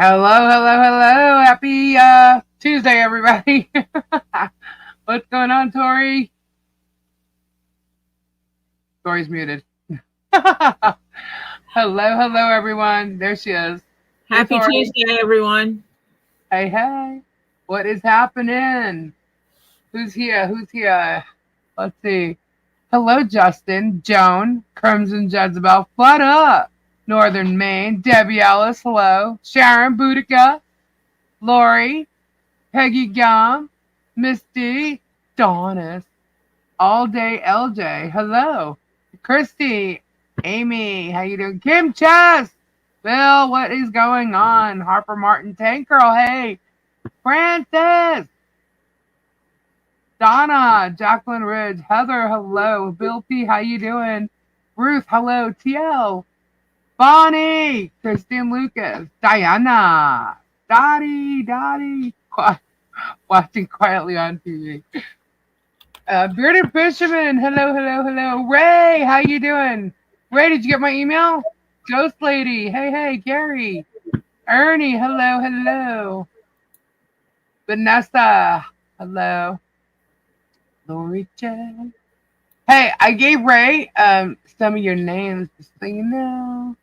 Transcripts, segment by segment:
Hello, hello, hello. Happy Tuesday, everybody. What's going on, Tori? Tori's muted. Hello, hello, everyone. There she is. Hey, Happy Tori. Tuesday, everyone. Hey, hey. What is happening? Who's here? Who's here? Let's see. Hello, Justin, Joan, Crimson Jezebel, what up? Northern Maine, Debbie Ellis, hello. Sharon Boudica, Lori, Peggy Gum, Misty, Donis, All Day LJ, hello. Christy, Amy, how you doing? Kim Chess, Bill, what is going on? Harper Martin, Tank Girl, hey. Francis, Donna, Jacqueline Ridge, Heather, hello. Bill P, how you doing? Ruth, hello. TL, Bonnie, Christine Lucas, Diana, Dottie, watching quietly on TV. Bearded Fisherman, hello, hello, hello. Ray, how you doing? Ray, did you get my email? Ghost Lady, hey, hey. Gary, Ernie, hello, hello. Vanessa, hello. Lori J. Hey, I gave Ray some of your names just so you know.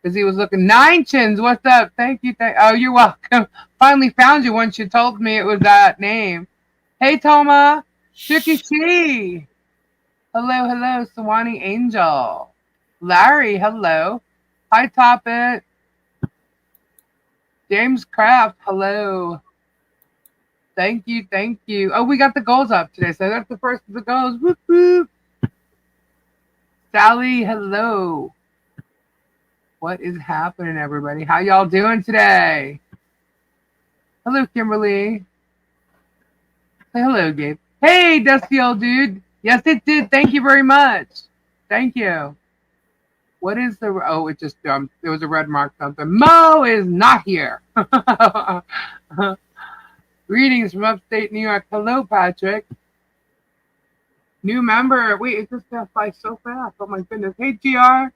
Because he was looking. Nine Chins, what's up? Thank you. Oh, you're welcome. Finally found you once you told me it was that name. Hey, Toma. Shuki Chi. Hello, hello. Sawani Angel. Larry, hello. Hi, Toppet. James Kraft, hello. Thank you, thank you. Oh, we got the goals up today, so that's the first of the goals. Whoop, whoop. Sally, hello. What is happening, everybody? How y'all doing today? Hello, Kimberly. Say hello, Gabe. Hey, Dusty old dude. Yes, it did. Thank you very much. Thank you. What is the... Oh, it just... there was a red mark something. Mo is not here. Greetings from upstate New York. Hello, Patrick. New member. Wait, it just got by so fast. Oh, my goodness. Hey, GR.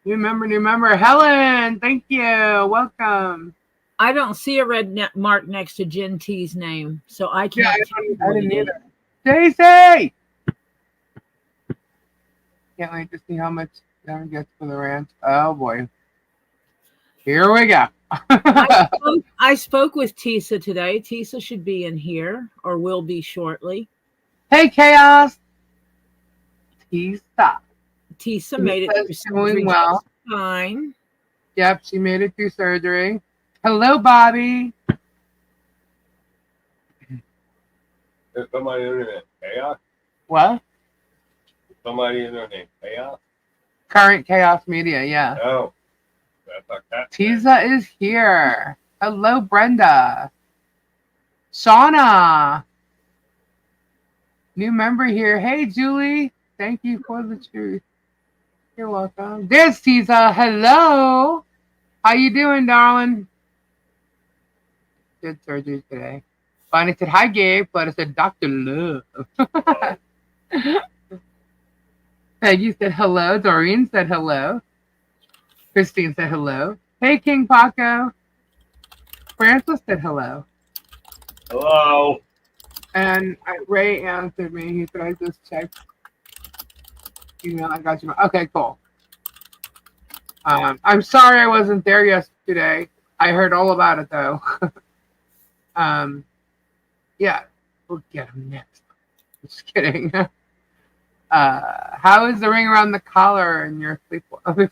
New member. Helen, thank you. Welcome. I don't see a red mark next to Jen T's name, so I can't. I didn't either. Stacy! Can't wait to see how much Darren gets for the ranch. Oh, boy. Here we go. I spoke with Tisa today. Tisa should be in here, or will be shortly. Hey, Chaos. Tisa. Tisa made it through surgery. Doing well. Fine. Yep, she made it through surgery. Hello, Bobby. There's somebody in there named Chaos? What? There's somebody in there named Chaos? Current Chaos Media, yeah. Oh. That's like that. Tisa is here. Hello, Brenda. Shauna. New member here. Hey, Julie. Thank you for the truth. You're welcome. There's Tisa. Hello. How you doing, darling? Did surgery today. Bonnie said, hi, Gabe. But I said, Dr. Love. Peggy said hello. Doreen said hello. Christine said hello. Hey, King Paco. Francis said hello. Hello. And Ray answered me. He said, I just checked. Email, I got you. Okay, cool. I'm sorry I wasn't there yesterday. I heard all about it, though. Yeah, we'll get him next. Just kidding. How is the ring around the collar in your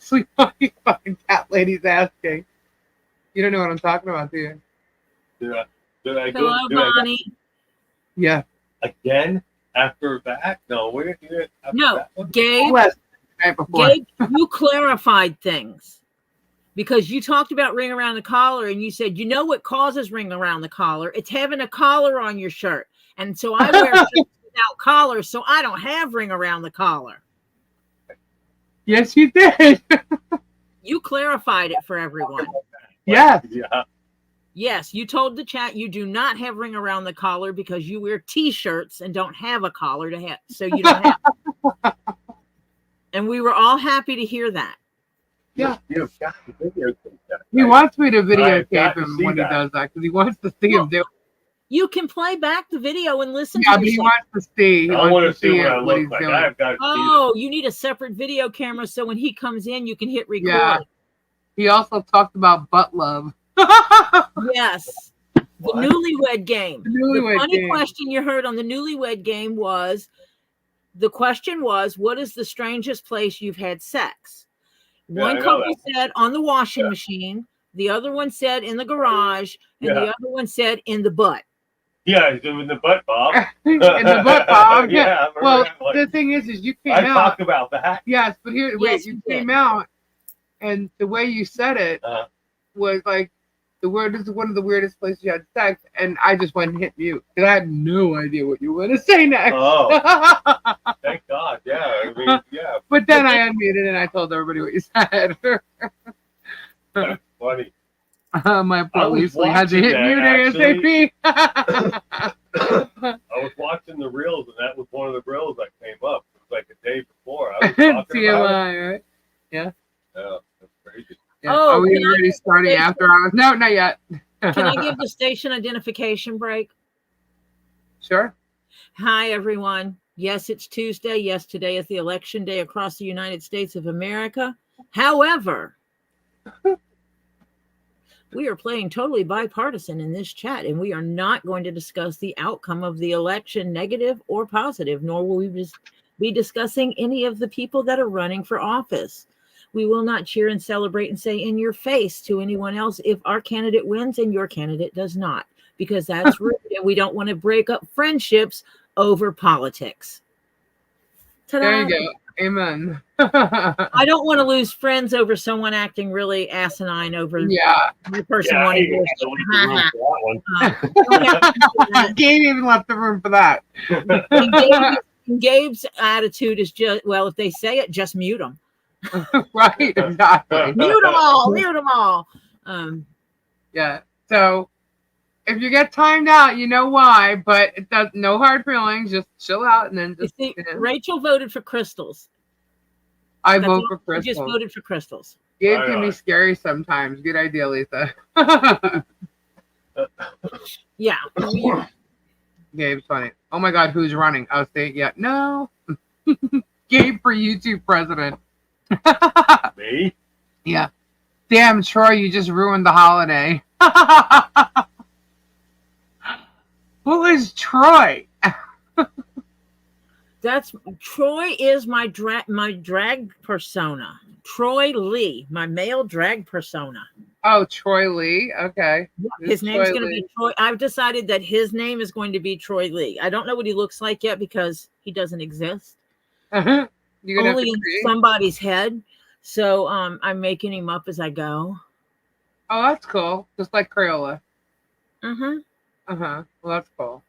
sleepwalking fucking cat lady's asking? You don't know what I'm talking about, do you? Did I Hello, Bonnie. Yeah. Again? After that? No, we didn't do it after no, that. Gabe, Gabe, you clarified things. Because you talked about ring around the collar and you said, you know what causes ring around the collar? It's having a collar on your shirt. And so I wear shirts without collars, so I don't have ring around the collar. Yes, you did. You clarified it for everyone. Yes. Yeah. Yes, you told the chat you do not have ring around the collar because you wear T-shirts and don't have a collar to have, so you don't have. And we were all happy to hear that. Yeah. You've got to videotape that. He wants me to I've got videotape to him see when that. he does that because he wants to see him do it. You can play back the video and listen Yeah, to but he yourself. wants to see. He I want wants to see what I what he's look like. doing. I've got to see Oh, you need a separate video camera so when he comes in, you can hit record. Yeah. He also talked about butt love. Yes. The Newlywed Game. Newlywed The funny Game. question you heard on the Newlywed Game was, the question was, what is the strangest place you've had sex? One couple said on the washing machine. The other one said in the garage. And the other one said in the butt. Yeah, he's in the butt, Bob. In the butt, Bob. Yeah. Well, the thing is you came I out. talked about that. Yes, but here, wait, you came out, and the way you said it was like, this is one of the weirdest places you had sex, and I just went and hit mute because I had no idea what you were going to say next. Oh, thank God. Yeah, I mean, yeah. But then I unmuted and I told everybody what you said. That's funny. My poor Lisa had to hit mute ASAP. I was watching the reels, and that was one of the reels that came up. It was like a day before. I was talking about it. Right? Yeah. Yeah, that's crazy. Yeah. Are we already starting after hours? No, not yet. Can I give the station identification break? Sure. Hi, everyone. Yes, it's Tuesday. Yes, today is the election day across the United States of America. However, we are playing totally bipartisan in this chat, and we are not going to discuss the outcome of the election, negative or positive, nor will we be discussing any of the people that are running for office. We will not cheer and celebrate and say in your face to anyone else if our candidate wins and your candidate does not, because that's rude, and we don't want to break up friendships over politics. Ta-da. There you go. Amen. I don't want to lose friends over someone acting really asinine over the person wanting to. Gabe even left the room for that. Gabe's attitude is just, well, if they say it, just mute them. Right, exactly. Mute them all. Yeah. So if you get timed out, you know why, but it does no hard feelings. Just chill out and then just. See, Rachel voted for crystals. I vote for crystals. I just voted for crystals. Gabe can be scary sometimes. Good idea, Lisa. Yeah. Gabe's funny. Oh my God, who's running? I was saying, yeah, no. Gabe for YouTube president. Me? Yeah. Damn, Troy, you just ruined the holiday. Who is Troy? Troy is my drag persona. Troy Lee, my male drag persona. Oh, Troy Lee. Okay. His name's going to be Troy. I've decided that his name is going to be Troy Lee. I don't know what he looks like yet because he doesn't exist. Only in somebody's head. So I'm making him up as I go. Oh, that's cool. Just like Crayola. Well, that's cool.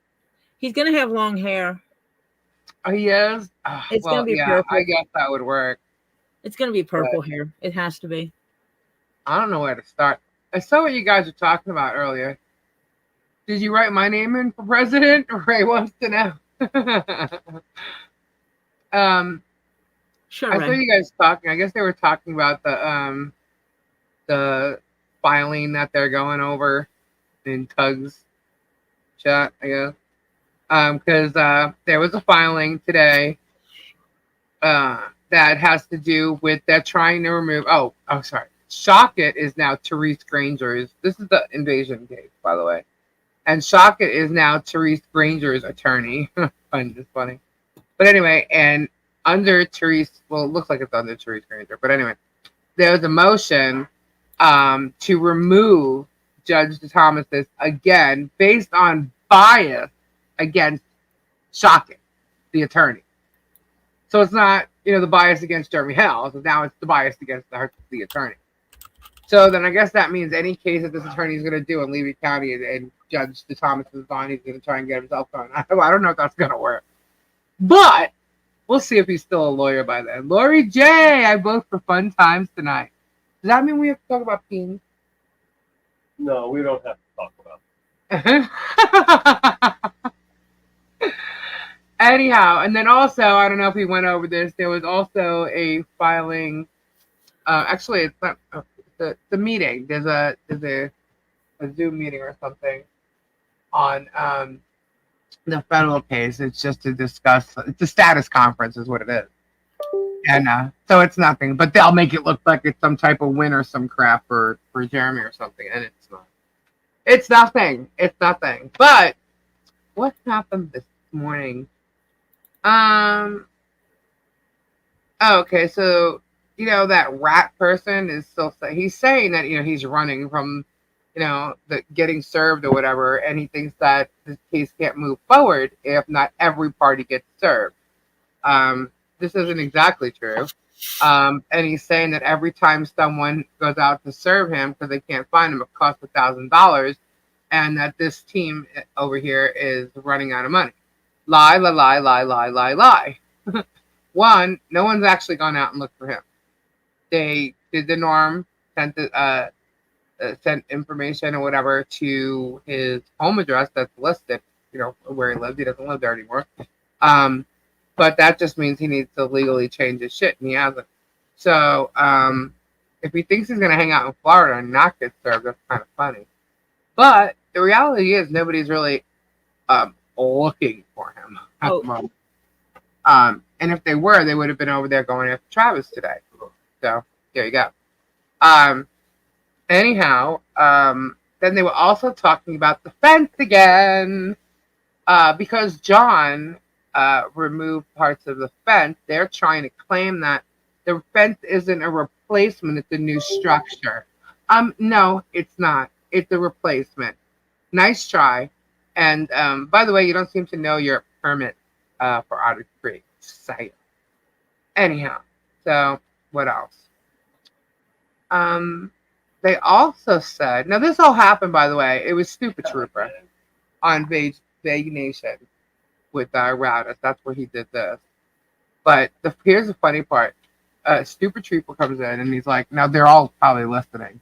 He's going to have long hair. Oh, he is? It's going to be purple. I guess that would work. It's going to be purple hair. It has to be. I don't know where to start. I saw what you guys were talking about earlier. Did you write my name in for president? Ray wants to know. Sure. I saw you guys talking. I guess they were talking about the filing that they're going over in Tug's chat, I guess. Because there was a filing today that has to do with that trying to remove. Oh, sorry. Shockett is now Therese Granger's. This is the invasion case, by the way. And Shockett is now Therese Granger's attorney. It's funny. But anyway, and under Therese, well, it looks like it's under Therese Granger. But anyway, there's a motion to remove Judge Thomas's, again, based on bias against Shockett, the attorney. So it's not, the bias against Jeremy Hell. So now it's the bias against the attorney. So then I guess that means any case that this attorney is going to do in Levy County and Judge Thomas is on, he's going to try and get himself done. I don't know if that's going to work. But we'll see if he's still a lawyer by then. Lori J, I vote for fun times tonight. Does that mean we have to talk about peens? No, we don't have to talk about it. Anyhow, and then also, I don't know if we went over this, there was also a filing Actually, it's not the meeting. There's a Zoom meeting or something on the federal case. It's just to discuss. It's a status conference, is what it is. And so it's nothing, but they'll make it look like it's some type of win or some crap for Jeremy or something, and it's not. It's nothing. It's nothing. But what happened this morning? Okay, so that rat person is still he's saying that he's running from the getting served or whatever, and he thinks that this case can't move forward if not every party gets served. This isn't exactly true. And he's saying that every time someone goes out to serve him because they can't find him, it costs $1,000, and that this team over here is running out of money. Lie, lie, lie, lie, lie, lie, lie. One, no one's actually gone out and looked for him. They did the norm, sent information or whatever to his home address that's listed, where he lives. He doesn't live there anymore. But that just means he needs to legally change his shit, and he hasn't. So, if he thinks he's going to hang out in Florida and not get served, that's kind of funny. But the reality is nobody's really looking for him at the moment. And if they were, they would have been over there going after Travis today. So, there you go. Anyhow, then they were also talking about the fence again. Because John removed parts of the fence, they're trying to claim that the fence isn't a replacement, it's a new structure. No, it's not. It's a replacement. Nice try. And by the way, you don't seem to know your permit for Otter Creek. Say. Anyhow, so what else? They also said, now this all happened, by the way, it was Stupid Trooper on Vague Nation with Routus. That's where he did this. But here's the funny part. Stupid Trooper comes in and he's like, now they're all probably listening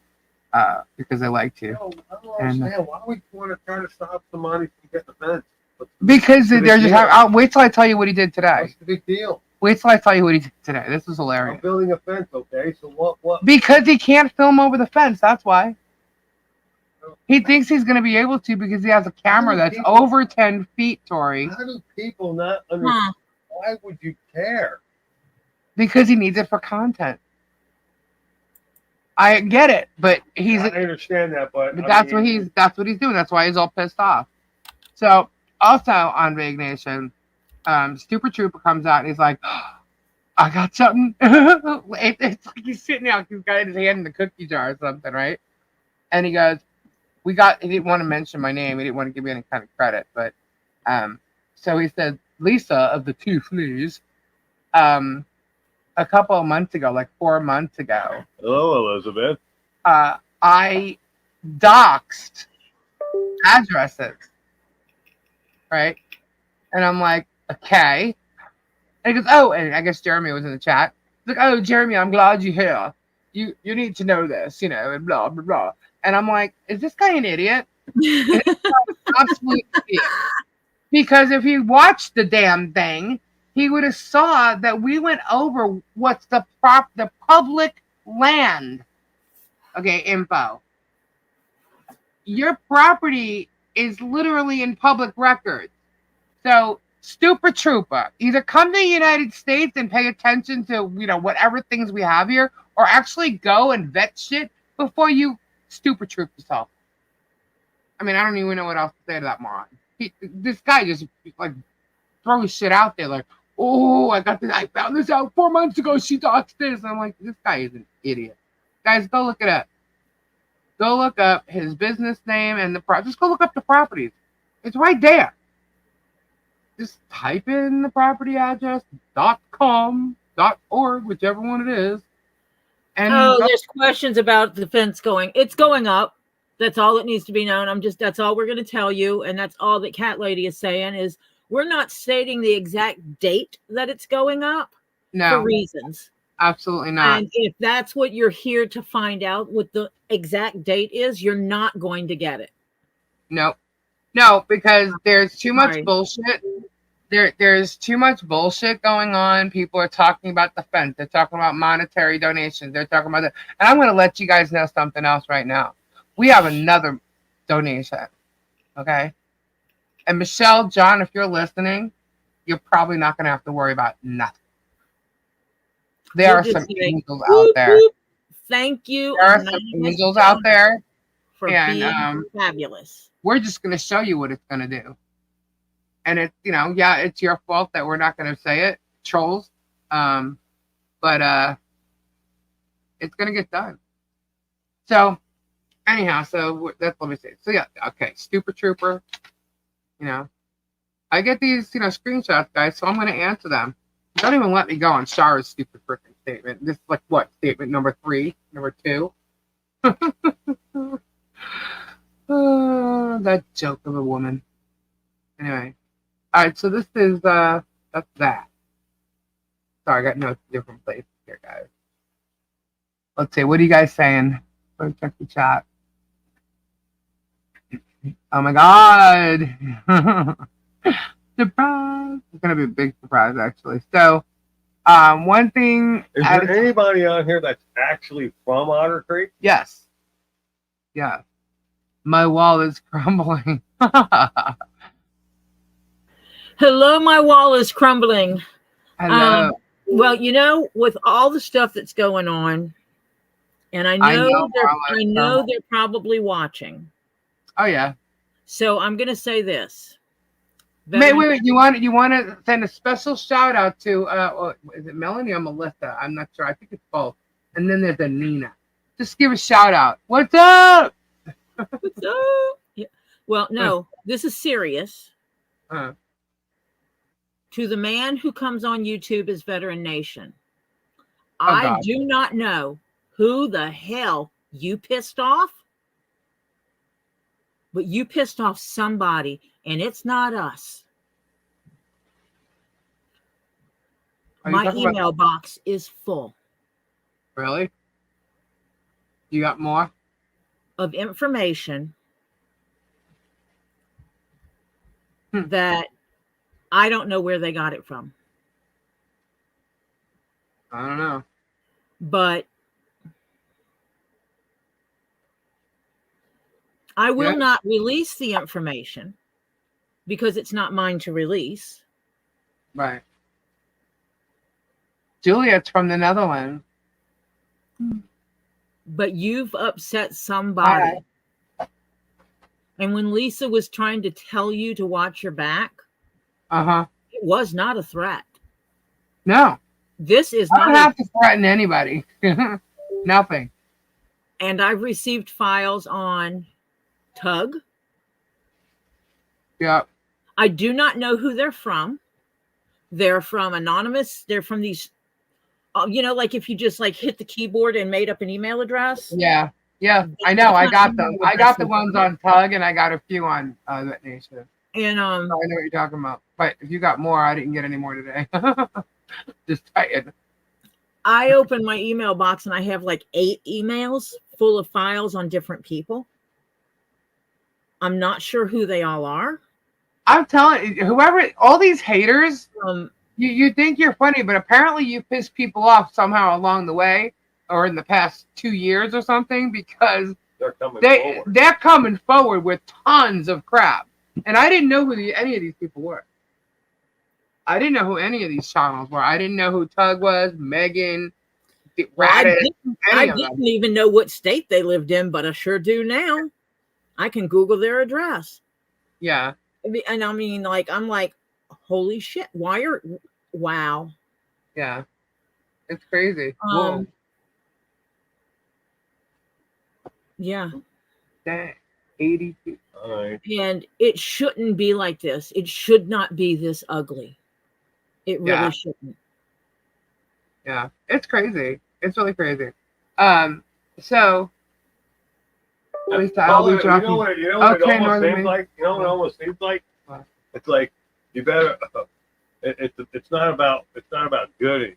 because they like to. I don't understand. Why would you want to try to stop somebody from getting the fence? Because they're just I'll wait till I tell you what he did today. What's the big deal? Wait till I tell you what he did today. This is hilarious. I'm building a fence, okay? So what? Because he can't film over the fence. That's why. He thinks he's going to be able to because he has a camera that's over 10 feet, Tori. How do people not understand? Why would you care? Because he needs it for content. I get it, but I understand that, but that's what he's doing. That's why he's all pissed off. So also on Vague Nation, Stupid Trooper comes out and he's like, I got something. It's like he's sitting out, he's got his hand in the cookie jar or something, right? And he goes, he didn't want to mention my name, he didn't want to give me any kind of credit, but so he said, Lisa of the Two Fleas, a couple of months ago, like 4 months ago. Hello, Elizabeth. I doxed addresses, right? And I'm like, okay. And he goes, oh, and I guess Jeremy was in the chat. He's like, oh, Jeremy, I'm glad you're here. You need to know this, and blah, blah, blah. And I'm like, is this guy an idiot? Absolutely idiot. Because if he watched the damn thing, he would have saw that we went over what's the public land. Okay, info. Your property is literally in public records. So, Stupid Trooper, either come to the United States and pay attention to, whatever things we have here, or actually go and vet shit before you Stupid Troop yourself. I mean, I don't even know what else to say to that moron. This guy just, throws shit out there like, oh, I found this out 4 months ago. She doxed this. And I'm like, this guy is an idiot. Guys, go look it up. Go look up his business name and just go look up the properties. It's right there. Just type in the property address, .com, .org, whichever one it is. And there's questions about the fence going. It's going up. That's all that needs to be known. That's all we're going to tell you. And that's all that Cat Lady is saying is we're not stating the exact date that it's going up for reasons. Absolutely not. And if that's what you're here to find out what the exact date is, you're not going to get it. No, because there's too much bullshit there's too much bullshit going on. People are talking about the fence. They're talking about monetary donations. They're talking about that. And I'm going to let you guys know something else right now. We have another donation. Okay. And Michelle, John, if you're listening, you're probably not going to have to worry about nothing. There are some angels out there. Thank you. There are some angels out there. For being fabulous. We're just going to show you what it's going to do. And it's, yeah, it's your fault that we're not going to say it, trolls. But it's going to get done. So, anyhow, let me see. So, yeah, okay, Stupid Trooper. I get these, screenshots, guys, so I'm going to answer them. Don't even let me go on Shara's stupid freaking statement. This is like, what, statement number 3, number 2? That joke of a woman. Anyway. All right, so this is, that's that. Sorry, I got no different place here, guys. Let's see, what are you guys saying? Let's check the chat. Oh my God. Surprise. It's going to be a big surprise, actually. So, one thing. Is there anybody on here that's actually from Otter Creek? Yes. Yeah. My wall is crumbling. Hello, my wall is crumbling. Hello. Well, with all the stuff that's going on, and I know they're probably watching. Oh yeah. So I'm going to say this. Wait. You want to send a special shout out to is it Melanie or Melissa? I'm not sure. I think it's both. And then there's a Nina. Just give a shout out. What's up? What's up? Yeah. Well, no, this is serious. To the man who comes on YouTube as Veteran Nation, I do not know who the hell you pissed off, but you pissed off somebody, and it's not us. My email box is full. Really? You got more? Of information that I don't know where they got it from. I don't know. But I will not release the information because it's not mine to release. Right. Juliet's from the Netherlands. But you've upset somebody. And when Lisa was trying to tell you to watch your back, it was not a threat. No. This is I don't have to threaten anybody. Nothing. And I've received files on Tug. Yeah. I do not know who they're from. They're from anonymous. They're from these, like if you just like hit the keyboard and made up an email address. Yeah. Yeah. I know. I got them. I got the ones on Tug and I got a few on that nation. And so I know what you're talking about. But if you got more, I didn't get any more today. Just tired. I opened my email box and I have like 8 emails full of files on different people. I'm not sure who they all are. I'm telling you, all these haters, you think you're funny, but apparently you piss people off somehow along the way or in the past 2 years or something because they're coming forward with tons of crap. And I didn't know who any of these people were. I didn't know who any of these channels were. I didn't know who Tug was, Megan, I didn't even know what state they lived in, but I sure do now. I can Google their address. Yeah. And I mean, like, I'm like, holy shit. Wow. Yeah. It's crazy. Whoa. Yeah. That 82. And it shouldn't be like this. It should not be this ugly. It really shouldn't. Yeah. It's crazy. It's really crazy. So at least I'll be dropping. You know what it almost seems like? You know what it almost seems like? What? It's like you better. It's not about goody.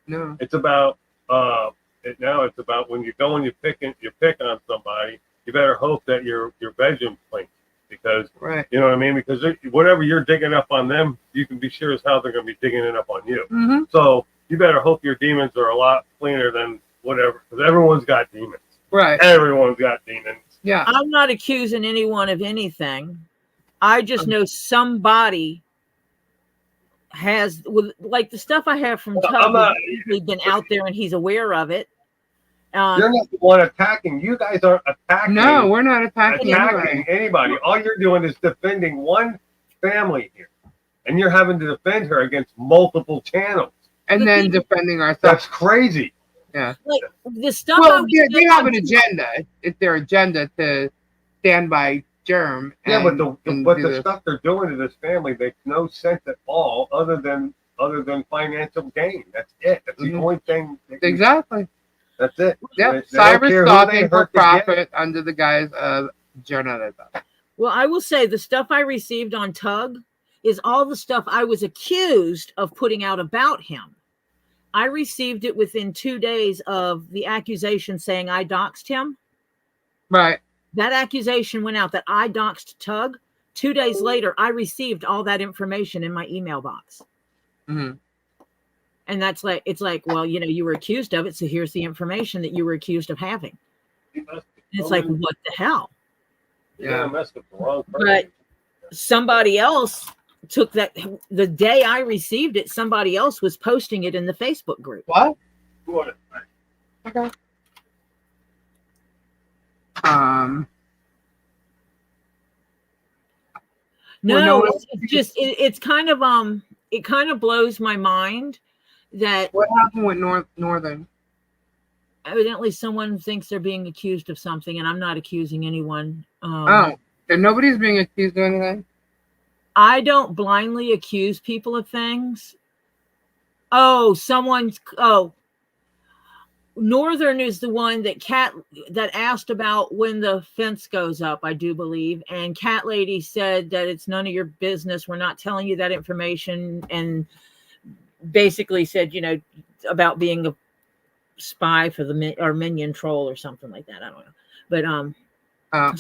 No. It's about it's about when you go and you pick on somebody. You better hope that your bedroom clean. because Right. you know what I mean. Because whatever you're digging up on them, you can be sure as hell they're going to be digging it up on you. Mm-hmm. So you better hope your demons are a lot cleaner than whatever, because everyone's got demons. Right. Everyone's got demons. Yeah. I'm not accusing anyone of anything. I just know somebody has, with like the stuff I have from Tub, has been out there and he's aware of it. You're not the one attacking. You guys aren't attacking. No, we're not attacking anybody. All you're doing is defending one family here, and you're having to defend her against multiple channels, and then defending ourselves. That's crazy. Yeah. Like the stuff. Well, they have an agenda. It's their agenda to stand by Germ. Yeah, but the stuff they're doing to this family makes no sense at all, other than financial gain. That's it. That's the only thing. Exactly. That's it. Yep. Cyber stalking for profit under the guise of journalism. Well, I will say the stuff I received on Tug is all the stuff I was accused of putting out about him. I received it within 2 days of the accusation saying I doxed him. Right. That accusation went out that I doxed Tug. 2 days later, I received all that information in my email box. Mm-hmm. And that's like, it's like, well, you know, you were accused of it, so here's the information that you were accused of having. And it's like, what the hell? Yeah, messed with the wrong person. But somebody else took that the day I received it. Somebody else was posting it in the Facebook group. What? Okay. No, it's just it's kind of it kind of blows my mind that what happened with Northern. Evidently, someone thinks they're being accused of something, and I'm not accusing anyone. And nobody's being accused of anything. I don't blindly accuse people of things. Northern is the one that asked about when the fence goes up, I do believe. And Cat Lady said that it's none of your business. We're not telling you that information. And basically said, you know, about being a spy for the minion troll or something like that. I don't know. But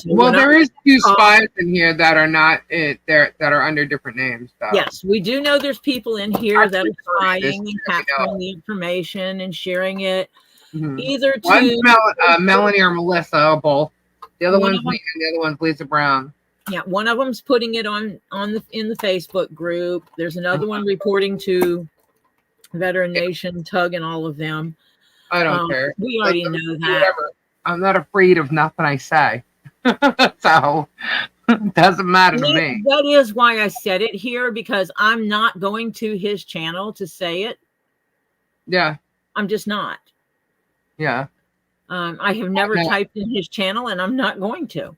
well, there is 2 spies in here that are not that are under different names. So. Yes, we do know there's people in here that are spying and capturing the information and sharing it. Mm-hmm. Either to one's Melanie or Melissa, or both. The other one's me, and the other one's Lisa Brown. Yeah, one of them's putting it in the Facebook group. There's another one reporting to Veteran Nation, Tug, and all of them. I don't care. We already know that. Whatever. I'm not afraid of nothing I say. So it doesn't matter to me. That is why I said it here, because I'm not going to his channel to say it. Yeah. I'm just not. Yeah. I have never typed in his channel, and I'm not going to.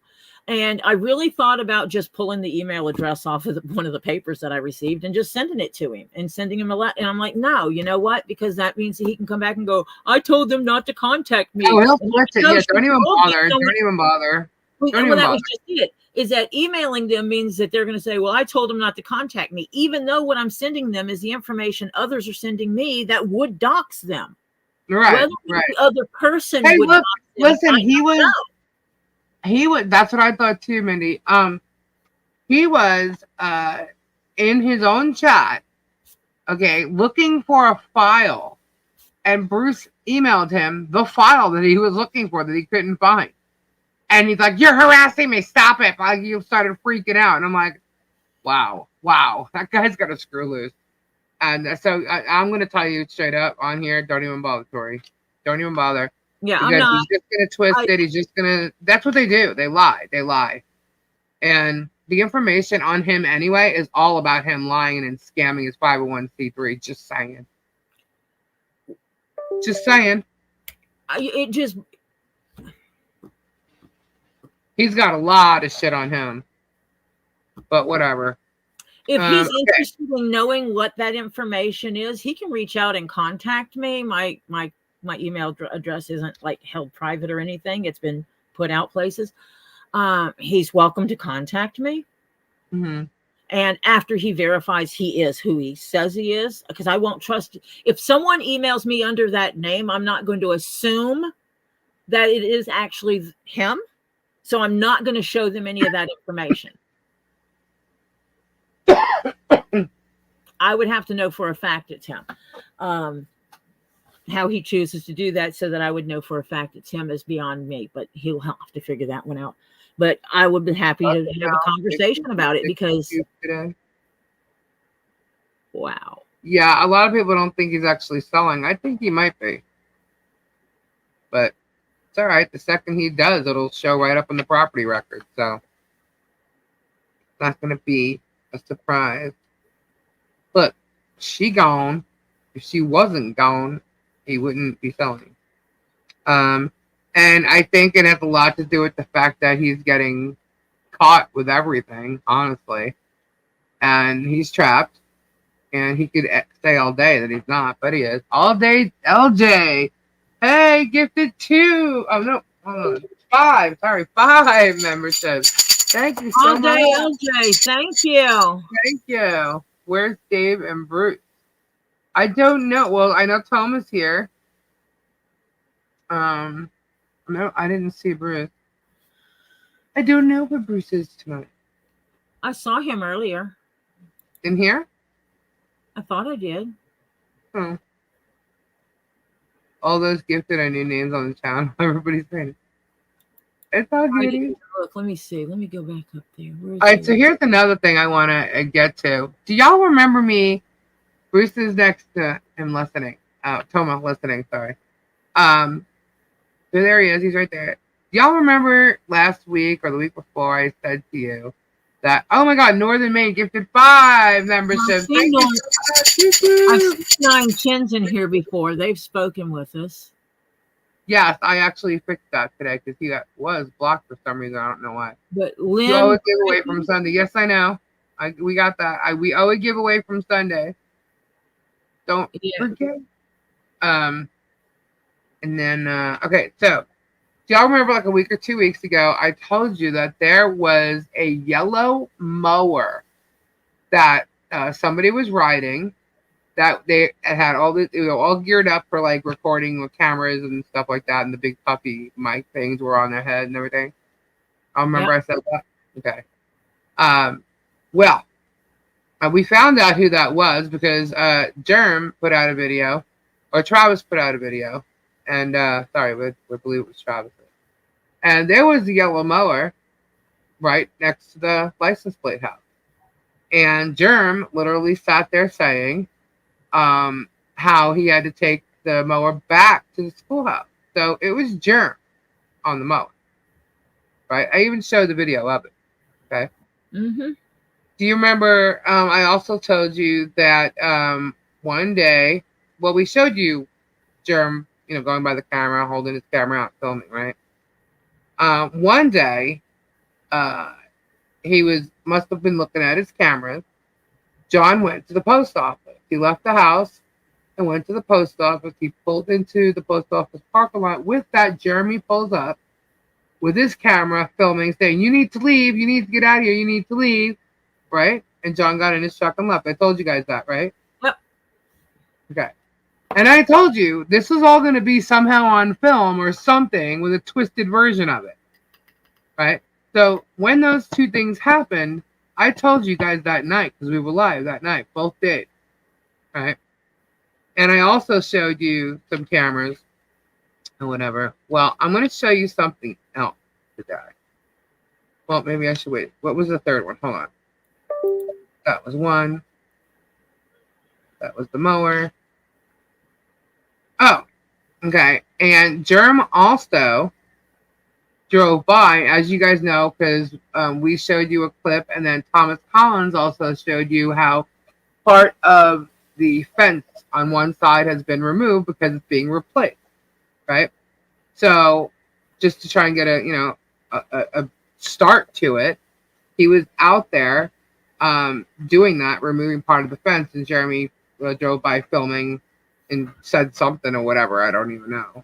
And I really thought about just pulling the email address off of one of the papers that I received and just sending it to him and sending him a letter. And I'm like, no, you know what? Because that means that he can come back and go, I told them not to contact me. Oh, he'll switch it. Yeah, don't even bother. Don't even bother. That was just it. Is that emailing them means that they're going to say, well, I told them not to contact me, even though what I'm sending them is the information others are sending me that would dox them. Right. Whether the other person would look, dox them, listen, he was that's what I thought too, Mindy. He was in his own chat, okay, looking for a file, and Bruce emailed him the file that he was looking for that he couldn't find. And he's like, "You're harassing me, stop it." Like, you started freaking out. And I'm like, wow, that guy's got a screw loose. And so I'm going to tell you straight up on here, don't even bother, Tori. Don't even bother. Yeah, because I'm not. He's just going to twist it. He's just going to, that's what they do. They lie. And the information on him anyway is all about him lying and scamming his 501c3. Just saying. He's got a lot of shit on him. But whatever. If he's interested in knowing what that information is, he can reach out and contact me. My email address isn't like held private or anything. It's been put out places. He's welcome to contact me. Mm-hmm. And after he verifies he is who he says he is, because I won't trust. If someone emails me under that name, I'm not going to assume that it is actually him. So I'm not going to show them any of that information. I would have to know for a fact it's him. How he chooses to do that so that I would know for a fact it's him is beyond me, but he'll have to figure that one out. But I would be happy to have a conversation about it because, wow. Yeah, a lot of people don't think he's actually selling. I think he might be. But it's all right. The second he does, it'll show right up on the property record. So it's not going to be a surprise. Look, she gone. If she wasn't gone, he wouldn't be selling. And I think it has a lot to do with the fact that he's getting caught with everything, honestly. And he's trapped. And he could say all day that he's not, but he is. All day, LJ. Hey, gifted 2. Oh, no. Hold on. 5. Sorry, 5 memberships. Thank you so much. All day, LJ. Thank you. Thank you. Where's Dave and Bruce? I don't know. Well, I know Tom is here. No, I didn't see Bruce. I don't know where Bruce is tonight. I saw him earlier. In here? I thought I did. Oh. All those gifted I knew names on the channel. Everybody's saying it. It's all good. Look, let me see. Let me go back up there. All right, so here's another thing I want to get to. Do y'all remember me? Bruce is next to him listening. Toma listening, sorry. So there he is. He's right there. Do y'all remember last week or the week before I said to you that, oh my God, Northern Maine gifted 5 memberships. I've seen 9 chins in here before. They've spoken with us. Yes, I actually fixed that today because he was blocked for some reason. I don't know why. But Lynn, you always give away from Sunday. Yes, I know. We got that. We always give away from Sunday. Don't forget. And then okay, so do y'all remember like a week or 2 weeks ago, I told you that there was a yellow mower that somebody was riding. That they had all this, it was all geared up for like recording with cameras and stuff like that, and the big puffy mic things were on their head and everything. I remember I said that. Okay. Well, we found out who that was because Germ put out a video, or Travis put out a video, and sorry, we believe it was Travis. And there was the yellow mower right next to the license plate house, and Germ literally sat there saying how he had to take the mower back to the schoolhouse. So it was Germ on the mower, right? I even showed the video of it. Okay. Mm-hmm. Do you remember? I also told you that one day, well, we showed you Germ, going by the camera, holding his camera out, filming, right? One day, he must have been looking at his cameras. John went to the post office. He left the house and went to the post office. He pulled into the post office parking lot. With that, Jeremy pulls up with his camera filming, saying, you need to leave. You need to get out of here. You need to leave. Right? And John got in his truck and left. I told you guys that, right? Yep. Okay. And I told you this is all going to be somehow on film or something with a twisted version of it. Right? So when those two things happened, I told you guys that night because we were live that night, both days. Right? And I also showed you some cameras or whatever. Well, I'm going to show you something else today. Well, maybe I should wait. What was the third one? Hold on. That was one. That was the mower. Oh, okay. And Germ also drove by, as you guys know, because we showed you a clip, and then Thomas Collins also showed you how part of the fence on one side has been removed because it's being replaced, right? So just to try and get a start to it, he was out there doing that, removing part of the fence, and Jeremy drove by filming and said something or whatever. I don't even know.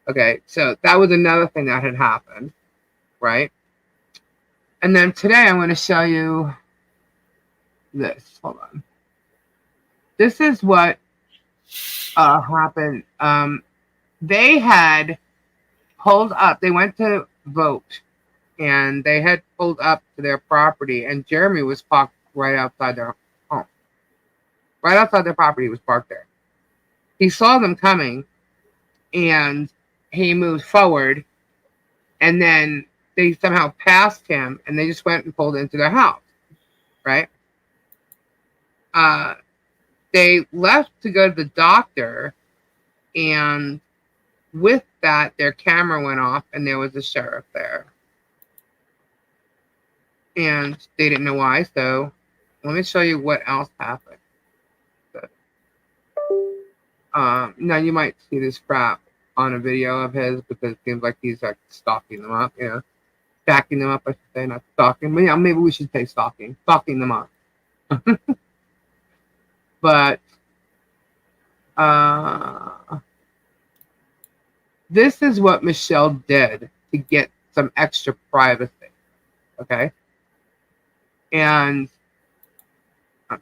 Okay, so that was another thing that had happened, right? And then today I'm going to show you this. Hold on. This is what happened. They had pulled up. They went to vote and they had pulled up to their property, and Jeremy was parked right outside their home. Right outside their property, he was parked there. He saw them coming, and he moved forward, and then they somehow passed him, and they just went and pulled into their house, right? They left to go to the doctor, and with that, their camera went off, and there was a sheriff there. And they didn't know why, so let me show you what else happened. Now you might see this crap on a video of his because it seems like he's like stalking them up, backing them up, I should say, not stalking. But yeah, maybe we should say stalking them up. But this is what Michelle did to get some extra privacy. Okay. And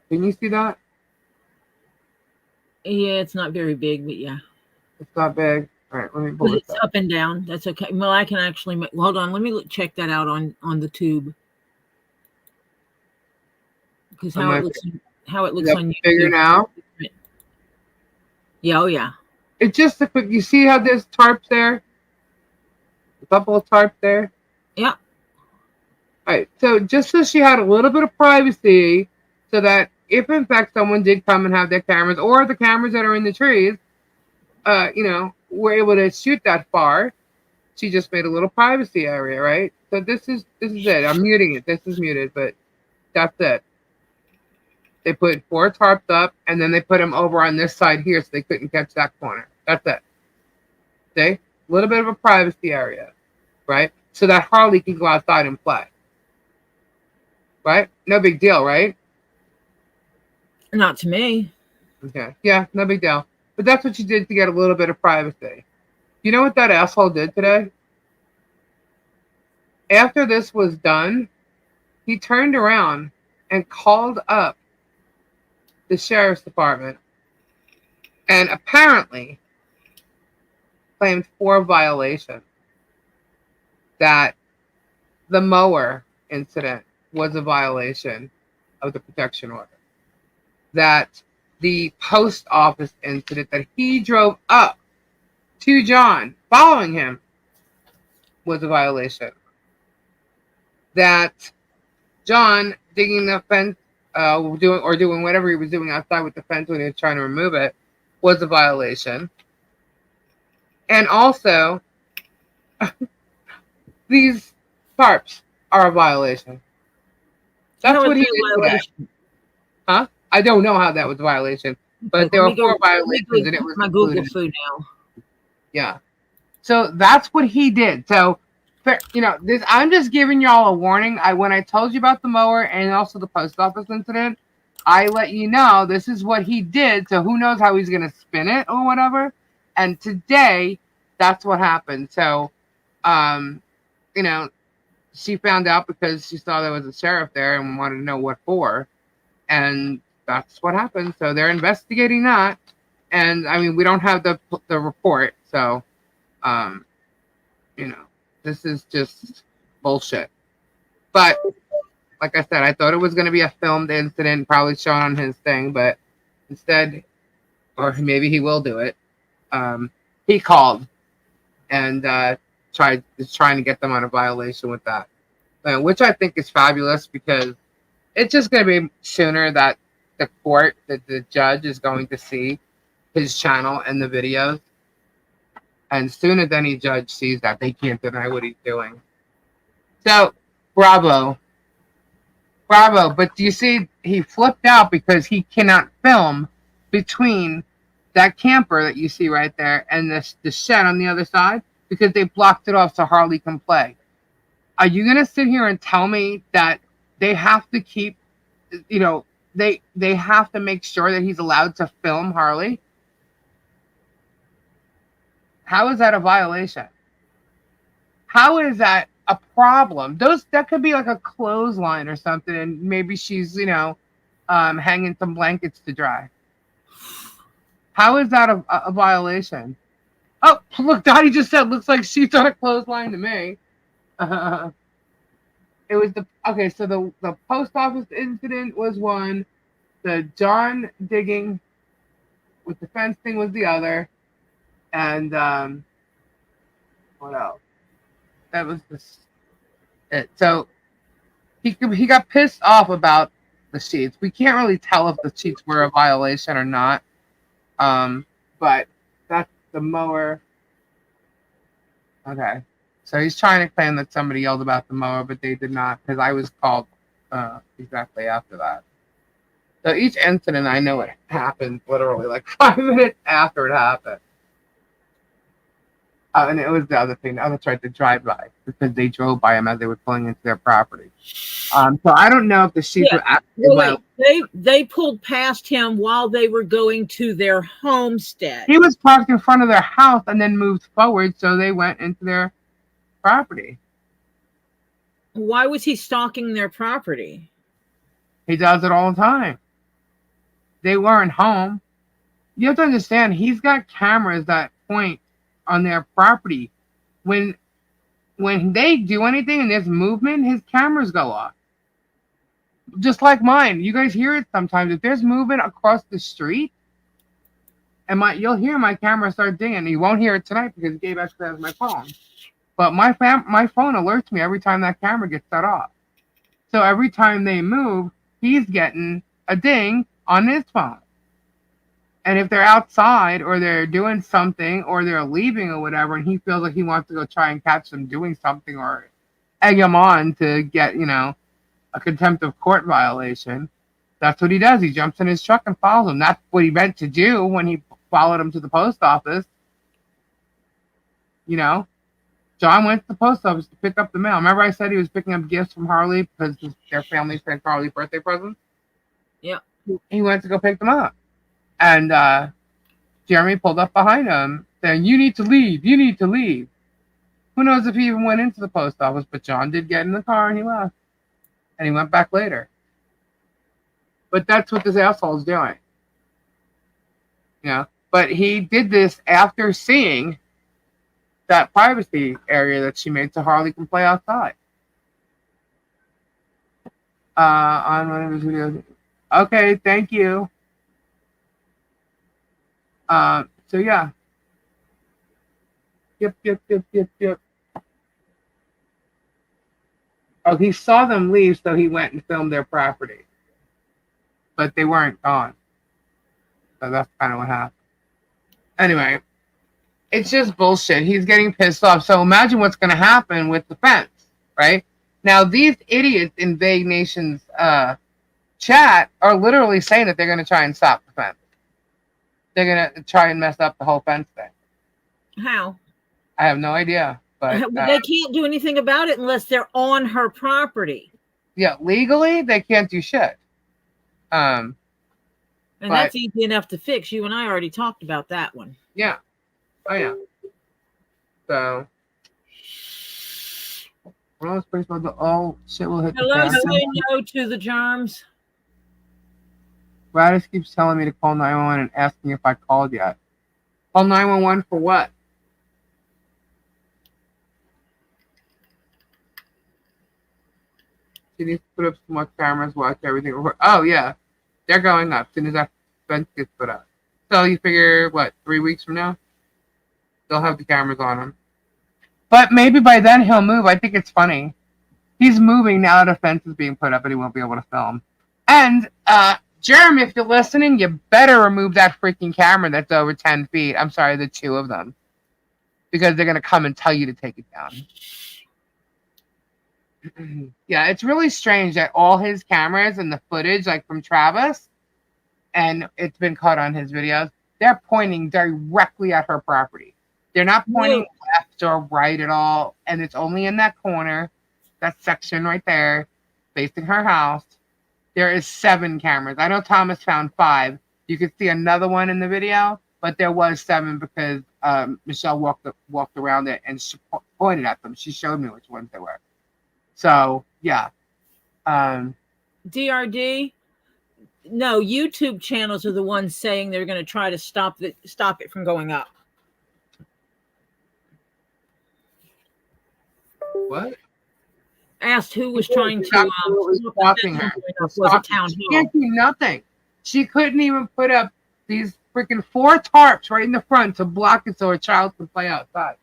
can you see that? Yeah, it's not very big, but yeah. It's not big. All right, let me pull It's up and down. That's okay. Well, I can actually hold on. Let me check that out on the tube. Because how it looks on YouTube. Bigger now? Yeah, oh yeah. It's just a quick. You see how there's tarps there? A couple of tarps there. Yeah. All right. So just so she had a little bit of privacy, so that if in fact someone did come and have their cameras, or the cameras that are in the trees, were able to shoot that far, she just made a little privacy area, right? So this is it. I'm muting it. This is muted, but that's it. They put 4 tarps up, and then they put them over on this side here so they couldn't catch that corner. That's it. See? A little bit of a privacy area, right? So that Harley can go outside and play. Right? No big deal, right? Not to me. Okay. Yeah, no big deal. But that's what you did to get a little bit of privacy. You know what that asshole did today? After this was done, he turned around and called up the sheriff's department and apparently claimed 4 violations. That the mower incident was a violation of the protection order. That the post office incident that he drove up to John following him was a violation. That John digging the fence, doing whatever he was doing outside with the fence when he was trying to remove it was a violation. And also, these tarps are a violation. That's what he did today. Huh? I don't know how that was a violation, but there were 4 violations, and it was my Google food now. Yeah. So that's what he did. So, I'm just giving y'all a warning. When I told you about the mower and also the post office incident, I let you know this is what he did. So who knows how he's going to spin it or whatever. And today, that's what happened. So, she found out because she saw there was a sheriff there and wanted to know what for. And that's what happened. So they're investigating that. And I mean, we don't have the report. So, this is just bullshit. But like I said, I thought it was going to be a filmed incident, probably shown on his thing, but instead, or maybe he will do it. He called and trying to get them on a violation with that, which I think is fabulous because it's just going to be sooner that the judge is going to see his channel and the videos. And soon as any judge sees that, they can't deny what he's doing. So, bravo. But do you see, he flipped out because he cannot film between that camper that you see right there and the shed on the other side because they blocked it off so Harley can play. Are you going to sit here and tell me that they have to keep, they have to make sure that he's allowed to film Harley? How is that a violation? How is that a problem? That could be like a clothesline or something, and maybe she's, hanging some blankets to dry. How is that a violation? Oh, look, Dottie just said, looks like she's on a clothesline to me. it was so the post office incident was one. The John digging with the fence thing was the other. And what else? That was it. So he got pissed off about the sheets. We can't really tell if the sheets were a violation or not. But that's the mower. Okay. So he's trying to claim that somebody yelled about the mower, but they did not, because I was called exactly after that. So each incident, I know it happened literally like 5 minutes after it happened. And it was the other thing. The other tried to drive by because they drove by him as they were pulling into their property. So I don't know if the sheep were actually. They pulled past him while they were going to their homestead. He was parked in front of their house and then moved forward, so they went into their property. Why was he stalking their property? He does it all the time. They weren't home. You have to understand, he's got cameras that point on their property. When they do anything and there's movement, his cameras go off. Just like mine. You guys hear it sometimes. If there's movement across the street, and you'll hear my camera start dinging. You won't hear it tonight because Gabe actually has my phone. But my phone alerts me every time that camera gets set off. So every time they move, he's getting a ding on his phone. And if they're outside or they're doing something or they're leaving or whatever, and he feels like he wants to go try and catch them doing something or egg them on to get, a contempt of court violation, that's what he does. He jumps in his truck and follows them. That's what he meant to do when he followed him to the post office. John went to the post office to pick up the mail. Remember I said he was picking up gifts from Harley because their family sent Harley birthday presents? Yeah. He went to go pick them up. And Jeremy pulled up behind him saying, "You need to leave. You need to leave." Who knows if he even went into the post office, but John did get in the car and he left. And he went back later. But that's what this asshole is doing. But he did this after seeing that privacy area that she made so Harley can play outside. On one of his videos. Okay, thank you. So yeah. Yep. Oh, he saw them leave, so he went and filmed their property. But they weren't gone. So that's kind of what happened. Anyway, it's just bullshit. He's getting pissed off. So imagine what's going to happen with the fence, right? Now, these idiots in Vague Nation's chat are literally saying that they're going to try and stop the fence. They're going to try and mess up the whole fence thing. How? I have no idea. But they can't do anything about it unless they're on her property. Yeah, legally, they can't do shit. And that's easy enough to fix. You and I already talked about that one. Yeah. Oh, yeah. So, shit will hit Hello, the fan. say no to the germs. Radis keeps telling me to call 911 and asking if I called yet. Call 911 for what? She needs to put up some more cameras, watch everything. Oh, yeah. They're going up as soon as that fence gets put up. So you figure, 3 weeks from now? They'll have the cameras on him. But maybe by then he'll move. I think it's funny. He's moving now that a fence is being put up and he won't be able to film. And, Germ, if you're listening, you better remove that freaking camera that's over 10 feet. I'm sorry, the two of them. Because they're going to come and tell you to take it down. Yeah, it's really strange that all his cameras and the footage, like from Travis, and it's been caught on his videos, they're pointing directly at her property. They're not pointing left or right at all, and it's only in that corner, that section right there, facing her house. There is 7 cameras. I know Thomas found 5. You could see another one in the video, but there was 7 because Michelle walked around it and she pointed at them. She showed me which ones they were. So, yeah. DRD? No, YouTube channels are the ones saying they're going to try to stop it from going up. What? asked who was trying to absolutely stalking her. Was a town She hall. can't do nothing. She couldn't even put up these freaking 4 tarps right in the front to block it so her child could play outside.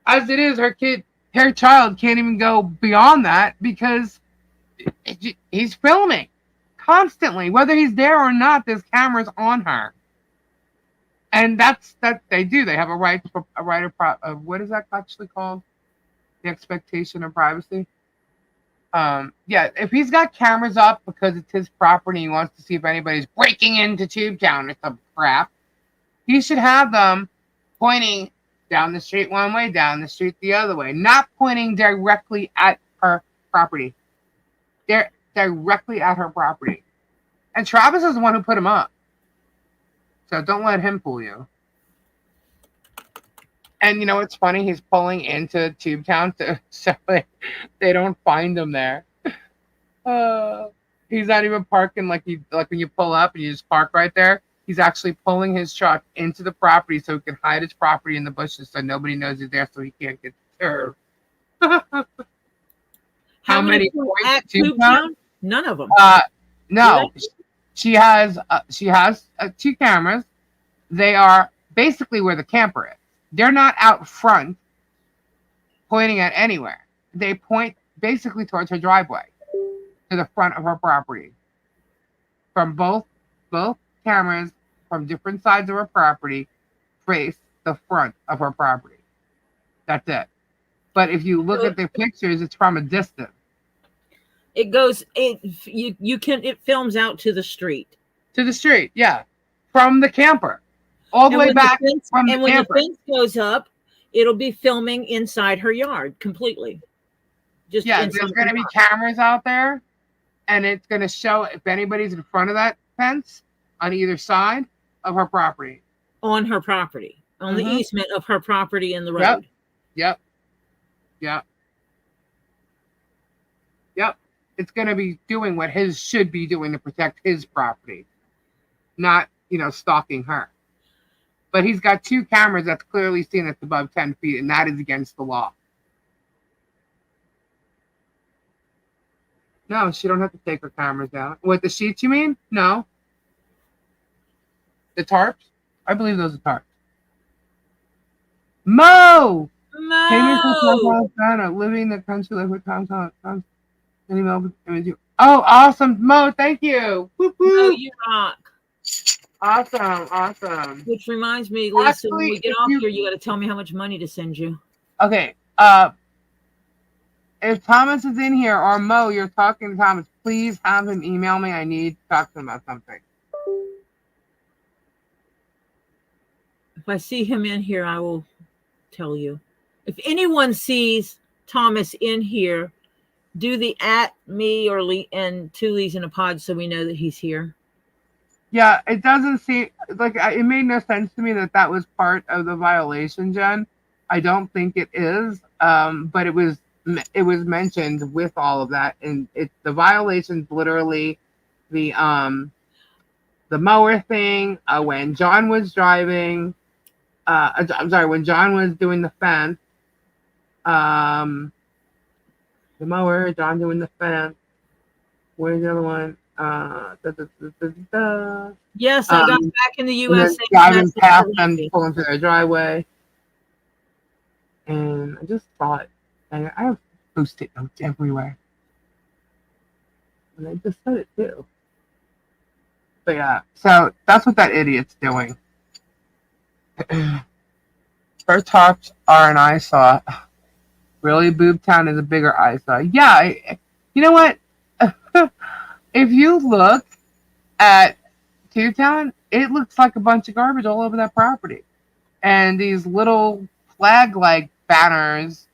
As it is, her child can't even go beyond that because he's filming constantly, whether he's there or not. There's cameras on her, and that's they do. They have a right of what is that actually called? The expectation of privacy. Yeah, if he's got cameras up because it's his property, he wants to see if anybody's breaking into Tubetown or some crap, he should have them pointing down the street one way, down the street the other way, not pointing directly at her property. They're directly at her property. And Travis is the one who put him up. So don't let him fool you. And you know what's funny? He's pulling into Tubetown so they don't find him there. He's not even parking like when you pull up and you just park right there. He's actually pulling his truck into the property so he can hide his property in the bushes so nobody knows he's there so he can't get disturbed. How many points at Tubetown? None of them. No. She has 2 cameras. They are basically where the camper is. They're not out front pointing at anywhere. They point basically towards her driveway to the front of her property. From both cameras from different sides of her property face the front of her property. That's it. But if you look at the pictures, it's from a distance. It films out to the street. To the street, yeah. From the camper. All the way back from the camper. And when the fence goes up, it'll be filming inside her yard completely. There's going to be cameras out there, and it's going to show if anybody's in front of that fence on either side of her property. On her property. On the easement of her property in the road. Yep. It's going to be doing what his should be doing to protect his property. Not, stalking her. But he's got 2 cameras that's clearly seen it's above 10 feet, and that is against the law. No, she don't have to take her cameras out. What, the sheets you mean? No. The tarps? I believe those are tarps. Mo! Living the country life with Tom. Oh, awesome. Mo, thank you. Whoop, whoop. Oh, you rock. Awesome. Which reminds me, Lisa, actually, when we get off here, you got to tell me how much money to send you. Okay. If Thomas is in here or Mo, you're talking to Thomas, please have him email me. I need to talk to him about something. If I see him in here, I will tell you. If anyone sees Thomas in here, do the @me or and 2 Lees in a pod so we know that he's here. Yeah, it doesn't seem like it made no sense to me that was part of the violation, Jen. I don't think it is, but it was mentioned with all of that, and the violations literally the mower thing when John was driving. I'm sorry, when John was doing the fence. The mower, John doing the fence. Where's the other one? Yes, I got back in the U.S. Driving past them, pulling through their driveway. And I just thought, I have Post-it notes everywhere. And I just said it too. But yeah, so that's what that idiot's doing. Her tops are an eyesore. Really, Boobtown is a bigger eyesore. Yeah, you know what? If you look at Tubetown, it looks like a bunch of garbage all over that property. And these little flag-like banners,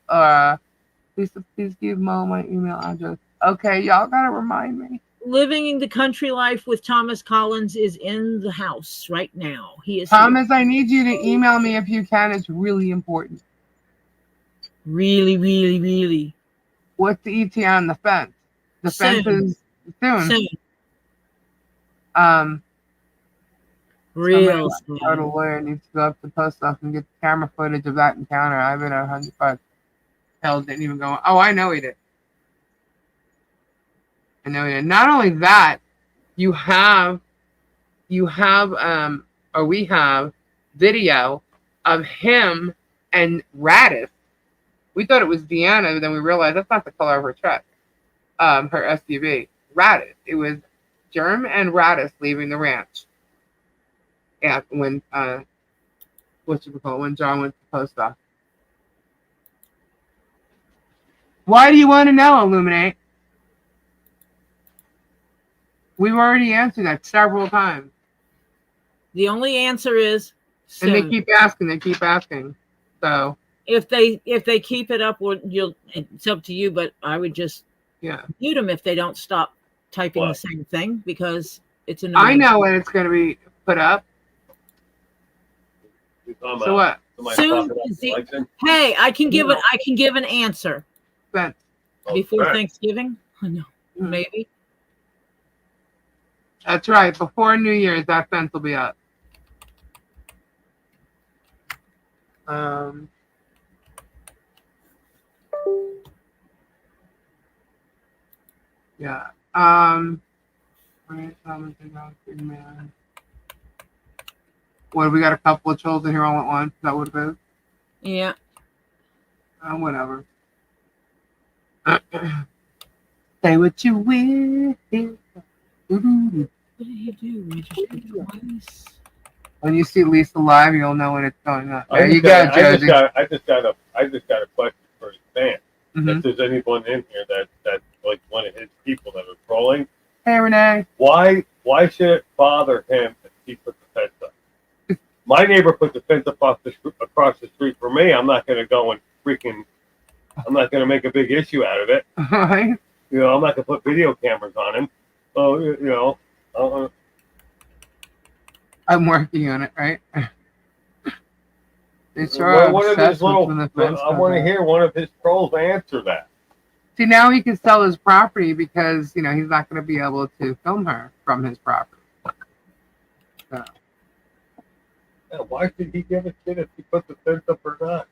please give Mo my email address. Okay, y'all gotta remind me. Living in the country life with Thomas Collins is in the house right now. He is Thomas, here. I need you to email me if you can. It's really important. Really, really, really. What's the ETA on the fence? The fence is soon. Real soon. A lawyer needs to go up to the post office and get the camera footage of that encounter. I've been $100. Hell didn't even go. Oh, I know he did. I know he did. Not only that, we have video of him and Radis. We thought it was Deanna, but then we realized that's not the color of her truck, her SUV. Radis. It was Germ and Radis leaving the ranch. Yeah, when when John went to the post office. Why do you want to know, Illuminate? We've already answered that several times. The only answer is soon. And they keep asking. So if they keep it up, it's up to you, but I would just mute them if they don't stop typing the same thing, because it's annoying. I know when it's going to be put up. So what? Soon. Hey, I can give an answer. Before Thanksgiving? No, maybe. That's right. Before New Year's, that fence will be up. Yeah. What, we got a couple of trolls in here all at once? Is that what it is? Yeah. Whatever. Say what you will. What did he do? Register twice. When you see Lisa live, you'll know when it's going up. There you go, Josie. I just got a question for his fan. If there's anyone in here that's like one of his people that are trolling. Hey, Renee. Why should it bother him if he put the fence up? My neighbor put the fence up across the street for me. I'm not going to go and I'm not going to make a big issue out of it. Right. You know, I'm not going to put video cameras on him. So, you know. I'm working on it, right? It's I want to hear one of his trolls answer that. See, now he can sell his property because, he's not going to be able to film her from his property. So. Yeah, why should he give a shit if he puts the fence up or not?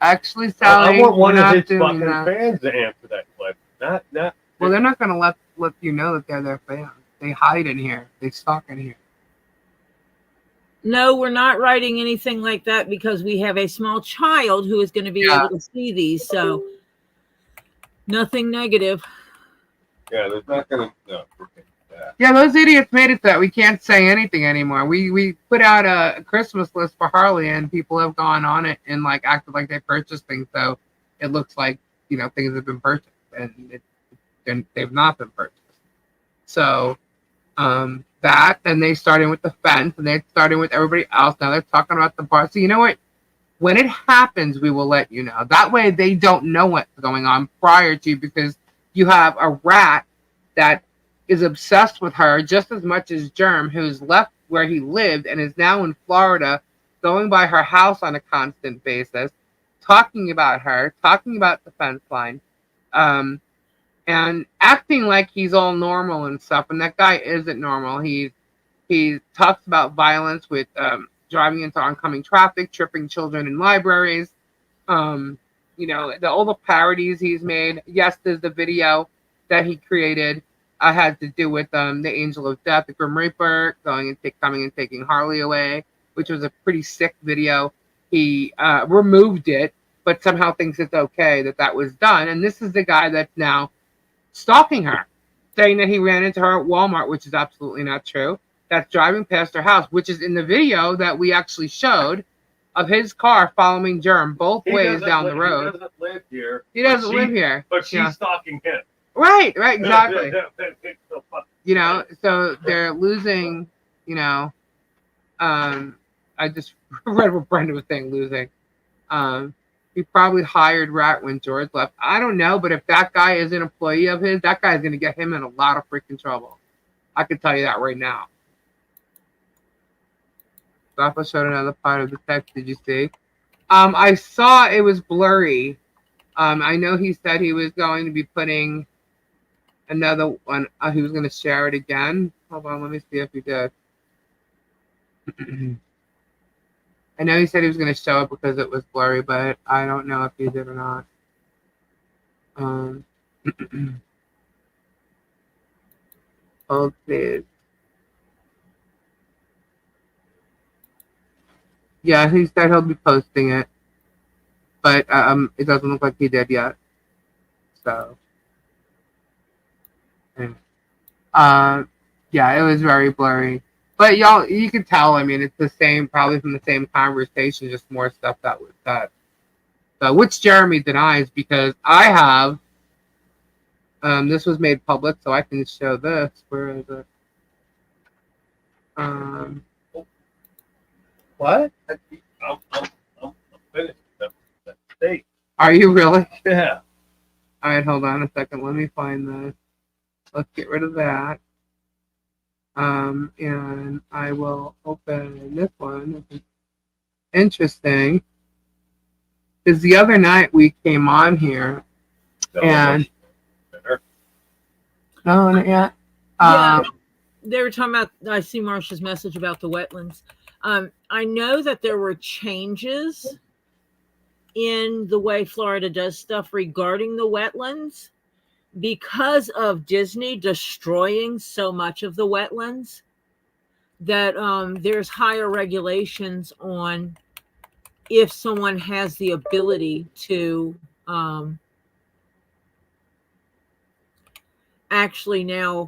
Actually, Sally, I want one of his fucking fans to answer that question. Not. Well, they're not going to let you know that they're their fans. They hide in here. They stalk in here. No, we're not writing anything like that because we have a small child who is going to be able to see these. So nothing negative. Yeah, there's not going to. No. Yeah, those idiots made it that we can't say anything anymore. We put out a Christmas list for Harley, and people have gone on it and acted like they purchased things, so it looks like things have been purchased, and they've not been purchased. So that, and they started with the fence, and they're starting with everybody else. Now they're talking about the bar. So you know what? When it happens, we will let you know. That way they don't know what's going on prior to, because you have a rat that is obsessed with her just as much as Germ, who's left where he lived and is now in Florida, going by her house on a constant basis, talking about her, talking about the fence line, and acting like he's all normal and stuff. And that guy isn't normal. He talks about violence with driving into oncoming traffic, tripping children in libraries. All the parodies he's made. Yes, there's the video that he created. Had to do with the Angel of Death, the Grim Reaper, coming and taking Harley away, which was a pretty sick video. He removed it, but somehow thinks it's okay that was done. And this is the guy that's now stalking her, saying that he ran into her at Walmart, which is absolutely not true. That's driving past her house, which is in the video that we actually showed of his car following Germ both ways down the road. He doesn't live here. He doesn't live here. But she's stalking him. Right, exactly. So they're losing, I just read what Brenda was saying, losing. He probably hired Rat when George left. I don't know, but if that guy is an employee of his, that guy's going to get him in a lot of freaking trouble. I can tell you that right now. Rafa showed another part of the text. Did you see? I saw it was blurry. I know he said he was going to be putting another one. He was going to share it again. Hold on, let me see if he did. I know he said he was going to show up because it was blurry, but I don't know if he did or not. Hold please. Yeah, he said he'll be posting it, but it doesn't look like he did yet. So, yeah, it was very blurry. But y'all, you could tell. I mean, it's the same, probably from the same conversation, just more stuff that was said. So, which Jeremy denies because I have. This was made public, so I can show this. Where is it? What? I'm finished with that steak. Are you really? Yeah. All right, hold on a second. Let me find this. Let's get rid of that. And I will open this one. Interesting. Because the other night we came on here and no, not yet. Yeah, they were talking about. I see Marsha's message about the wetlands. I know that there were changes in the way Florida does stuff regarding the wetlands because of Disney destroying so much of the wetlands. That there's higher regulations on if someone has the ability to actually now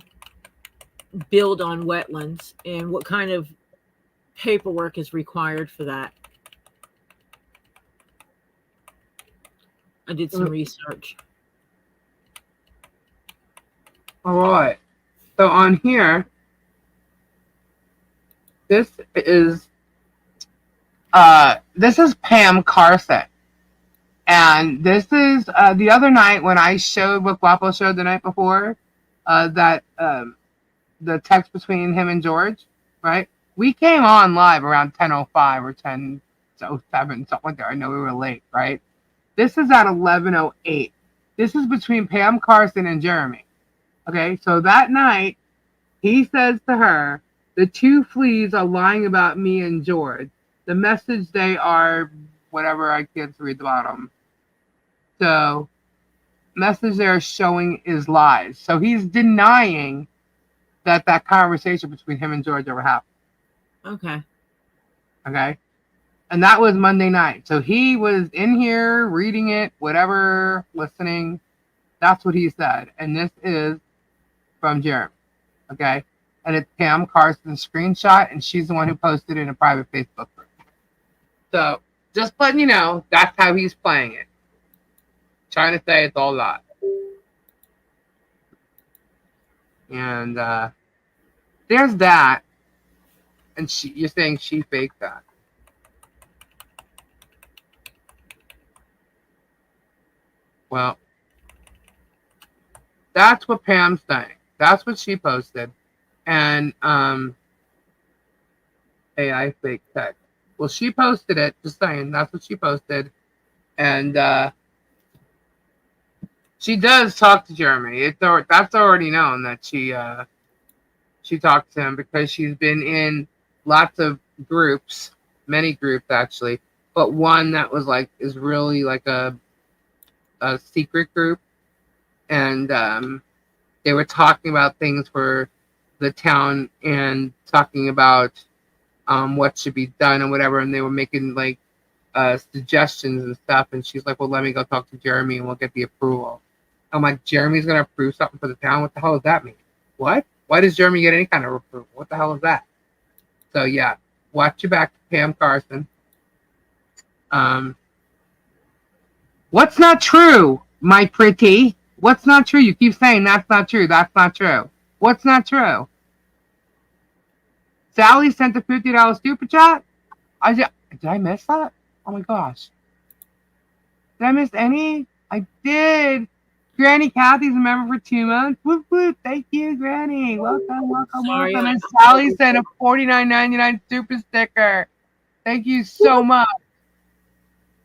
build on wetlands and what kind of paperwork is required for that. I did some research. All right. So on here, this is Pam Carson. And this is the other night when I showed what Guapo showed the night before, that the text between him and George, right? We came on live around 10:05 or 10:07, something like that. I know we were late, right? This is at 11:08. This is between Pam Carson and Jeremy. Okay, so that night, he says to her, the two fleas are lying about me and George. The message they are, whatever, I can't read the bottom. So, message they're showing is lies. So he's denying that conversation between him and George ever happened. Okay. And that was Monday night. So he was in here reading it, whatever, listening. That's what he said. And this is from Germ. Okay. And it's Pam Carson's screenshot, and she's the one who posted it in a private Facebook group. So just letting you know, that's how he's playing it. Trying to say it's all lies. And there's that. And you're saying she faked that. Well, that's what Pam's saying. That's what she posted. And AI fake text. Well, she posted it, just saying, that's what she posted. And she does talk to Jeremy. That's already known that she talked to him because she's been in lots of groups, many groups actually, but one that was is really like a secret group, and they were talking about things for the town and talking about what should be done and whatever, and they were making suggestions and stuff, and she's like, well, let me go talk to Jeremy and we'll get the approval. I'm like, Jeremy's gonna approve something for the town? What the hell does that mean? What? Why does Jeremy get any kind of approval? What the hell is that? So yeah, watch your back, Pam Carson. What's not true, my pretty? What's not true? You keep saying that's not true. That's not true. What's not true? Sally sent a $50 super chat. Did I miss that? Oh my gosh. Did I miss any? I did. Granny Kathy's a member for 2 months. Whoop, whoop. Thank you, Granny. Welcome, welcome, welcome. And Sally sent a $49.99 super sticker. Thank you so much.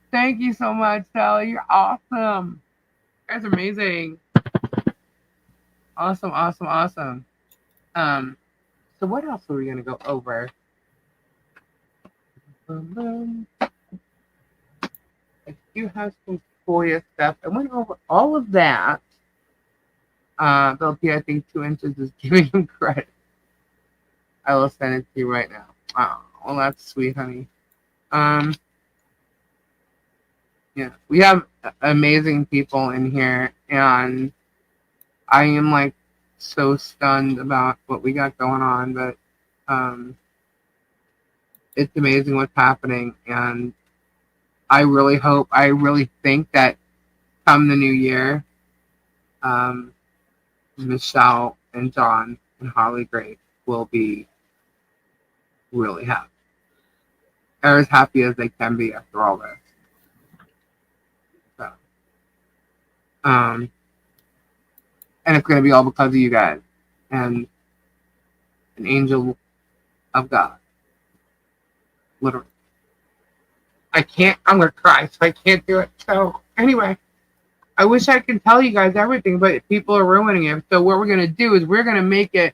Thank you so much, Sally. You're awesome. You guys are amazing. Awesome, awesome, awesome. So what else are we going to go over? I do have some Foias stuff. I went over all of that. Belty, I think 2 inches is giving him credit. I will send it to you right now. Oh, well, that's sweet, honey. Yeah, we have amazing people in here, and I am like so stunned about what we got going on, but it's amazing what's happening, and I really think that come the new year, Michelle and John and Holly Grace will be really happy. They're as happy as they can be after all this. So, and it's going to be all because of you guys and an angel of God. Literally. I'm going to cry, so I can't do it. So, anyway, I wish I could tell you guys everything, but people are ruining it. So, what we're going to do is we're going to make it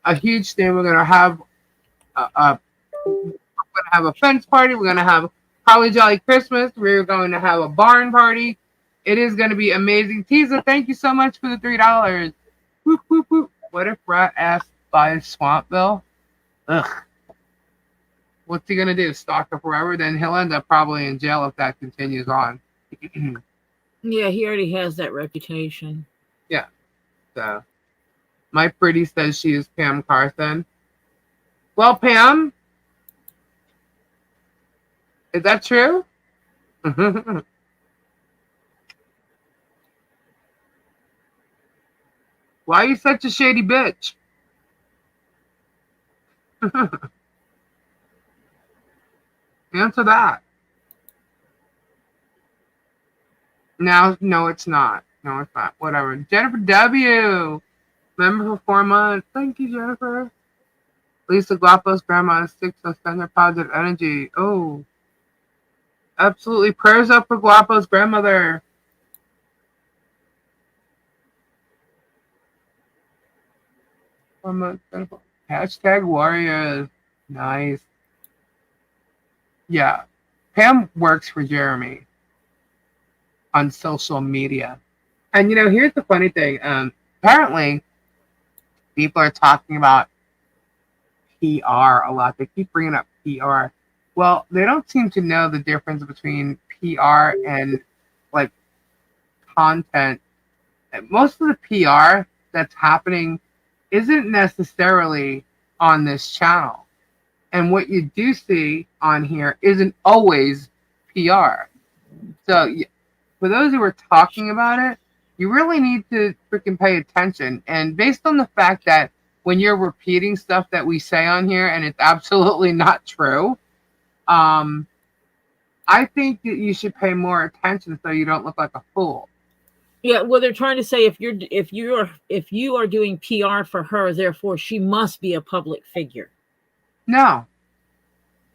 a huge thing. We're going to have a fence party. We're going to have Holly Jolly Christmas. We're going to have a barn party. It is going to be amazing. Teaser, thank you so much for the $3. Whoop, whoop, whoop. What if Rat ass buys Swampville? Ugh. What's he going to do? Stalk her forever? Then he'll end up probably in jail if that continues on. Yeah, he already has that reputation. Yeah. So, my pretty says she is Pam Carson. Well, Pam, is that true? Why are you such a shady bitch? Answer that. No, it's not. No, it's not. Whatever. Jennifer W. Member for 4 months. Thank you, Jennifer. Lisa Glopos, grandma is sick, so send her positive energy. Oh. Absolutely. Prayers up for Glopos' grandmother. Hashtag warriors. Nice. Yeah. Pam works for Jeremy on social media. And here's the funny thing. Apparently people are talking about PR a lot. They keep bringing up PR. Well, they don't seem to know the difference between PR and like content. Most of the PR that's happening isn't necessarily on this channel. And what you do see on here isn't always PR. So for those who are talking about it, you really need to freaking pay attention. And based on the fact that when you're repeating stuff that we say on here and it's absolutely not true, I think that you should pay more attention so you don't look like a fool. Yeah, well, they're trying to say if you are doing PR for her, therefore she must be a public figure. No,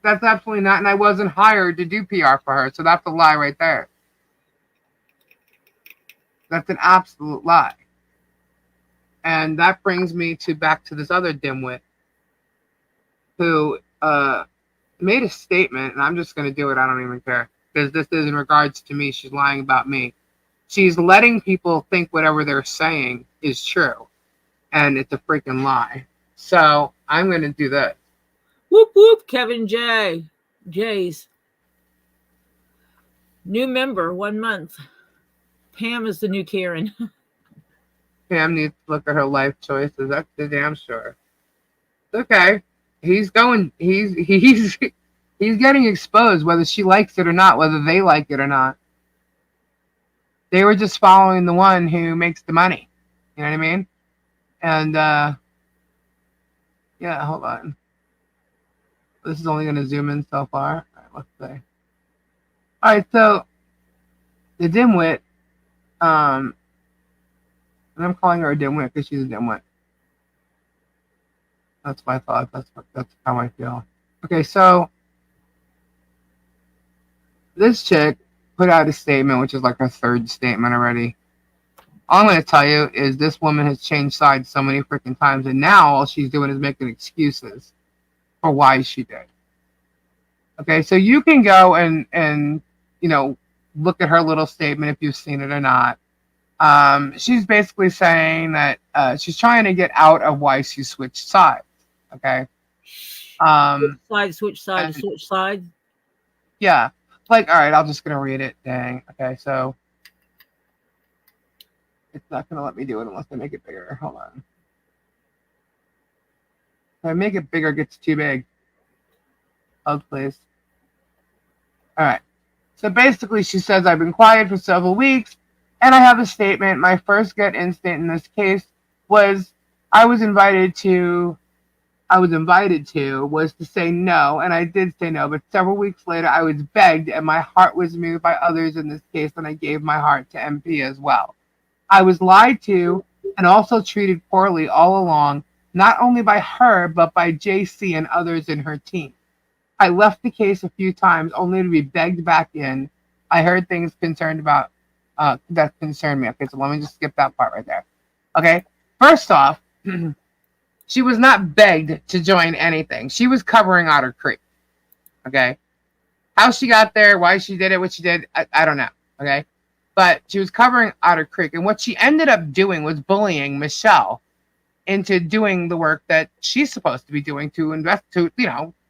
that's absolutely not. And I wasn't hired to do PR for her, so that's a lie right there. That's an absolute lie. And that brings me back to this other dimwit who made a statement, and I'm just going to do it. I don't even care, because this is in regards to me. She's lying about me. She's letting people think whatever they're saying is true, and it's a freaking lie. So I'm going to do this. Whoop, whoop, Kevin J. J's. New member, 1 month. Pam is the new Karen. Pam needs to look at her life choices. That's the damn sure. Okay. He's getting exposed, whether she likes it or not, whether they like it or not. They were just following the one who makes the money. You know what I mean? And yeah, hold on. This is only going to zoom in so far. All right, let's see. All right, so the dimwit, and I'm calling her a dimwit because she's a dimwit. That's my thought. That's how I feel. Okay, so this chick put out a statement, which is like her third statement already. All I'm going to tell you is this woman has changed sides so many freaking times, and now all she's doing is making excuses for why she did. Okay, so you can go and look at her little statement if you've seen it or not. She's basically saying that she's trying to get out of why she switched sides. Okay. Switch side. Yeah. Like, all right, I'm just gonna read it. Dang. Okay, so it's not gonna let me do it unless I make it bigger. Hold on. If I make it bigger, it gets too big. Oh, please. All right. So basically, she says, I've been quiet for several weeks, and I have a statement. My first gut instinct in this case was I was invited to was to say no, and I did say no, but several weeks later, I was begged, and my heart was moved by others in this case, and I gave my heart to MP as well. I was lied to and also treated poorly all along, not only by her, but by JC and others in her team. I left the case a few times only to be begged back in. I heard things that concerned me. Okay, so let me just skip that part right there. Okay, first off, she was not begged to join anything. She was covering Otter Creek. Okay, how she got there, why she did it, what she did, I don't know. Okay, but she was covering Otter Creek, and what she ended up doing was bullying Michelle into doing the work that she's supposed to be doing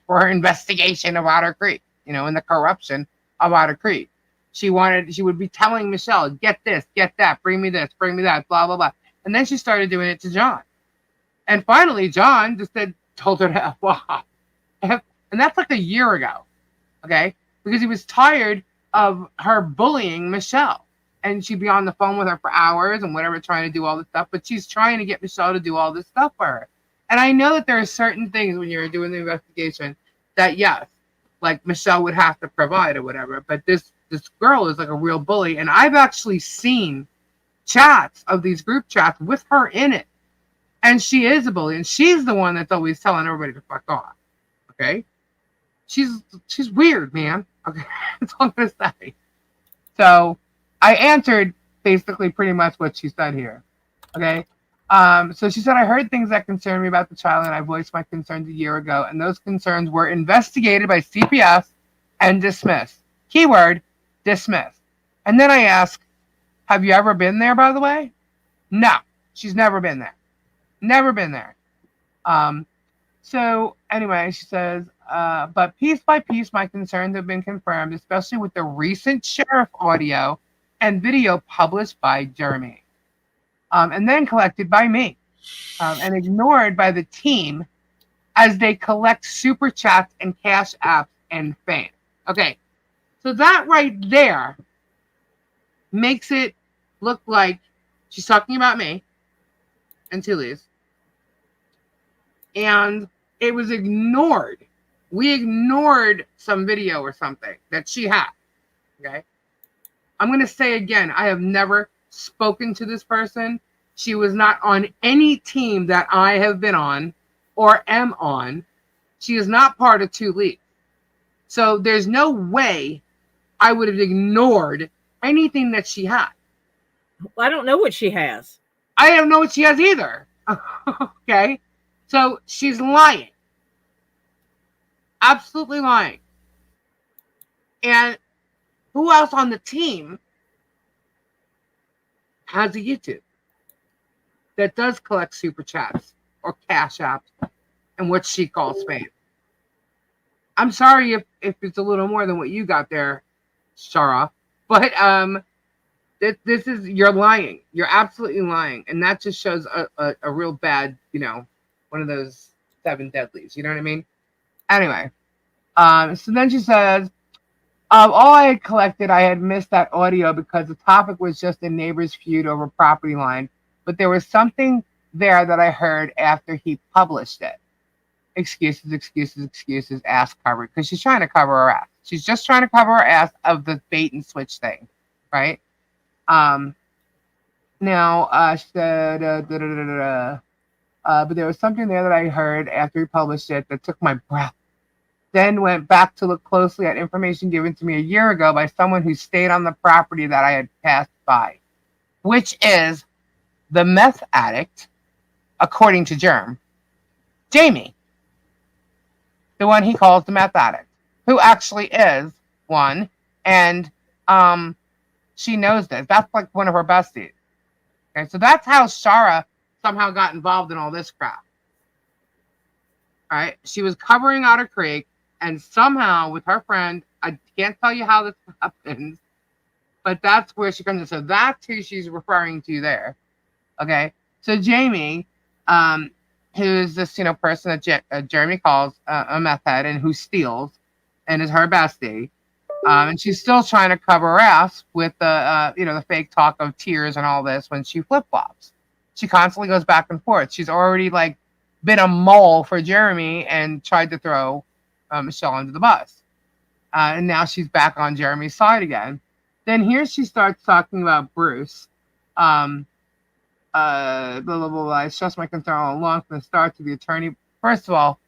for her investigation of Otter Creek, and the corruption of Otter Creek. She would be telling Michelle, get this, get that, bring me this, bring me that, blah, blah, blah. And then she started doing it to John. And finally, John just told her to F off. And that's like a year ago, okay? Because he was tired of her bullying Michelle. And she'd be on the phone with her for hours and whatever, trying to do all this stuff. But she's trying to get Michelle to do all this stuff for her. And I know that there are certain things when you're doing the investigation that, yes, like Michelle would have to provide or whatever. But this girl is like a real bully. And I've actually seen chats of these group chats with her in it. And she is a bully. And she's the one that's always telling everybody to fuck off. Okay? She's weird, man. Okay? That's all I'm going to say. So I answered basically pretty much what she said here. Okay? So she said, I heard things that concerned me about the child, and I voiced my concerns a year ago, and those concerns were investigated by CPS and dismissed. Keyword, dismissed. And then I asked, have you ever been there, by the way? No, she's never been there. Never been there. So anyway, she says, but piece by piece, my concerns have been confirmed, especially with the recent sheriff audio and video published by Germ. And then collected by me and ignored by the team as they collect super chats and cash apps and fame. Okay, so that right there makes it look like she's talking about me and Tilly's. And it was ignored. We ignored some video or something that she had. Okay, I'm going to say again, I have never spoken to this person. She was not on any team that I have been on or am on. She is not part of 2 Leagues. So there's no way I would have ignored anything that she had. I don't know what she has. I don't know what she has either. Okay? So she's lying. Absolutely lying. And who else on the team has a YouTube that does collect super chats or cash apps and what she calls fame? I'm sorry if it's a little more than what you got there, Shara, but this is, you're lying. You're absolutely lying, and that just shows a real bad, one of those 7 deadlies. You know what I mean? Anyway, so then she says, all I had collected, I had missed that audio because the topic was just a neighbor's feud over property line. But there was something there that I heard after he published it. Excuses, ass covered. Because she's trying to cover her ass. She's just trying to cover her ass of the bait and switch thing. Right? Now, she said, but there was something there that I heard after he published it that took my breath. Then went back to look closely at information given to me a year ago by someone who stayed on the property that I had passed by, which is the meth addict, according to Germ, Jamie, the one he calls the meth addict, who actually is one, and she knows this. That's like one of her besties. Okay, so that's how Shara somehow got involved in all this crap. All right, she was covering Otter Creek, and somehow with her friend, I can't tell you how this happens, but that's where she comes in. So that's who she's referring to there. Okay, so Jamie, who's this person that Jeremy calls a meth head and who steals, and is her bestie. And she's still trying to cover her ass with the fake talk of tears and all this when she flip flops. She constantly goes back and forth. She's already been a mole for Jeremy and tried to throw Michelle under the bus. And now she's back on Jeremy's side again. Then here she starts talking about Bruce. Blah, blah, blah, blah. I stressed my concern all along from the start to the attorney. First of all,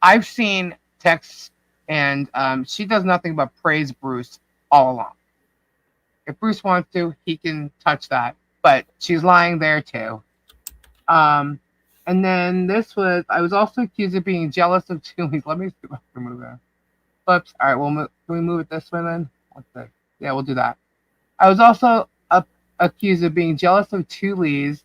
I've seen texts and she does nothing but praise Bruce all along. If Bruce wants to, he can touch that. But she's lying there too. And then I was also accused of being jealous of Julie's. Let me see if I can move that. Flips. All right, can we move it this way then? Yeah, we'll do that. I was also accused of being jealous of Tully's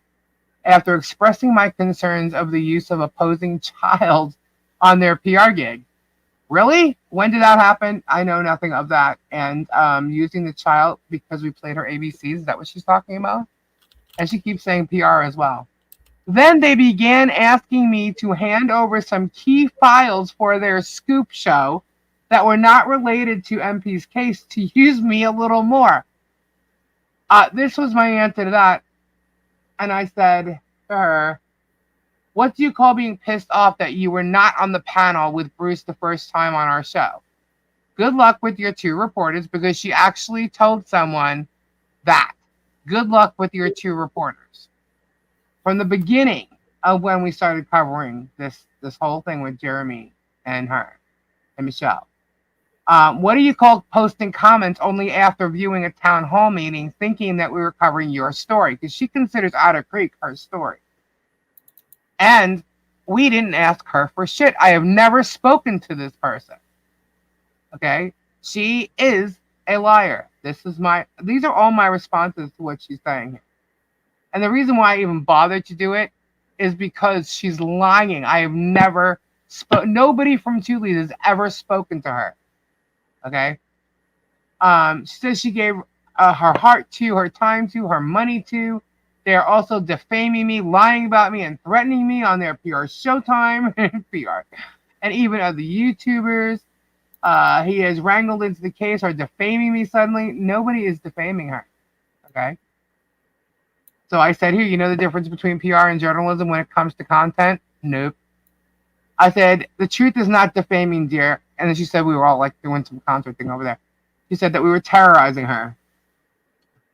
after expressing my concerns of the use of opposing child on their PR gig. Really? When did that happen? I know nothing of that. And using the child because we played her ABCs, is that what she's talking about? And she keeps saying PR as well. Then they began asking me to hand over some key files for their scoop show that were not related to MP's case to use me a little more. This was my answer to that. And I said to her, what do you call being pissed off that you were not on the panel with Bruce the first time on our show? Good luck with your 2 reporters, because she actually told someone that. Good luck with your 2 reporters. From the beginning of when we started covering this whole thing with Jeremy and her and Michelle. What do you call posting comments only after viewing a town hall meeting thinking that we were covering your story? Because she considers Otter Creek her story. And we didn't ask her for shit. I have never spoken to this person. Okay? She is a liar. These are all my responses to what she's saying here. And the reason why I even bothered to do it is because she's lying. I have never nobody from Tully's has ever spoken to her. Okay? She says she gave her heart to, her time to, her money to. They are also defaming me, lying about me, and threatening me on their PR Showtime PR. And even other YouTubers he has wrangled into the case are defaming me suddenly. Nobody is defaming her. Okay? So I said, here, you know the difference between PR and journalism when it comes to content? Nope. I said, the truth is not defaming, dear. And then she said we were all doing some concert thing over there. She said that we were terrorizing her.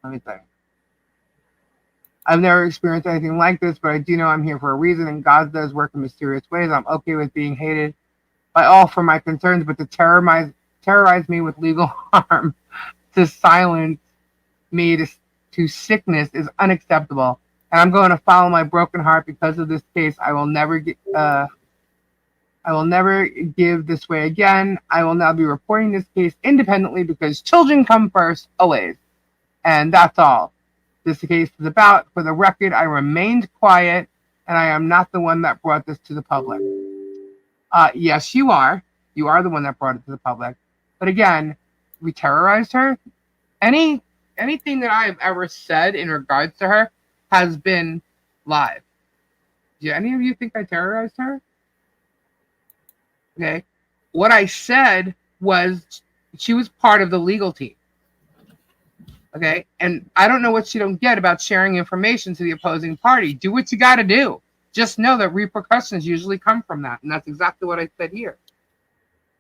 Let me think. I've never experienced anything like this, but I do know I'm here for a reason, and God does work in mysterious ways. I'm okay with being hated by all for my concerns, but to terrorize me with legal harm, to silence me to sickness is unacceptable. And I'm going to follow my broken heart because of this case. I will never give this way again. I will now be reporting this case independently because children come first, always. And that's all this case is about. For the record, I remained quiet, and I am not the one that brought this to the public. Yes, you are. You are the one that brought it to the public. But again, we terrorized her. Anything that I have ever said in regards to her has been live. Do any of you think I terrorized her? Okay. What I said was she was part of the legal team. Okay. And I don't know what you don't get about sharing information to the opposing party. Do what you got to do. Just know that repercussions usually come from that. And that's exactly what I said here.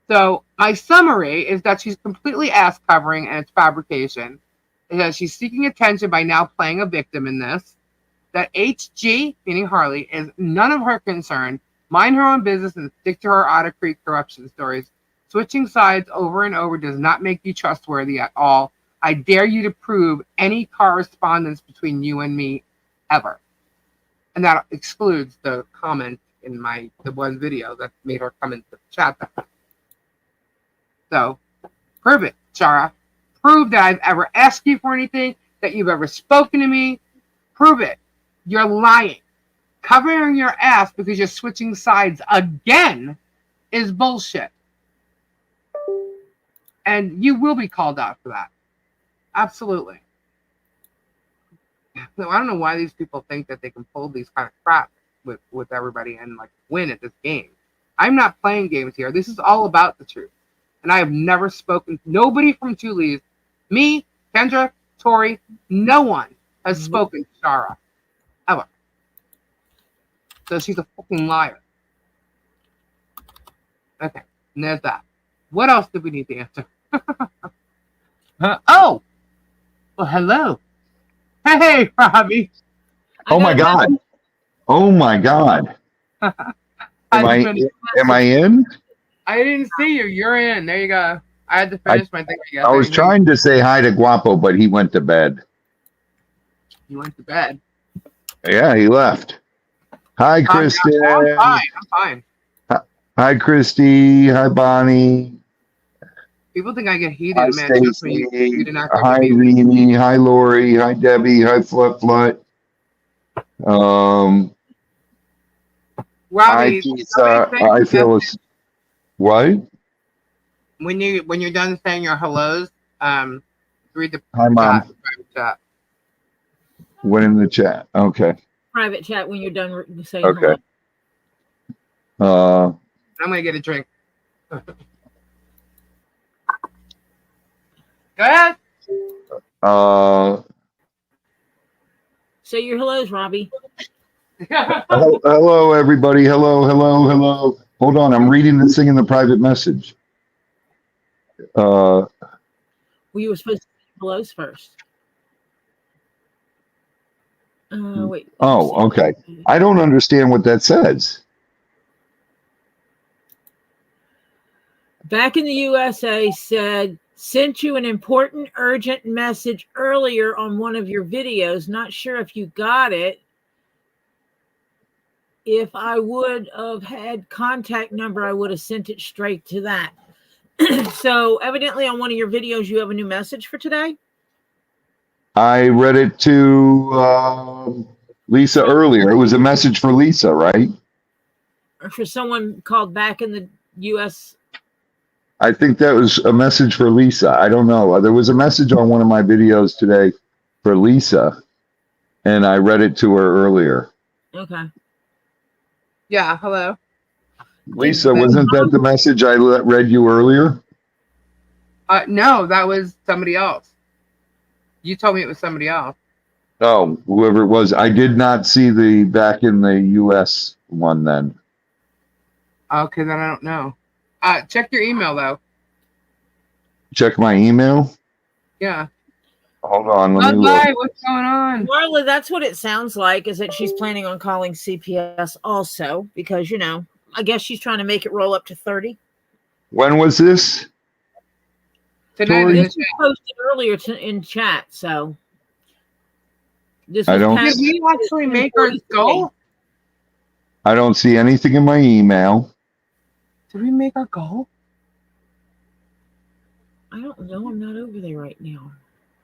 So my summary is that she's completely ass covering and it's fabrication. That she's seeking attention by now playing a victim in this. That HG, meaning Harley, is none of her concern. Mind her own business and stick to her Otter Creek corruption stories. Switching sides over and over does not make you trustworthy at all. I dare you to prove any correspondence between you and me ever. And that excludes the comment in the one video that made her come into the chat. So prove it, Shara. Prove that I've ever asked you for anything, that you've ever spoken to me. Prove it. You're lying. Covering your ass because you're switching sides again is bullshit. And you will be called out for that. Absolutely. So I don't know why these people think that they can pull these kind of crap with everybody and like win at this game. I'm not playing games here. This is all about the truth. And I have never spoken, nobody from Julie's, me, Kendra, Tori, no one has spoken to Shara. Ever. So she's a fucking liar. Okay, and there's that. What else do we need to answer? Oh! Well, hello. Hey, Robbie. Oh my God. Oh my God. Am I in? I didn't see you. You're in. There you go. I had to finish my thing. I was trying to say hi to Guapo, but he went to bed. You went to bed. Yeah, he left. Hi, Kristen. I'm fine. Hi, Christy. Hi, Bonnie. People think I get heated, Hi, man. Trust me, you did not hi, Reenie. Hi, Lori. Hi, Debbie. Hi, Flut. Robbie, hi, Pizza. Hi, Phyllis. What? When you're done saying your hellos, read the hi, Mom. Chat. What in the chat? Okay. Private chat when you're done saying okay. hello. I'm gonna get a drink. Go ahead. Say your hellos, Robbie. Hello, everybody. Hello. Hold on. I'm reading this thing in the private message. Well, you were supposed to say hellos first. Wait. Oh, okay. I don't understand what that says. Back in the USA said, sent you an important, urgent message earlier on one of your videos. Not sure if you got it. If I would have had contact number, I would have sent it straight to that. So evidently on one of your videos, you have a new message for today. I read it to Lisa earlier. It was a message for Lisa, right? Or for someone called back in the U.S. I think that was a message for Lisa. I don't know. There was a message on one of my videos today for Lisa, and I read it to her earlier. Okay. Yeah, hello. Lisa, wasn't that the message I read you earlier? No, that was somebody else. You told me it was somebody else. Oh, whoever it was. I did not see the back in the U.S. one then. Okay, then I don't know. Check your email, though. Check my email? Yeah. Hold on. Let me look. What's going on? Marla, that's what it sounds like, is that she's planning on calling CPS also, because, you know, I guess she's trying to make it roll up to 30. When was this? Today this was posted earlier in chat, so. This was Did we actually make our goal? I don't see anything in my email. Did we make our goal? I don't know. I'm not over there right now.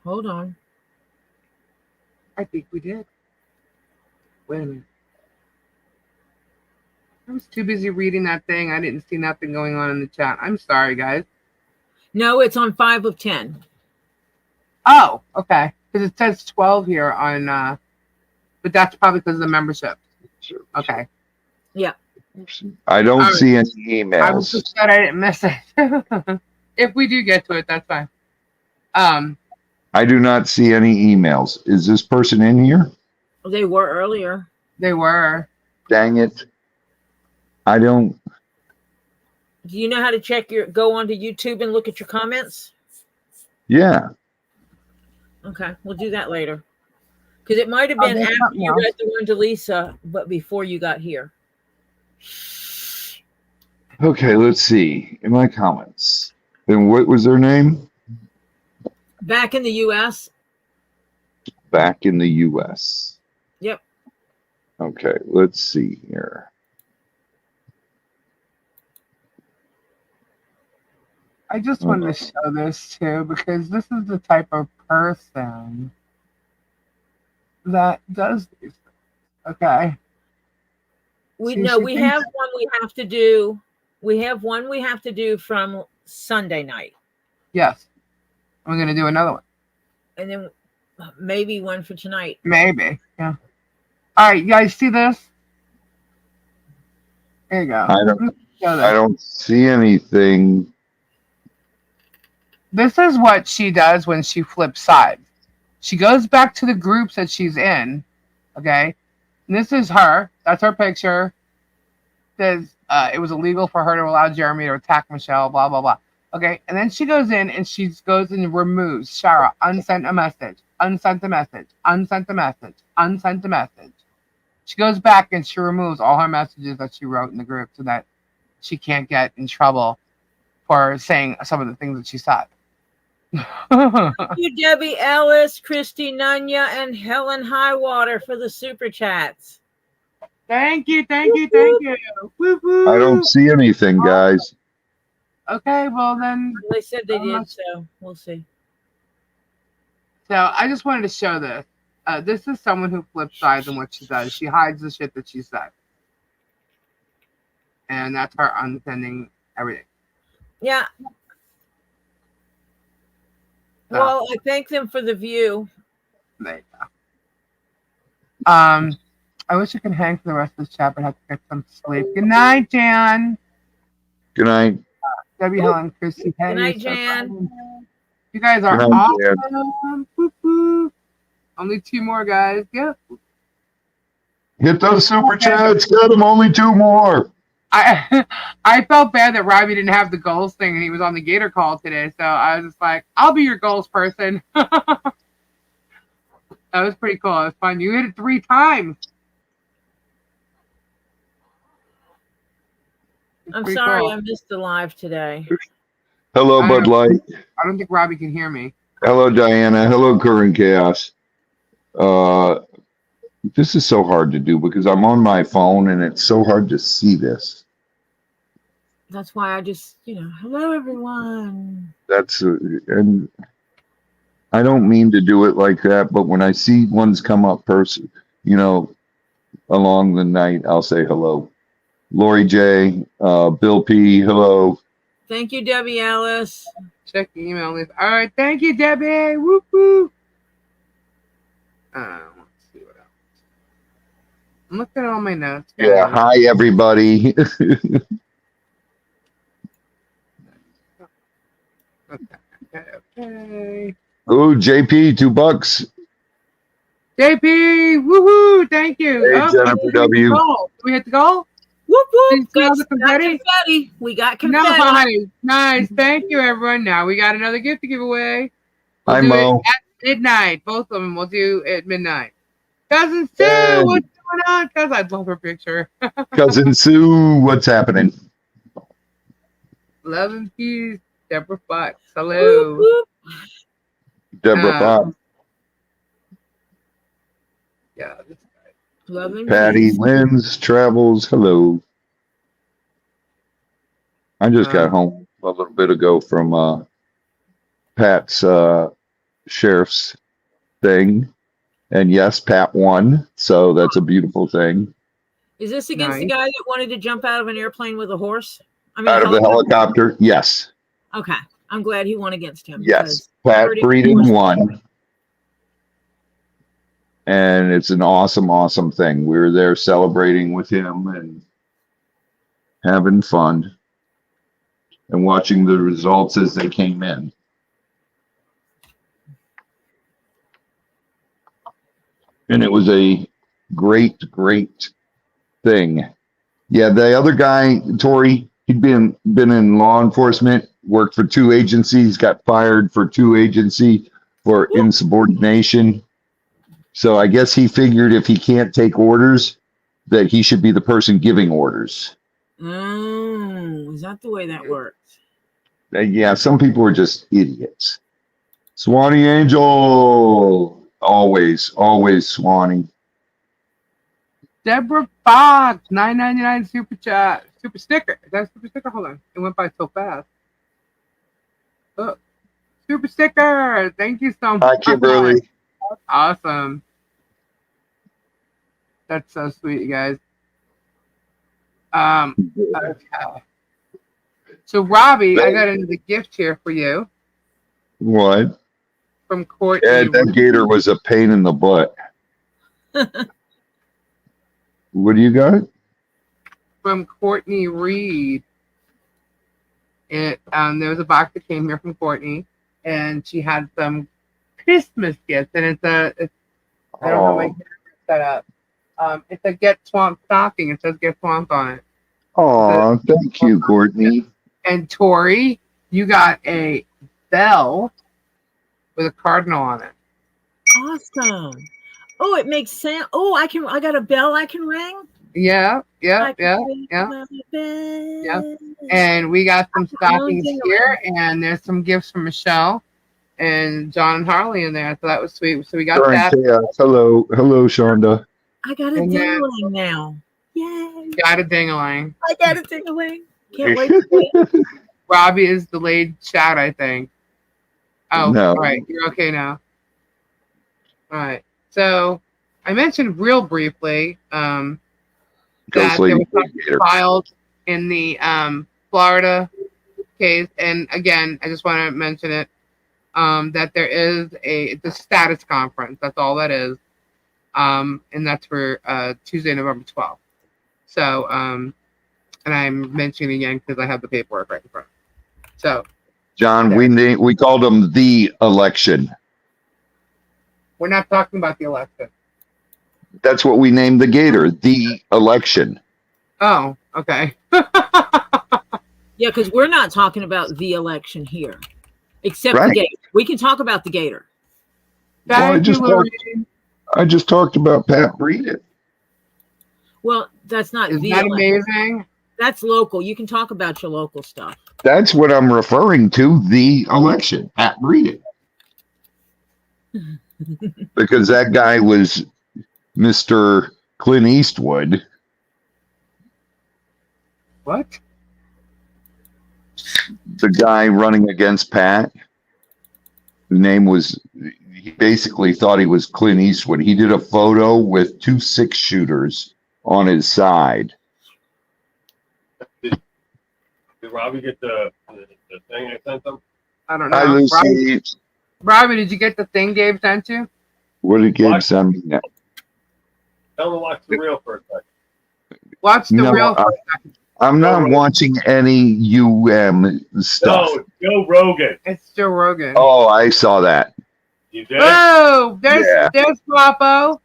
Hold on. I think we did. Wait a minute. I was too busy reading that thing. I didn't see nothing going on in the chat. I'm sorry, guys. No, it's on 5 of 10. Oh, okay. Because it says 12 here on, but that's probably because of the membership. Okay. Yeah. I don't see any emails. I was just glad I didn't miss it. If we do get to it, that's fine. I do not see any emails. Is this person in here? They were earlier. They were. Dang it. I don't. Do you know how to check go onto YouTube and look at your comments? Yeah. Okay, we'll do that later. Because it might have been after you read the one to Lisa, but before you got here. Okay, let's see. In my comments. And what was their name? Back in the U.S. Back in the U.S. Yep. Okay, let's see here. I just wanted to show this too because this is the type of person that does these things. Okay. We See, no, she we thinks- have one we have to do. We have one we have to do from Sunday night, Yes. I'm gonna do another one. and then maybe one for tonight. Maybe. Yeah. All right, you guys see this? There you go. I don't see anything. This is what she does when she flips sides. She goes back to the groups that she's in. Okay. And this is her. That's her picture. Says it was illegal for her to allow Jeremy to attack Michelle, blah, blah, blah. Okay. And then she goes in and she goes and removes Shara, unsent a message, unsent a message, unsent a message, unsent a message. She goes back and she removes all her messages that she wrote in the group so that she can't get in trouble for saying some of the things that she said. Thank you, Debbie Ellis, Christy Nunya, and Helen Highwater for the super chats. Thank you, thank you, thank you. Woo-hoo. I don't see anything, guys. Okay, well then. They said they did, so we'll see. So I just wanted to show this. This is someone who flips sides in what she does. She hides the shit that she said. And that's her unsending everything. Yeah. Well, I thank them for the view. There you go. I wish I could hang for the rest of the chat, but I have to get some sleep. Good night, Jan. Good night. Debbie, Helen, Chrissy. Good night, Jan. You guys are Good night, Jan. awesome. Woo-hoo. Only 2 more, guys. Yep. Hit those super chats. Got them. Only 2 more. I felt bad that Robbie didn't have the goals thing and he was on the Gator call today. So I was just like, I'll be your goals person. That was pretty cool. It was fun. You hit it 3 times. I'm sorry cool. I missed the live today. Hello, Bud Light. I don't think Robbie can hear me. Hello, Diana. Hello, Current Chaos. This is so hard to do because I'm on my phone and it's so hard to see this. That's why I just, hello, everyone. And I don't mean to do it like that, but when I see ones come up along the night, I'll say hello. Lori J, Bill P, hello. Thank you, Debbie Ellis. Check the email list. All right, thank you, Debbie. Whoop whoop. Let's see what else. I'm looking at all my notes. Yeah, hi everybody. Okay. Oh, JP, $2. JP, woohoo! Thank you. Hey, Jennifer W. Did we hit the goal? Whoop Did you whoop. see all Got the confetti? confetti. We got confetti. Nice, nice. Thank you, everyone. Now we got another gift to give away. Hi, do Mo. it at midnight. Both of them we'll do at midnight. Cousin Sue, Hey. what's going on? Cause I love her picture. Cousin Sue, what's happening? Love and peace. Deborah Fox. Hello. Whoop, whoop. Deborah Fox. Yeah. This Love and Patty peace. wins, travels, hello. I just got home a little bit ago from Pat's sheriff's thing. And yes, Pat won, so that's a beautiful thing. Is this against the Nice. guy that wanted to jump out of an airplane with a horse? Out of the helicopter, yes. Okay. I'm glad he won against him. Yes, because Pat hurting Frieden horses- won. And it's an awesome, awesome thing. We were there celebrating with him and having fun and watching the results as they came in. And it was a great, great thing. Yeah, the other guy, Tori, he'd been in law enforcement, worked for 2 agencies, got fired for 2 agency for insubordination. So I guess he figured if he can't take orders, that he should be the person giving orders. Oh, is that the way that works? Yeah, some people are just idiots. Swanee Angel, always, always Swanee. Deborah Fox, $9.99 super chat, super sticker. Is that a super sticker? Hold on, it went by so fast. Oh, super sticker. Thank you so Hi, much. Kimberly. Awesome. That's so sweet, you guys. Okay. So Robbie, I got another gift here for you What? from Courtney. Yeah, that gator was a pain in the butt. What do you got? From Courtney Reed. There was a box that came here from Courtney, and she had some Christmas gifts, and it's I don't have my camera set up. It's a Get Swamped stocking. It says Get Swamped on it. Oh, thank you, Courtney. And Tori, you got a bell with a cardinal on it. Awesome. Oh, it makes sound. Oh, I got a bell I can ring. Yeah. And we got some stockings here, and there's some gifts from Michelle and John and Harley in there. So that was sweet. So we got that. Hello, Shonda. I got a ding-a-ling now. Yay. Got a ding-a-ling. I got a ding-a-ling. Can't wait to see it. Robbie is delayed chat, I think. Oh, no. All right. You're okay now. All right. So I mentioned real briefly that there was something filed in the Florida case. And again, I just want to mention it, that there is the status conference. That's all that is. And that's for Tuesday, November 12th. So, and I'm mentioning again because I have the paperwork right in front. So, John, we called them the election. We're not talking about the election. That's what we named the gator, the election. Oh, okay. Yeah, because we're not talking about the election here, except the gator. We can talk about the gator. Well, I just talked about Pat Breeden. Well, that's not Isn't the that election. amazing? That's local. You can talk about your local stuff. That's what I'm referring to, the election, Pat Breeden. Because that guy was Mr. Clint Eastwood. What? The guy running against Pat. The name was, he basically thought he was Clint Eastwood. He did a photo with 2 6-shooters on his side. Did Robbie get the thing I sent him? I don't know. Hi, Lucy. Robbie, did you get the thing Gabe sent you? What did Gabe send me? Tell him to watch the reel for a second. Watch the reel for a second. I'm not watching any stuff. No, Joe Rogan. It's Joe Rogan. Oh, I saw that. You did? Oh, there's Guapo.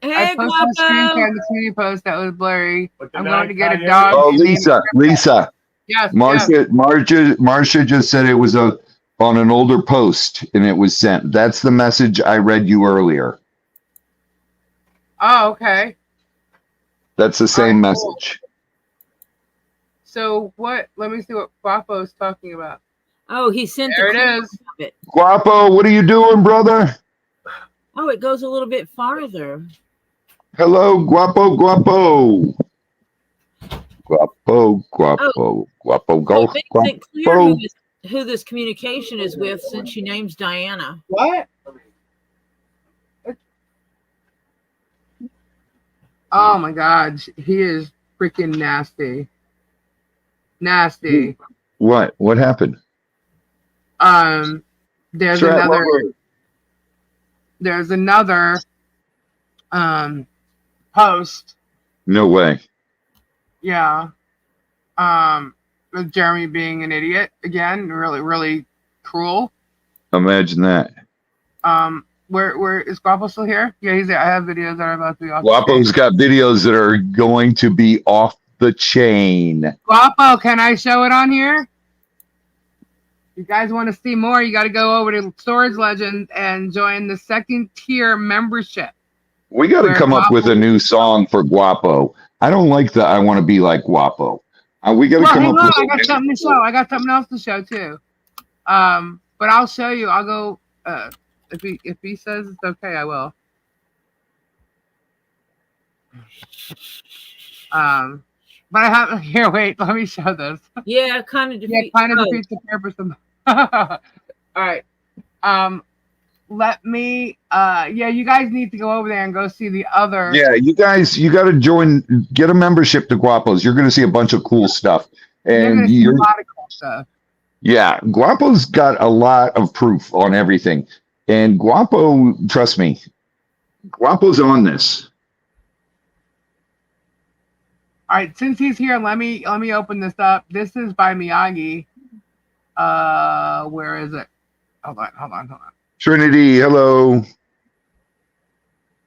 Hey, I posted Guapo. a screen the community post that was blurry. I'm going to get a dog. dog. Oh, Lisa. Yes. Marcia just said it was on an older post and it was sent. That's the message I read you earlier. Oh, okay. That's the same message. So what? Let me see what Guapo is talking about. Oh, he sent there. It is. Guapo, what are you doing, brother? Oh, it goes a little bit farther. Hello, Guapo. Guapo, go. Well, make it clear who this communication is with, since she names Diana. What? Oh my God, he is freaking nasty. Nasty. What happened? There's another post. No way. Yeah. With Jeremy being an idiot again, really, really cruel. Imagine that. Where is Guapo still here? Yeah, he's there. I have videos that are about to be off. Guapo's got videos that are going to be off the chain. Guapo, can I show it on here? You guys want to see more? You got to go over to Storage Legends and join the 2nd tier membership. We got to come up with a new song for Guapo. I don't like the I want to be like Guapo. We got to come up with. I got something to show. I got something else to show too. But I'll show you. I'll go. If he says it's okay, I will. But I have here. Wait, let me show this. Yeah, kind of defeats defeats the purpose of. All right. Let me. Yeah, you guys need to go over there and go see the other. Yeah, you guys, you got to join. Get a membership to Guapo's. You're going to see a bunch of cool stuff, You're and gonna see a lot of cool stuff. yeah, Guapo's got a lot of proof on everything, and Guapo, trust me, Guapo's on this. All right, since he's here, let me open this up. This is by Miyagi. Where is it? Hold on. Trinity, hello.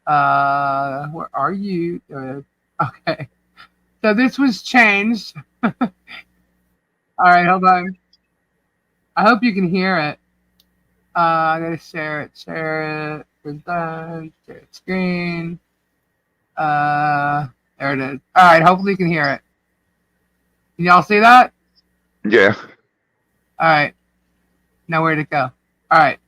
Where are you? Okay. So this was changed. All right, hold on. I hope you can hear it. I'm gonna share it. We're done. Share screen. There it is. All right, hopefully you can hear it. Can y'all see that? Yeah. All right. Now where'd it go? All right.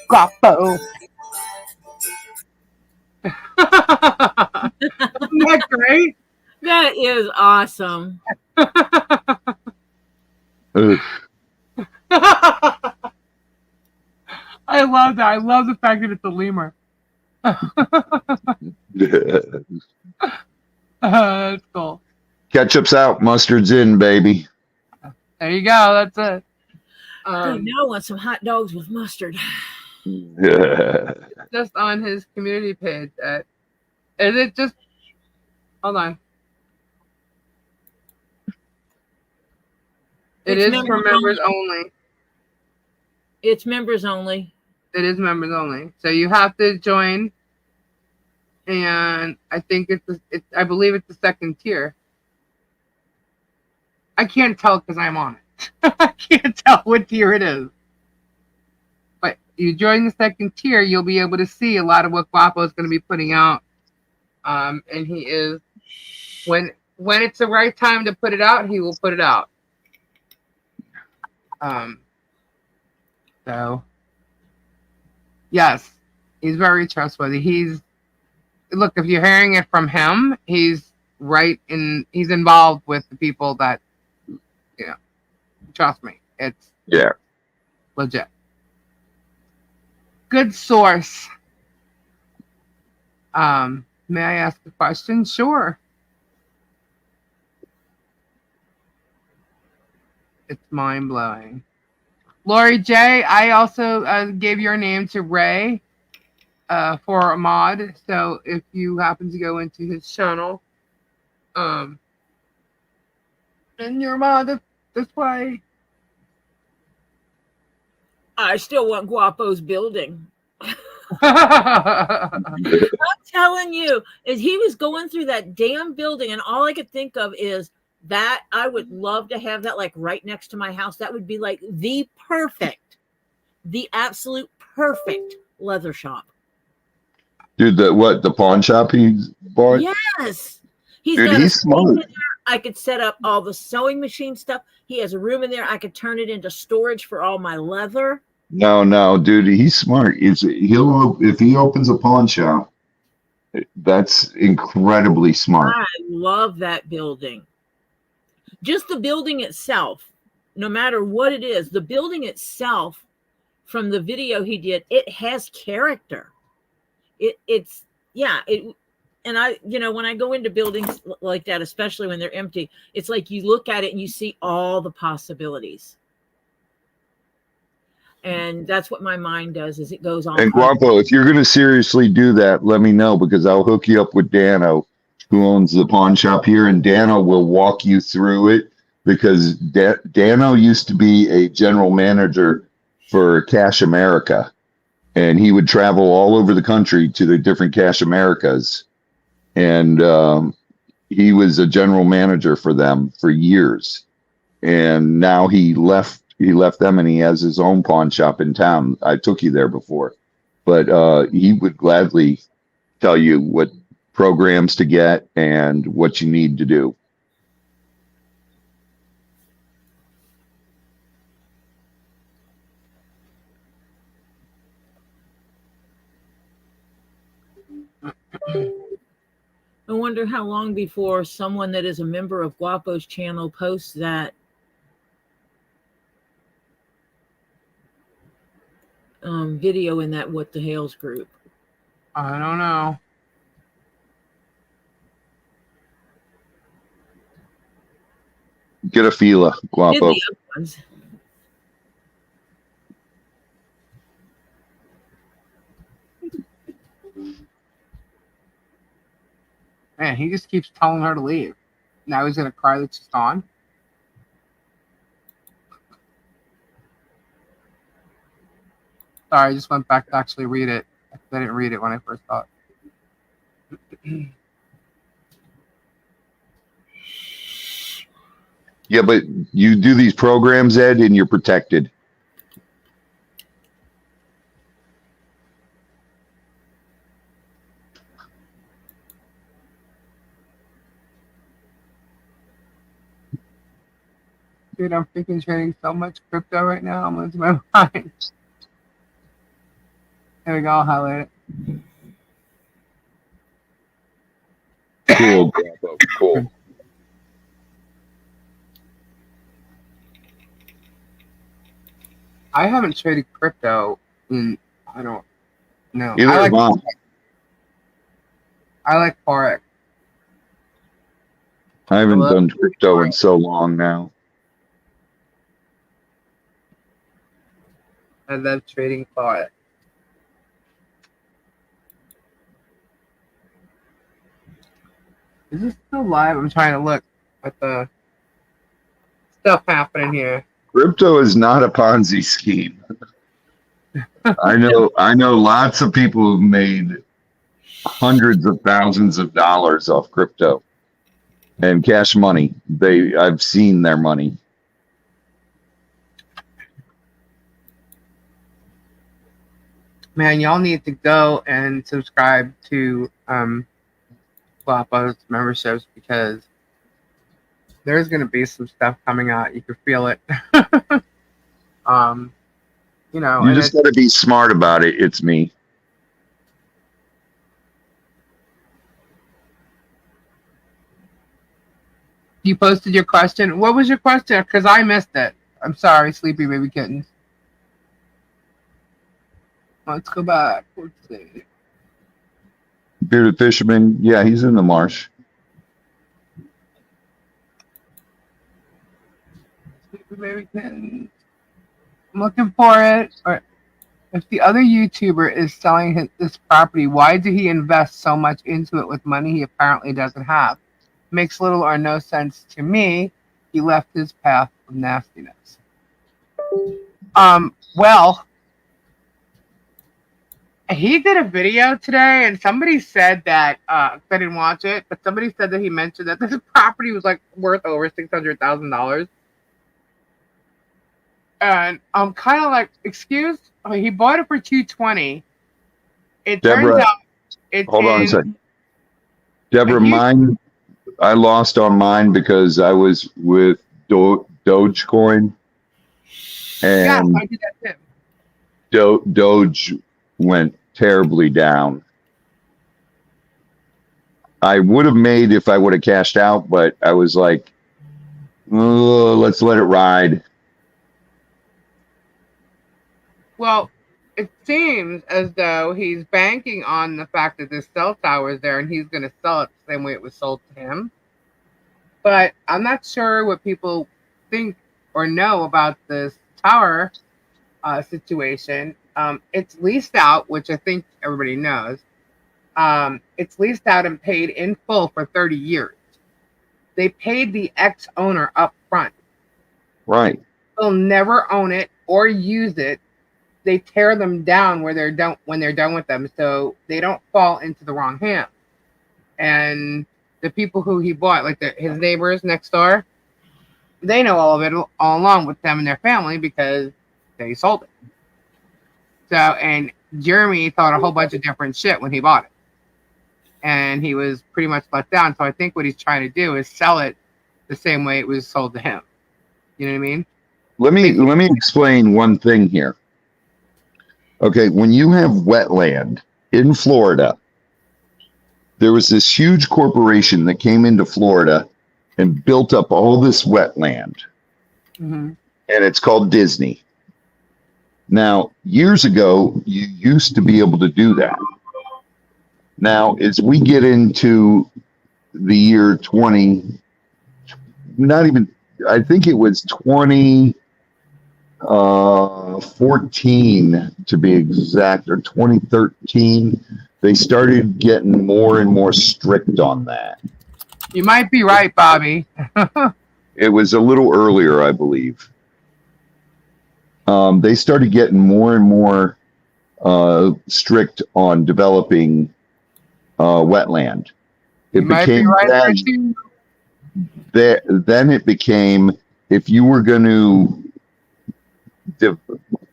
Guapo. Isn't that great? That is awesome. I love that. I love the fact that it's a lemur. That's cool. Ketchup's out, mustard's in, baby. There you go. That's it. Now I want some hot dogs with mustard. Just on his community page. Is it just? Hold on. It is for members only. It's members only. It is members only. So you have to join. And I think I believe it's the second tier. I can't tell because I'm on it. I can't tell what tier it is. But you join the second tier, you'll be able to see a lot of what Guapo is going to be putting out. And he is, when it's the right time to put it out, he will put it out. So yes, he's very trustworthy. Look, if you're hearing it from him, he's involved with the people that, trust me, it's legit. Good source. May I ask a question? Sure. It's mind-blowing. Lori J, I also gave your name to Ray for a mod. So if you happen to go into his channel, and your mod this way. I still want Guapo's building. I'm telling you, as he was going through that damn building, and all I could think of is that I would love to have that like right next to my house. That would be like the absolute perfect leather shop. Dude, the pawn shop he bought? Yes. He's smart. I could set up all the sewing machine stuff. He has a room in there. I could turn it into storage for all my leather. No, dude, he's smart. If he opens a pawn shop, that's incredibly smart. I love that building. Just the building itself, no matter what it is, the building itself, from the video he did, it has character. And I, when I go into buildings like that, especially when they're empty, it's like you look at it and you see all the possibilities. And that's what my mind does, is it goes on. And Guapo, if you're going to seriously do that, let me know, because I'll hook you up with Dano, who owns the pawn shop here, and Dano will walk you through it, because Dano used to be a general manager for Cash America, and he would travel all over the country to the different Cash Americas, and he was a general manager for them for years, and now he left them, and he has his own pawn shop in town. I took you there before, but he would gladly tell you what programs to get and what you need to do. I wonder how long before someone that is a member of Guapo's channel posts that video in that What the Hales group. I don't know. Get a feeler, Guapo. Did the other ones. Man, he just keeps telling her to leave. Now he's gonna cry that she's gone. Sorry, I just went back to actually read it. I didn't read it when I first saw it. Yeah, but you do these programs, Ed, and you're protected. Dude, I'm freaking trading so much crypto right now. I'm losing my mind. There we go. I'll highlight it. Cool, Guapo. Cool. I haven't traded crypto in, I don't know. Either I like have Forex. I haven't done crypto in so long now. I love trading Forex. Is this still live? I'm trying to look at the stuff happening here. Crypto is not a Ponzi scheme. I know lots of people who've made hundreds of thousands of dollars off crypto and cash money. I've seen their money. Man, y'all need to go and subscribe to Guapo's memberships, because there's gonna be some stuff coming out. You can feel it. You know, You just got to be smart about it. It's me. You posted your question. What was your question? Because I missed it. I'm sorry, sleepy baby kittens. Let's go back. Let's see. Bearded fisherman. Yeah, he's in the marsh. Sleepy baby kittens. I'm looking for it. Or if the other YouTuber is selling this property, why did he invest so much into it with money he apparently doesn't have? Makes little or no sense to me. He left his path of nastiness. Well, he did a video today, and somebody said that I didn't watch it, but somebody said that he mentioned that this property was like worth over $600,000. And I'm kind of like, excuse? I mean, he bought it for $220,000. It Deborah, turns out it's hold on a second. Deborah, mine, I lost on mine because I was with Dogecoin, Yeah, and I did that too. Doge went terribly down. I would have made if I would have cashed out, but I was like, oh, let's let it ride. Well, it seems as though he's banking on the fact that this cell tower is there, and he's going to sell it the same way it was sold to him. But I'm not sure what people think or know about this tower. situation. It's leased out, which I think everybody knows. It's leased out and paid in full for 30 years. They paid the ex-owner up front. Right. They'll never own it or use it. They tear them down when they're done with them, so they don't fall into the wrong hands. And the people who he bought, like his neighbors next door, they know all of it all along with them and their family because they sold it. So, and Jeremy thought a whole bunch of different shit when he bought it. And he was pretty much let down. So I think what he's trying to do is sell it the same way it was sold to him. You know what I mean? Let me explain one thing here. Okay, when you have wetland in Florida, there was this huge corporation that came into Florida and built up all this wetland. Mm-hmm. And it's called Disney. Now, years ago, you used to be able to do that. Now, as we get into the year 20, not even, I think it was 2014 to be exact, or 2013, they started getting more and more strict on that. You might be right, Bobby. It was a little earlier, I believe. They started getting more and more strict on developing wetland. It became then it became, if you were going to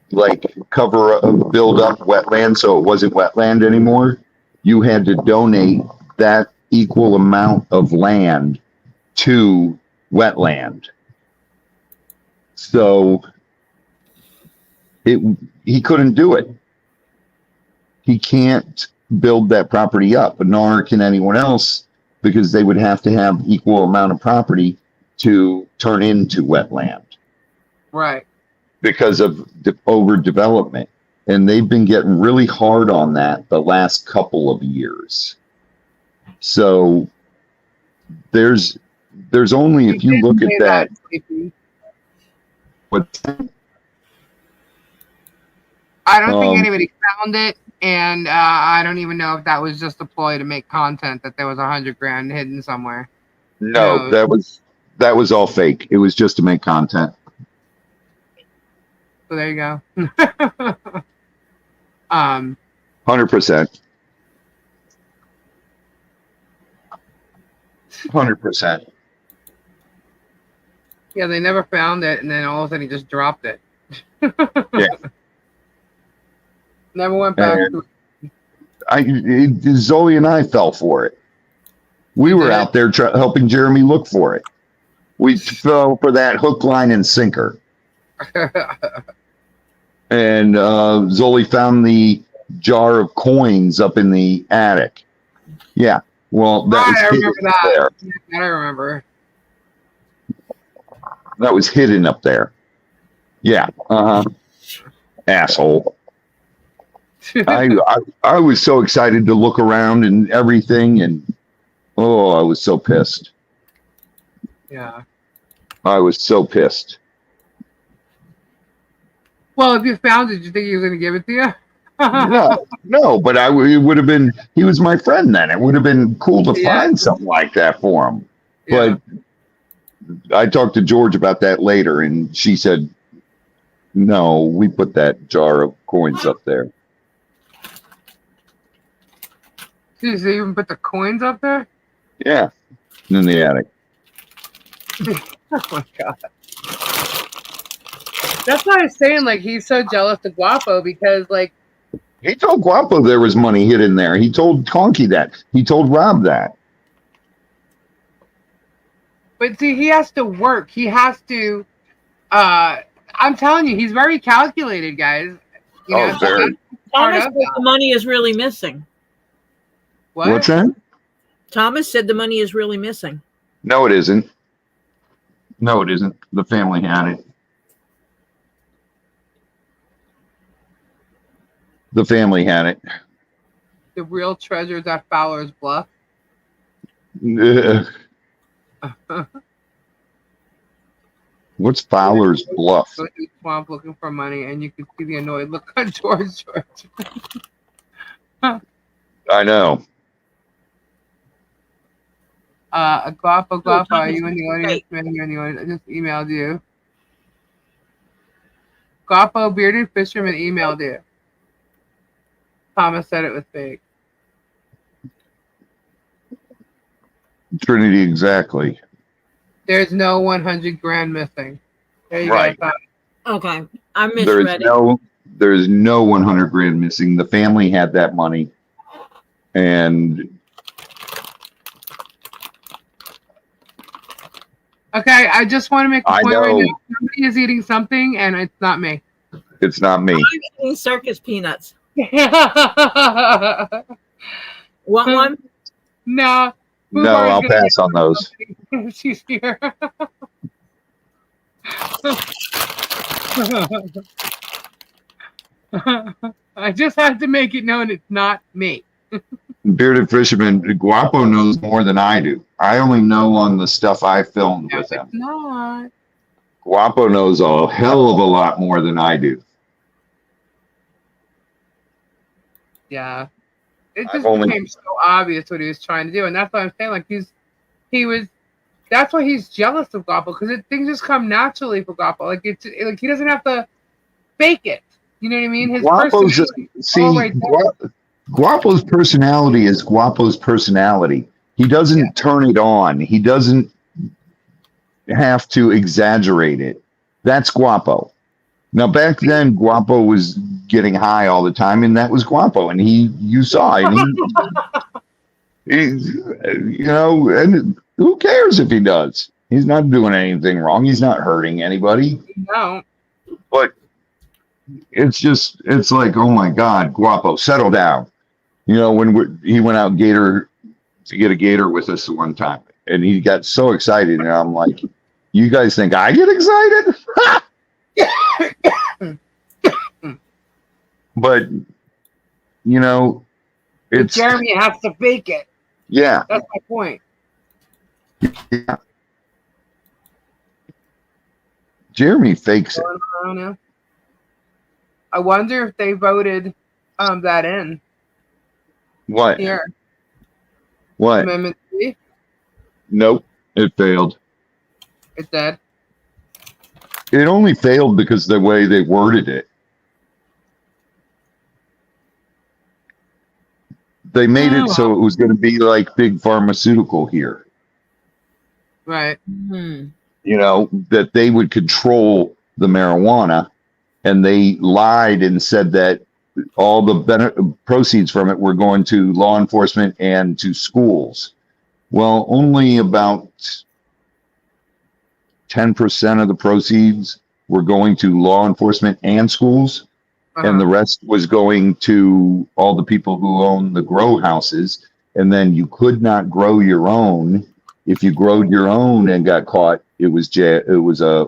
build up wetland so it wasn't wetland anymore, you had to donate that equal amount of land to wetland. So he couldn't do it. He can't build that property up, nor can anyone else, because they would have to have equal amount of property to turn into wetland. Right. Because of overdevelopment. And they've been getting really hard on that the last couple of years. So there's only, if you look at that. I don't think anybody found it, and I don't even know if that was just a ploy to make content, that there was $100,000 hidden somewhere. No, that was all fake. It was just to make content. So there you go. 100%. 100%. Yeah, they never found it, and then all of a sudden he just dropped it. Yeah. Never went back to it. Zoe and I fell for it. We were out there helping Jeremy look for it. We fell for that hook, line, and sinker. And Zoe found the jar of coins up in the attic. Yeah. Well, I remember that. Yeah, I remember. That was hidden up there. Yeah. Asshole. I was so excited to look around and everything, and I was so pissed. Yeah. I was so pissed. Well, if you found it, did you think he was going to give it to you? No, but it would have been, he was my friend then. It would have been cool to find something like that for him. Yeah. But I talked to George about that later, and she said, no, we put that jar of coins up there. Did you even put the coins up there? Yeah, in the attic. Oh my God. That's why I was saying, like, he's so jealous of Guapo, because, like, he told Guapo there was money hidden there. He told Conky that. He told Rob that. But see, he has to work. He has to. I'm telling you, he's very calculated, guys. You know, very. Thomas said the money is really missing. What? What's that? Thomas said the money is really missing. No, it isn't. No, it isn't. The family had it. The family had it. The real treasure's at Fowler's Bluff. What's Fowler's Bluff? Go to the swamp looking for money, and you can see the annoyed look on George. I know. Guapo, are you in the audience? Man, you're in the audience. I just emailed you. Guapo, bearded fisherman emailed you. Thomas said it was fake. Trinity, exactly. There's no 100 grand missing. There you Right. go. Okay, I misread it. There's no 100 grand missing. The family had that money, and Okay, I just want to make a I point right know. now. Somebody is eating something, and it's not me. it's not me. I'm eating circus peanuts. What What one? No. No, I'll pass on those. She's here. I just have to make it known it's not me. Bearded Fisherman, Guapo knows more than I do. I only know on the stuff I filmed No, with him. it's not. Guapo knows a hell of a lot more than I do. Yeah. It I've just only- became so obvious what he was trying to do. And that's what I'm saying. Like, that's why he's jealous of Guapo, because things just come naturally for Guapo. Like, like he doesn't have to fake it. You know what I mean? His Guapo's personality. Guapo's personality is Guapo's personality. He doesn't turn it on. He doesn't have to exaggerate it. That's Guapo. Now, back then, Guapo was getting high all the time, and that was Guapo. And you saw it. And who cares if he does? He's not doing anything wrong. He's not hurting anybody. No. But it's like, oh my God, Guapo, settle down. When he went out to get a gator with us one time, and he got so excited, and I'm like, you guys think I get excited? But it's Jeremy has to fake it. Yeah. That's my point. Yeah. Jeremy fakes it. I don't know. I wonder if they voted that in. What? Here. What? Amendment 3. Nope. It failed. It did. It only failed because the way they worded it. They made it so it was going to be like big pharmaceutical here. Right. Mm-hmm. That they would control the marijuana, and they lied and said that all the proceeds from it were going to law enforcement and to schools. Well, only about 10% of the proceeds were going to law enforcement and schools. And the rest was going to all the people who own the grow houses. And then you could not grow your own. If you growed your own and got caught, it was a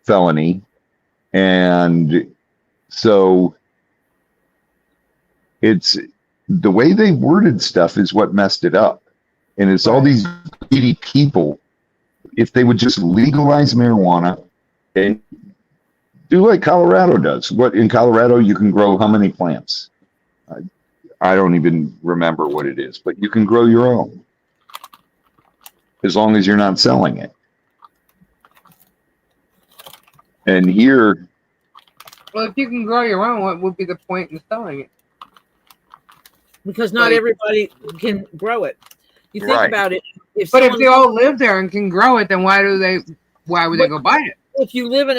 felony. And so it's the way they worded stuff is what messed it up. And it's all these greedy people. If they would just legalize marijuana and do like Colorado does. What in Colorado you can grow how many plants? I don't even remember what it is, but you can grow your own as long as you're not selling it. And here, well, if you can grow your own, what would be the point in selling it? Because not everybody can grow it. You think about it. If they all live there and can grow it, then why would they go buy it? If you live in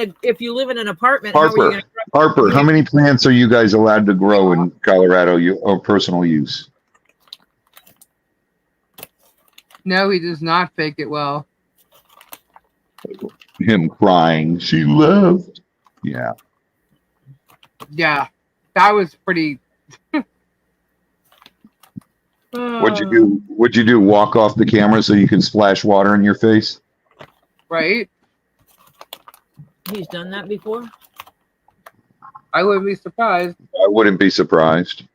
an apartment, Harper, how many plants are you guys allowed to grow in Colorado or personal use? No, he does not fake it well. Him crying, she left. Yeah. Yeah, that was pretty. What'd you do? Walk off the camera so you can splash water in your face? Right. He's done that before. I wouldn't be surprised. I wouldn't be surprised.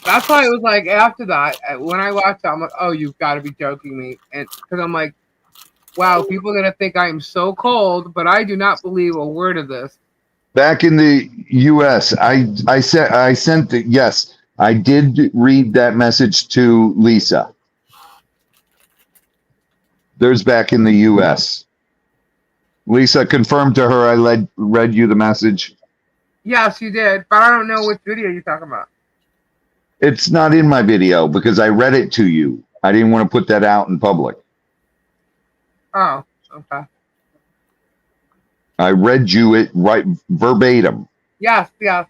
That's why it was like after that, when I watched it, I'm like, oh, you've got to be joking me. And because I'm like, Wow, people are gonna think I am so cold, but I do not believe a word of this. Back in the U.S., I sent it. Yes, I did read that message to Lisa. There's back in the U.S. Lisa, confirmed to her I read you the message. Yes, you did, but I don't know which video you're talking about. It's not in my video because I read it to you. I didn't want to put that out in public. Oh, okay. I read you it right verbatim. Yes, yes.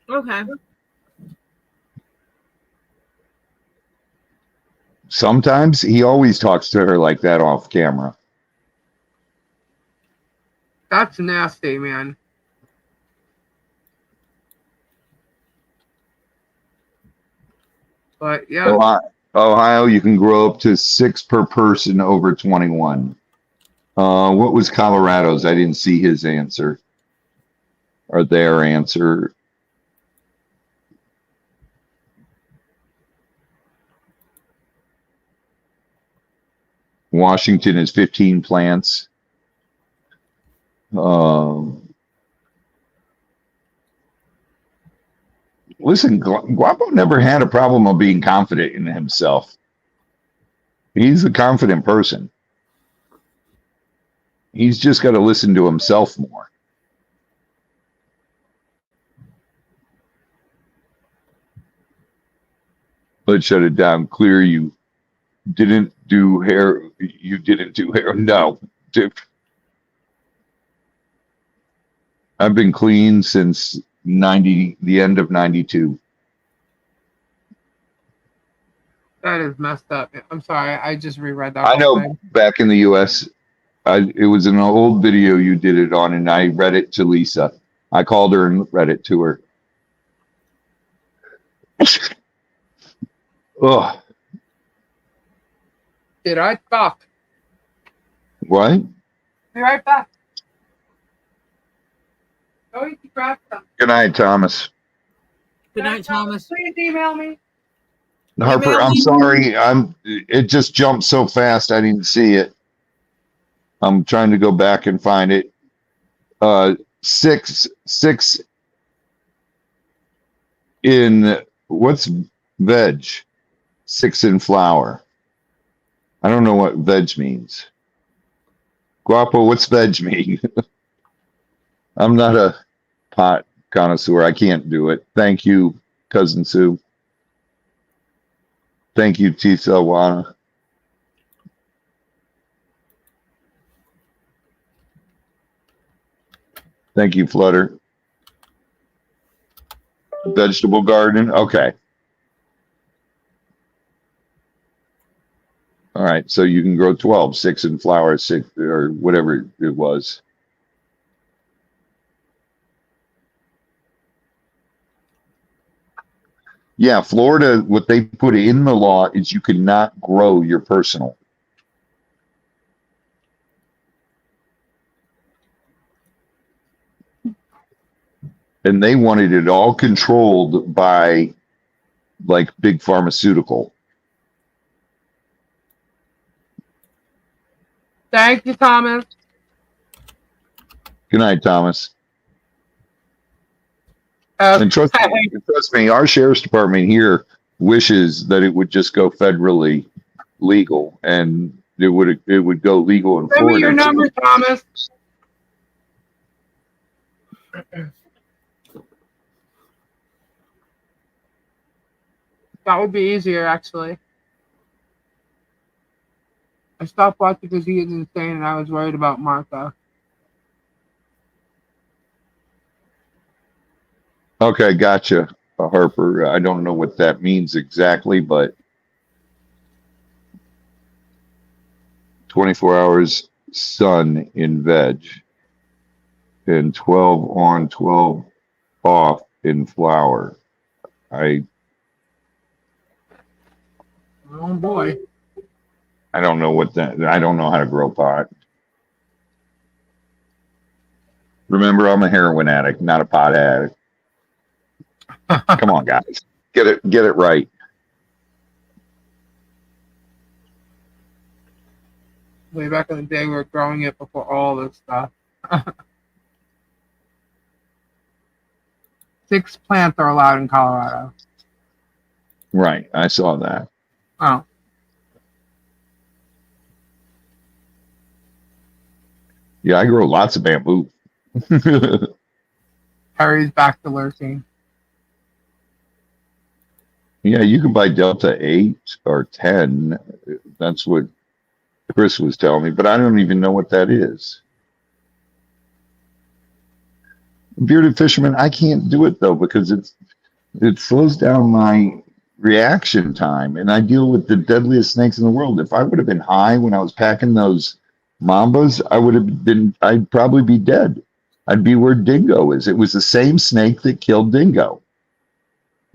Okay. Sometimes he always talks to her like that off camera. That's nasty, man. But yeah. Ohio, you can grow up to 6 per person over 21. What was Colorado's? I didn't see his answer or their answer. Washington is 15 plants. Listen, Guapo never had a problem of being confident in himself. He's a confident person. He's just got to listen to himself more. Let's shut it down. Clear, you didn't do hair. You didn't do hair. No. I've been clean since the end of 92. That is messed up. I'm sorry. I just reread that. I know back in the US, it was an old video you did it on, and I read it to Lisa. I called her and read it to her. Ugh. Be right back. What? Be right back. Go eat the grab some. Good night, Thomas. Good night, Thomas. Please email me. Harper, I'm sorry. It just jumped so fast I didn't see it. I'm trying to go back and find it. 6 in what's veg? 6 in flour. I don't know what veg means. Guapo, what's veg mean? I'm not a pot connoisseur. I can't do it. Thank you, Cousin Sue. Thank you, Tisawana. Thank you, Flutter. Vegetable garden. Okay. All right. So you can grow 12, 6 in flour, 6 or whatever it was. Yeah, Florida, what they put in the law is you cannot grow your personal. And they wanted it all controlled by like big pharmaceutical. Thank you, Thomas. Good night, Thomas. And trust me, our sheriff's department here wishes that it would just go federally legal, and it would go legal in Florida. Give me your number, Thomas. That would be easier, actually. I stopped watching because he is insane, and I was worried about Martha. Okay, gotcha, Harper. I don't know what that means exactly, but 24 hours sun in veg and 12 on, 12 off in flour. Oh boy. I don't know what that, I don't know how to grow pot. Remember, I'm a heroin addict, not a pot addict. Come on, guys. Get it right. Way back in the day, we were growing it before all this stuff. 6 plants are allowed in Colorado. Right. I saw that. Oh. Yeah, I grow lots of bamboo. Harry's back to lurking. Yeah, you can buy Delta 8 or 10. That's what Chris was telling me, but I don't even know what that is. Bearded fisherman, I can't do it though because it slows down my reaction time, and I deal with the deadliest snakes in the world. If I would have been high when I was packing those mambas, I'd probably be dead. I'd be where Dingo is. It was the same snake that killed Dingo.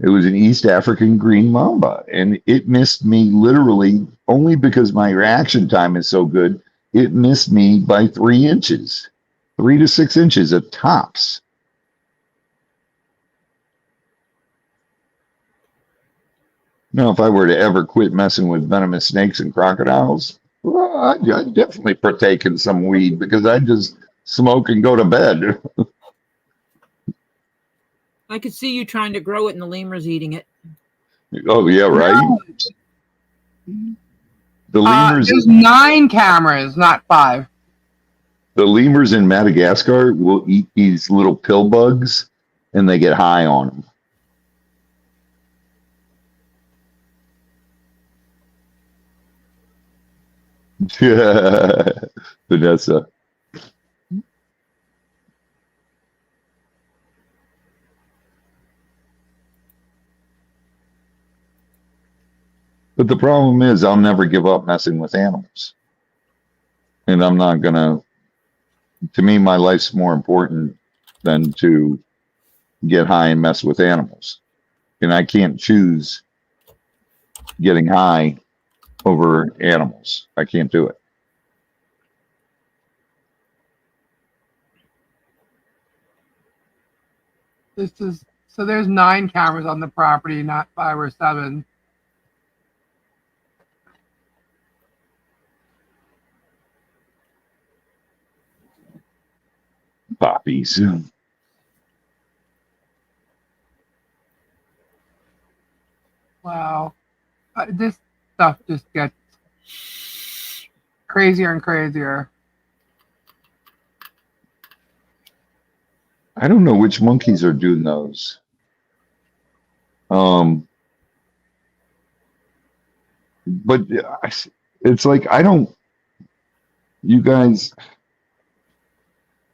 It was an East African green mamba, and it missed me literally only because my reaction time is so good. It missed me by 3 inches, 3 to 6 inches at tops. Now, if I were to ever quit messing with venomous snakes and crocodiles, well, I'd definitely partake in some weed because I'd just smoke and go to bed. I could see you trying to grow it and the lemurs eating it. Oh, yeah, right? The lemurs, There's 9 cameras, not 5. the lemurs in Madagascar will eat these little pill bugs and they get high on them. Vanessa. But the problem is I'll never give up messing with animals. And I'm not gonna, to me, my life's more important than to get high and mess with animals. And I can't choose getting high over animals. I can't do it. So there's 9 cameras on the property, not 5 or 7. Poppies. Wow. This stuff just gets crazier and crazier. I don't know which monkeys are doing those. But it's like you guys,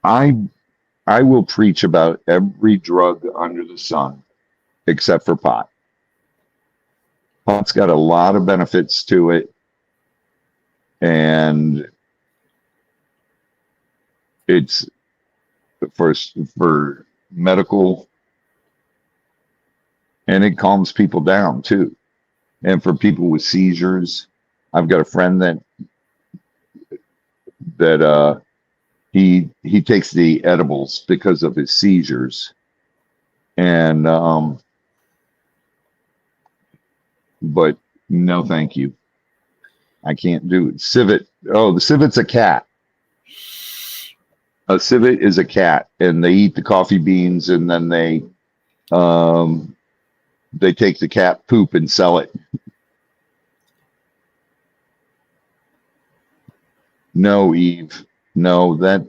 I will preach about every drug under the sun except for pot. Pot's got a lot of benefits to it, and it's for medical, and it calms people down too. And for people with seizures, I've got a friend that he takes the edibles because of his seizures, and but no, thank you. I can't do it. Civet. Oh, the civet's a cat. A civet is a cat, and they eat the coffee beans, and then they take the cat poop and sell it. No, Eve. No, that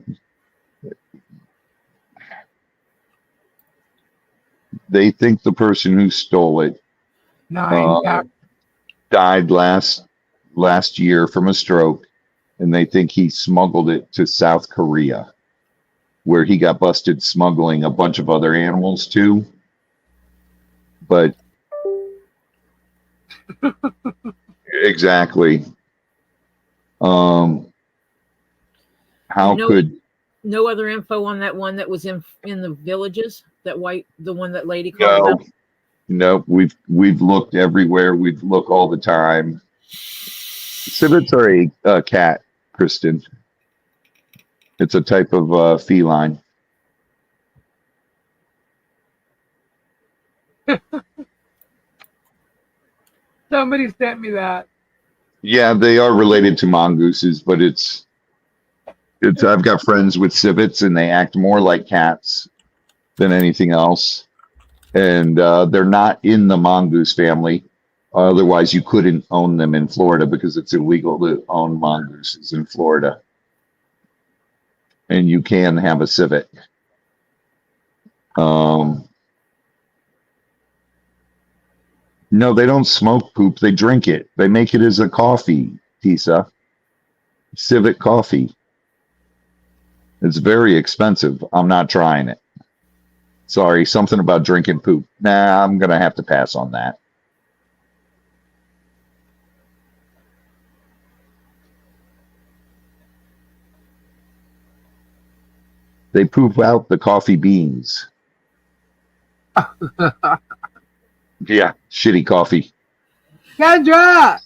they think the person who stole it 9 cameras. died last year from a stroke, and they think he smuggled it to South Korea, where he got busted smuggling a bunch of other animals too. But exactly. How could no other info on that one that was in the villages? The one that lady called about? No, we've looked everywhere. We've looked all the time. Civets are a cat, Kristen. It's a type of feline. Somebody sent me that. Yeah, they are related to mongooses, but it's I've got friends with civets and they act more like cats than anything else. And they're not in the mongoose family. Otherwise, you couldn't own them in Florida because it's illegal to own mongooses in Florida. And you can have a civet. No, they don't smoke poop. They drink it. They make it as a coffee, Tisa. Civet coffee. It's very expensive. I'm not trying it. Sorry, something about drinking poop. Nah, I'm going to have to pass on that. They poop out the coffee beans. Yeah, shitty coffee. Kendra!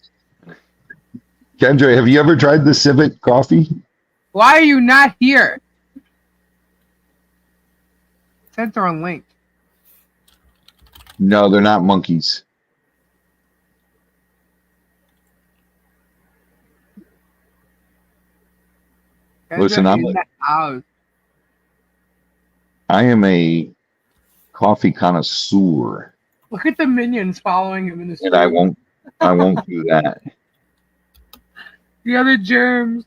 Kendra, have you ever tried the civet coffee? Why are you not here? Sent her on link. No, they're not monkeys. Kendra Listen, I am a coffee connoisseur. Look at the minions following him in the street. And I won't do that. The other germs.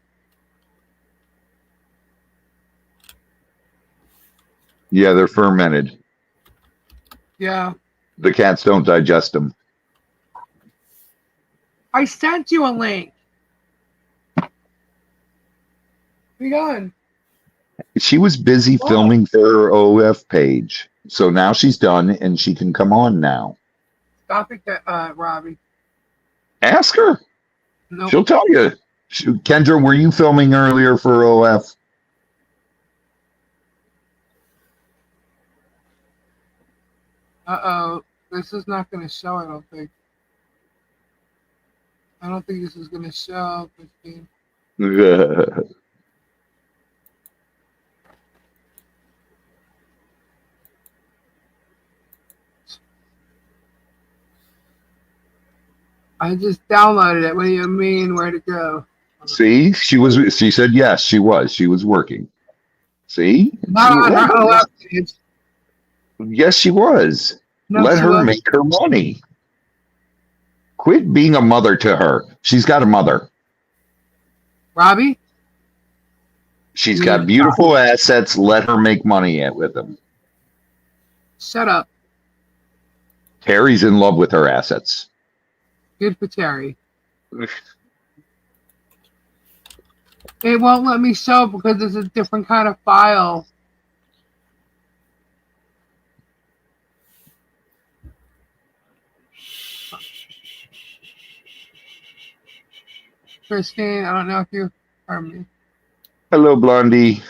Yeah, they're fermented. Yeah. The cats don't digest them. I sent you a link. Where you going? She was busy filming for her OF page. So now she's done and she can come on now. Stop it, Robbie. Ask her. Nope. She'll tell you. Kendra, were you filming earlier for OF? Uh-oh. This is not going to show, I don't think. I don't think this is going to show, Christine. I just downloaded it. What do you mean? Where to go? See, she said yes, she was working. See? Not on her OF page. Yes, she was. No, Let her wasn't. make her money. Quit being a mother to her. She's got a mother. Robbie? She's got beautiful assets. Let her make money with them. Shut up. Terry's in love with her assets. Good for Terry. It won't let me show because it's a different kind of file. Christine, I don't know if you heard me. Hello, Blondie.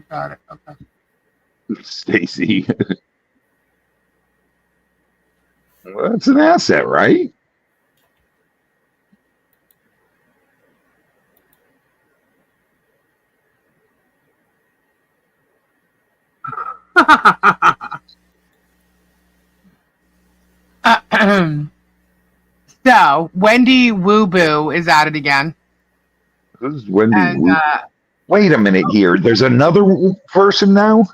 Got it. Okay. Stacy. Well, that's an asset, right? So, Wendy Woo Boo is at it again. This is Wendy And, Woo. Wait a minute here. There's another person now?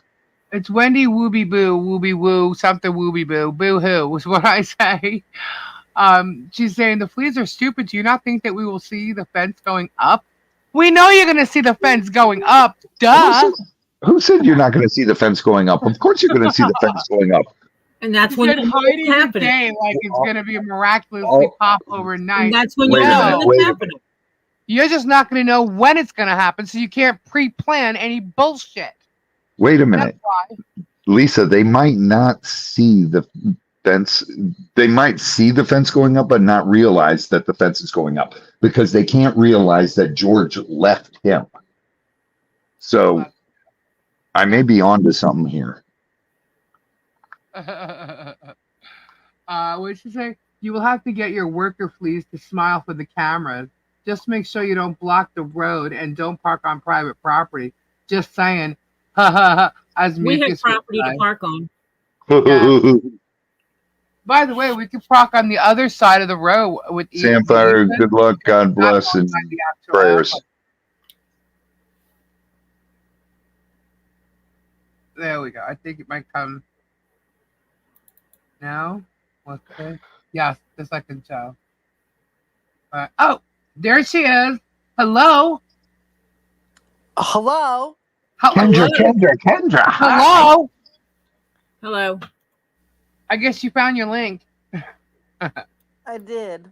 It's Wendy Wooby Boo, Wooby Woo, something Wooby Boo, Boo Hoo is what I say. She's saying the fleas are stupid. Do you not think that we will see the fence going up? We know you're going to see the fence going up. Duh. Who said you're not going to see the fence going up? Of course you're going to see the fence going up. And that's You when said you know hiding it's the happening. day like it's going to be miraculously pop overnight. And that's when you Wait a know minute, it's wait a happening. You're just not going to know when it's going to happen, so you can't pre-plan any bullshit. Wait a minute. That's why. Lisa, they might not see the fence. They might see the fence going up, but not realize that the fence is going up because they can't realize that George left him. So I may be onto something here. What did she say? You will have to get your worker fleas to smile for the cameras. Just make sure you don't block the road and don't park on private property. Just saying. Ha ha ha. As We have Mucus would property say. to park on. Yeah. By the way, we could proc on the other side of the row with Samfire, Ethan, good luck, God not bless, and alongside the actual prayers. app. There we go. I think it might come now. Let's see. Yes, the second show. Oh, there she is. Hello. Hello. Kendra. Hello. Hello. I guess you found your link. I did.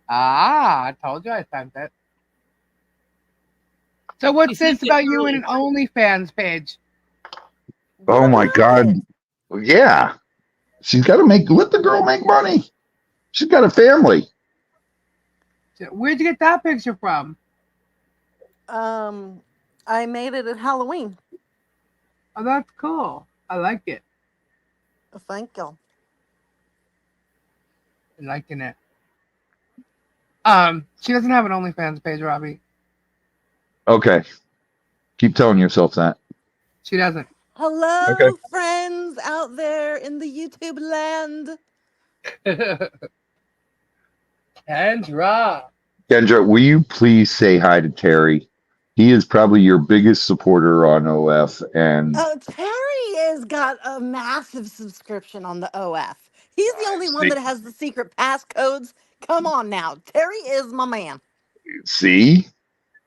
I told you I sent it. So what's this about you and an OnlyFans page? Oh What my about God. it? Yeah. She's got to let the girl make money. She's got a family. Where'd you get that picture from? I made it at Halloween. Oh, that's cool. I like it. Thank you. I'm liking it. She doesn't have an OnlyFans page, Robbie. Okay. Keep telling yourself that. She doesn't. Hello, Okay. friends out there in the YouTube land. Kendra. Kendra, will you please say hi to Terry? He is probably your biggest supporter on OF, and Terry has got a massive subscription on the OF. He's the only one that has the secret passcodes. Come on now. Terry is my man. see?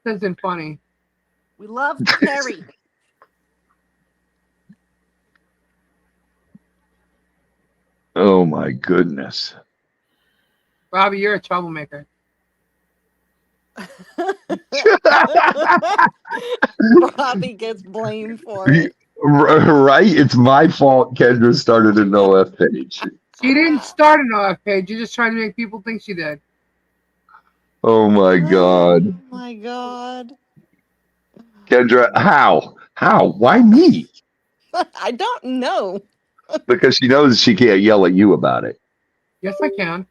This isn't funny. We love Terry. Oh my goodness. Robbie, you're a troublemaker. Robbie gets blamed for it. Right? It's my fault Kendra started an OF page. She didn't start an OF page. You're just trying to make people think she did. Oh my God. Oh my God. Kendra, how? Why me? I don't know. Because she knows she can't yell at you about it. Yes, I can.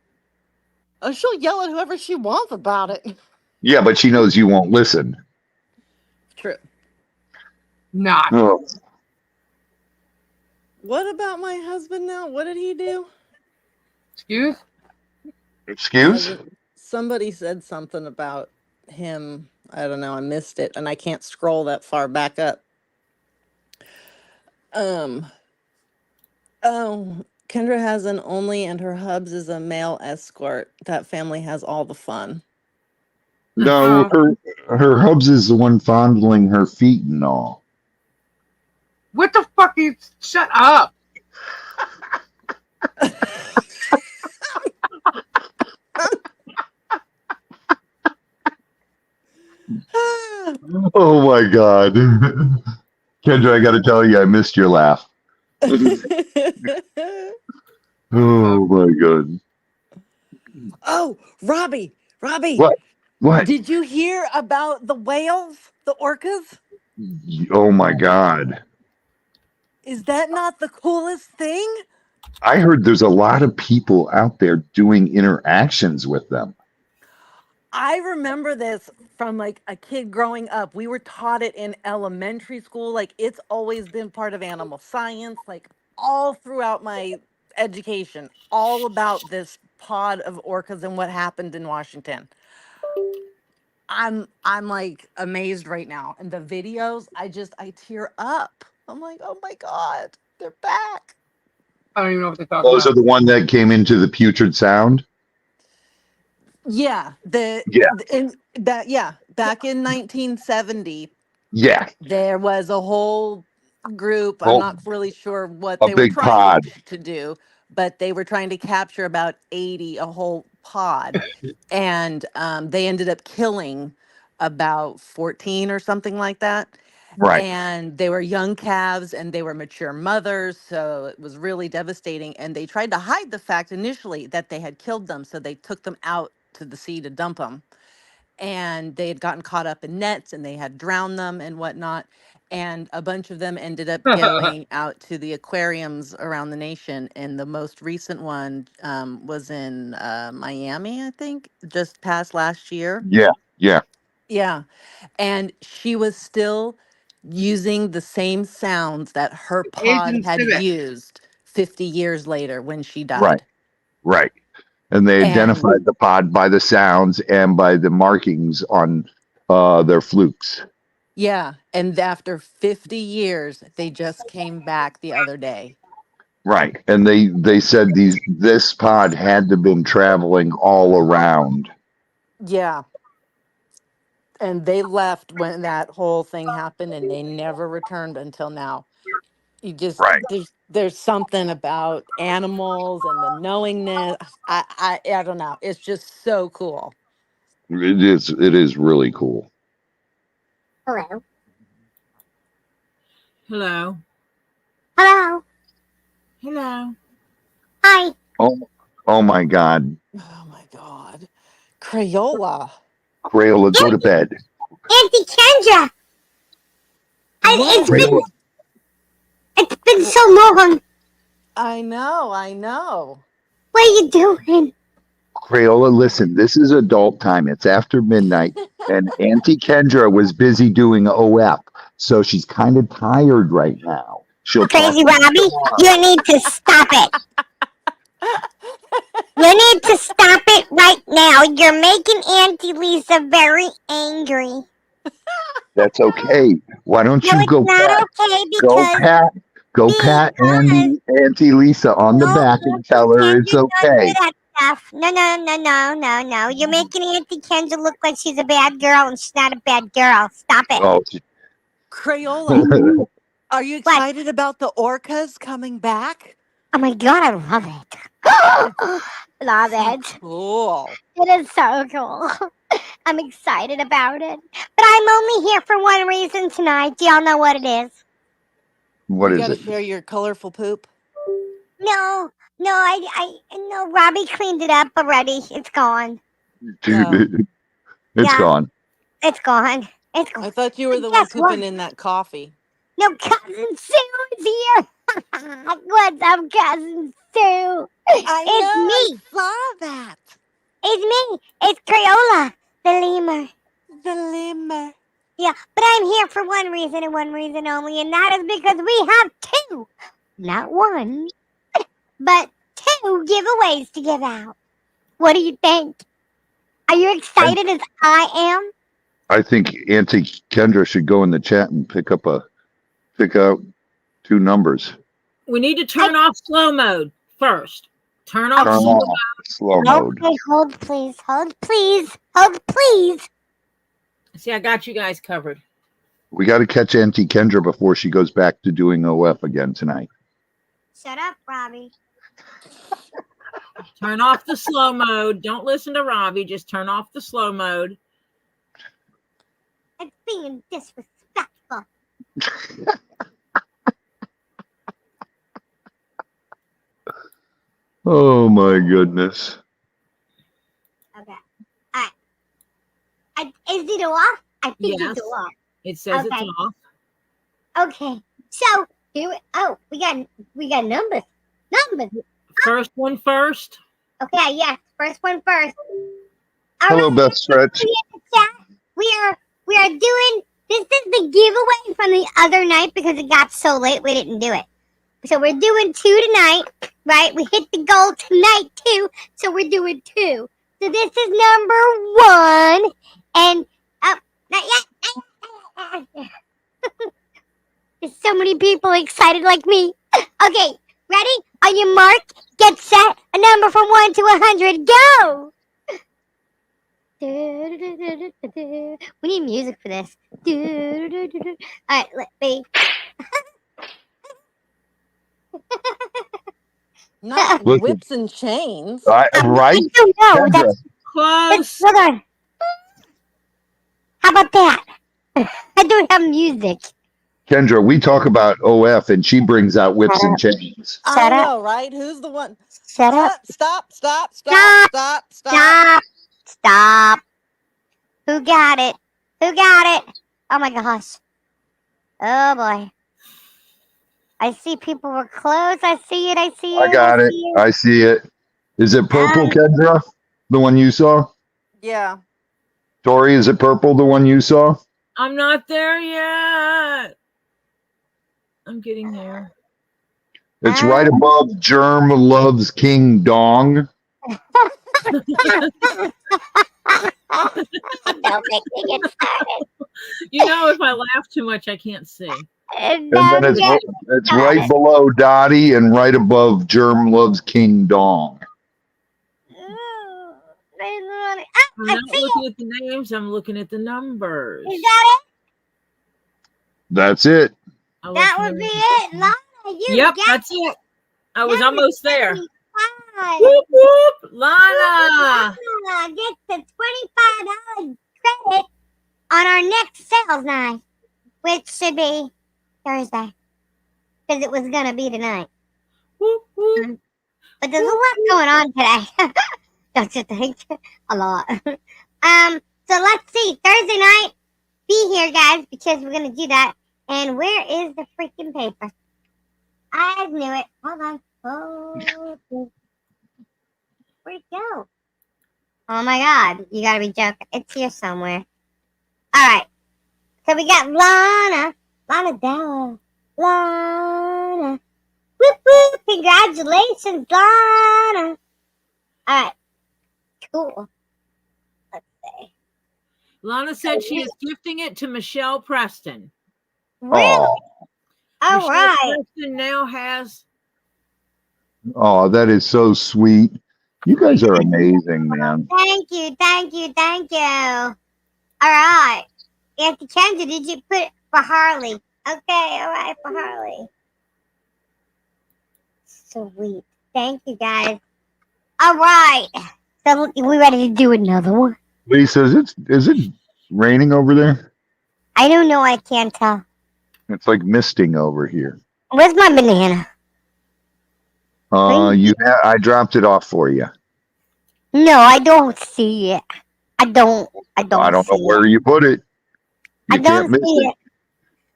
Oh, she'll yell at whoever she wants about it. Yeah, but she knows you won't listen. True. Not. Oh. What about my husband now? What did he do? Excuse? Somebody said something about him. I don't know. I missed it, and I can't scroll that far back up. Oh, Kendra has an only, and her hubs is a male escort. That family has all the fun. No, her hubs is the one fondling her feet and all. What the fuck is... Shut up. Oh my God. Kendra, I got to tell you, I missed your laugh. Oh my God. Oh, Robbie. What? Did you hear about the whales, the orcas? Oh my God. Is that not the coolest thing? I heard there's a lot of people out there doing interactions with them. I remember this from like a kid growing up. We were taught it in elementary school. Like it's always been part of animal science, like all throughout my education, all about this pod of orcas and what happened in Washington. I'm like amazed right now. And the videos, I tear up. I'm like, oh my God, they're back. I don't even know what they're talking Those about. are the one that came into the putrid sound? Yeah. Back in 1970. Yeah. There was a whole group. I'm Oh, not really sure what a they were big trying pod. to do, but they were trying to capture about 80, a whole pod. And they ended up killing about 14 or something like that. Right. And they were young calves and they were mature mothers. So it was really devastating. And they tried to hide the fact initially that they had killed them. So they took them out to the sea to dump them. And they had gotten caught up in nets and they had drowned them and whatnot. And a bunch of them ended up going out to the aquariums around the nation. And the most recent one was in Miami, I think, just past last year. Yeah. Yeah. And she was still using the same sounds that her pod Asian had civet. used 50 years later when she died. Right. Right. And they identified the pod by the sounds and by the markings on their flukes. Yeah. And after 50 years, they just came back the other day. Right. And they said this pod had to have been traveling all around. Yeah. And they left when that whole thing happened and they never returned until now. You just Right. there's something about animals and the knowingness. I don't know. It's just so cool. It is really cool. Hello. Hello. Hello. Hello. Hi. Oh my God. Oh my God. Crayola. Crayola, go to bed. Auntie Kendra. Crayola. It's been so long. I know. What are you doing? Crayola, listen, this is adult time. It's after midnight, and Auntie Kendra was busy doing OF, so she's kind of tired right now. She'll Crazy talk Robbie, you need to stop it. You need to stop it right now. You're making Auntie Lisa very angry. That's okay. Why don't No, you it's go not okay Go pat Auntie Lisa on the back and tell her it's okay. Stuff. No. You're making Auntie Kendra look like she's a bad girl and she's not a bad girl. Stop it. Oh, Crayola, are you excited about the orcas coming back? Oh my God, I love it. Love it. Cool. It is so cool. I'm excited about it. But I'm only here for one reason tonight. Do y'all know what it is? What you is gotta it? share your colorful poop. No, Robbie cleaned it up already. It's gone. Dude, it's gone. It's gone. It's gone. I thought you were the one pooping in that coffee. No, Cousin Sue is here. What's up, Cousin Sue? I saw that. It's me. It's Crayola, the lemur. The lemur. Yeah, but I'm here for one reason and one reason only, and that is because we have two, not one, but two giveaways to give out. What do you think? Are you excited as I am? I think Auntie Kendra should go in the chat and pick out two numbers. We need to turn off slow mode first. Turn off slow mode. Okay, hold please. See, I got you guys covered. We got to catch Auntie Kendra before she goes back to doing OF again tonight. Shut up, Robbie. Turn off the slow mode. Don't listen to Robbie. Just turn off the slow mode. It's being disrespectful. Oh my goodness. Okay. All right. Is it off? I think it's off. It says it's off. Okay. So here we got numbers. First one first. Okay, yes. First one first. Hello, Beth Stretch. We are doing this is the giveaway from the other night because it got so late we didn't do it. So we're doing two tonight, right? We hit the goal tonight too, so we're doing two. So this is number one, and not yet. There's so many people excited like me. Okay, ready? On your mark, get set. A number from 1 to 100. Go! We need music for this. All right, let me. Not whips and chains. Right? I don't know. That's close. Hold on. How about that? I don't have music. Kendra, we talk about OF and she brings out whips and chains. I know, right? Who's the one? Shut up. Stop. Stop. Who got it? Oh my gosh. Oh boy. I see people were close. I see it. I got it. I see it. Is it purple, Kendra? The one you saw? Yeah. Tori, is it purple, the one you saw? I'm not there yet. I'm getting there. It's right above Germ loves King Dong. Don't make me get started. You know, if I laugh too much, I can't see. And then it's right below Dottie and right above Germ loves King Dong. I'm I'm not looking at the names. I'm looking at the numbers. Is that it? That's it. That would be it. Lana, Yep, got that's it. I was almost there. 25. Whoop, whoop. Lana. Lana gets the $25 credit on our next sales night, which should be Thursday, because it was going to be tonight. Whoop, whoop. But there's a lot going on today. Don't you think? A lot. So let's see. Thursday night, be here, guys, because we're going to do that. And where is the freaking paper? I knew it. Hold on. Oh, where'd it go? Oh my God. You gotta be joking. It's here somewhere. Alright. So we got Lana. Lana Della. Lana. Whoop whoop. Congratulations, Lana. Alright. Cool. Let's see. Lana said she is gifting it to Michelle Preston. Really? Oh, All Michelle right. Preston now has. oh, that is so sweet. You guys are amazing, man. Thank you, thank you, thank you. All right. Auntie Kendra, did you put it for Harley? Okay, all right, for Harley. Sweet. Thank you, guys. All right. So we ready to do another one? Lisa, is it raining over there? I don't know. I can't tell. It's like misting over here. Where's my banana? I dropped it off for you. No, I don't see it. I don't I don't know see where you put it. I You don't can't miss see it.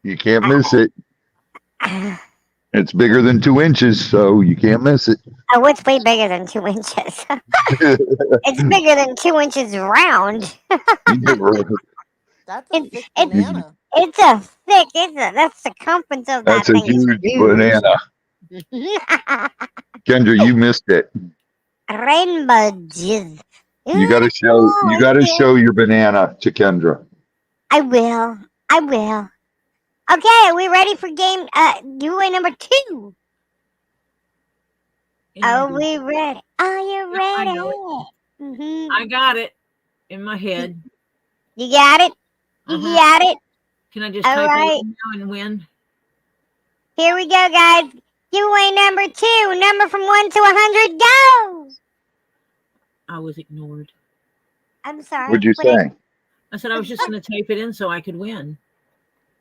You can't miss it. it. It's bigger than 2 inches, so you can't miss it. Oh, it's way bigger than 2 inches. It's bigger than 2 inches round. That's a It's- thick it's- banana. It's a thick. That's circumference of that That's a thing. huge banana. Kendra, you missed it. Rainbow jizz. You gotta show your banana to Kendra. I will. Okay, are we ready for game giveaway number 2? Are we ready? Are you I ready? know Mhm. I got it in my head. You got it? You Uh-huh. got it? Can I just All type right. it in now and win? Here we go, guys. Giveaway number 2. Number from 1 to 100. Go! I was ignored. I'm sorry. What'd you What is- say? I said I was just going to type it in so I could win.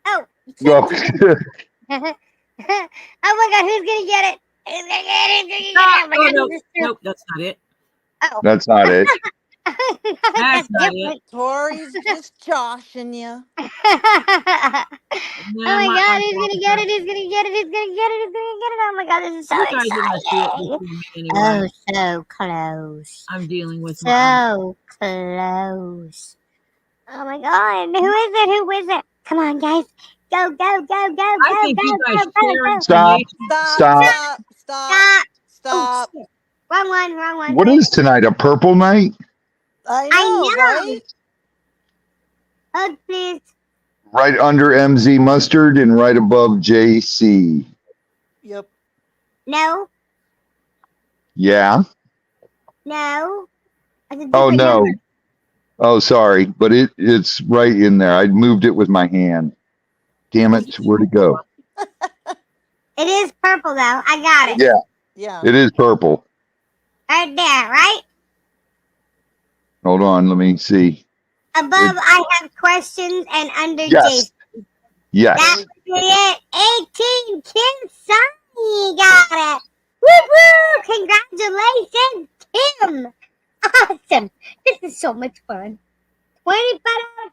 Oh. Well, Oh my God, who's gonna get it? Who's gonna get it? Who's gonna get it? Oh my God, no, this is nope, that's not it. Oh. that's not it. That's not different. Tori's just joshing you. Oh my Man, God, who's gonna get it? Who's gonna get it? Who's gonna get it? Who's gonna get it? Oh my God, this is so You guys are going to see it exciting. before me anyway. Oh, so close. I'm dealing with my So close. Oh my God, who is it? Who is it? Come on, guys. Go, go, go, go, I go, think go, you go, guys go, share go. Stop. information. Stop. Stop. Stop. Oh, shit. Wrong one. What is tonight? A purple night? I I know, know. right? Hug, please. Right under MZ Mustard and right above JC. Yep. No. Yeah. No. That's a Oh different no. number. Oh, sorry, but it's right in there. I moved it with my hand. Damn it! Where'd it go? It is purple though. I got it. Yeah, Yeah. it is purple. Right there, right? Hold on, let me see. Above, I have questions, and under Yes. Jason. Yes. That would be it. 18, Kim Sonny got it. Woo woo! Congratulations, Kim. Awesome. This is so much fun. $25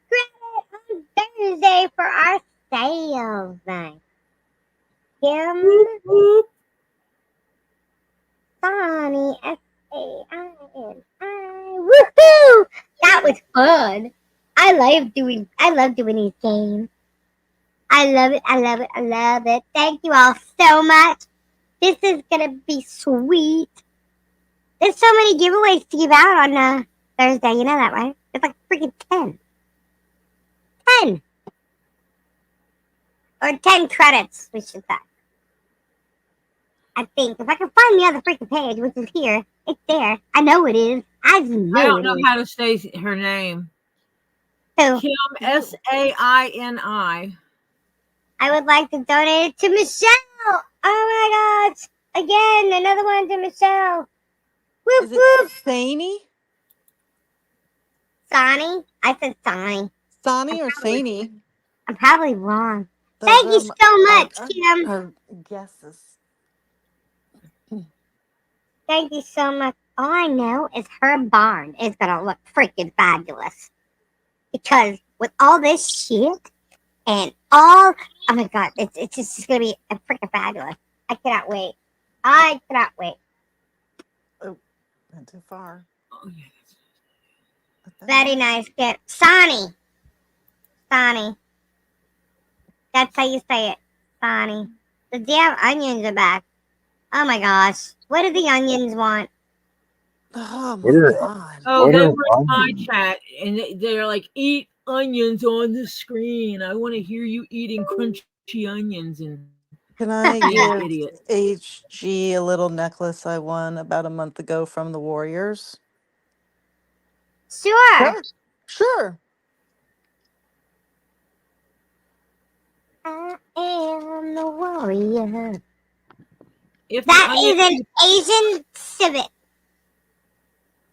credit on Thursday for our sales night. Kim Sonny, Saini. Woohoo! That was fun. I love doing these games. I love it. Thank you all so much. This is gonna be sweet. There's so many giveaways to give out on Thursday. You know that, right? It's like freaking 10. 10. Or 10 credits, we should say. I think. If I can find the other freaking page, which is here, it's there. I know it is. I don't know how to say her name. Who? Kim, Saini. I would like to donate it to Michelle. Oh my gosh. Again, another one to Michelle. Whoop, Is it whoop. Saini? Sani? I said Sani. Sani or Saini? I'm probably wrong. Those Thank you are so much, Kim. Our guesses. Thank you so much. All I know is her barn is going to look freaking fabulous. Because with all this shit and all, oh my God, it's just going to be a freaking fabulous. I cannot wait. I cannot wait. Oh, not too far. Oh, yeah. Very nice, Kim. Sani. Sani. That's how you say it. Sani. The damn onions are back. Oh my gosh. What do the onions want? Oh What my are- God. Oh, What they are were in my onions? chat, and they're like, eat onions on the screen. I want to hear you eating crunchy onions. And Can I being an give idiot. HG a little necklace I won about a month ago from the Warriors? Sure. Sure. I am the warrior. If That the is onion, an Asian civet. if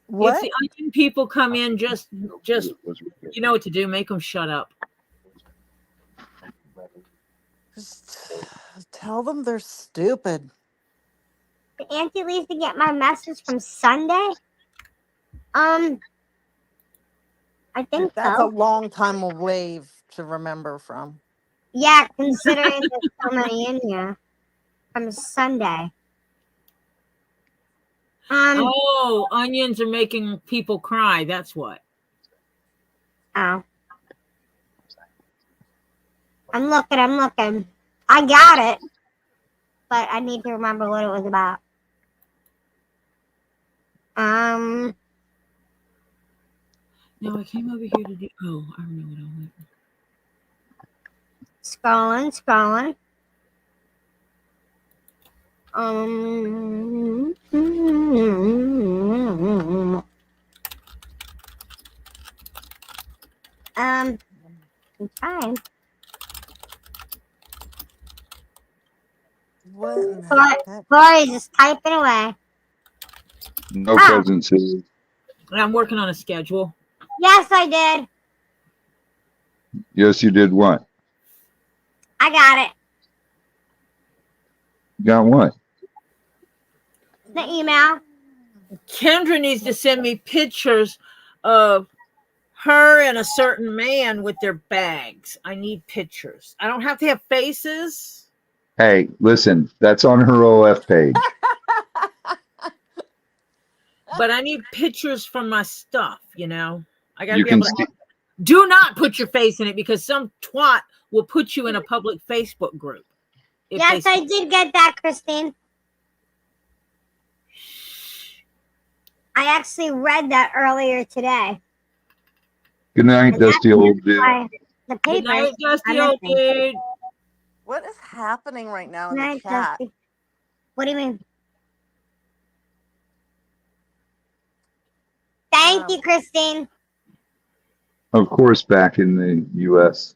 What? the onion people come in, just you know what to do. Make them shut up. Just tell them they're stupid. Did Auntie Lisa get my message from Sunday? I think That's a so. long time away to remember from. Yeah, considering there's so many in here from Sunday. Oh, onions are making people cry. That's what. Oh. I'm looking. I got it. But I need to remember what it was about. No, I came over here to do. Oh, I don't know what I went. Scrolling. I'm trying. What in the heck? Corey's just typing away. No presents. I'm working on a schedule. Yes, I did. Yes, you did what? I got it. Got what? The email. Kendra needs to send me pictures of her and a certain man with their bags. I need pictures. I don't have to have faces. Hey, listen, that's on her OF page. But I need pictures from my stuff, you know. I gotta You be can able to. Do not put your face in it because some twat will put you in a public Facebook group. Yes, I did get that, Christine. I actually read that earlier today. Good night, Dusty old dude. The Good papers. night, Dusty old dude. What is happening right now in Night, the chat? Dusty. What do you mean? Thank you, Christine. Of course, back in the U.S.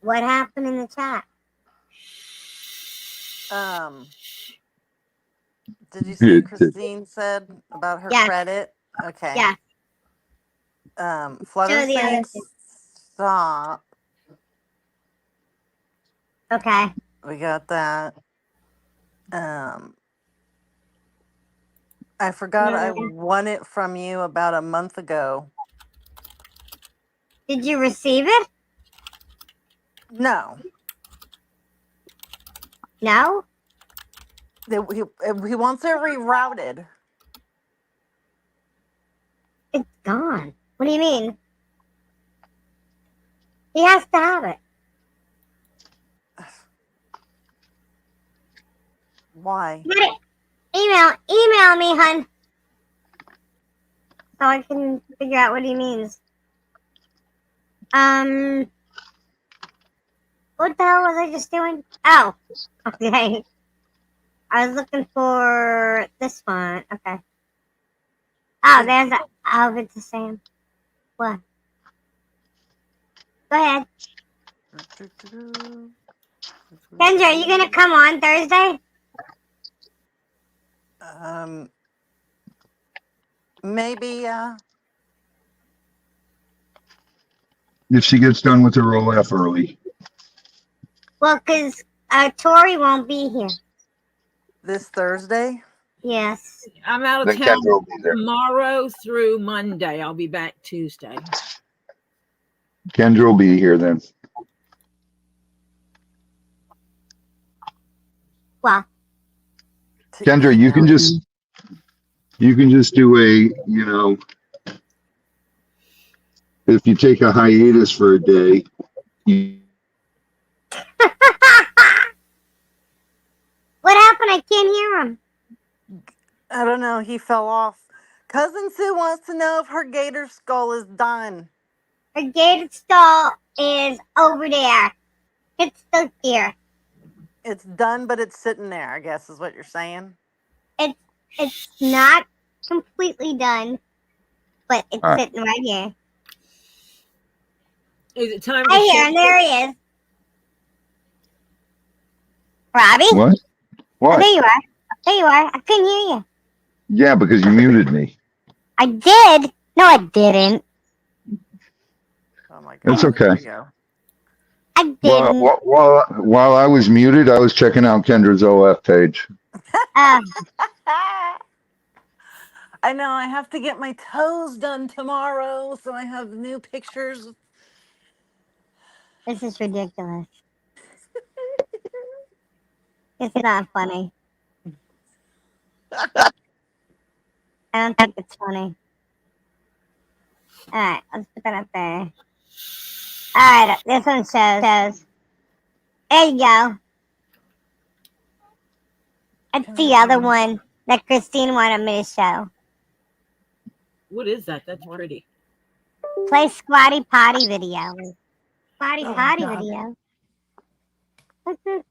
What happened in the chat? Did you see what Christine said about her Yes. credit? Okay. Yeah. Flutter Show the other saying thing. stop. Okay. We got that. I forgot I won it from you about a month ago. Did you receive it? No. No? He wants it rerouted. It's gone. What do you mean? He has to have it. Why? Email me, hun. So I can figure out what he means. What the hell was I just doing? Oh, okay. I was looking for this one. Okay. Oh, there's a. Oh, it's the same. What? Go ahead. Kendra, are you gonna come on Thursday? Maybe. If she gets done with her OF early. Well, because Tori won't be here. This Thursday. Yes. I'm out of Then town Kendra will be there. tomorrow through Monday. I'll be back Tuesday. Kendra will be here then. Well, Kendra, you can just do a, if you take a hiatus for a day, what happened? I can't hear him. I don't know. He fell off. Cousin Sue wants to know if her gator skull is done. Her gated stall is over there. It's still here. It's done, but it's sitting there, I guess is what you're saying. It's not completely done, but it's All right. sitting right here. Is it time I to hear him. There he is. Robbie? what? Oh, What? there you are. There you are. I couldn't hear you. Yeah, because you muted me. I did. No, I didn't. Oh my God. It's okay. There we go. I didn't. While I was muted, I was checking out Kendra's OF page. I know I have to get my toes done tomorrow, so I have new pictures. This is ridiculous. It's not funny. I don't think it's funny. Alright, let's put that up there. Alright, this one shows. There you go. That's the other one that Christine wanted me to show. What is that? That's pretty. Play Squatty Potty video. Squatty Oh, Potty God. video. What's this?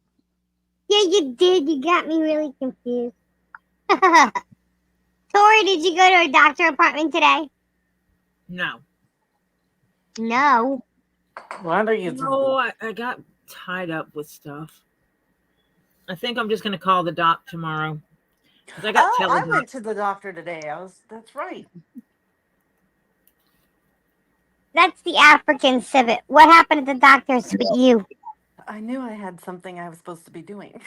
Yeah, you did. You got me really confused. Tori, did you go to a doctor appointment today? No. No. What are you No, I got tied up with stuff. I think I'm just going to call the doc tomorrow. 'Cause I got I teledoc. went to the doctor today. That's right. That's the African civet. What happened at the doctor's with you? I knew I had something I was supposed to be doing.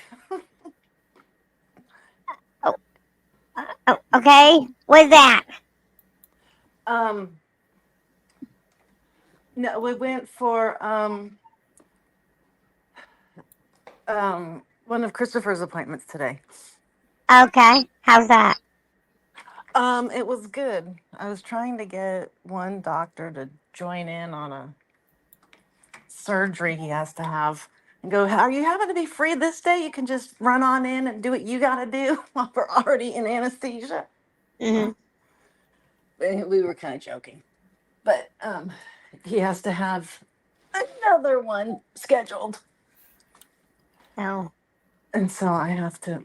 Oh, okay. What's that? No, we went for one of Christopher's appointments today. Okay. How's that? It was good. I was trying to get one doctor to join in on a surgery he has to have and go, are you having to be free this day? You can just run on in and do what you got to do while we're already in anesthesia. Mm-hmm. We were kind of joking, but he has to have another one scheduled. Oh. And so I have to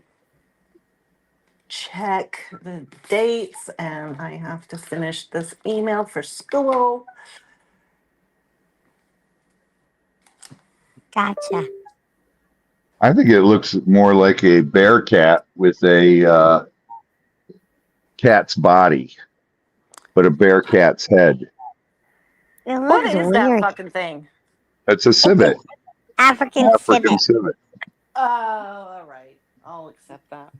check the dates and I have to finish this email for school. Gotcha. I think it looks more like a bear cat with a cat's body, but a bear cat's head. It What looks is that weird. fucking thing? It's a civet. African African civet. civet. Oh, all right. I'll accept that.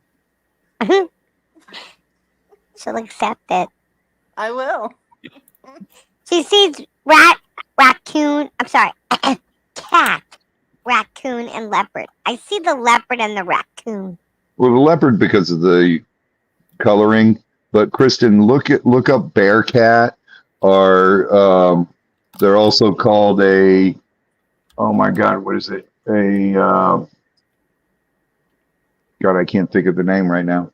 She'll accept it. I will. She sees cat, raccoon, and leopard. I see the leopard and the raccoon. Well, the leopard because of the coloring, but Kristen, look up bear cat, or they're also called a. Oh my God, what is it? God, I can't think of the name right now.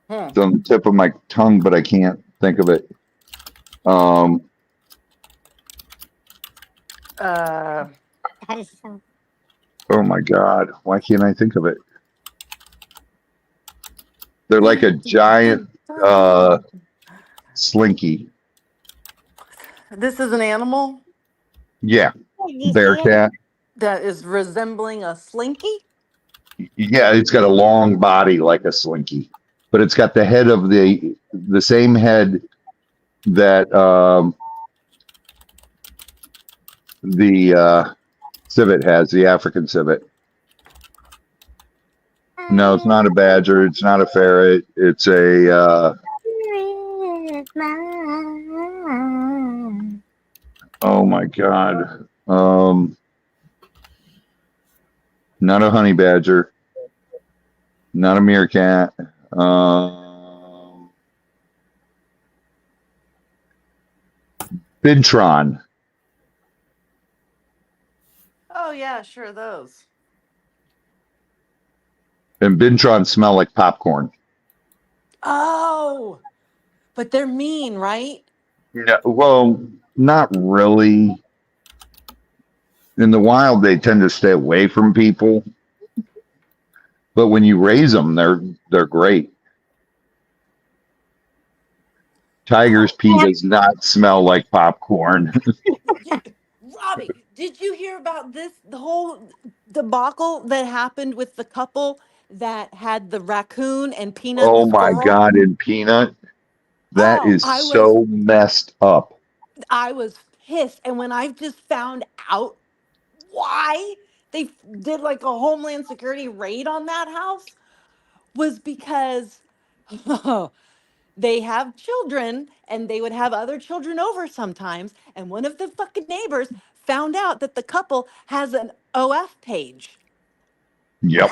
Hmm. It's on the tip of my tongue, but I can't think of it. Uh, That is so. Oh my God, why can't I think of it? They're like a giant slinky. This is an animal Yeah, Do you bear see it? cat. that is resembling a slinky. Yeah, it's got a long body like a slinky, but it's got the head of the same head that the civet has, the African civet. No, it's not a badger. It's not a ferret. It's a oh my God. Not a honey badger. Not a meerkat. Bintron. Oh yeah, sure those. And Bintron smell like popcorn. Oh, but they're mean, right? No, well, not really. In the wild, they tend to stay away from people. But when you raise them, they're great. Tiger's pee does not smell like popcorn. Robbie, did you hear about this? The whole debacle that happened with the couple that had the raccoon and Peanut the Oh my squirrel? God, and Peanut, that Oh, is so messed up. I was pissed. And when I just found out why they did like a Homeland Security raid on that house was because they have children and they would have other children over sometimes. And one of the fucking neighbors found out that the couple has an OF page Yep.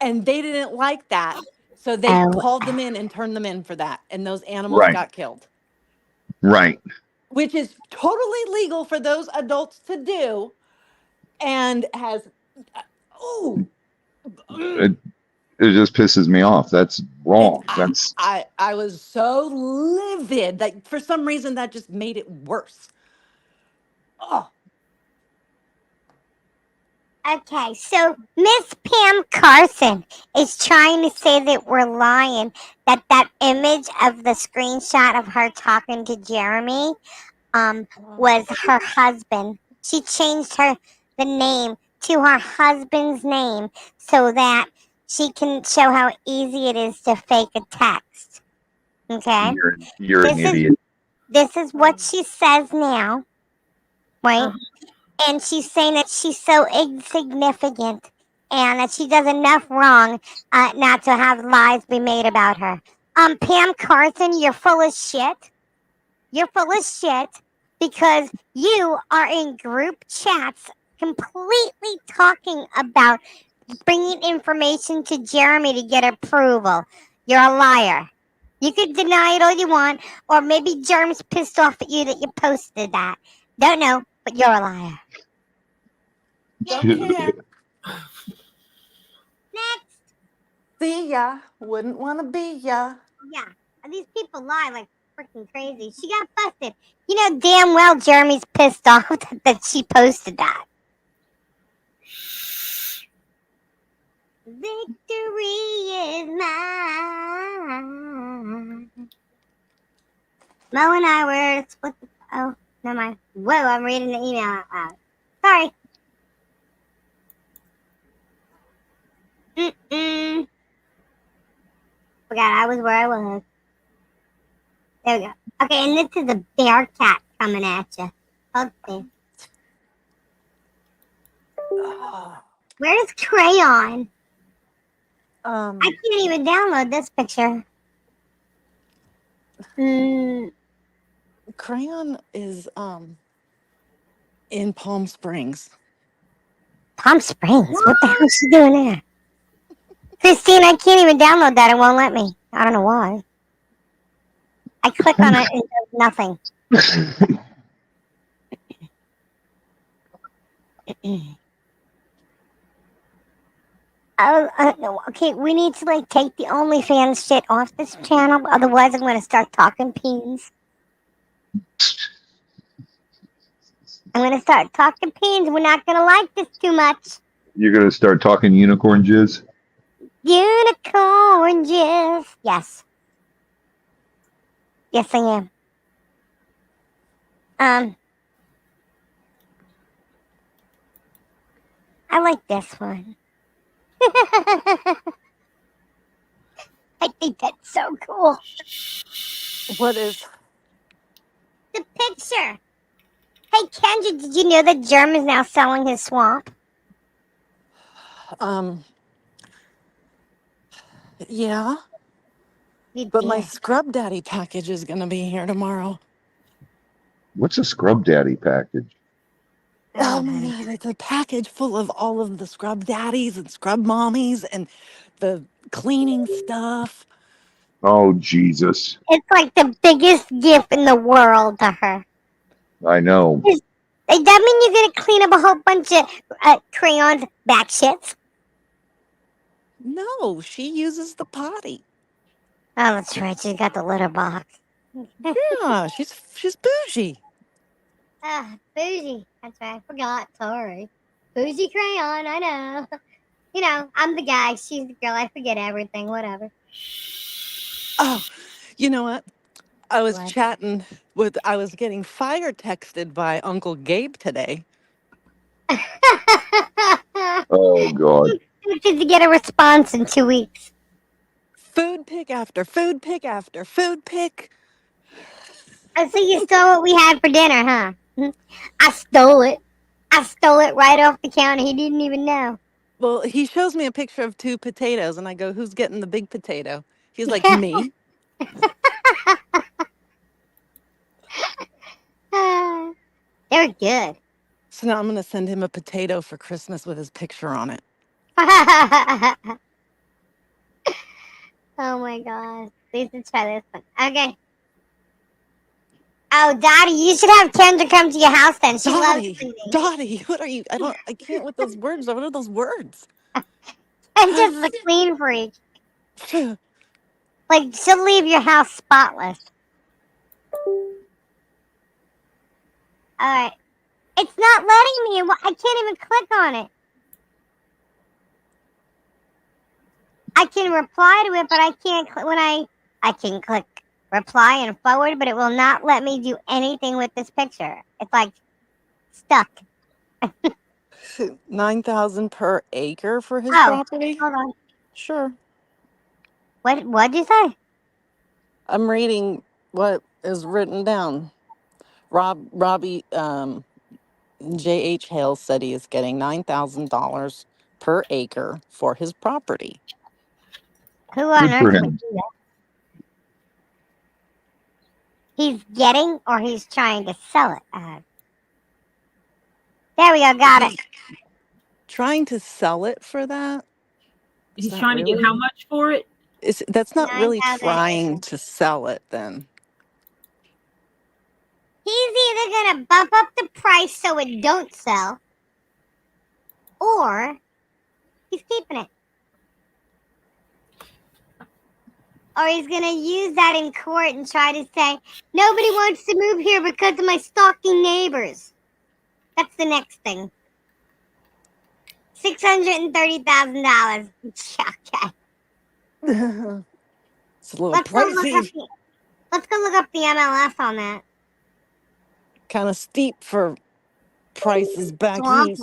and they didn't like that. So they Oh. called them in and turned them in for that. And those animals Right. got killed, Right. which is totally legal for those adults to do. And has, oh, It just pisses me off. That's wrong. That's I was so livid that for some reason that just made it worse. Oh, Okay, so Miss Pam Carson is trying to say that we're lying, that image of the screenshot of her talking to Jeremy was her husband. She changed the name to her husband's name so that she can show how easy it is to fake a text. Okay? you're an idiot. This is what she says now, right? And she's saying that she's so insignificant and that she does enough wrong not to have lies be made about her. Pam Carson, you're full of shit. You're full of shit because you are in group chats completely talking about bringing information to Jeremy to get approval. You're a liar. You could deny it all you want, or maybe Germ's pissed off at you that you posted that. Don't know, but you're a liar. don't care. Next. See ya. Wouldn't want to be ya. Yeah, these people lie like freaking crazy. She got busted. You know damn well Jeremy's pissed off that she posted that. Victory is mine. Mo and I were split. Oh, never mind. Whoa, I'm reading the email out loud. Sorry. Forgot I was where I was. There we go. Okay, and this is a bear cat coming at you. Okay. Where's Crayon? I can't even download this picture. Crayon is in Palm Springs. Palm Springs? What the hell is she doing there? Christine, I can't even download that. It won't let me. I don't know why. I click on it and it does nothing. Okay, we need to like take the OnlyFans shit off this channel. Otherwise, I'm going to start talking peens. I'm going to start talking peens. We're not going to like this too much. You're gonna start talking unicorn jizz? Unicorn jizz. Yes. Yes, I am. I like this one. I think that's so cool. What is? The picture. Hey, Kendra, did you know that Germ is now selling his swamp? Yeah. But my Scrub Daddy package is going to be here tomorrow. What's a Scrub Daddy package? Oh my God, it's a package full of all of the Scrub Daddies and Scrub Mommies and the cleaning stuff. Oh, Jesus. It's like the biggest gift in the world to her. I know. Does that mean you're going to clean up a whole bunch of crayons back shits? No, she uses the potty. Oh, that's right. She's got the litter box. Yeah, she's bougie. Bougie. That's right. I forgot. Sorry. Bougie crayon. I know. You know, I'm the guy. She's the girl. I forget everything. Whatever. Oh, you know what? I was I was getting fire texted by Uncle Gabe today. Oh, God. Did you get a response in 2 weeks? Food pick after food pick after food pick. Oh, so you stole what we had for dinner, huh? I stole it. I stole it right off the counter. He didn't even know. Well, he shows me a picture of 2 potatoes, and I go, "Who's getting the big potato?" He's like, "Me." They're good. So now I'm going to send him a potato for Christmas with his picture on it. Oh my God. Please try this one. Okay. Oh, Dottie, you should have Kendra come to your house then. She loves cleaning. Dottie, what are you? I can't with those words. What are those words? Kendra's the clean freak. Like, she'll leave your house spotless. Alright. It's not letting me. I can't even click on it. I can reply to it, but I can't I can click reply and forward, but it will not let me do anything with this picture. It's like stuck. 9,000 per acre for his property. Hold on. Sure. What'd you say? I'm reading what is written down. Robbie J.H. Hale said he is getting $9,000 per acre for his property. Who on earth would do that? He's getting or he's trying to sell it. There we go. Got it. Trying to sell it for that? He's trying to get how much for it? That's not really trying to sell it then. He's either going to bump up the price so it don't sell, or he's keeping it. Or he's going to use that in court and try to say, nobody wants to move here because of my stalking neighbors. That's the next thing. $630,000. Okay. It's a little pricey. Let's go look up the MLS on that. Kind of steep for prices back east.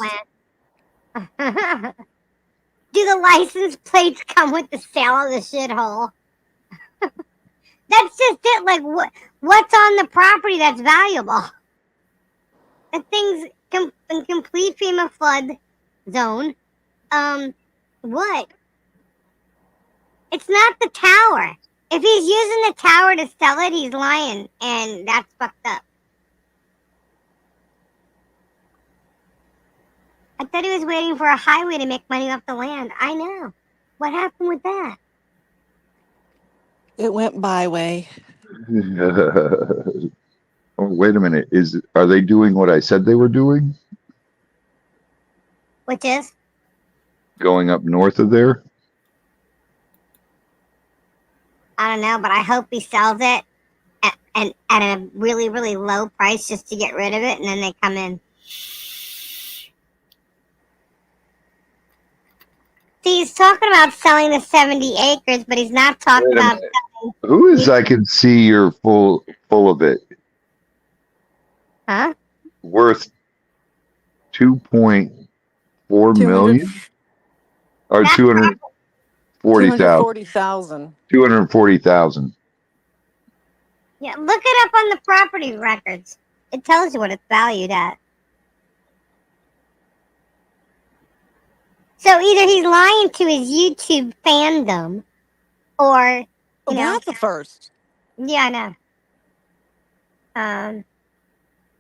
Do the license plates come with the sale of the shithole? That's just it. Like, what's on the property that's valuable? The thing's in complete FEMA flood zone. What? It's not the tower. If he's using the tower to sell it, he's lying, and that's fucked up. I thought he was waiting for a highway to make money off the land. I know. What happened with that? It went byway. Oh, wait a minute. Are they doing what I said they were doing? Which is? going up north of there? I don't know, but I hope he sells it at a really, really low price just to get rid of it, and then they come in. See, he's talking about selling the 70 acres, but he's not talking about selling. Who is? I can see you're full of it. Huh? Worth 2.4 million or 240,000. 240,000. Yeah, look it up on the property records. It tells you what it's valued at. So either he's lying to his YouTube fandom, or you know, that's the first. Yeah, I know.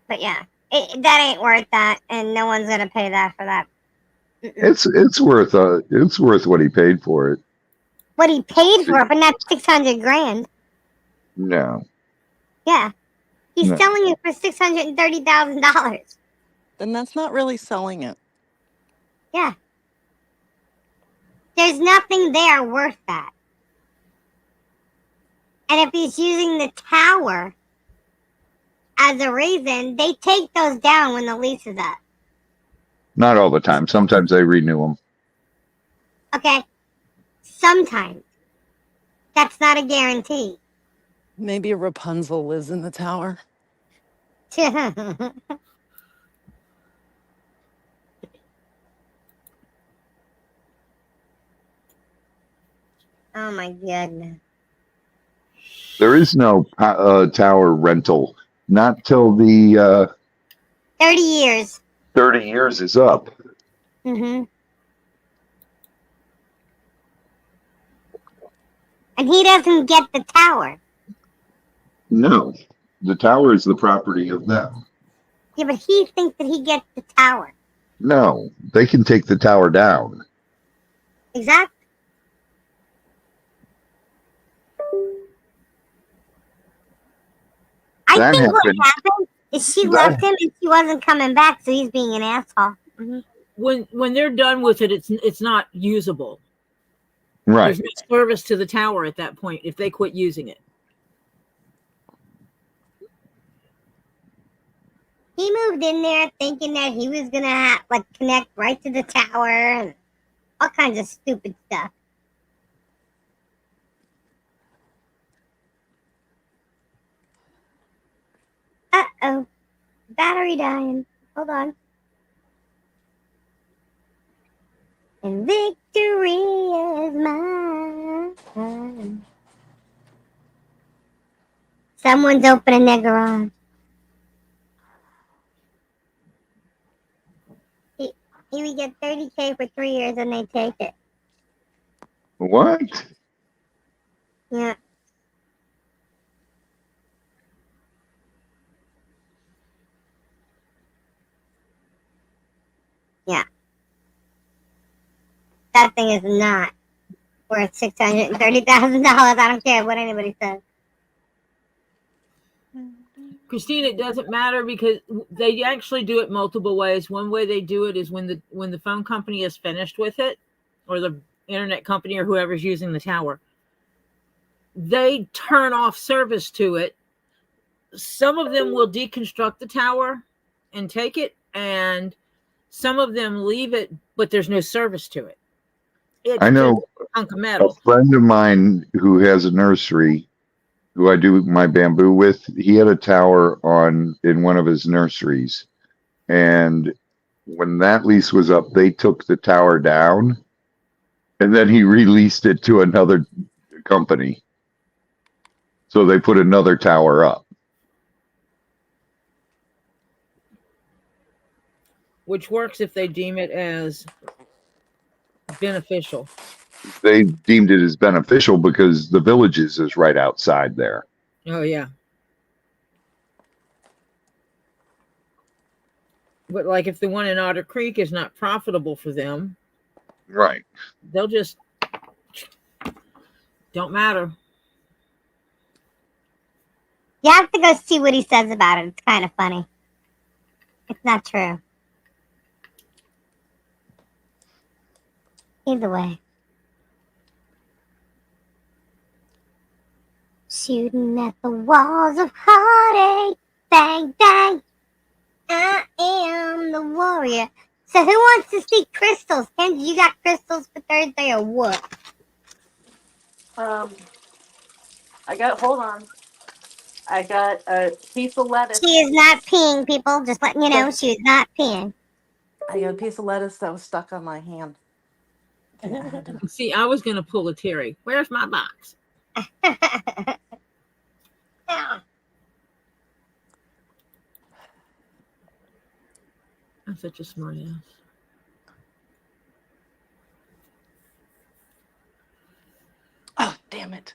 But yeah, that ain't worth that, and no one's gonna pay that for that. It's worth what he paid for it. What he paid for it, but not $600,000. No. Yeah, he's selling it for $630,000. Then that's not really selling it. Yeah, there's nothing there worth that. And if he's using the tower as a reason, they take those down when the lease is up. Not all the time. Sometimes they renew them. Okay, sometimes. That's not a guarantee. Maybe Rapunzel lives in the tower. Oh my goodness. There is no tower rental. Not till the 30 years. 30 years is up. Mm-hmm. And he doesn't get the tower. No. The tower is the property of them. Yeah, but he thinks that he gets the tower. No. They can take the tower down. Exactly. I think what happened is she left him and she wasn't coming back, so he's being an asshole. Mm-hmm. When they're done with it, it's not usable. Right. There's no service to the tower at that point if they quit using it. He moved in there thinking that he was gonna connect right to the tower and all kinds of stupid stuff. Uh-oh. Battery dying. Hold on. And victory is mine. Someone's opening their garage. He would get $30,000 for 3 years and they take it. What? Yeah. Yeah. That thing is not worth $630,000. I don't care what anybody says. Christine, it doesn't matter because they actually do it multiple ways. One way they do it is when the phone company is finished with it, or the internet company or whoever's using the tower, they turn off service to it. Some of them will deconstruct the tower and take it, and some of them leave it, but there's no service to it. It's I know a hunk of metal. a friend of mine who has a nursery, who I do my bamboo with, he had a tower in one of his nurseries. And when that lease was up, they took the tower down and then he released it to another company. So they put another tower up. Which works if they deem it as beneficial. They deemed it as beneficial because the Villages is right outside there. Oh, yeah. But like if the one in Otter Creek is not profitable for them, right, they'll just don't matter. You have to go see what he says about it. It's kind of funny. It's not true. Either way. Shooting at the walls of heartache. Bang, bang. I am the warrior. So who wants to see crystals? Kendra, you got crystals for Thursday or what? Hold on. I got a piece of lettuce. She is not peeing, people. Just letting you know, she is not peeing. I got a piece of lettuce that was stuck on my hand. See, I was going to pull a Terry. Where's my box? I'm such a smart ass. Oh, damn it.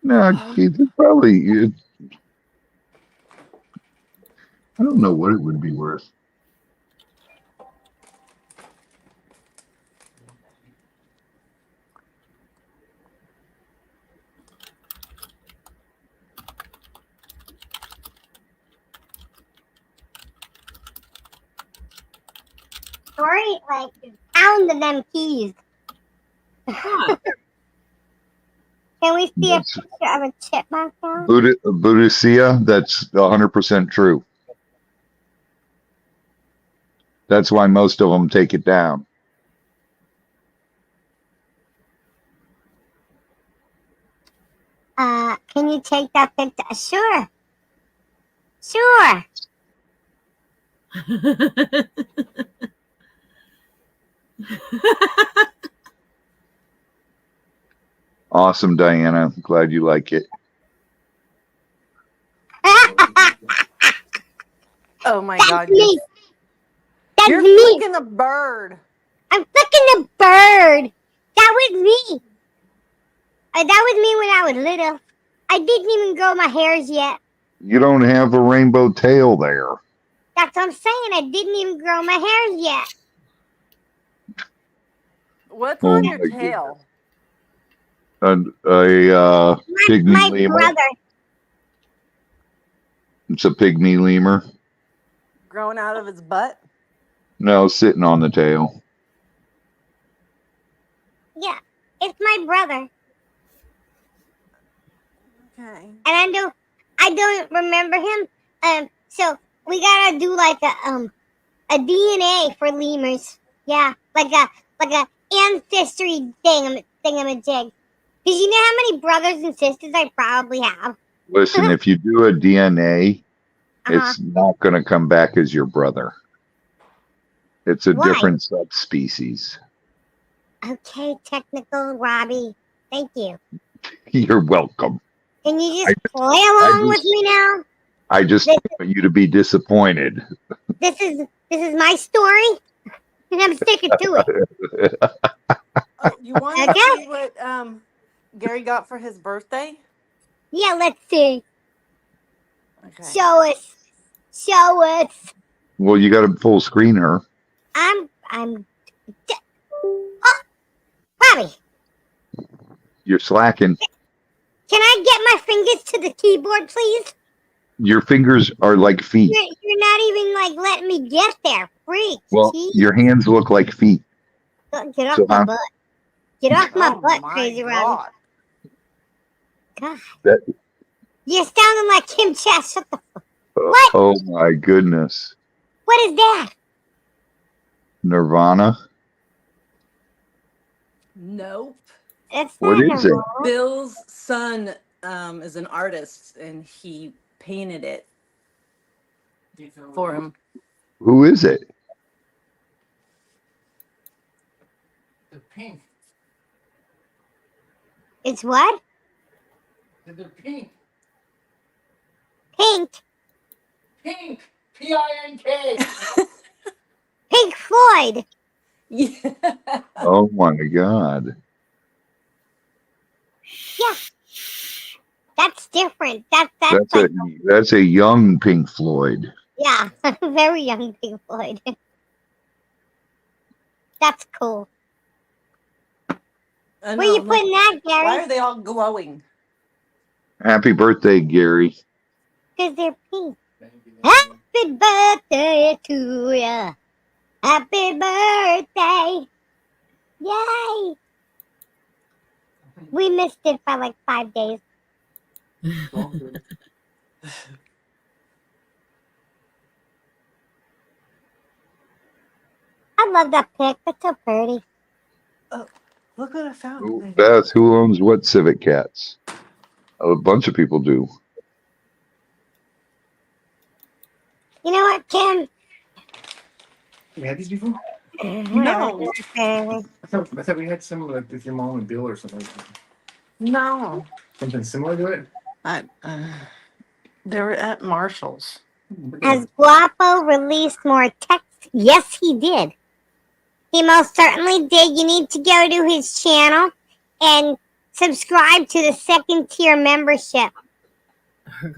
No, Keith, it's probably. I don't know what it would be worth. Story, like, pounding them keys. What? Can we see a picture of a chipmunk now? Buddhisia, that's 100% true. That's why most of them take it down. Can you take that picture? Sure. Sure. Awesome, Diana. Glad you like it. Oh my That's God. me. That's You're me. flicking a bird. I'm flicking a bird. That was me. That was me when I was little. I didn't even grow my hairs yet. You don't have a rainbow tail there. That's what I'm saying. I didn't even grow my hairs yet. What's Oh on my your tail? Pygmy My lemur. brother. It's a pygmy lemur. Growing out of his butt? No, sitting on the tail. Yeah, it's my brother. Okay. And I don't remember him. So we gotta do like a DNA for lemurs. Yeah, like a ancestry thingamajig. Because you know how many brothers and sisters I probably have. Listen, if you do a DNA, Uh-huh. it's not going to come back as your brother. It's a Why? different subspecies. Okay, technical Robbie. Thank you. You're welcome. Can you just play along with me now? I just want you to be disappointed. This is my story, and I'm sticking to it. Oh, you want to see what Gary got for his birthday? Yeah, let's see. Okay. Show us. Well, you got to full screen her. Oh, Robbie, You're slacking. can I get my fingers to the keyboard, please? Your fingers are like feet. You're not even like letting me get there. Freak. Well, Jeez. your hands look like feet. Get off my butt. Get off my butt, my crazy God. Robbie. God. You're sounding like Kim Chess. What the fuck? What? Oh my goodness. What is that? Nirvana? Nope. It's What not is it? Nirvana. Bill's son is an artist, and he painted it for him. Who is it? The pink. It's what? The pink. Pink. Pink. P-I-N-K. Pink Floyd. Yeah. Oh my God. Yeah. That's different. That's That's a young Pink Floyd. yeah, very young Pink Floyd. That's cool. Where you putting that, Gary? Why are they all glowing? Happy birthday, Gary. Because they're pink. Huh? Happy birthday to ya. Happy birthday. Yay. We missed it by like 5 days. I love that pic. That's so pretty. Look what I found. Beth, who owns what Civic Cats? A bunch of people do. You know what, Kim? We had these before? No. I thought we had some like with your mom and Bill or something. No. Something similar to it? They were at Marshall's. Has Guapo released more text? Yes, he did. He most certainly did. You need to go to his channel and subscribe to the second tier membership.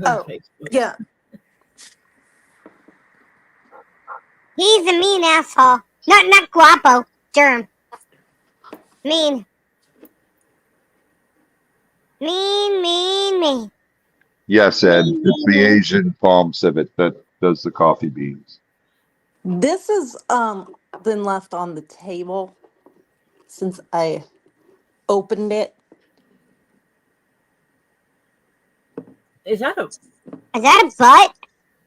Oh, yeah. He's a mean asshole. Not Guapo. Germ. Mean. Mean. Yes, Ed. It's the Asian palm civet that does the coffee beans. This has been left on the table since I opened it. Is that a? Is that a butt?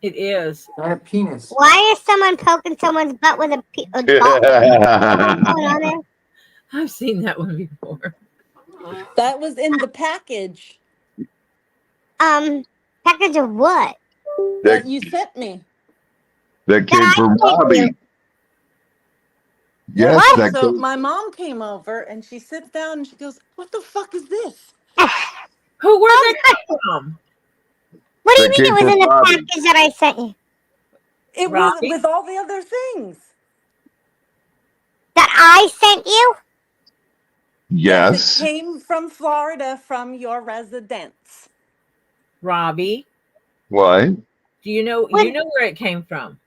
It is. Not a penis. Why is someone poking someone's butt with a ball? What's going on there? I've seen that one before. That was in the package Package of what? that you sent me. That came That I from sent you. Robbie. Yes, What? that So came. my mom came over and she sits down and she goes, "What the fuck is this?" Who? Where's that from? What do you That mean came it was from in the Robbie. package that I sent you? It Robbie? was with all the other things. That I sent you? Yes. It came from Florida from your residence. Robbie, What? do you know? What? You know where it came from?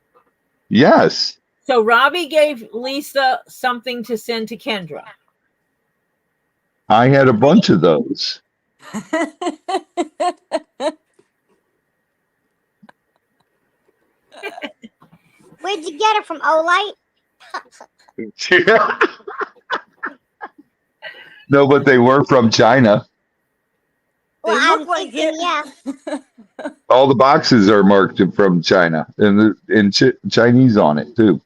Yes. So Robbie gave Lisa something to send to Kendra. I had a bunch of those. Where'd you get it from? Olight? No, but they were from China. They Well, look like thinking, it. yeah. All the boxes are marked from China and Chinese on it too.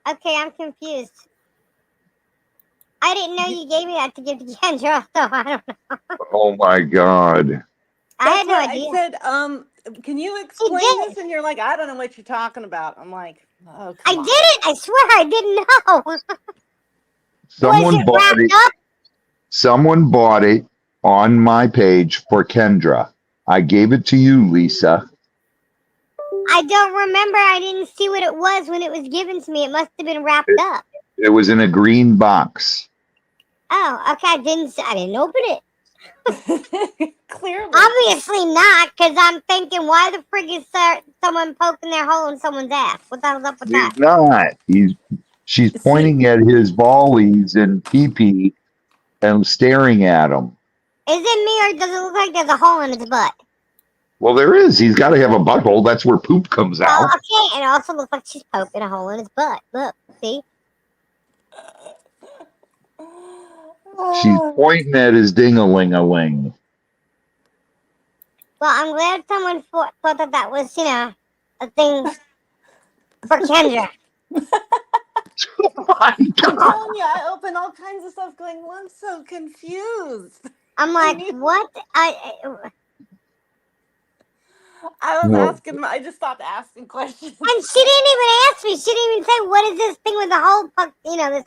Okay, I'm confused. I didn't know you gave me that to give to Kendra, so I don't know. Oh my God. I had That's no what idea. I said, can you explain did. this? And you're like, I don't know what you're talking about. I'm like, oh, I come on. didn't. I swear I didn't know. Was Someone it bought wrapped it. up? Someone bought it on my page for Kendra. I gave it to you, Lisa. I don't remember. I didn't see what it was when it was given to me. It must have been wrapped up. It was in a green box. Oh, okay. I didn't open it. Clearly. Obviously not, because I'm thinking, why the frig is someone poking their hole in someone's ass? What the hell's up with that? He's not. She's pointing at his ballies and pee-pee and staring at him. Is it me, or does it look like there's a hole in his butt? Well, there is. He's got to have a butthole. That's where poop comes Oh, out. okay. And it also looks like she's poking a hole in his butt. Look, see? She's pointing at his ding-a-ling-a-ling. Well, I'm glad someone thought that was, a thing for Kendra. Oh my I'm God. telling you, I open all kinds of stuff going, well, I'm so confused. I'm like, what? I was No. asking, I just stopped asking questions. And she didn't even ask me. She didn't even say, what is this thing with the hole this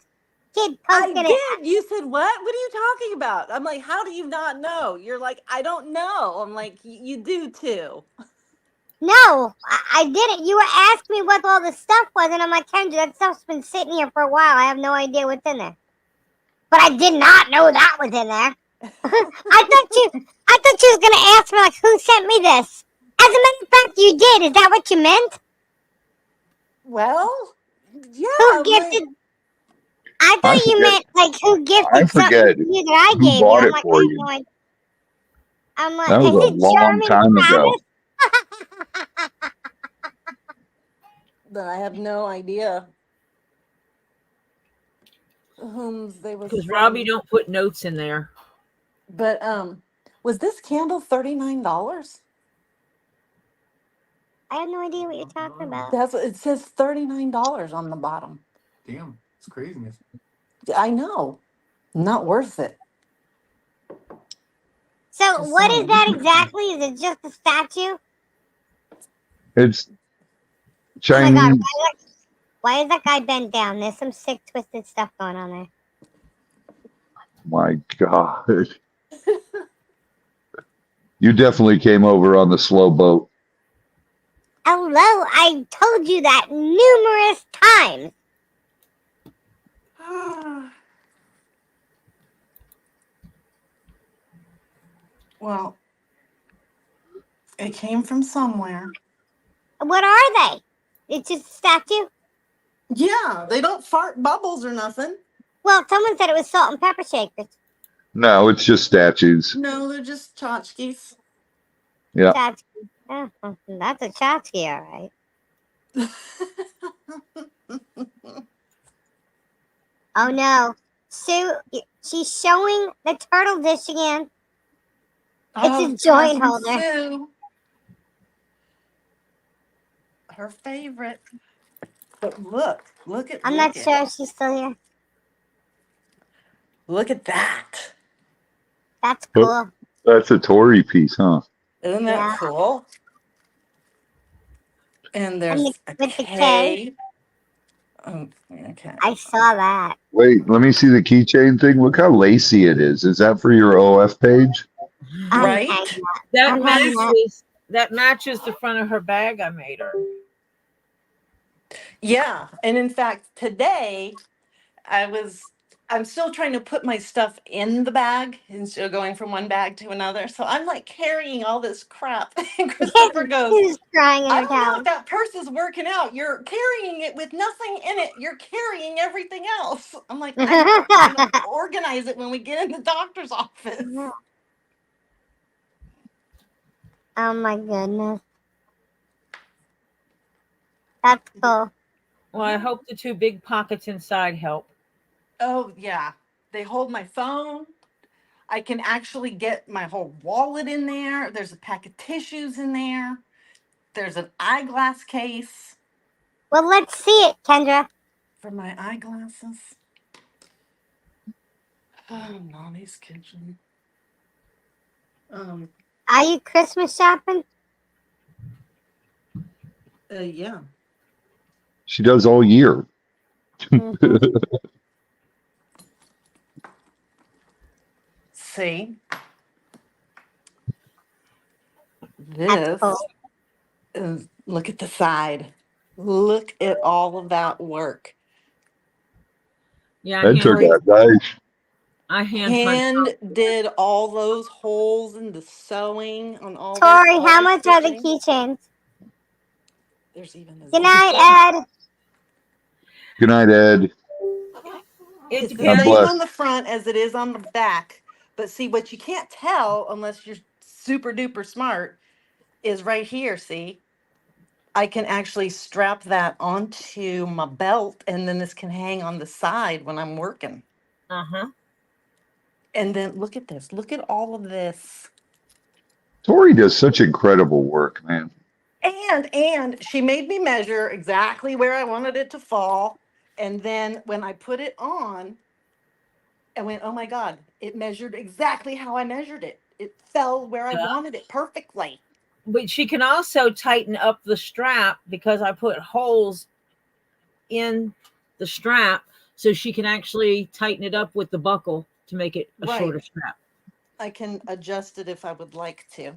kid I poking it. did. You said, what? What are you talking about? I'm like, how do you not know? You're like, I don't know. I'm like, you do too. No, I didn't. You were asking me what all this stuff was, and I'm like, Kendra, that stuff's been sitting here for a while. I have no idea what's in there. But I did not know that was in there. I thought you was gonna ask me, like, who sent me this? As a matter of fact, you did. Is that what you meant? Well, yeah. Who gifted? I thought you meant, like, who gifted something to you that I who gave you. bought I'm it like, for I have you. no idea. I'm like, That was is a it long German time ago. Travis? that I have no idea whom they was Because from. Robbie don't put notes in there. But was this candle $39? I have no idea what you're talking about. That's what it says, $39 on the bottom. Damn, it's craziness. I know. Not worth it. So Just what is saying. that exactly? Is it just a statue? It's Oh my Chinese. God, why is that guy bent down? There's some sick, twisted stuff going on there. My God. You definitely came over on the slow boat. Hello, I told you that numerous times. Well, it came from somewhere. What are they? It's just a statue? Yeah, they don't fart bubbles or nothing. Well, someone said it was salt and pepper shakers. No, it's just statues. No, they're just tchotchkes. Yeah. Tchotchke. Oh, well, that's a tchotchke, all right. Oh no. Sue, she's showing the turtle dish again. It's a joint holder. Sue. Her favorite. But look at I'm not sure if she's still here. Look at that. That's cool. That's a Tory piece, huh? Isn't that Yeah. cool? And there's And a with the K. K. Oh, okay. I saw that. Wait, let me see the keychain thing. Look how lacy it is. Is that for your OF page? Right? That I'm having that matches the front of her bag I made her. Yeah. And in fact, today I'm still trying to put my stuff in the bag instead of going from one bag to another. So I'm like carrying all this crap. And Christopher goes, Who's crying in I her don't know towel? if that purse is working out. You're carrying it with nothing in it. You're carrying everything else. I'm like, I'm going to organize it when we get in the doctor's office. Oh my goodness. That's cool. Well, I hope the two big pockets inside help. Oh, yeah. They hold my phone. I can actually get my whole wallet in there. There's a pack of tissues in there. There's an eyeglass case. Well, let's see it, Kendra. For my eyeglasses. Oh, Mommy's kitchen. Are you Christmas shopping? Yeah. She does all year. Mhm. See? That's This cool. is, look at the side. Look at all of that work. Yeah, That turned out nice. I hand did all those holes in the sewing on all Tori, those how much are the stitching. keychains? There's even a Good night, Ed. Good night, Ed. It It's the depends. same bless. on the front as it is on the back. But see, what you can't tell unless you're super duper smart is right here, see? I can actually strap that onto my belt and then this can hang on the side when I'm working. Uh-huh. And then look at this. Look at all of this. Tori does such incredible work, man. And she made me measure exactly where I wanted it to fall. And then when I put it on, I went, oh my God, it measured exactly how I measured it. It fell where I wanted it perfectly. But she can also tighten up the strap because I put holes in the strap so she can actually tighten it up with the buckle to make it a shorter strap. I can adjust it if I would like to.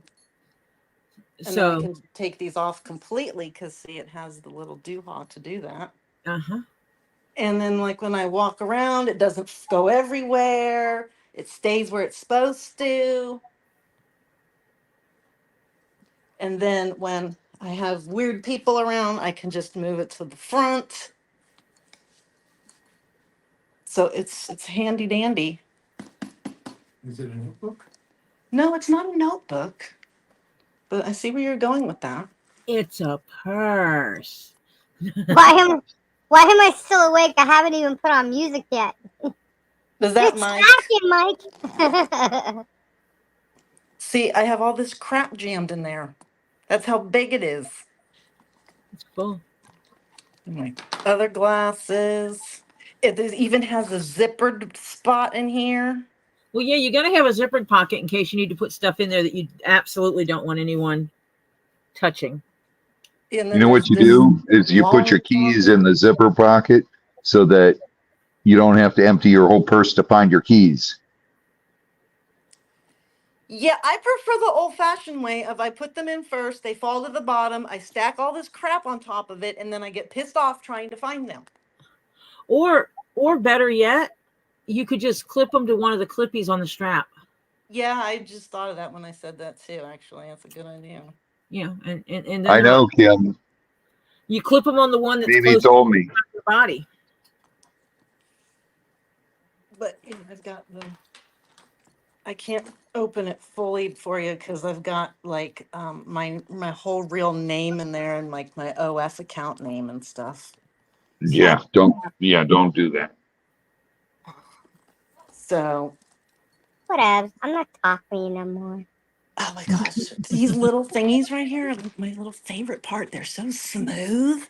And So then I can take these off completely because see, it has the little doo-ha to do that. uh-huh. And then like when I walk around, it doesn't go everywhere. It stays where it's supposed to. And then when I have weird people around, I can just move it to the front. So it's handy dandy. Is it a notebook? No, it's not a notebook. But I see where you're going with that. It's a purse. Why am I still awake? I haven't even put on music yet. Is that It's Mike? Mike. See, I have all this crap jammed in there. That's how big it is. It's full. My other glasses. It even has a zippered spot in here. Well, yeah, you're gonna have a zippered pocket in case you need to put stuff in there that you absolutely don't want anyone touching. And You then know what there's you this do is you put your long keys pocket. in the zipper pocket so that you don't have to empty your whole purse to find your keys. Yeah, I prefer the old-fashioned way of I put them in first, they fall to the bottom, I stack all this crap on top of it, and then I get pissed off trying to find them. Or better yet, you could just clip them to one of the clippies on the strap. Yeah, I just thought of that when I said that too, actually. That's a good idea. Yeah, and then I know, Kim. you clip them on the one that's Mimi close to told me. your body. But I've got I can't open it fully for you because I've got like my whole real name in there and like my OS account name and stuff. Yeah, don't do that. So Whatever. I'm not talking no more. oh my gosh, these little thingies right here are my little favorite part. They're so smooth.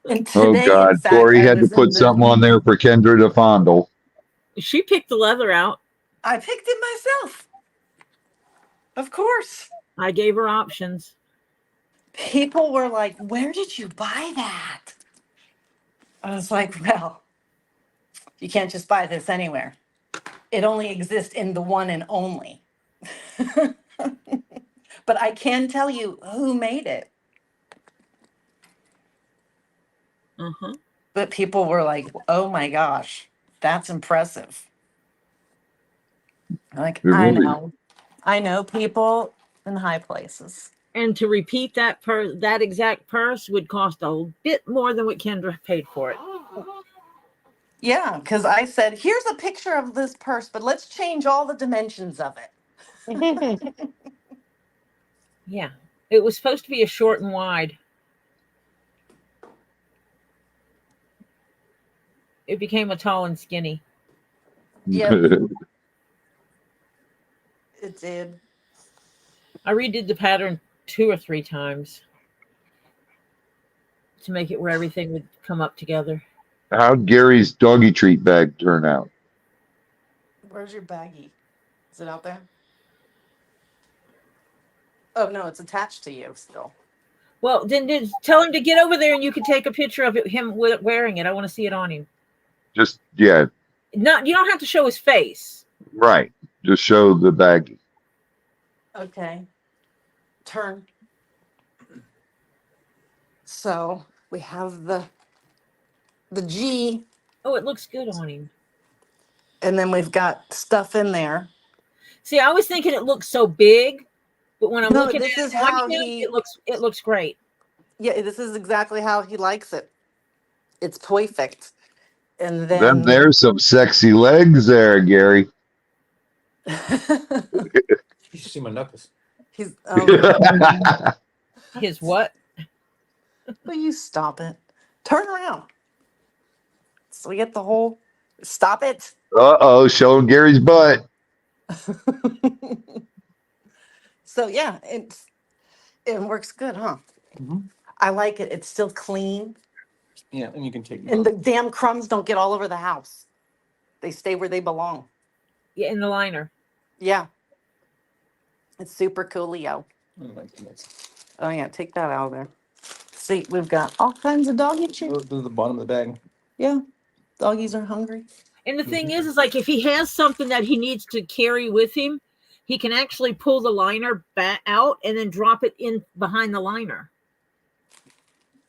And Oh today, in God, fact, Tori I had to was in put the something on there for Kendra to fondle. She picked the leather out. I picked it myself. Of course. I gave her options. People were like, "Where did you buy that?" I was like, "Well, you can't just buy this anywhere. It only exists in the one and only." But I can tell you who made it. Uh-huh. But people were like, "Oh my gosh, that's impressive." Like, It really- I know people in high places. And to repeat that exact purse would cost a bit more than what Kendra paid for it. Yeah, because I said, "Here's a picture of this purse, but let's change all the dimensions of it." Yeah. It was supposed to be a short and wide. It became a tall and skinny. Yep. It did. I redid the pattern 2 or 3 times to make it where everything would come up together. How'd Gary's doggy treat bag turn out? Where's your baggie? Is it out there? Oh no, it's attached to you still. Well, then tell him to get over there and you can take a picture of him wearing it. I want to see it on him. Just, yeah, You don't have to show his face. right. Just show the baggie. Okay. Turn. So we have the G, Oh, it looks good on him. and then we've got stuff in there. See, I was thinking it looks so big, but when I'm No, looking this at is it on how him, he- it looks great. Yeah, this is exactly how he likes it. It's perfect. And Then then there's some sexy legs there, Gary. You should see my knuckles. he's His what? will you stop it? Turn around. So we get the whole stop it. Uh-oh, showing Gary's butt. So yeah, it works good, huh? Mhm. I like it. It's still clean. Yeah, and you can take And the damn crumbs don't get all over the house. They stay where they belong. Yeah, in the liner. Yeah. It's super coolio. Oh yeah, take that out of there. See, we've got all kinds of doggy treats. Go to the bottom of the bag. Yeah. Doggies are hungry. And the thing is like if he has something that he needs to carry with him, he can actually pull the liner back out and then drop it in behind the liner.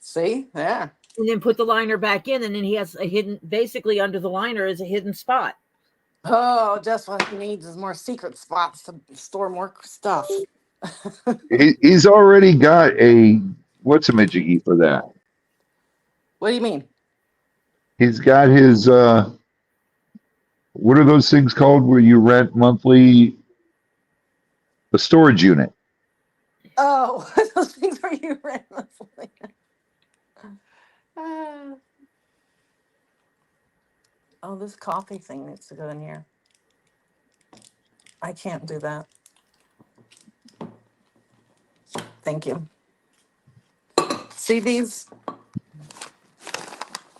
See? Yeah. And then put the liner back in, and then he has a hidden, basically under the liner is a hidden spot. Oh, just what he needs is more secret spots to store more stuff. He's already got a, what's a midget for that? What do you mean? He's got his, what are those things called where you rent monthly? A storage unit. Oh, those things where you You randomly. Oh, this coffee thing needs to go in here. I can't do that. Thank you. See these?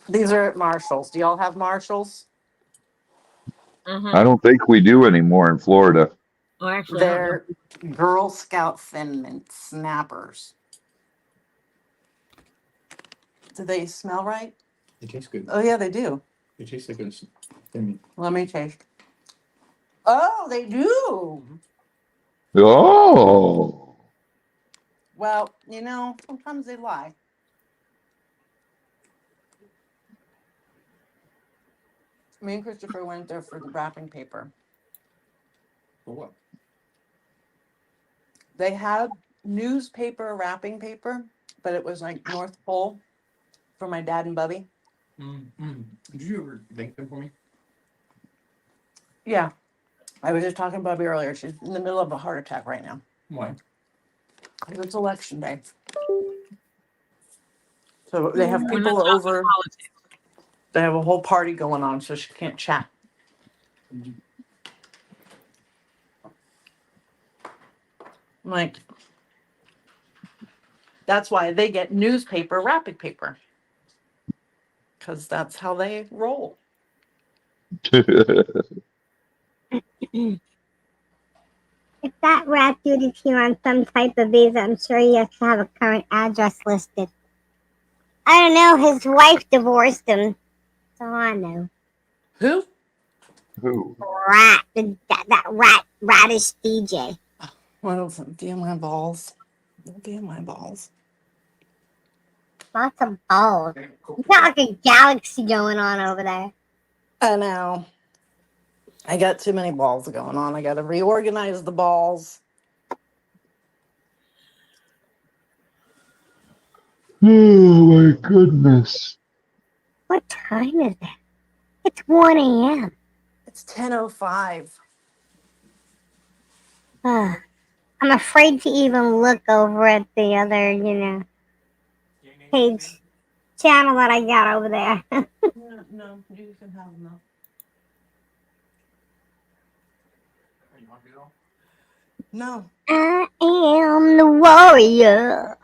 These are at Marshall's. Do y'all have Marshall's? I don't think we do anymore in Florida. Oh, actually, I don't know. They're Girl Scout Thin Mint Snappers. Do they smell right? It tastes good. Oh, yeah, they do. It tastes like a Thin. Let me taste. Oh, they do. Oh, Well, you know, sometimes they lie. Me and Christopher went there for the wrapping paper. For what? They had newspaper wrapping paper, but it was like North Pole for my dad and Bubby. Did you ever thank them for me? Yeah. I was just talking to Bubby earlier. She's in the middle of a heart attack right now. Why? It's election day. So they have We're not people talking over. politics. They have a whole party going on, so she can't chat. Like, that's why they get newspaper wrapping paper. Because that's how they roll. If that rat dude is here on some type of visa, I'm sure he has to have a current address listed. I don't know. His wife divorced him. That's all I know. Who? who? Rat. That radish DJ. Well, be in my balls. Don't be in my balls. Lots of balls. You got like a galaxy going on over there. I know. I got too many balls going on. I got to reorganize the balls. Oh my goodness. What time is it? It's 1 a.m. It's 10:05. I'm afraid to even look over at the other, page channel that I got over there. No, you can have them. Are you hungry though? No. I am the warrior.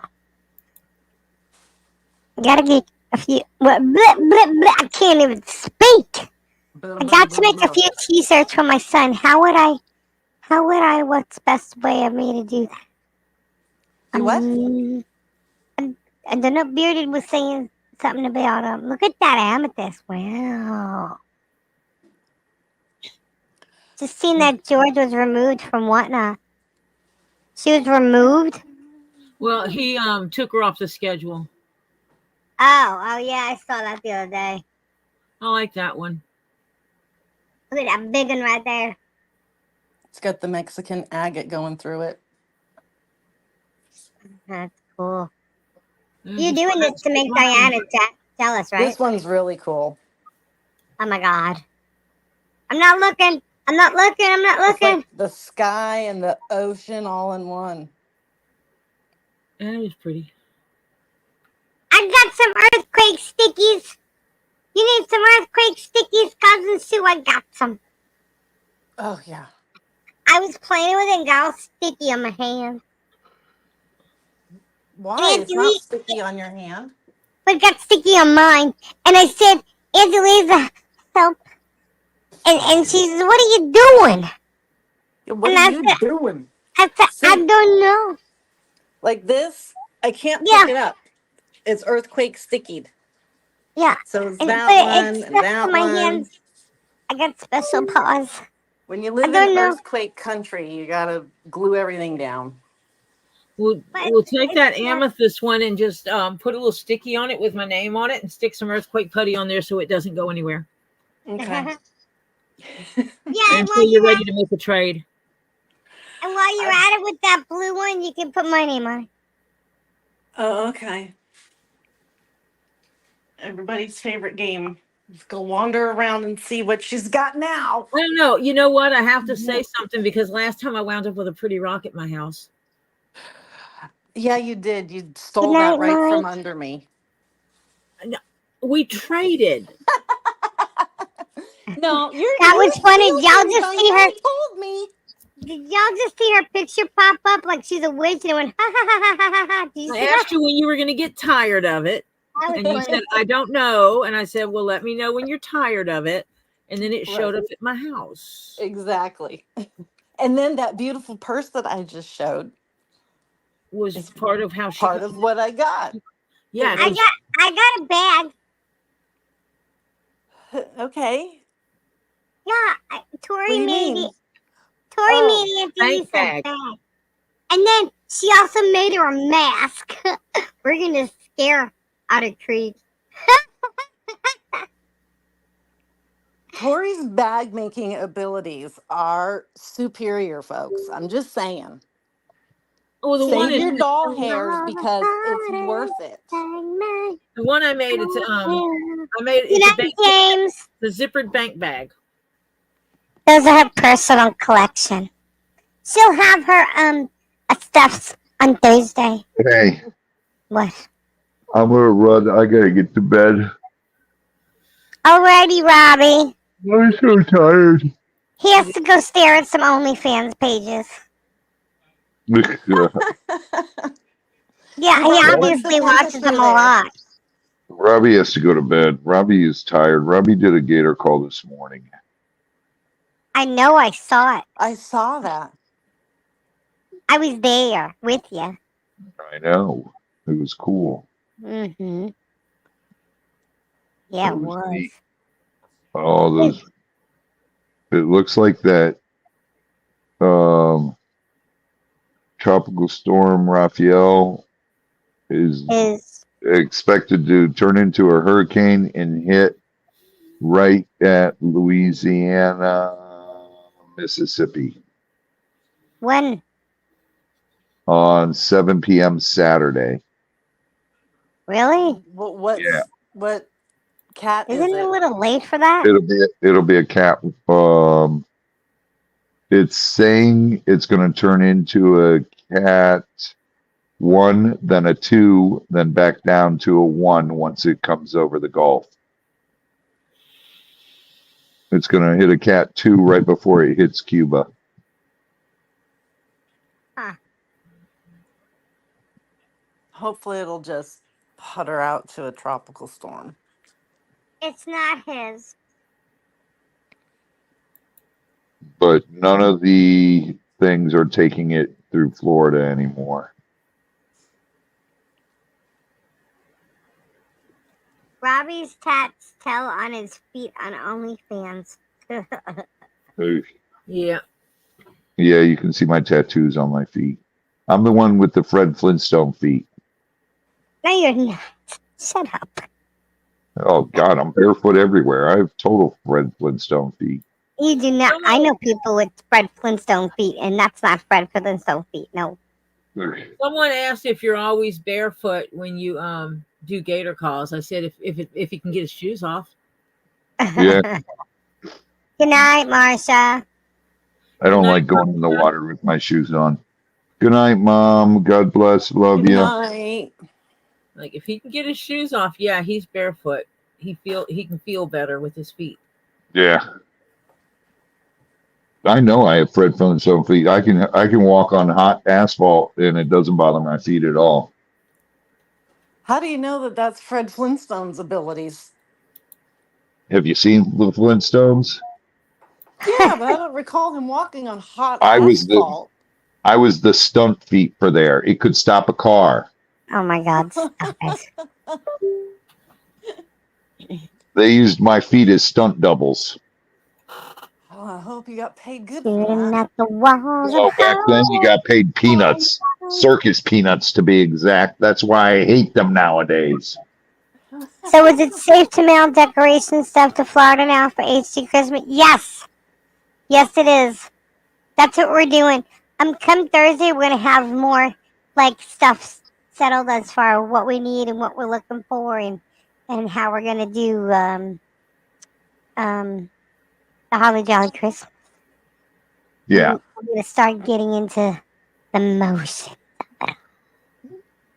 Gotta get a few. I can't even speak. I got to make a few t-shirts for my son. How would I? What's the best way of me to do that? You what? I don't know. Bearded was saying something about look at that amethyst. Wow. Just seen that George was removed from whatnot. She was removed. Well, he took her off the schedule. Oh yeah, I saw that the other day. I like that one. Look at that big one right there. It's got the Mexican agate going through it. That's cool. Yeah, You're just doing let this to it make slide. Diana jealous, right? This one's really cool. Oh my god. I'm not looking. I'm not It's looking. like the sky and the ocean all in one. That is pretty. I got some earthquake stickies. You need some earthquake stickies, Cousin Sue? I got some. Oh, yeah. I was playing with it and got all sticky on my hand. Why? It's not sticky on your hand. But it got sticky on mine. And I said, Angelisa, help. And she says, what are you doing? What and are you doing? I said, I don't know. Like this, I can't pick it up. It's earthquake stickied. Yeah. So it's And, that but one it's and that my one. hands. I got special paws. When you live in earthquake country, you gotta glue everything down. We'll take that amethyst one and just put a little sticky on it with my name on it and stick some earthquake putty on there so it doesn't go anywhere. Okay. Yeah, Until you're ready to make a trade. And while you're at it with that blue one, you can put my name on it. Oh, okay. Everybody's favorite game. Let's go wander around and see what she's got now. I don't know. You know what? I have to say something because last time I wound up with a pretty rock at my house. Yeah, you did. You Good stole night, that right from Mike. under me. No, we traded. No, That you're was funny. steal Y'all things just on see you her. already told me. Did y'all just see her picture pop up like she's a witch and it went ha ha ha ha ha ha? Did you I see that? asked you when you were going to get tired of it. That was And you funny. said, I don't know. And I said, well, let me know when you're tired of it. And then it showed Right. up at my house. Exactly. And then that beautiful purse that I just showed Was is part of how she part of what I got. Yeah, I got a bag. Okay. Yeah, What do Tori you made mean? it. Tori Oh, made Aunt bank Denise a bag. bag. And then she also made her a mask. We're gonna scare out of Creek. Tori's bag making abilities are superior, folks. I'm just saying. Oh, the one Save is your doll All hairs the because it's heartache worth it. and my the one I made. It's Good it's a night, bank, James. the zippered bank bag. Those are her personal collection. She'll have her stuffs on Thursday. Hey, What? I'm gonna run. I gotta get to bed. Alrighty, Robbie. I'm so tired. He has to go stare at some OnlyFans pages. Yeah, he What's the obviously watches temperature them a there? lot. Robbie has to go to bed. Robbie is tired. Robbie did a gator call this morning. I know, I saw it. I saw that. I was there with you. I know. It was cool. Mm-hmm. Yeah, It it was was. neat. Oh, those. It looks like that tropical storm Raphael is expected to turn into a hurricane and hit right at Louisiana, Mississippi When? on 7 p.m. Saturday. Really? Yeah. What cat Isn't is it a it? little late for that? It'll be a cat. It's saying it's going to turn into a cat 1, then a 2, then back down to a 1 once it comes over the Gulf. It's going to hit a cat 2 right before it hits Cuba. Huh. Hopefully it'll just putter out to a tropical storm. It's not his. But none of the things are taking it through Florida anymore. Robbie's tats tell on his feet on OnlyFans. Yeah. Yeah, you can see my tattoos on my feet. I'm the one with the Fred Flintstone feet. No, you're not. Shut up. Oh, God, I'm barefoot everywhere. I have total Fred Flintstone feet. You do not. I know people with Fred Flintstone feet, and that's not Fred Flintstone feet. No. Someone asked if you're always barefoot when you do gator calls. I said if he can get his shoes off. Yeah. Good night, Marsha. I don't like going in the water with my shoes on. Good night, Mom. God bless. Love Good you. night. Like if he can get his shoes off, yeah, he's barefoot. He can feel better with his feet. Yeah. I know I have Fred Flintstone feet. I can walk on hot asphalt and it doesn't bother my feet at all. How do you know that that's Fred Flintstone's abilities? Have you seen the Flintstones? Yeah, but I don't recall him walking on hot I was asphalt. the stunt feet for there. It could stop a car. Oh my God! Stop it. They used my feet as stunt doubles. Oh, I hope you got paid good for Shooting that. at the walls Oh, of back then you got paid peanuts, circus peanuts to be exact. That's why I hate them nowadays. So is it safe to mail decoration stuff to Florida now for HD Christmas? Yes. Yes, it is. That's what we're doing. Come Thursday, we're gonna have more like stuff settled as far as what we need and what we're looking for and how we're gonna do the Holly Jolly Christmas. Yeah. I'm gonna start getting into the motion.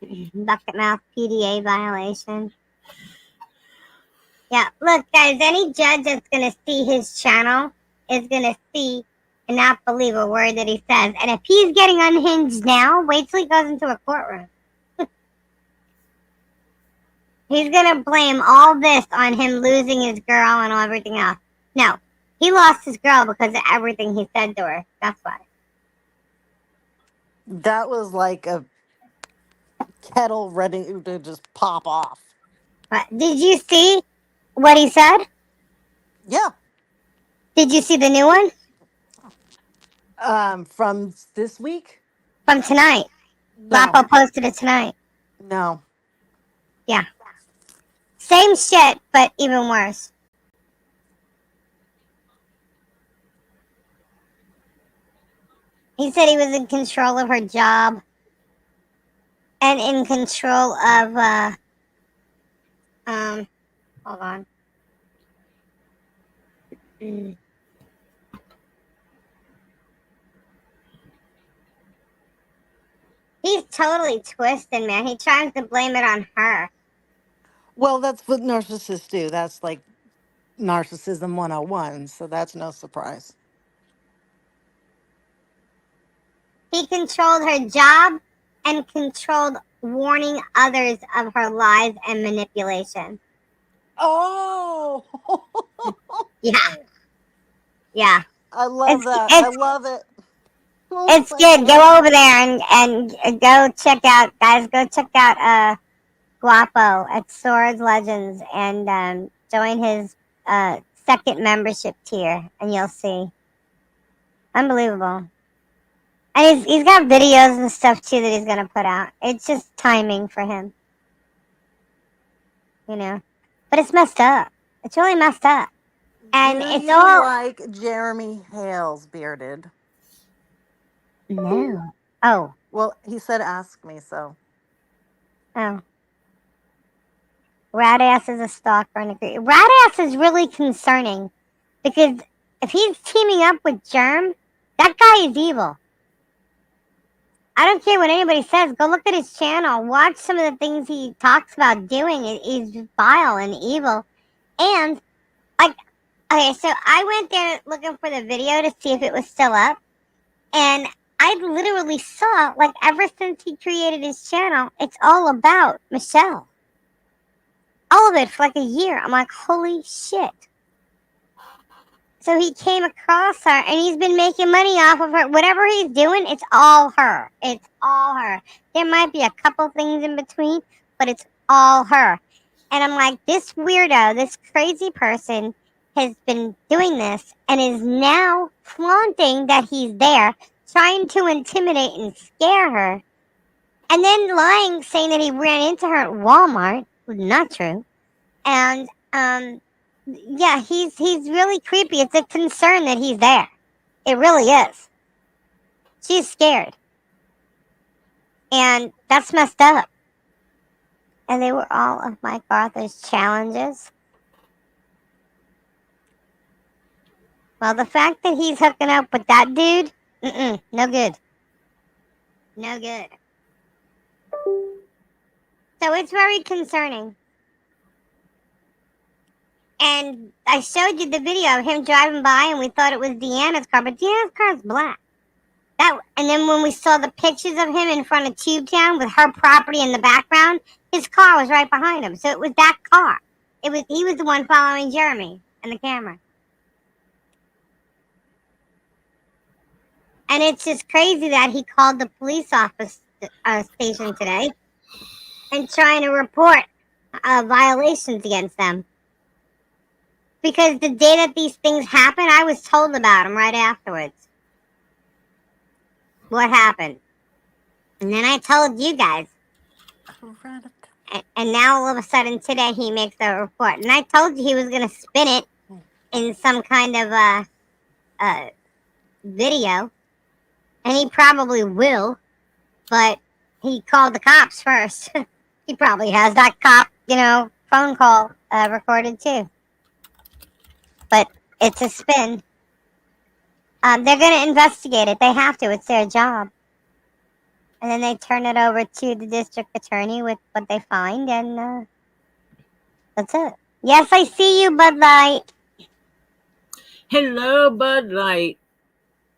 Bucket mouth PDA violation. Yeah, look, guys, any judge that's going to see his channel is going to see and not believe a word that he says. And if he's getting unhinged now, wait till he goes into a courtroom. He's going to blame all this on him losing his girl and everything else. No, he lost his girl because of everything he said to her. That's why. That was like a kettle ready to just pop off. But did you see what he said? Yeah. Did you see the new one? From this week? From tonight. No. Lapo posted it tonight. No. Yeah. Same shit, but even worse. He said he was in control of her job and in control of, hold on. He's totally twisted, man. He tries to blame it on her. Well, that's what narcissists do. That's like narcissism 101, so that's no surprise. He controlled her job and controlled warning others of her lies and manipulation. Oh! Yeah. Yeah. I love that. I love it. Oh, it's good. Go over there and go check out, guys, go check out Guapo at Swords Legends and join his second membership tier, and you'll see. Unbelievable. And he's got videos and stuff too that he's gonna put out. It's just timing for him. You know. But it's messed up. It's really messed up. And Do it's you all like Jeremy Hales bearded? No. Oh. Well, he said ask me, so. Oh. Radass is a stalker and agree. Radass is really concerning because if he's teaming up with Germ, that guy is evil. I don't care what anybody says. Go look at his channel. Watch some of the things he talks about doing. He's vile and evil. And, like, okay, so I went there looking for the video to see if it was still up. And I literally saw, like, ever since he created his channel, it's all about Michelle. All of it for like a year. I'm like, holy shit. So he came across her and he's been making money off of her. Whatever he's doing, it's all her. It's all her. There might be a couple things in between, but it's all her. And I'm like, this weirdo, this crazy person has been doing this and is now flaunting that he's there, trying to intimidate and scare her, and then lying, saying that he ran into her at Walmart. Not true. And yeah, he's really creepy. It's a concern that he's there. It really is. She's scared. And that's messed up. And they were all of Mike Arthur's challenges. Well, the fact that he's hooking up with that dude, no good. No good. So it's very concerning. And I showed you the video of him driving by and we thought it was Deanna's car, but Deanna's car is black. And then when we saw the pictures of him in front of Tubetown with her property in the background, his car was right behind him. So it was that car. He was the one following Jeremy and the camera. And it's just crazy that he called the police office station today and trying to report violations against them. Because the day that these things happened, I was told about them right afterwards. What happened? And then I told you guys. And now all of a sudden today he makes a report. And I told you he was going to spin it in some kind of video. And he probably will. But he called the cops first. He probably has that cop, phone call recorded too. But it's a spin. They're going to investigate it. They have to. It's their job. And then they turn it over to the district attorney with what they find, and that's it. Yes, I see you, Bud Light. Hello, Bud Light.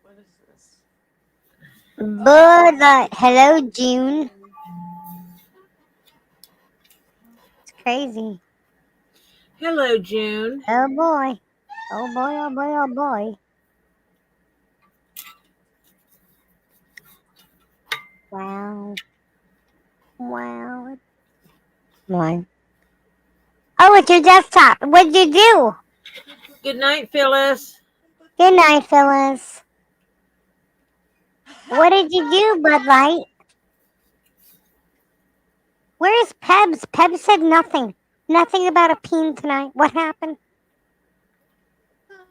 What is this? Bud Light. Hello, June. It's crazy. Hello, June. Oh boy. Oh boy, oh boy, oh boy. Wow. Wow. One. Oh, it's your desktop. What'd you do? Good night, Phyllis. Good night, Phyllis. What did you do, Bud Light? Where's Pebs? Pebs said nothing. Nothing about a peen tonight. What happened?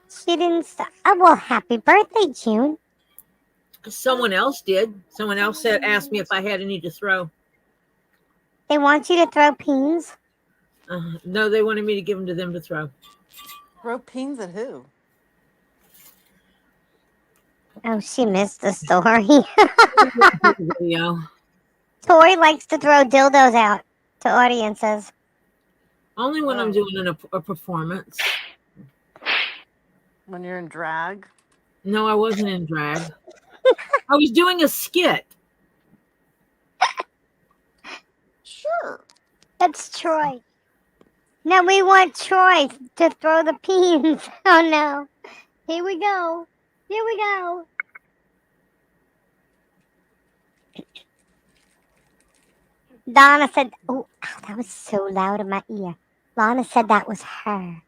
She didn't stop. Oh, well, happy birthday, June. Someone else did. Someone else asked me if I had any to throw. They want you to throw peens? No, they wanted me to give them to them to throw. Throw peens at who? Oh, she missed the story. Yeah. Tori likes to throw dildos out to audiences. Only when I'm doing a performance. When you're in drag? No, I wasn't in drag. I was doing a skit. Sure. That's Troy. Now we want Troy to throw the peens. Oh no. Here we go. Here we go. Donna said, oh, that was so loud in my ear. Lana said that was her.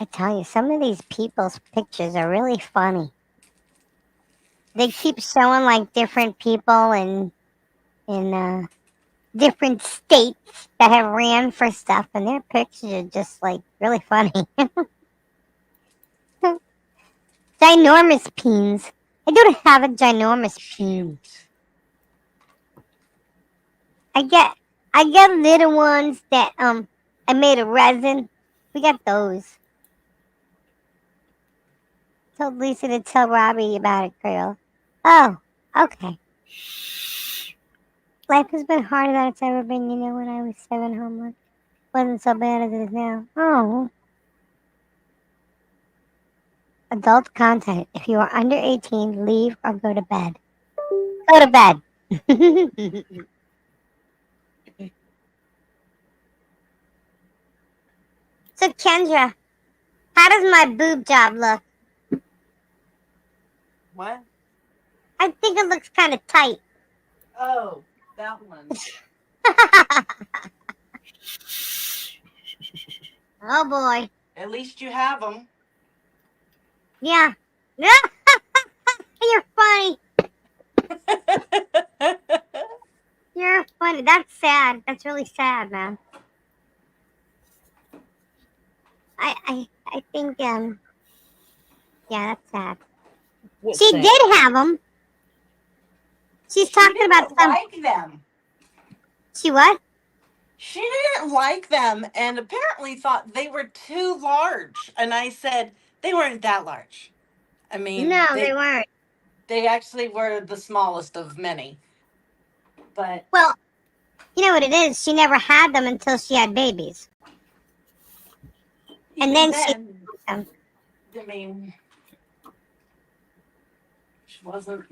I tell you, some of these people's pictures are really funny. They keep showing like different people in different states that have ran for stuff, and their pictures are just like really funny. Ginormous peens. I don't have a ginormous peen. I get little ones that I made of resin. We got those. Told Lisa to tell Robbie about it, girl. Oh, okay. Life has been harder than it's ever been, you know, when I was 7 homeless. Wasn't so bad as it is now. Oh. Adult content. If you are under 18, leave or go to bed. Go to bed. So, Kendra, how does my boob job look? What? I think it looks kind of tight. Oh, that one. Oh, boy. At least you have them. Yeah. You're funny. You're funny. That's sad. That's really sad, man. I think, yeah, that's sad. What's She that? did have them. She's talking about some. Like them. She what? She didn't like them and apparently thought they were too large. And I said, they weren't that large. I mean, No, they weren't. They actually were the smallest of many. But well, you know what it is? She never had them until she had babies. And then she. I mean, she wasn't.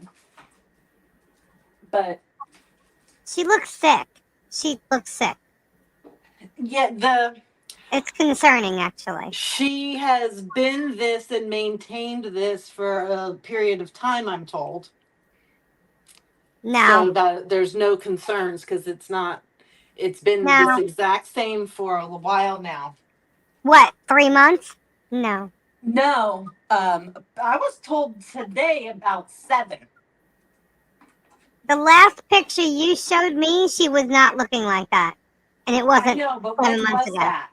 But she looks sick. She looks sick. Yeah, it's concerning, actually. She has been this and maintained this for a period of time, I'm told. No. So that there's no concerns because it's been this exact same for a while now. What, 3 months? No. No. I was told today about 7. The last picture you showed me, she was not looking like that. And it wasn't 7 months ago. That?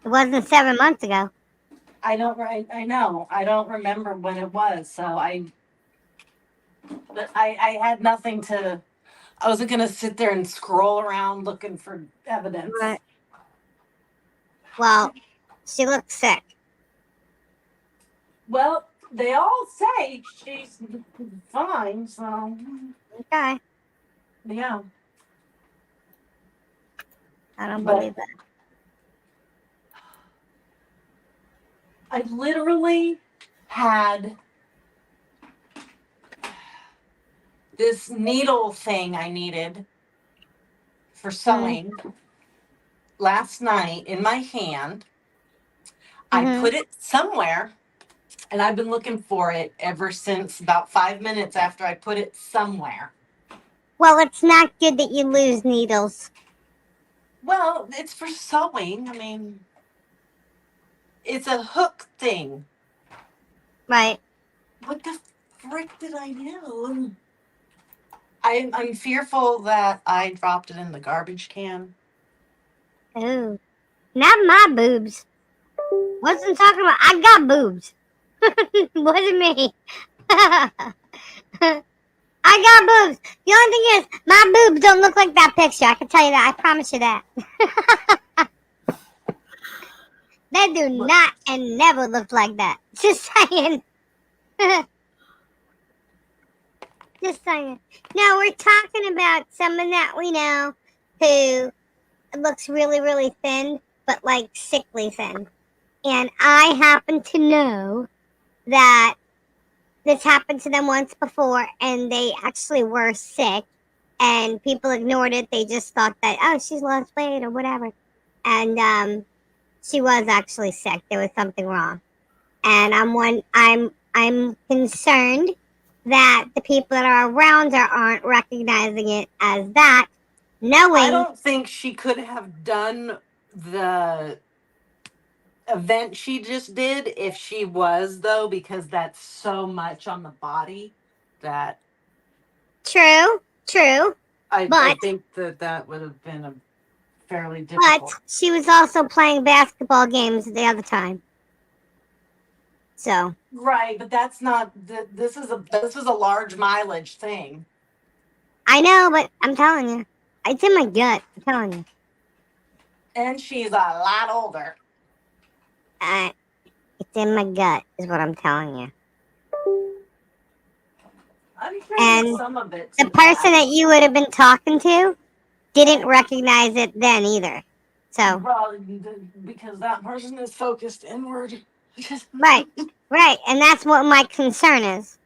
It wasn't 7 months ago. I know. I don't remember when it was. So I had nothing to. I wasn't going to sit there and scroll around looking for evidence. Right. Well, she looks sick. Well, They all say she's fine, so Okay. yeah. I don't But- believe that. I literally had this needle thing I needed for sewing last night in my hand. I put it somewhere, and I've been looking for it ever since about 5 minutes after I put it somewhere. Well, it's not good that you lose needles. Well, it's for sewing. I mean, it's a hook thing. Right. What the frick did I do? I'm fearful that I dropped it in the garbage can. Ooh. Not my boobs. Wasn't talking about. I got boobs. Wasn't me. I got boobs. The only thing is, my boobs don't look like that picture. I can tell you that. I promise you that. They do not and never look like that. Just saying. Just saying. Now, we're talking about someone that we know who looks really, really thin, but like sickly thin. And I happen to know that this happened to them once before, and they actually were sick, and people ignored it. They just thought that, oh, she's lost weight or whatever. And she was actually sick. There was something wrong. And I'm concerned that the people that are around her aren't recognizing it as that, knowing. I don't think she could have done the event she just did if she was, though, because that's so much on the body that True. I think that would have been a fairly difficult. But she was also playing basketball games the other time. So. Right, but that's not. This is a large mileage thing. I know, but I'm telling you, it's in my gut. I'm telling you. And she's a lot older. It's in my gut, is what I'm telling you. I'm sure And some of it. the person that you would have been talking to didn't recognize it then either. So. Probably because that person is focused inward. Right, and that's what my concern is.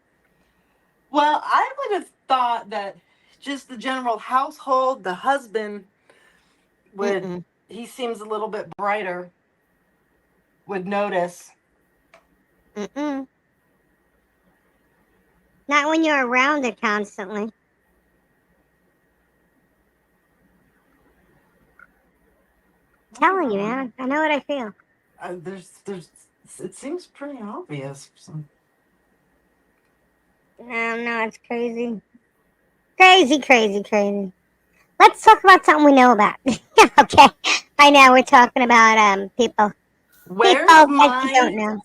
Well, I would have thought that just the general household, the husband would, he seems a little bit brighter, would notice. Not when you're around it constantly. I'm telling you, man. I know what I feel. It seems pretty obvious. No, it's crazy. Crazy. Let's talk about something we know about. Okay. Right now we're talking about people. Where's people my that you don't know.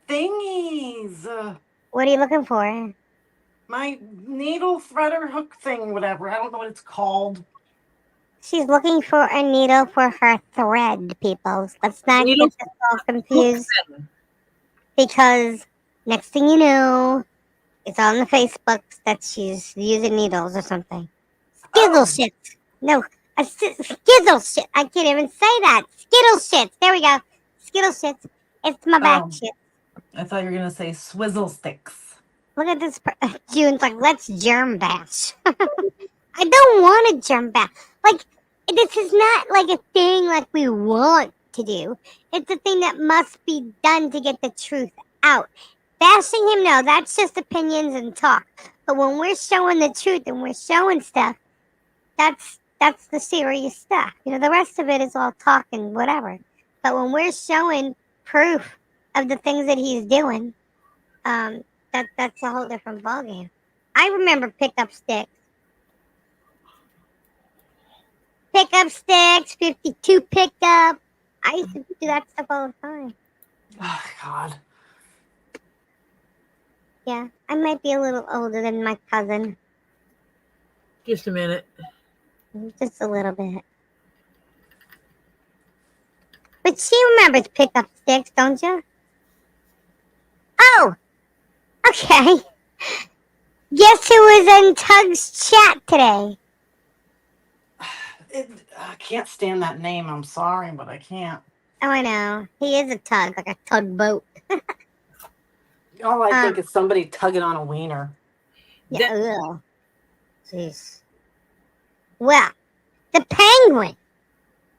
Thingies? What are you looking for? My needle threader hook thing, whatever. I don't know what it's called. She's looking for a needle for her thread, people. Let's not get this all confused. Because next thing you know, it's on the Facebooks that she's using needles or something. Skittle shit. No, skittle shit. I can't even say that. Skittle shit. There we go. Skittle shit. It's my back shit. I thought you were going to say swizzle sticks. Look at this. June's like, let's germ bash. I don't want to germ bash. Like, this is not like a thing like we want to do. It's a thing that must be done to get the truth out. Bashing him, no, that's just opinions and talk. But when we're showing the truth and we're showing stuff, that's the serious stuff. You know, the rest of it is all talk and whatever. But when we're showing proof of the things that he's doing, that's a whole different ballgame. I remember pickup sticks. 52 pickup. I used to do that stuff all the time. Oh, God. Yeah, I might be a little older than my cousin. Just a minute. Just a little bit. But she remembers pickup sticks, don't you? Oh, Okay. Guess who was in Tug's chat today? I can't stand that name. I'm sorry, but I can't. Oh, I know. He is a tug, like a tugboat. All I think is somebody tugging on a wiener. Yeah. Ugh. Jeez. Well, the penguin.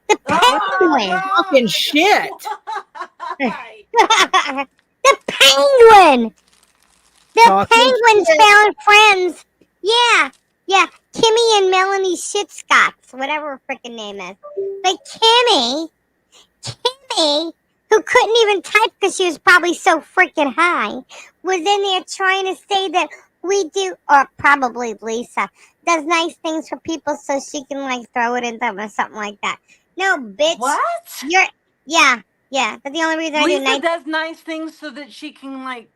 The penguin. Fucking shit. The penguin. The penguins found friends. Yeah. Yeah. Kimmy and Melanie Shitscots, whatever her freaking name is. But Kimmy, who couldn't even type because she was probably so freaking high, was in there trying to say that we do, or probably Lisa, does nice things for people so she can like throw it in them or something like that. No, bitch. What? Yeah. That's the only reason Lisa I do nice. does nice things so that she can like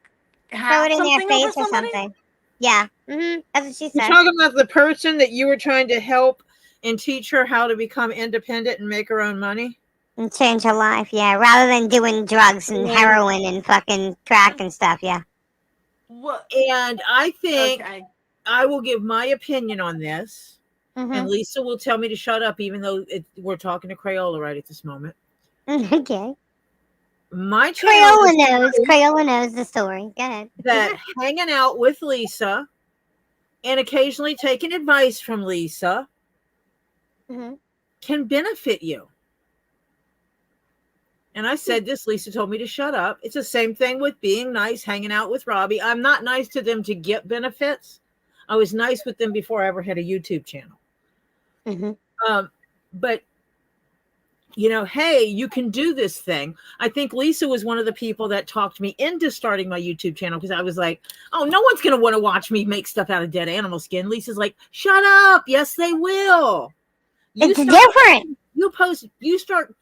Throw have it in their something face over or somebody. something. Yeah. That's what she You're said. talking about the person that you were trying to help and teach her how to become independent and make her own money? And change her life, yeah. Rather than doing drugs and heroin and fucking crack and stuff, yeah. What? And I think I will give my opinion on this. And Lisa will tell me to shut up, even though we're talking to Crayola right at this moment. Okay. My channel Crayola knows the story. Go ahead. That hanging out with Lisa and occasionally taking advice from Lisa can benefit you. And I said this, Lisa told me to shut up. It's the same thing with being nice, hanging out with Robbie. I'm not nice to them to get benefits. I was nice with them before I ever had a YouTube channel. But, you know, hey, you can do this thing. I think Lisa was one of the people that talked me into starting my YouTube channel because I was like, oh, no one's going to want to watch me make stuff out of dead animal skin. Lisa's like, shut up. Yes, they will. It's different. You start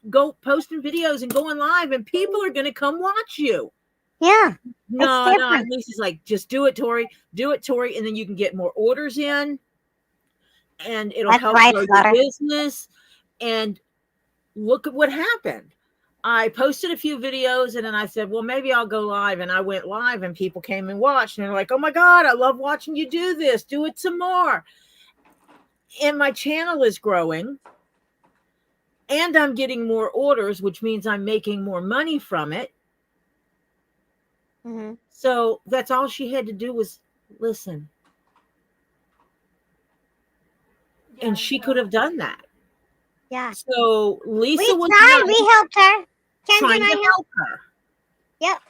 posting videos and going live and people are going to come watch you. Yeah. No. And Lisa's like, just do it, Tori. Do it, Tori. And then you can get more orders in and it'll help grow your business. And look at what happened. I posted a few videos and then I said, well, maybe I'll go live. And I went live and people came and watched and they're like, oh my God, I love watching you do this. Do it some more. And my channel is growing. And I'm getting more orders, which means I'm making more money from it. So that's all she had to do was listen. Yeah, and she could have done that. Yeah. So Lisa we helped her. Kendra and I helped her. Yep.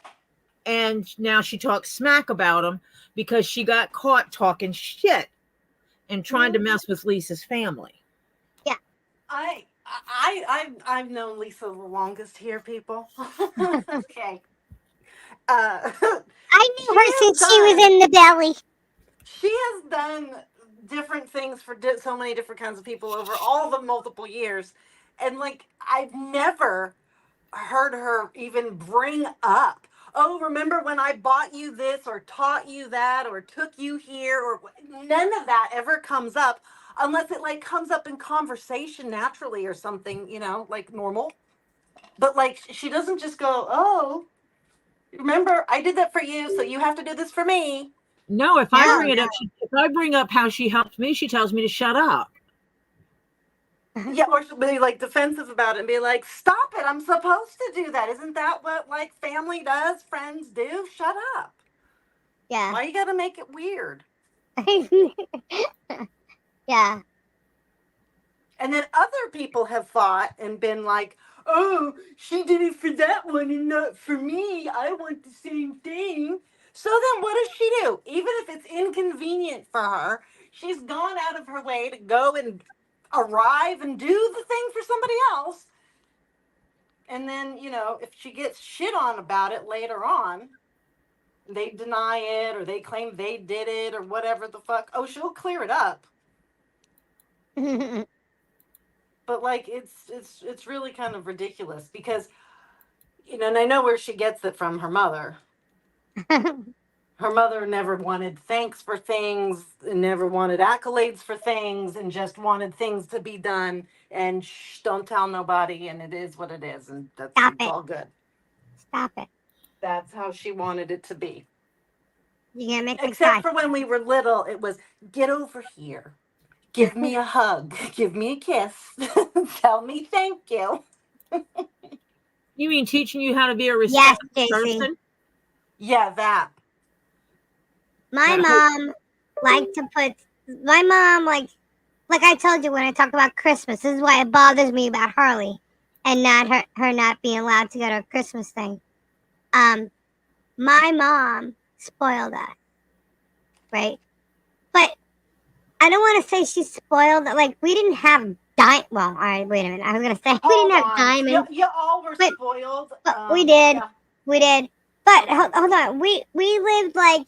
And now she talks smack about him because she got caught talking shit and trying to mess with Lisa's family. Yeah. I've known Lisa the longest here, people. Okay. I knew her since she was in the belly. She has done different things for so many different kinds of people over all the multiple years. And like, I've never heard her even bring up, oh, remember when I bought you this or taught you that or took you here, or none of that ever comes up unless it like comes up in conversation naturally or something, you know, like normal. But like, she doesn't just go, oh, remember I did that for you, so you have to do this for me. No, if I bring up how she helped me, she tells me to shut up. Yeah, or she'll be like defensive about it and be like, stop it, I'm supposed to do that. Isn't that what like family does, friends do? Shut up. Yeah. Why you gotta make it weird? Yeah. And then other people have thought and been like, oh, she did it for that one and not for me. I want the same thing. So then what does she do? Even if it's inconvenient for her, she's gone out of her way to go and arrive and do the thing for somebody else. And then, you know, if she gets shit on about it later on, they deny it or they claim they did it or whatever the fuck. Oh, she'll clear it up. But like, it's really kind of ridiculous because, you know, and I know where she gets it from her mother. Her mother never wanted thanks for things, and never wanted accolades for things, and just wanted things to be done. And don't tell nobody, and it is what it is, and it's all good. Stop it. That's how she wanted it to be. You're gonna make me Except cry. for when we were little, it was get over here, give me a hug, give me a kiss, tell me thank you. You mean teaching you how to be a respectful person? Yeah, that. My mom liked to put. My mom like I told you when I talk about Christmas. This is why it bothers me about Harley, and not her not being allowed to go to a Christmas thing. My mom spoiled us, right? But I don't want to say she spoiled. Like we didn't have well, all right. Wait a minute. I was gonna say we didn't have diamonds. You all were spoiled. But we did. Yeah. We did. But hold on. We lived like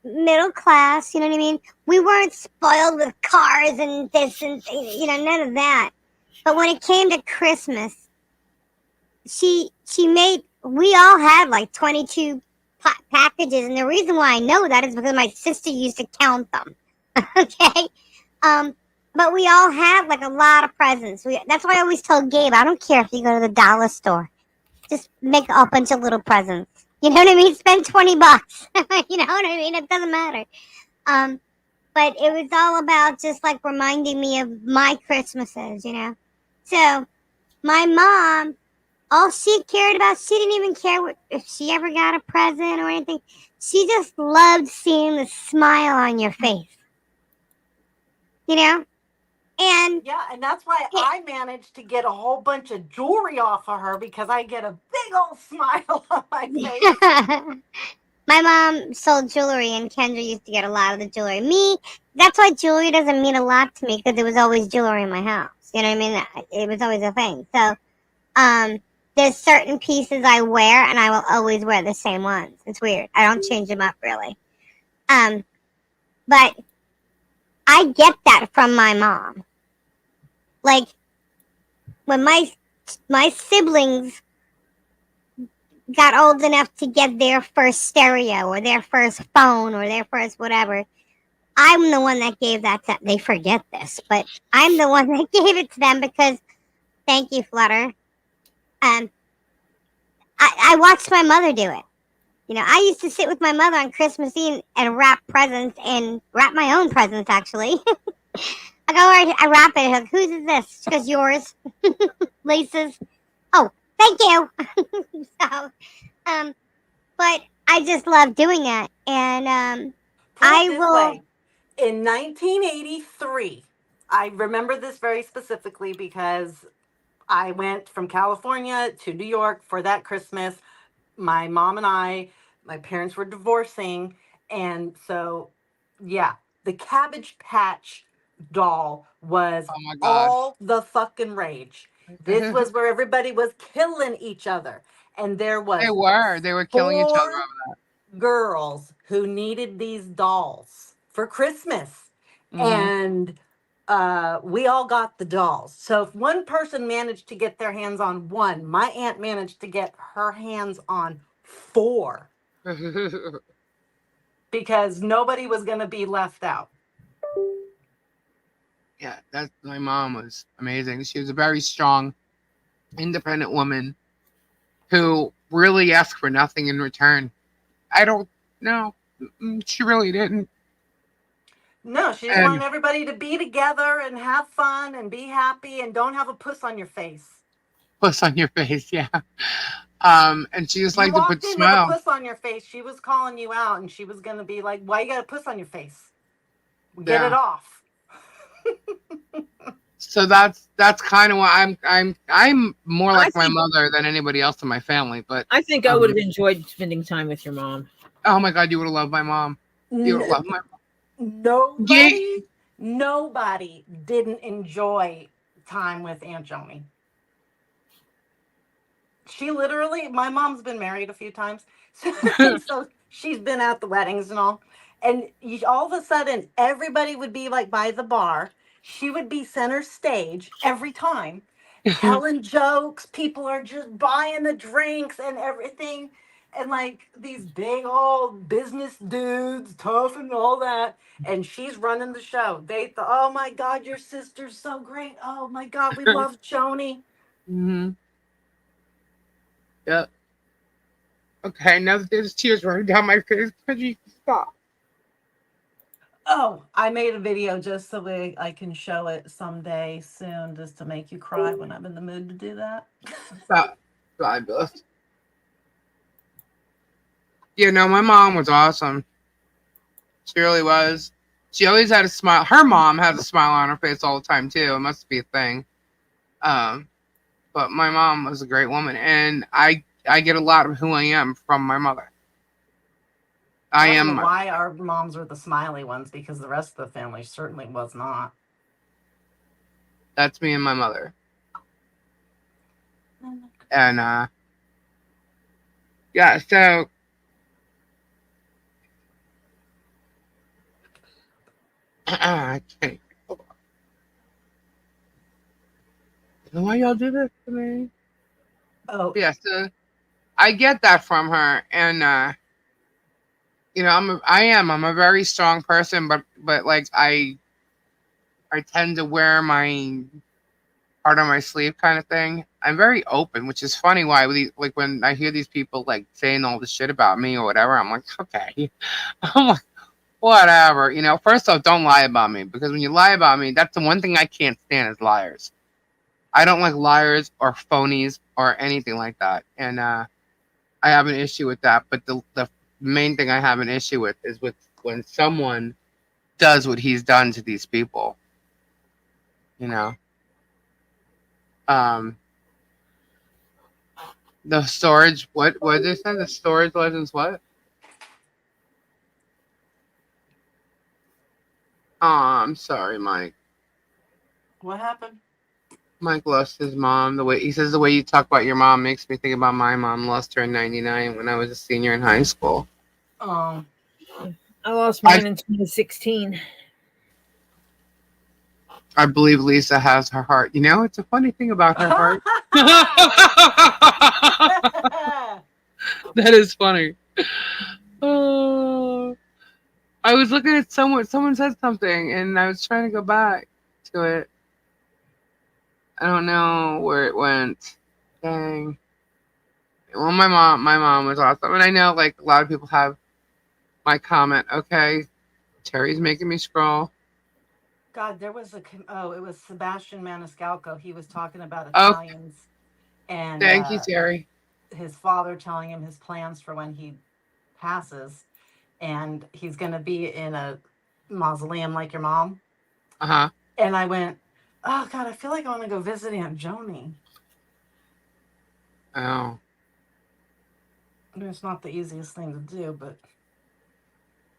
middle class. You know what I mean? We weren't spoiled with cars and this and none of that. But when it came to Christmas, she made. We all had like 22 packages, and the reason why I know that is because my sister used to count them. Okay. But we all had like a lot of presents. That's why I always told Gabe, I don't care if you go to the dollar store. Just make a bunch of little presents. You know what I mean? Spend $20. You know what I mean? It doesn't matter. But it was all about just like reminding me of my Christmases, So my mom, all she cared about, she didn't even care if she ever got a present or anything. She just loved seeing the smile on your face. And yeah, and that's why I managed to get a whole bunch of jewelry off of her because I get a big old smile on my face. My mom sold jewelry, and Kendra used to get a lot of the jewelry. That's why jewelry doesn't mean a lot to me, because there was always jewelry in my house. You know what I mean? It was always a thing. So, there's certain pieces I wear, and I will always wear the same ones. It's weird. I don't change them up really. But I get that from my mom. Like, when my siblings got old enough to get their first stereo or their first phone or their first whatever, I'm the one that gave that to them. They forget this, but I'm the one that gave it to them because, thank you, Flutter. I watched my mother do it. I used to sit with my mother on Christmas Eve and wrap presents, and wrap my own presents, actually. I go, all right, I wrap it. Like, whose is this? She goes, yours. Lisa's. Oh, thank you. So, but I just love doing it. And way. In 1983, I remember this very specifically because I went from California to New York for that Christmas. My mom and my parents were divorcing. And so, yeah, the Cabbage Patch doll was all the fucking rage. This was where everybody was killing each other. And there was they were killing each other over that. Girls who needed these dolls for Christmas. And we all got the dolls. So if one person managed to get their hands on one, my aunt managed to get her hands on 4. Because nobody was going to be left out. Yeah, my mom was amazing. She was a very strong, independent woman who really asked for nothing in return. I don't know. She really didn't. No, she just wanted everybody to be together and have fun and be happy and don't have a puss on your face. Puss on your face, yeah. And she just liked to put smile. With a puss on your face, she was calling you out, and she was going to be like, "Why you got a puss on your face? Get it off." So that's kind of why I'm more like my mother than anybody else in my family. But I think I would have enjoyed spending time with your mom. Oh my God, you would have loved my mom. You would have loved my mom. Nobody didn't enjoy time with Aunt Joni. She literally, my mom's been married a few times, so she's been at the weddings and all. And all of a sudden, everybody would be like by the bar. She would be center stage every time, telling jokes. People are just buying the drinks and everything. And like these big old business dudes, tough and all that. And she's running the show. They thought, oh my God, your sister's so great. Oh my God, we love Joni. Yep. Okay, now that there's tears running down my face, could you stop? Oh, I made a video just so I can show it someday soon, just to make you cry when I'm in the mood to do that. Stop. Fabulous. Yeah, no, my mom was awesome. She really was. She always had a smile. Her mom has a smile on her face all the time too. It must be a thing. But my mom was a great woman, and I get a lot of who I am from my mother. I don't know why our moms were the smiley ones, because the rest of the family certainly was not. That's me and my mother. And yeah, so I can't. Why y'all do this to me? Oh yeah, so I get that from her, and you know, I'm a very strong person, but like I tend to wear my heart on my sleeve kind of thing. I'm very open, which is funny. Why like when I hear these people like saying all this shit about me or whatever, I'm like, okay, I'm like, whatever. You know, first off, don't lie about me, because when you lie about me, that's the one thing I can't stand is liars. I don't like liars or phonies or anything like that, and I have an issue with that. But the main thing I have an issue with is with when someone does what he's done to these people. You know, the storage. What did they say? The storage legends. What? Oh, I'm sorry, Mike. what happened? Mike lost his mom. The way he says the way you talk about your mom makes me think about my mom. Lost her in '99 when I was a senior in high school. I lost mine in 2016. I believe Lisa has her heart. You know, it's a funny thing about her heart. That is funny. Oh, I was looking at someone said something, and I was trying to go back to it. I don't know where it went. Dang. Well, my mom was awesome, and I know like a lot of people have my comment. Okay, Terry's making me scroll. God, there was it was Sebastian Maniscalco. He was talking about Italians, and thank you, Terry. His father telling him his plans for when he passes, and he's going to be in a mausoleum like your mom. And I went, oh God, I feel like I want to go visit Aunt Joni. Oh. It's not the easiest thing to do, but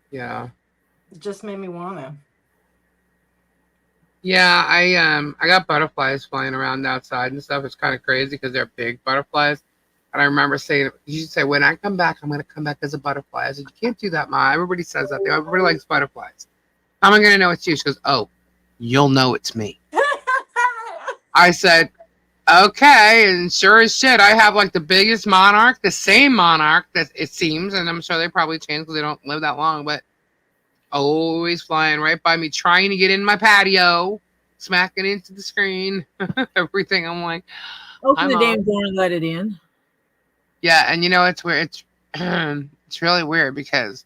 yeah, it just made me want to. Yeah, I got butterflies flying around outside and stuff. It's kind of crazy because they're big butterflies. And I remember saying, you should say, when I come back, I'm going to come back as a butterfly. I said, you can't do that, Ma. Everybody says that. Everybody likes butterflies. How am I going to know it's you? She goes, oh, you'll know it's me. I said, okay. And sure as shit, I have like the biggest monarch, the same monarch that it seems. And I'm sure they probably changed because they don't live that long. But always flying right by me, trying to get in my patio, smacking into the screen, everything. I'm like, open the damn door and let it in. Yeah, and you know it's weird. It's really weird because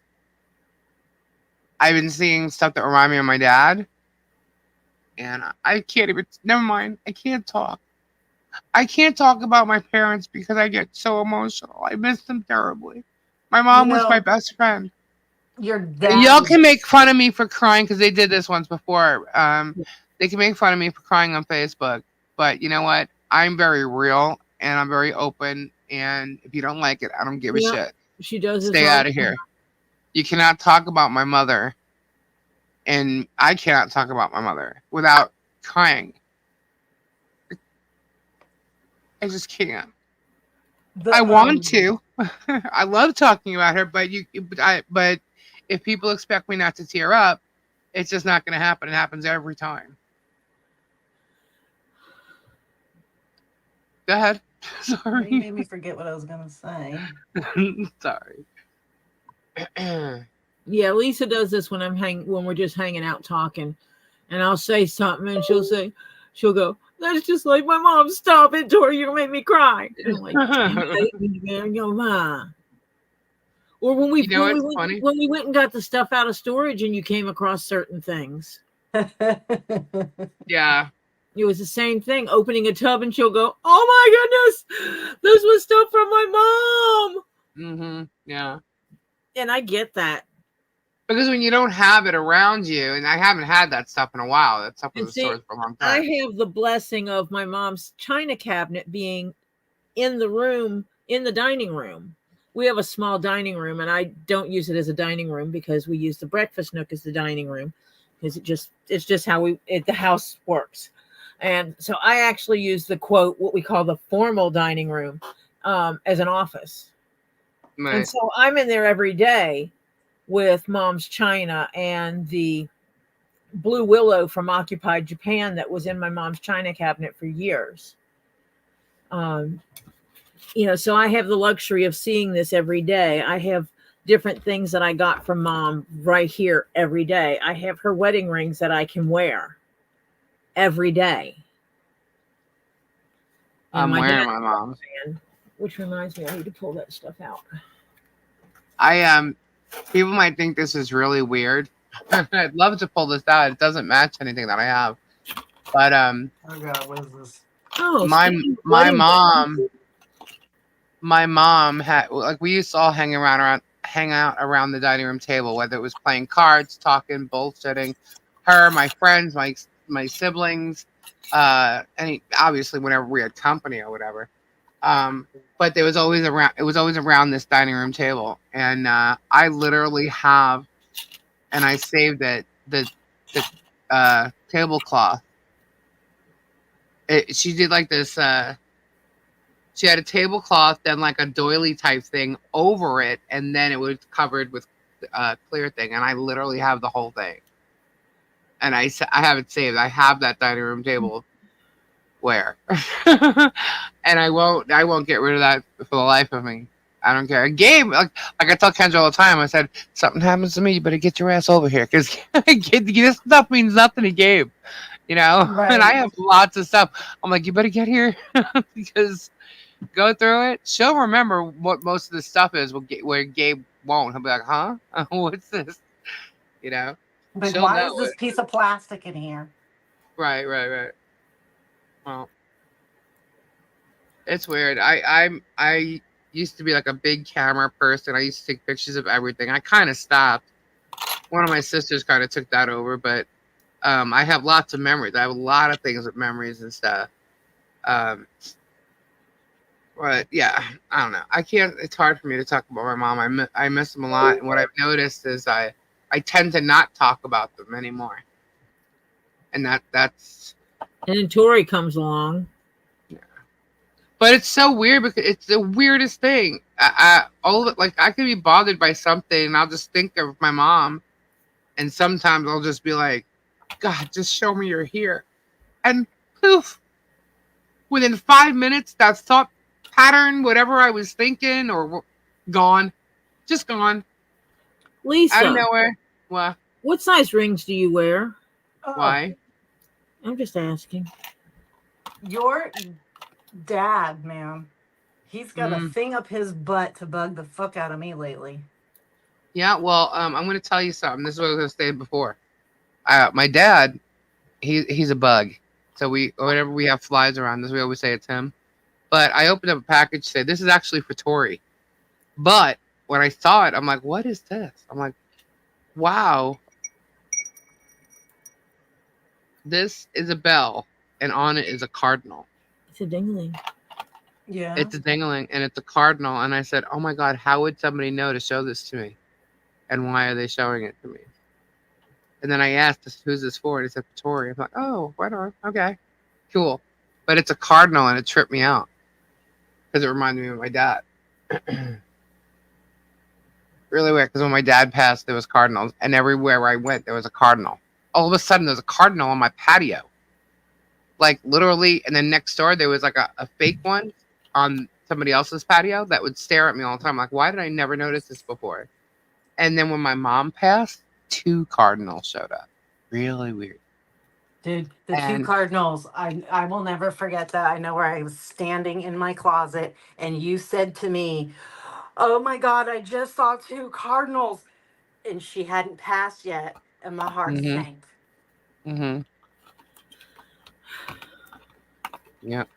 I've been seeing stuff that remind me of my dad, and I can't even. Never mind. I can't talk. I can't talk about my parents because I get so emotional. I miss them terribly. My mom was my best friend. Your dad. Y'all can make fun of me for crying because they did this once before. They can make fun of me for crying on Facebook, but you know what? I'm very real and I'm very open. And if you don't like it, I don't give a shit. She does. Stay out of here. You cannot talk about my mother, and I cannot talk about my mother without crying. I just can't. I want to. I love talking about her, but but if people expect me not to tear up, it's just not going to happen. It happens every time. Go ahead. Sorry. You made me forget what I was going to say. Sorry. Yeah, Lisa does this when when we're just hanging out talking, and I'll say something, and she'll go, "That's just like my mom. Stop it, Tori. You're gonna make me cry." And I'm like, "Your mom." Or when we, You know what's funny? when we went and got the stuff out of storage and you came across certain things. Yeah. It was the same thing. Opening a tub and she'll go, "Oh my goodness, this was stuff from my mom." Mm-hmm. Yeah. And I get that. Because when you don't have it around you, and I haven't had that stuff in a while, that stuff was in stores for a long time. I have the blessing of my mom's china cabinet being in the room, in the dining room. We have a small dining room, and I don't use it as a dining room because we use the breakfast nook as the dining room because it's just how the house works. And so I actually use the quote, what we call the formal dining room, as an office. Nice. And so I'm in there every day with mom's china and the blue willow from Occupied Japan that was in my mom's china cabinet for years. So I have the luxury of seeing this every day. I have different things that I got from mom right here every day. I have her wedding rings that I can wear every day. I'm wearing my mom's. Which reminds me, I need to pull that stuff out. People might think this is really weird. I'd love to pull this out. It doesn't match anything that I have. But oh God, what is this? Oh, my mom had, like, we used to all hang out around the dining room table, whether it was playing cards, talking, bullshitting. Her, my friends, my siblings, obviously whenever we had company or whatever. But it was always around this dining room table, and I literally have, and I saved it, the tablecloth. She did like this. She had a tablecloth, then like a doily type thing over it, and then it was covered with clear thing. And I literally have the whole thing. And I have it saved. I have that dining room table. Where? And I won't get rid of that for the life of me. I don't care. Gabe, like I tell Kendra all the time, I said, something happens to me, you better get your ass over here, because this stuff means nothing to Gabe, Right. And I have lots of stuff. I'm like, you better get here, because go through it. She'll remember what most of the stuff is where Gabe won't. He'll be like, huh? What's this? But why is this piece of plastic in here? Right. Well, it's weird. I used to be like a big camera person. I used to take pictures of everything. I kind of stopped. One of my sisters kind of took that over, but I have lots of memories. I have a lot of things with memories and stuff. But yeah, I don't know. I can't. It's hard for me to talk about my mom. I miss them a lot, and what I've noticed is I tend to not talk about them anymore. And that's. And then Tori comes along. Yeah. But it's so weird because it's the weirdest thing. I could be bothered by something, and I'll just think of my mom, and sometimes I'll just be like, God, just show me you're here, and poof, within 5 minutes, that thought pattern, whatever I was thinking, or gone, just gone. Lisa, out of nowhere. What size rings do you wear? Why? I'm just asking. Your dad, man, he's got a thing up his butt to bug the fuck out of me lately. Yeah, well, I'm going to tell you something. This is what I was going to say before. My dad, he's a bug. So whenever we have flies around this, we always say it's him. But I opened up a package, say this is actually for Tori. But when I saw it, I'm like, what is this? I'm like, wow. This is a bell, and on it is a cardinal. It's a dingling. Yeah. It's a dingling, and it's a cardinal. And I said, oh my God, how would somebody know to show this to me? And why are they showing it to me? And then I asked, who's this for? And he said, Tori. I'm like, oh, right on. Okay, cool. But it's a cardinal, and it tripped me out because it reminded me of my dad. Really weird, because when my dad passed, there was cardinals, and everywhere I went, there was a cardinal. All of a sudden, there's a cardinal on my patio. Like, literally, and then next door, there was like a fake one on somebody else's patio that would stare at me all the time. Like, why did I never notice this before? And then when my mom passed, 2 cardinals showed up. Really weird. Dude, the 2 cardinals, I will never forget that. I know where I was standing in my closet, and you said to me, oh my God, I just saw 2 cardinals. And she hadn't passed yet. And my heart sank. Mm-hmm. Yep.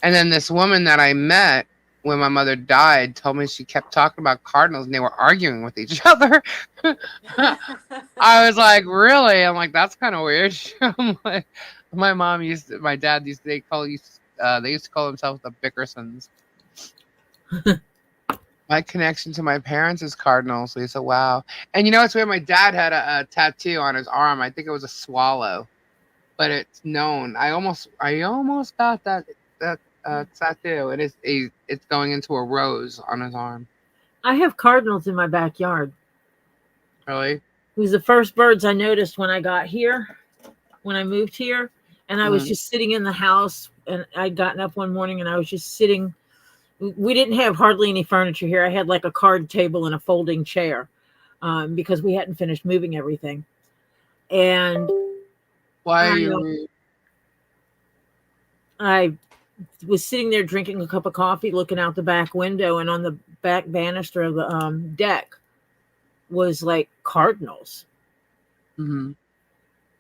And then this woman that I met when my mother died told me she kept talking about cardinals and they were arguing with each other. I was like, really? I'm like, that's kind of weird. I'm like, my dad used they used to call themselves the Bickersons. My connection to my parents is cardinals, Lisa. Wow. And you know, it's weird. My dad had a tattoo on his arm. I think it was a swallow, but it's known. I almost got that tattoo. It's going into a rose on his arm. I have cardinals in my backyard. Really? It was the first birds I noticed when I got here, when I moved here. And I was just sitting in the house, and I'd gotten up one morning and I was just sitting. We didn't have hardly any furniture here. I had like a card table and a folding chair because we hadn't finished moving everything. And I was sitting there drinking a cup of coffee, looking out the back window, and on the back banister of the deck was like cardinals. Mm-hmm.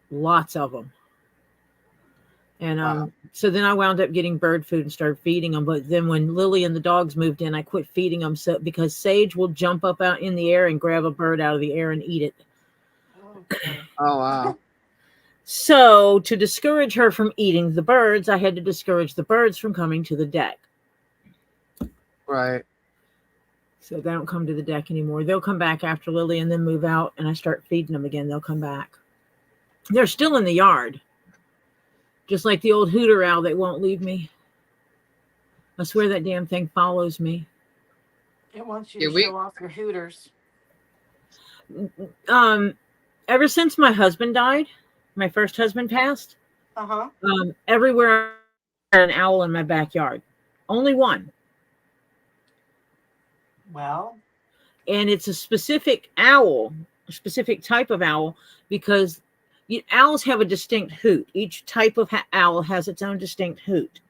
Lots of them. And so then I wound up getting bird food and started feeding them. But then when Lily and the dogs moved in, I quit feeding them because Sage will jump up out in the air and grab a bird out of the air and eat it. Oh, wow. So to discourage her from eating the birds, I had to discourage the birds from coming to the deck. Right. So they don't come to the deck anymore. They'll come back after Lily and then move out, and I start feeding them again. They'll come back. They're still in the yard. Just like the old hooter owl that won't leave me. I swear that damn thing follows me. It wants you to show off your hooters. Ever since my husband died, my first husband passed, everywhere I had an owl in my backyard. Only one. Well. And it's a specific owl, a specific type of owl, because owls have a distinct hoot. Each type of owl has its own distinct hoot.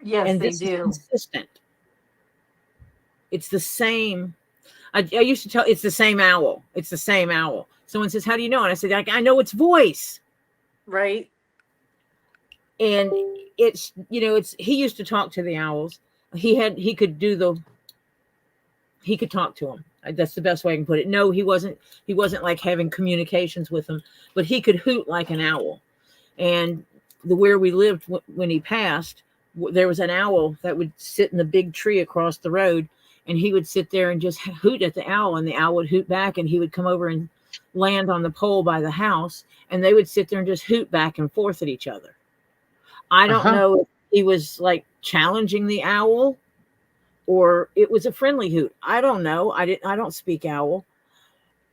Yes, and they this do. Is consistent. It's the same. I used to tell it's the same owl. It's the same owl. Someone says, "How do you know?" And I said, "I know its voice." Right. And it's he used to talk to the owls. He could talk to them. That's the best way I can put it. No, he wasn't like having communications with them, but he could hoot like an owl. And where we lived when he passed, there was an owl that would sit in the big tree across the road, and he would sit there and just hoot at the owl, and the owl would hoot back, and he would come over and land on the pole by the house, and they would sit there and just hoot back and forth at each other. I don't know if he was like challenging the owl, or it was a friendly hoot. I don't know. I don't speak owl.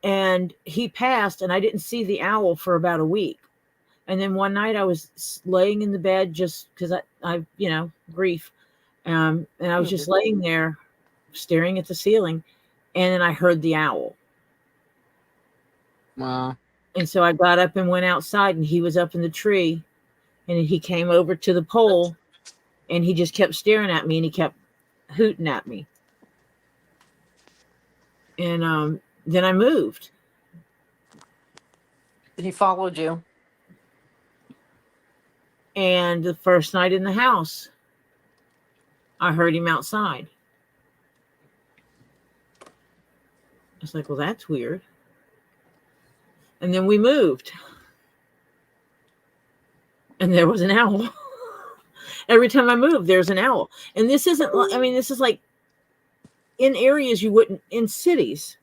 And he passed, and I didn't see the owl for about a week. And then one night I was laying in the bed just because I grief. And I was just laying there staring at the ceiling, and then I heard the owl. Wow. And so I got up and went outside, and he was up in the tree, and he came over to the pole, and he just kept staring at me, and he kept hooting at me. And then I moved. He followed you. And the first night in the house, I heard him outside. I was like, well, that's weird. And then we moved. And there was an owl. Every time I move, there's an owl. And this isn't, this is like in areas you wouldn't, in cities,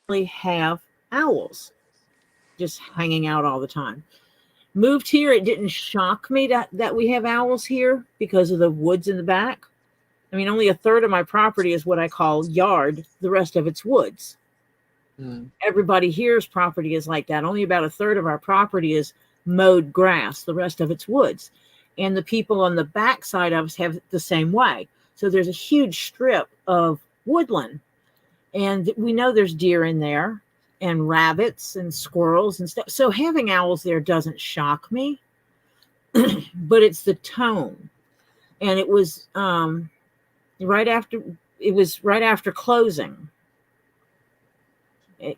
really have owls just hanging out all the time. Moved here, it didn't shock me that we have owls here because of the woods in the back. Only a third of my property is what I call yard. The rest of it's woods. Everybody here's property is like that. Only about a third of our property is mowed grass. The rest of it's woods. And the people on the back side of us have it the same way. So there's a huge strip of woodland. And we know there's deer in there and rabbits and squirrels and stuff. So having owls there doesn't shock me, but it's the tone. And it was right after closing,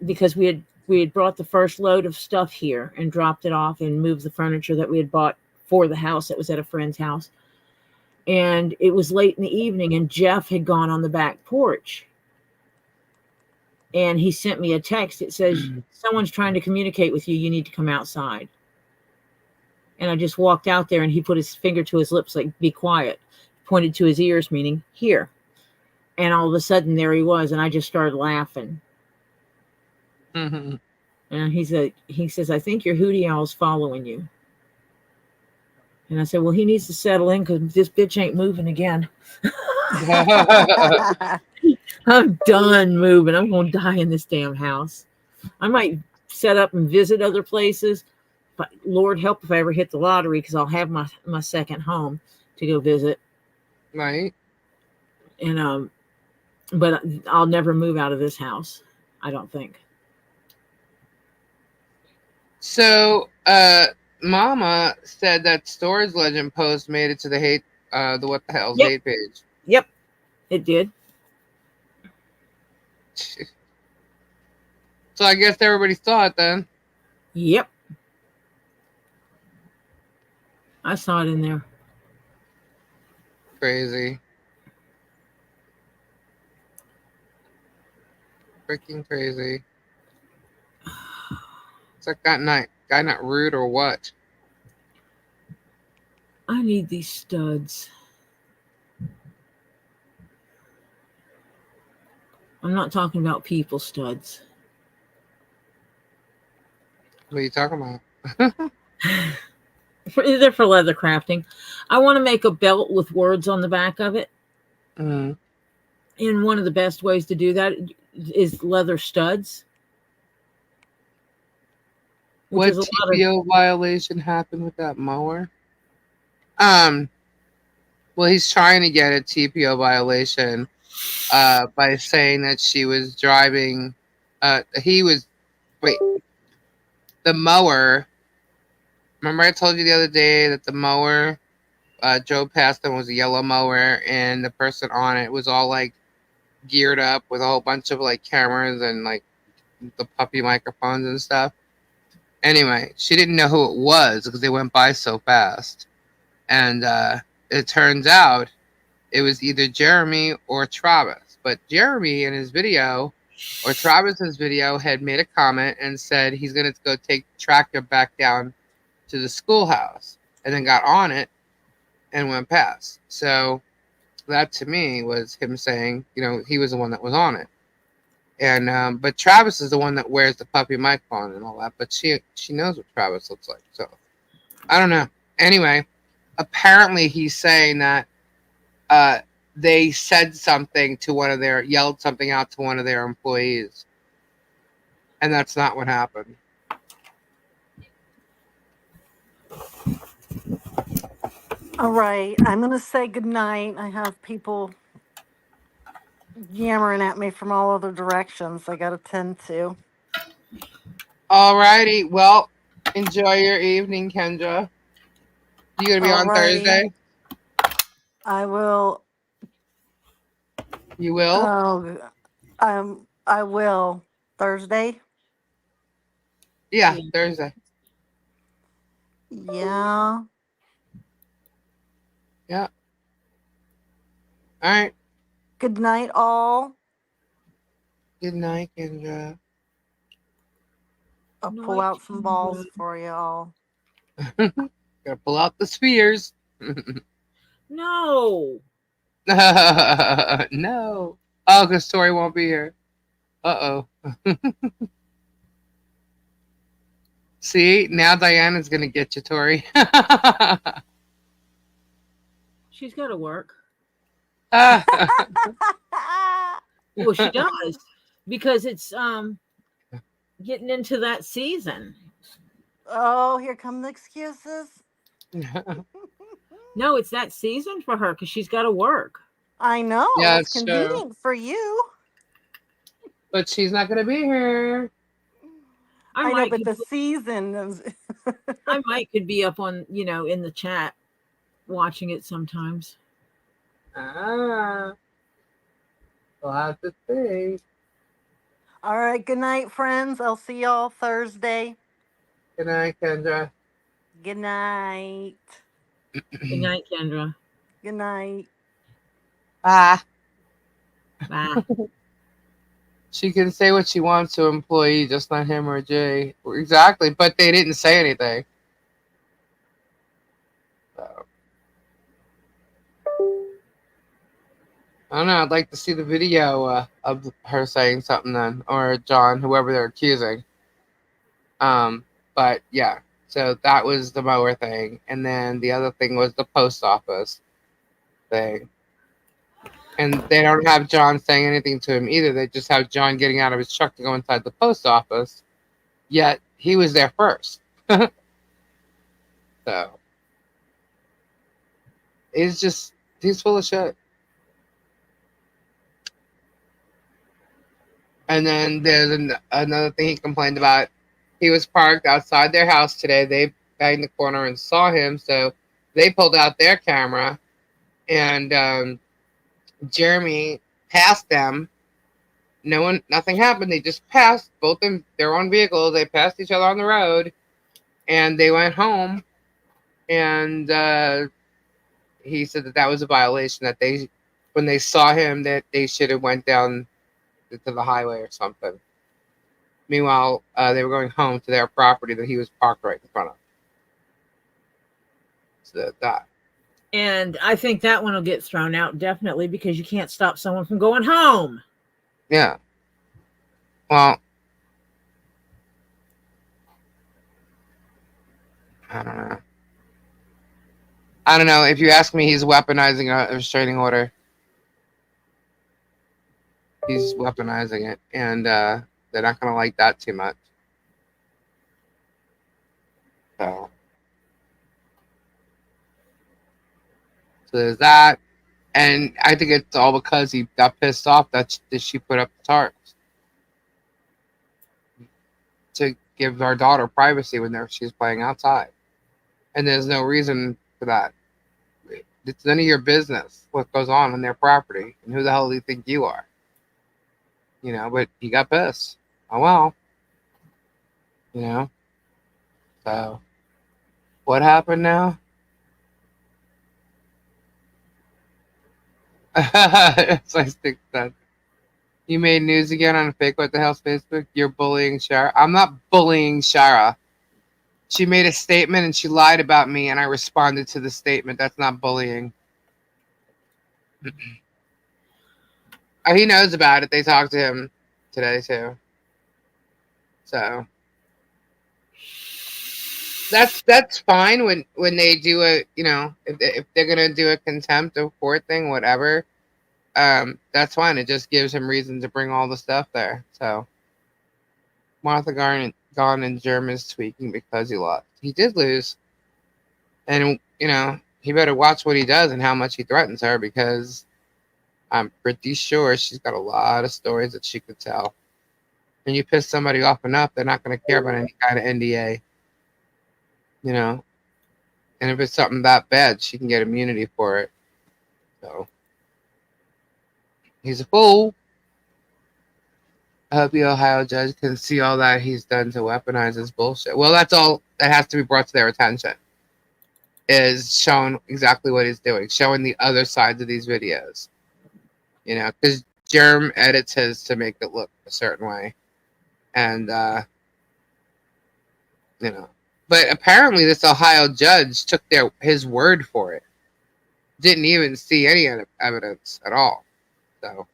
because we had brought the first load of stuff here and dropped it off and moved the furniture that we had bought for the house that was at a friend's house. And it was late in the evening, and Jeff had gone on the back porch. And he sent me a text. It says, someone's trying to communicate with you. You need to come outside. And I just walked out there, and he put his finger to his lips like, be quiet. Pointed to his ears, meaning here. And all of a sudden, there he was. And I just started laughing. Mm-hmm. And he says, I think your hootie owl's following you. And I said, well, he needs to settle in because this bitch ain't moving again. I'm done moving. I'm going to die in this damn house. I might set up and visit other places. But Lord help if I ever hit the lottery, because I'll have my second home to go visit. Right. And but I'll never move out of this house, I don't think. So, Mama said that Storage Legend post made it to the hate, the what the hell's hate page. Yep, it did. So I guess everybody saw it then. Yep. I saw it in there. Crazy. Freaking crazy. Is that guy not rude or what? I need these studs. I'm not talking about people studs. What are you talking about? They're for leather crafting. I want to make a belt with words on the back of it. Mm. And one of the best ways to do that is leather studs. What TPO violation happened with that mower? Well, he's trying to get a TPO violation by saying that she was driving. The mower. Remember I told you the other day that the mower drove past them was a yellow mower, and the person on it was all like geared up with a whole bunch of like cameras and like the puppy microphones and stuff. Anyway, she didn't know who it was because they went by so fast. And it turns out it was either Jeremy or Travis. But Jeremy in his video, or Travis's video, had made a comment and said he's going to go take the tractor back down to the schoolhouse, and then got on it and went past. So that to me was him saying, he was the one that was on it. And but Travis is the one that wears the puppy microphone and all that. But she knows what Travis looks like. So I don't know. Anyway, apparently he's saying that they said something to yelled something out to one of their employees, and that's not what happened. All right, I'm going to say goodnight. I have people yammering at me from all other directions I got to tend to. All righty. Well, enjoy your evening, Kendra. You going to be on Thursday? I will. You will? I will. Thursday? Yeah, Thursday. Yeah. Yeah. All right. Good night, all. Good night, Kendra. I'll pull out some balls for y'all. Gotta pull out the spears. No. No. Oh, because Tori won't be here. Uh-oh. See, now Diana's going to get you, Tori. She's got to work. Well, she does, because it's getting into that season. Oh, here come the excuses. No, it's that season for her because she's got to work. I know. Yeah, it's convenient for you. But she's not going to be here. I know, but the season is... I could be up on, in the chat watching it sometimes. Ah. We'll have to see. All right. Good night, friends. I'll see y'all Thursday. Good night, Kendra. Good night. Good night, Kendra. Good night. Bye. Bye. She can say what she wants to an employee, just not him or Jay. Exactly, but they didn't say anything. So. I don't know. I'd like to see the video of her saying something then, or John, whoever they're accusing. But yeah, so that was the mower thing, and then the other thing was the post office thing. And they don't have John saying anything to him either. They just have John getting out of his truck to go inside the post office. Yet he was there first. So he's full of shit. And then there's another thing he complained about. He was parked outside their house today. They banged the corner and saw him, so they pulled out their camera, and Jeremy passed them. Nothing happened. They just passed, both in their own vehicles. They passed each other on the road, and they went home. And he said that was a violation. That when they saw him, that they should have went down to the highway or something. Meanwhile, they were going home to their property that he was parked right in front of. So that. And I think that one will get thrown out definitely, because you can't stop someone from going home. Yeah. Well, I don't know. If you ask me, he's weaponizing a restraining order. He's weaponizing it, and they're not going to like that too much. So there's that. And I think it's all because he got pissed off that she put up the tarps to give our daughter privacy when she's playing outside. And there's no reason for that. It's none of your business what goes on their property, and who the hell do you think you are? You know, but he got pissed. Oh well. You know. So what happened now? It's like that. You made news again on fake what the hell's Facebook? You're bullying Shara. I'm not bullying Shara. She made a statement and she lied about me, and I responded to the statement. That's not bullying. He knows about it. They talked to him today too. So that's fine when they do a, you know, if they're gonna do a contempt of court thing, whatever. That's fine. It just gives him reason to bring all the stuff there. So Martha gone and Germ is tweaking because he lost. He did lose, and you know he better watch what he does and how much he threatens her, because I'm pretty sure she's got a lot of stories that she could tell. And you piss somebody off enough, they're not going to care about any kind of NDA. You know? And if it's something that bad, she can get immunity for it. So, he's a fool. I hope the Ohio judge can see all that he's done to weaponize his bullshit. Well, that's all that has to be brought to their attention. Is showing exactly what he's doing. Showing the other sides of these videos. You know, because Germ edits his to make it look a certain way. And, you know. But apparently this Ohio judge took his word for it. Didn't even see any evidence at all. So,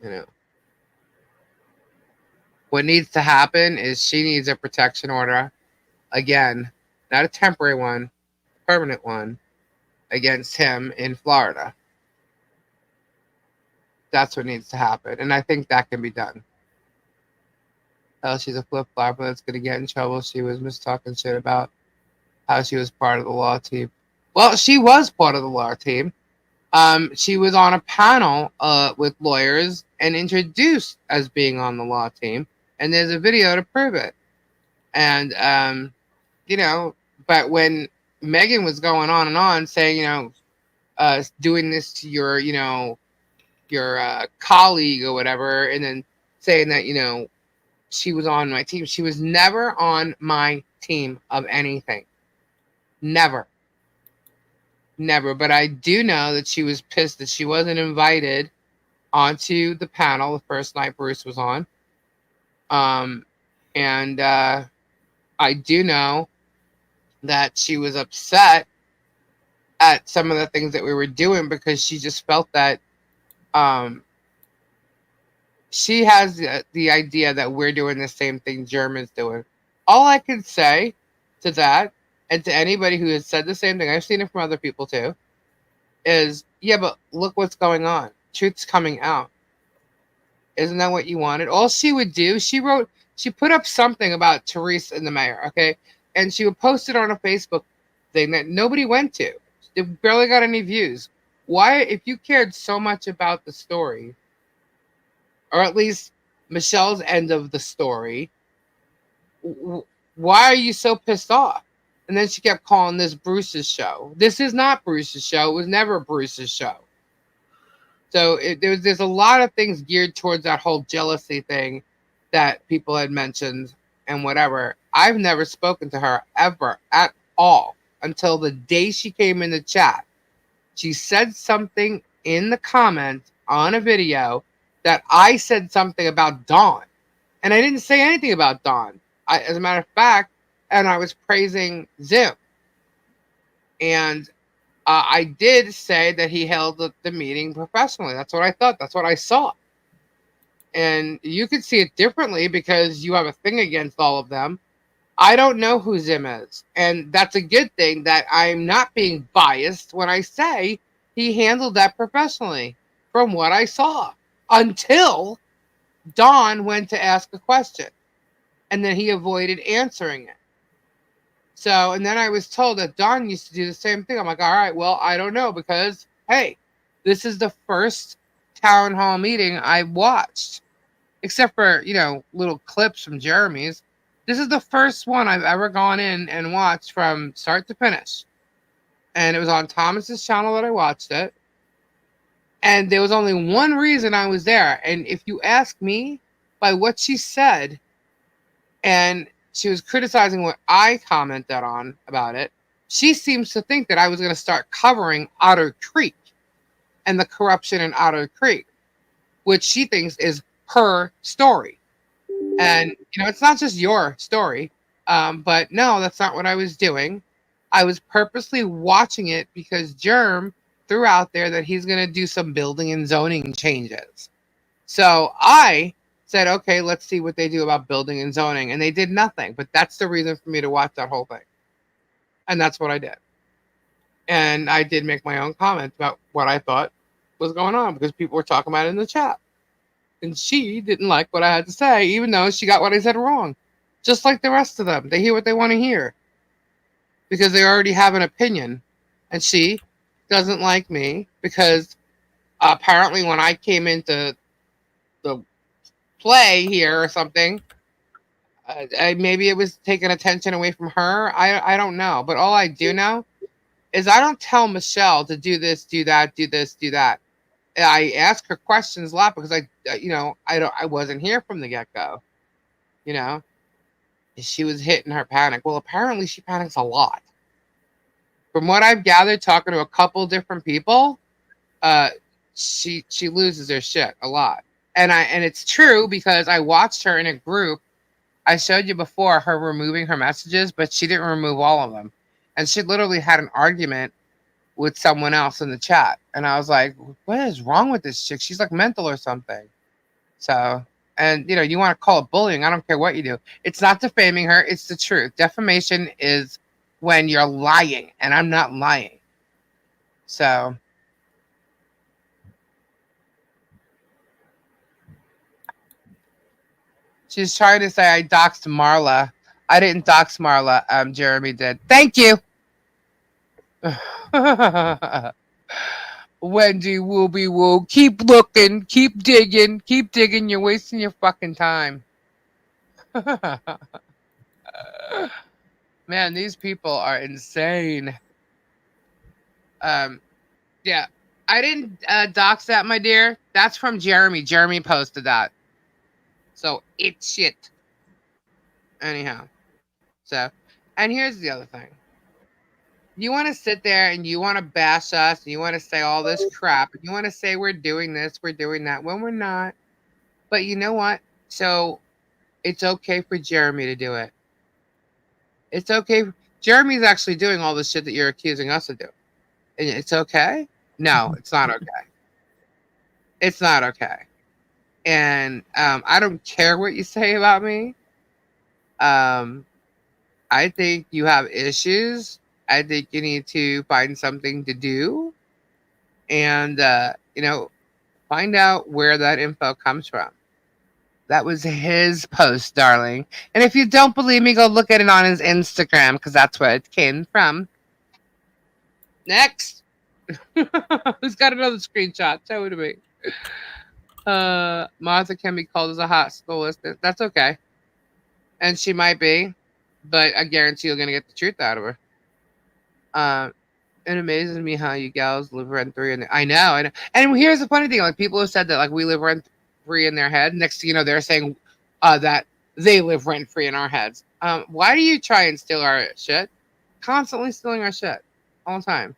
you know. What needs to happen is she needs a protection order. Again, not a temporary one, a permanent one, against him in Florida. That's what needs to happen. And I think that can be done. She's a flip-flopper that's going to get in trouble. She was talking shit about how she was part of the law team. Well, she was part of the law team. She was on a panel with lawyers and introduced as being on the law team. And there's a video to prove it. And, you know, but when Megan was going on and on saying, you know, doing this to your, you know, colleague or whatever, and then saying that, you know, she was on my team. She was never on my team of anything. Never. Never. But I do know that she was pissed that she wasn't invited onto the panel the first night Bruce was on. And I do know that she was upset at some of the things that we were doing because she just felt that she has the idea that we're doing the same thing Germ is doing. All I can say to that, and to anybody who has said the same thing, I've seen it from other people too, is, yeah, but look what's going on. Truth's coming out. Isn't that what you wanted? All she would do, she put up something about Therese and the mayor, okay? And she would post it on a Facebook thing that nobody went to. It barely got any views. Why, if you cared so much about the story, or at least Michelle's end of the story, why are you so pissed off? And then she kept calling this Bruce's show. This is not Bruce's show. It was never Bruce's show. So there's a lot of things geared towards that whole jealousy thing that people had mentioned and whatever. I've never spoken to her ever at all until the day she came in the chat. She said something in the comments on a video that I said something about Dawn. And I didn't say anything about Dawn. As a matter of fact, and I was praising Zim. And I did say that he held the meeting professionally. That's what I thought. That's what I saw. And you could see it differently because you have a thing against all of them. I don't know who Zim is. And that's a good thing that I'm not being biased when I say he handled that professionally from what I saw. Until Dawn went to ask a question. And then he avoided answering it. So, and then I was told that Dawn used to do the same thing. I'm like, all right, well, I don't know because, hey, this is the first town hall meeting I've watched. Except for, you know, little clips from Jeremy's. This is the first one I've ever gone in and watched from start to finish. And it was on Thomas's channel that I watched it. And there was only one reason I was there. And if you ask me by what she said, and she was criticizing what I commented on about it, she seems to think that I was going to start covering Otter Creek and the corruption in Otter Creek, which she thinks is her story. And, you know, it's not just your story. But no, that's not what I was doing. I was purposely watching it because Germ threw out there that he's going to do some building and zoning changes. So I said, okay, let's see what they do about building and zoning. And they did nothing. But that's the reason for me to watch that whole thing. And that's what I did. And I did make my own comment about what I thought was going on because people were talking about it in the chat. And she didn't like what I had to say, even though she got what I said wrong. Just like the rest of them. They hear what they want to hear. Because they already have an opinion. And she doesn't like me because apparently when I came into the play here or something, maybe it was taking attention away from her. I don't know. But all I do know is I don't tell Michelle to do this, do that, do this, do that. I ask her questions a lot because I wasn't here from the get-go. You know, she was hitting her panic. Well, apparently she panics a lot. From what I've gathered, talking to a couple different people, she loses her shit a lot. And it's true because I watched her in a group. I showed you before her removing her messages, but she didn't remove all of them. And she literally had an argument with someone else in the chat. And I was like, what is wrong with this chick? She's like mental or something. So, and you know, you want to call it bullying. I don't care what you do. It's not defaming her. It's the truth. Defamation is when you're lying, and I'm not lying. So, she's trying to say I doxed Marla. I didn't dox Marla. Jeremy did. Thank you. Wendy Wooby Woo. Keep looking. Keep digging. Keep digging. You're wasting your fucking time. Man, these people are insane. Yeah. I didn't dox that, my dear. That's from Jeremy. Jeremy posted that. So it's shit. Anyhow. So, and here's the other thing. You want to sit there and you want to bash us and you want to say all this crap and you want to say we're doing this, we're doing that when we're not. But you know what? So it's okay for Jeremy to do it. It's okay. Jeremy's actually doing all this shit that you're accusing us of doing. And it's okay? No, it's not okay. It's not okay. And I don't care what you say about me. I think you have issues. I think you need to find something to do and, find out where that info comes from. That was his post, darling. And if you don't believe me, go look at it on his Instagram because that's where it came from. Next. Who's got another screenshot? Show it to me. Martha can be called as a hostile listener. That's okay. And she might be. But I guarantee you're going to get the truth out of her. It amazes me how you gals live rent-free. I know. And here's the funny thing. Like, people have said that, like, we live rent-free in their head. Next thing you know, they're saying that they live rent-free in our heads. Why do you try and steal our shit? Constantly stealing our shit. All the time.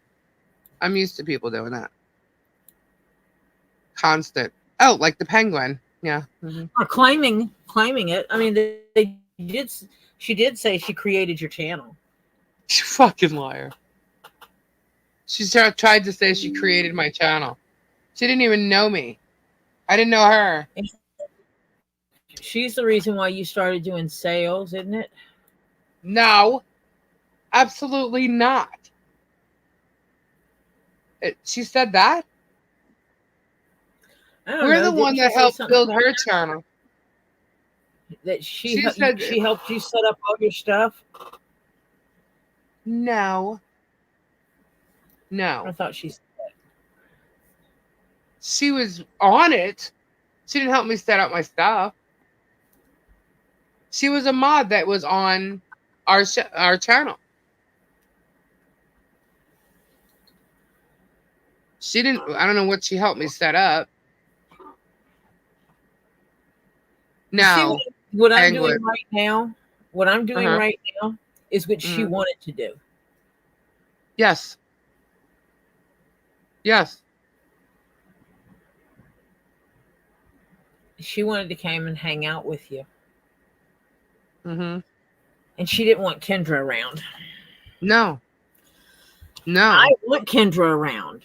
I'm used to people doing that. Constant. Oh, like the penguin. Yeah. Mm-hmm. Or claiming it. I mean, they did... She did say she created your channel. You fucking liar. She tried to say she created my channel. She didn't even know me. I didn't know her. She's the reason why you started doing sales, isn't it? No. Absolutely not. She said that? We're the one that helped build her channel. That she helped you set up all your stuff? No. I thought she said that. She was on it. She didn't help me set up my stuff. She was a mod that was on our channel. She didn't. I don't know what she helped me set up. No. What I'm doing right now is what she wanted to do. Yes. Yes. She wanted to come and hang out with you. Mm-hmm. And she didn't want Kendra around. No. I want Kendra around.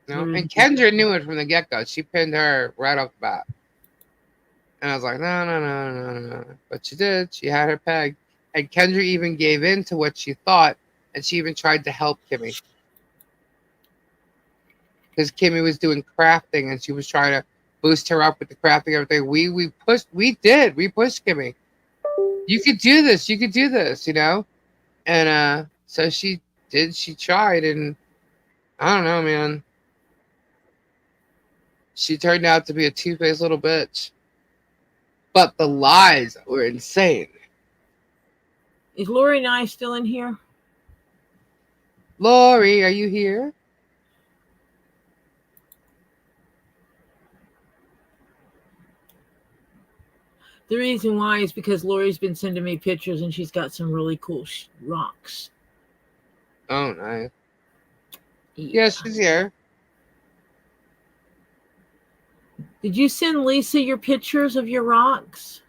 No. And Kendra knew it from the get-go. She pinned her right off the bat. And I was like, no. But she did. She had her peg. And Kendra even gave in to what she thought. And she even tried to help Kimmy. Because Kimmy was doing crafting. And she was trying to boost her up with the crafting and everything. We pushed Kimmy. You could do this. You could do this, you know? And so she did. She tried. And I don't know, man. She turned out to be a two-faced little bitch. But the lies were insane. Is Lori and I still in here? Lori, are you here? The reason why is because Lori's been sending me pictures and she's got some really cool rocks. Oh, nice. Yeah, she's here. Did you send Lisa your pictures of your rocks?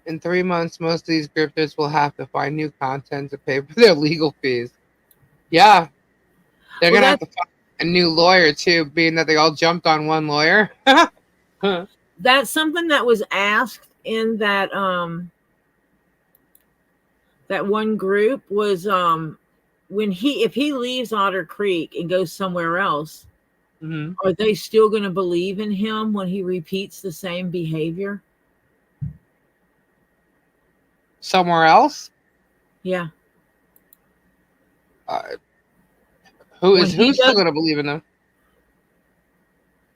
In 3 months, most of these grifters will have to find new content to pay for their legal fees. Yeah. They're going to have to find a new lawyer, too, being that they all jumped on one lawyer. That's something that was asked in that that one group was if he leaves Otter Creek and goes somewhere else, are they still going to believe in him when he repeats the same behavior? Somewhere else? Yeah. Who's still going to believe in them?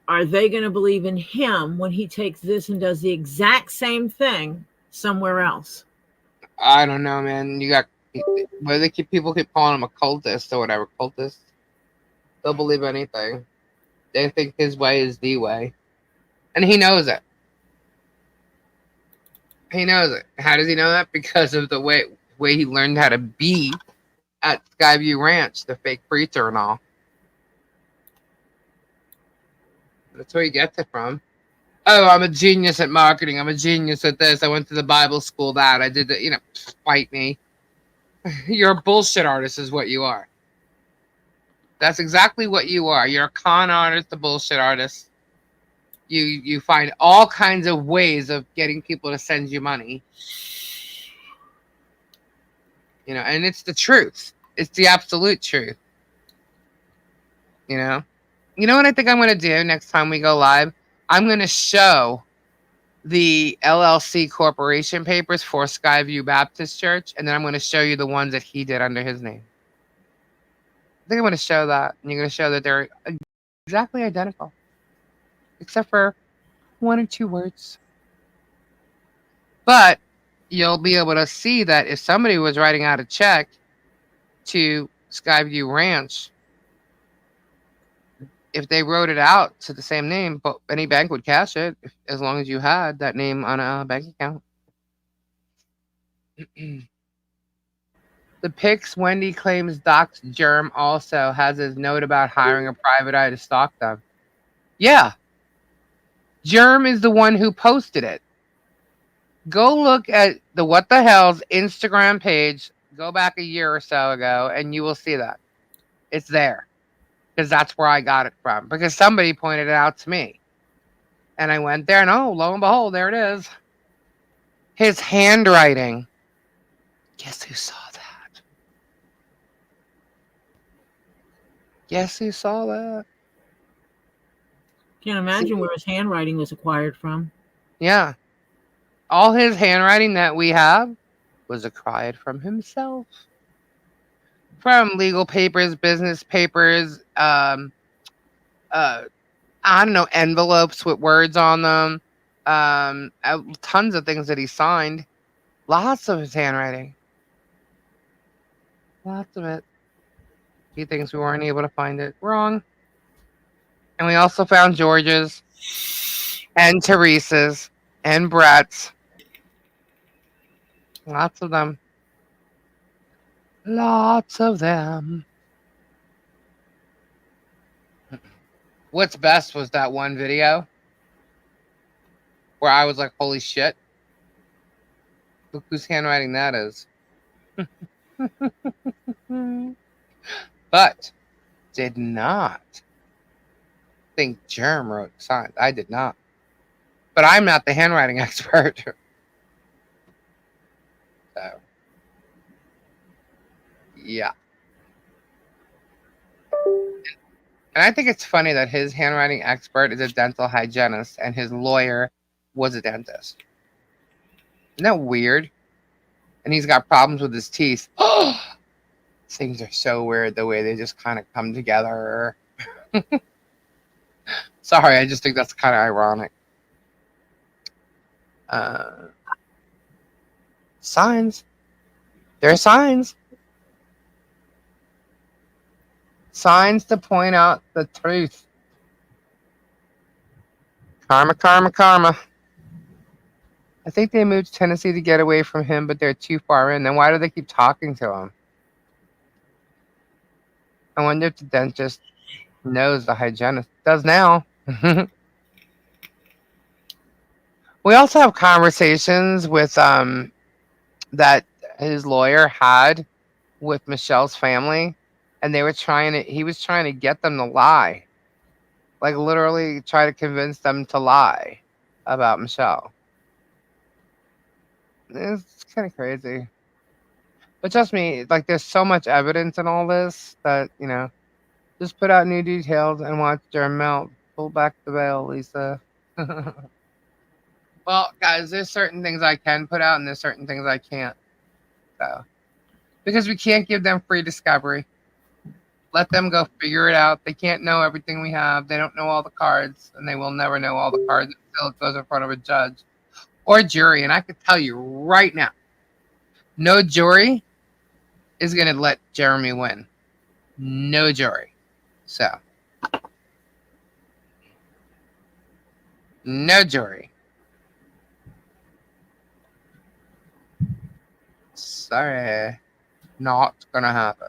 Are they going to believe in him when he takes this and does the exact same thing somewhere else? I don't know, man. You got Whether people keep calling him a cultist or whatever, cultist, they'll believe anything. They think his way is the way. And he knows it. He knows it. How does he know that? Because of the way he learned how to be at Skyview Ranch, the fake preacher and all. That's where he gets it from. Oh, I'm a genius at marketing. I'm a genius at this. I went to the Bible school that. I did that. Fight me. You're a bullshit artist is what you are. That's exactly what you are. You're a con artist, a bullshit artist. You find all kinds of ways of getting people to send you money. And it's the truth. It's the absolute truth. You know what I think I'm going to do next time we go live? I'm going to show the LLC corporation papers for Skyview Baptist Church, and then I'm going to show you the ones that he did under his name. I think I'm going to show that, and you're going to show that they're exactly identical, except for 1 or 2 words. But you'll be able to see that if somebody was writing out a check to Skyview Ranch, if they wrote it out to the same name, but any bank would cash it as long as you had that name on a bank account. The pics Wendy claims docs Germ also has his note about hiring a private eye to stalk them. Yeah. Germ is the one who posted it. Go look at the What the Hell's Instagram page. Go back a year or so ago, and you will see that. It's there. Because that's where I got it from. Because somebody pointed it out to me. And I went there, and lo and behold, there it is. His handwriting. Guess who saw that? Guess who saw that? Can't imagine where his handwriting was acquired from. Yeah. All his handwriting that we have was acquired from himself. From legal papers, business papers, I don't know, envelopes with words on them, tons of things that he signed. Lots of his handwriting. Lots of it. He thinks we weren't able to find it. Wrong. And we also found George's and Teresa's and Brett's. Lots of them. Lots of them. What's best was that one video where I was like, holy shit. Look whose handwriting that is. But did not think Germ wrote signs. I did not. But I'm not the handwriting expert. So, yeah. And I think it's funny that his handwriting expert is a dental hygienist and his lawyer was a dentist. Isn't that weird? And he's got problems with his teeth. Things are so weird the way they just kind of come together. Sorry, I just think that's kind of ironic. Signs. There are signs. Signs to point out the truth. Karma, karma, karma. I think they moved to Tennessee to get away from him, but they're too far in. Then why do they keep talking to him? I wonder if the dentist knows the hygienist. Does now. We also have conversations with that his lawyer had with Michelle's family, and he was trying to get them to lie. Like literally try to convince them to lie about Michelle. It's kind of crazy. But trust me, like there's so much evidence in all this that, just put out new details and watch Germ melt. Pull back the veil, Lisa. Well, guys, there's certain things I can put out and there's certain things I can't. So, because we can't give them free discovery. Let them go figure it out. They can't know everything we have. They don't know all the cards, and they will never know all the cards until it goes in front of a judge or jury. And I could tell you right now, no jury is going to let Jeremy win. No jury. So, no jury. Sorry. Not going to happen.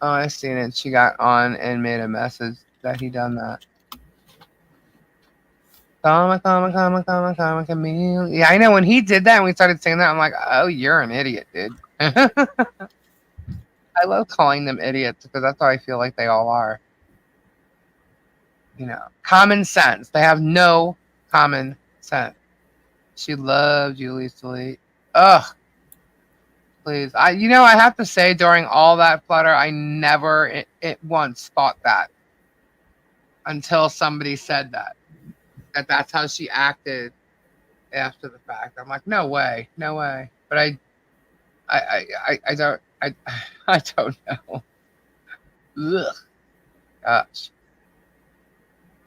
Oh, I seen it. She got on and made a message that he done that. Chameleon. Yeah, I know. When he did that and we started saying that, I'm like, oh, you're an idiot, dude. I love calling them idiots because that's how I feel like they all are. You know, common sense. They have no common sense. She loved Julie Sleet. Ugh. Please. I have to say, during all that flutter, I never it once thought that until somebody said that that's how she acted after the fact. I'm like, no way. But I don't I don't know. Ugh. Gosh.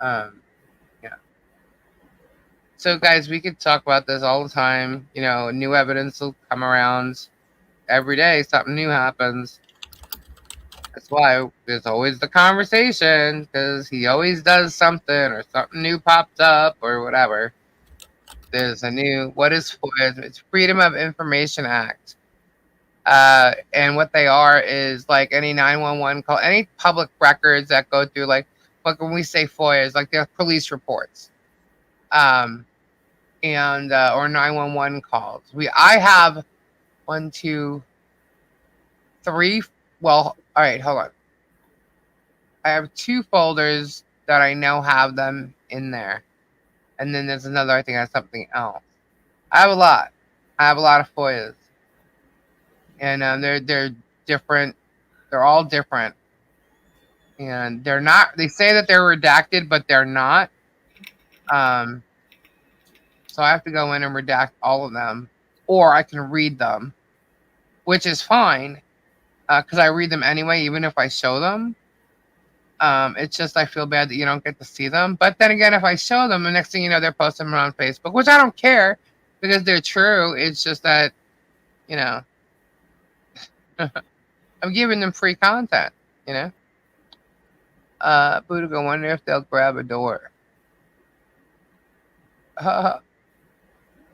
Yeah. So guys, we could talk about this all the time. New evidence will come around every day. Something new happens. That's why there's always the conversation, because he always does something or something new pops up or whatever. There's a new, what is FOIA? It's Freedom of Information Act. And what they are is like any 911 call, any public records that go through, like when we say FOIA, is like their police reports. Or 911 calls. I have 1, 2, 3. Well, all right, hold on. I have 2 folders that I know have them in there. And then there's another, I think, has something else. I have a lot. I have a lot of FOIAs. And they're different. They're all different. And they're not, they say that they're redacted, but they're not. So I have to go in and redact all of them. Or I can read them, which is fine. Because I read them anyway, even if I show them. It's just I feel bad that you don't get to see them. But then again, if I show them, the next thing you know, they're posting them on Facebook, which I don't care because they're true. It's just that, I'm giving them free content, Buddha, wonder if they'll grab a door.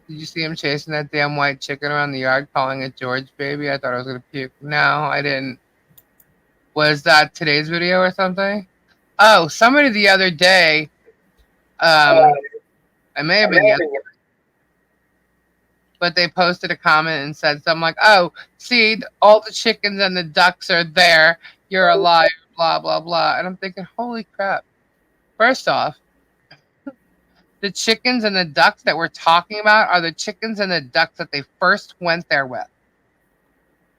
Did you see him chasing that damn white chicken around the yard, calling it George baby? I thought I was going to puke. No, I didn't. Was that today's video or something? Oh, somebody the other day, I may have been yesterday, but they posted a comment and said something like, oh, see, all the chickens and the ducks are there. You're a liar, blah, blah, blah. And I'm thinking, holy crap. First off, the chickens and the ducks that we're talking about are the chickens and the ducks that they first went there with.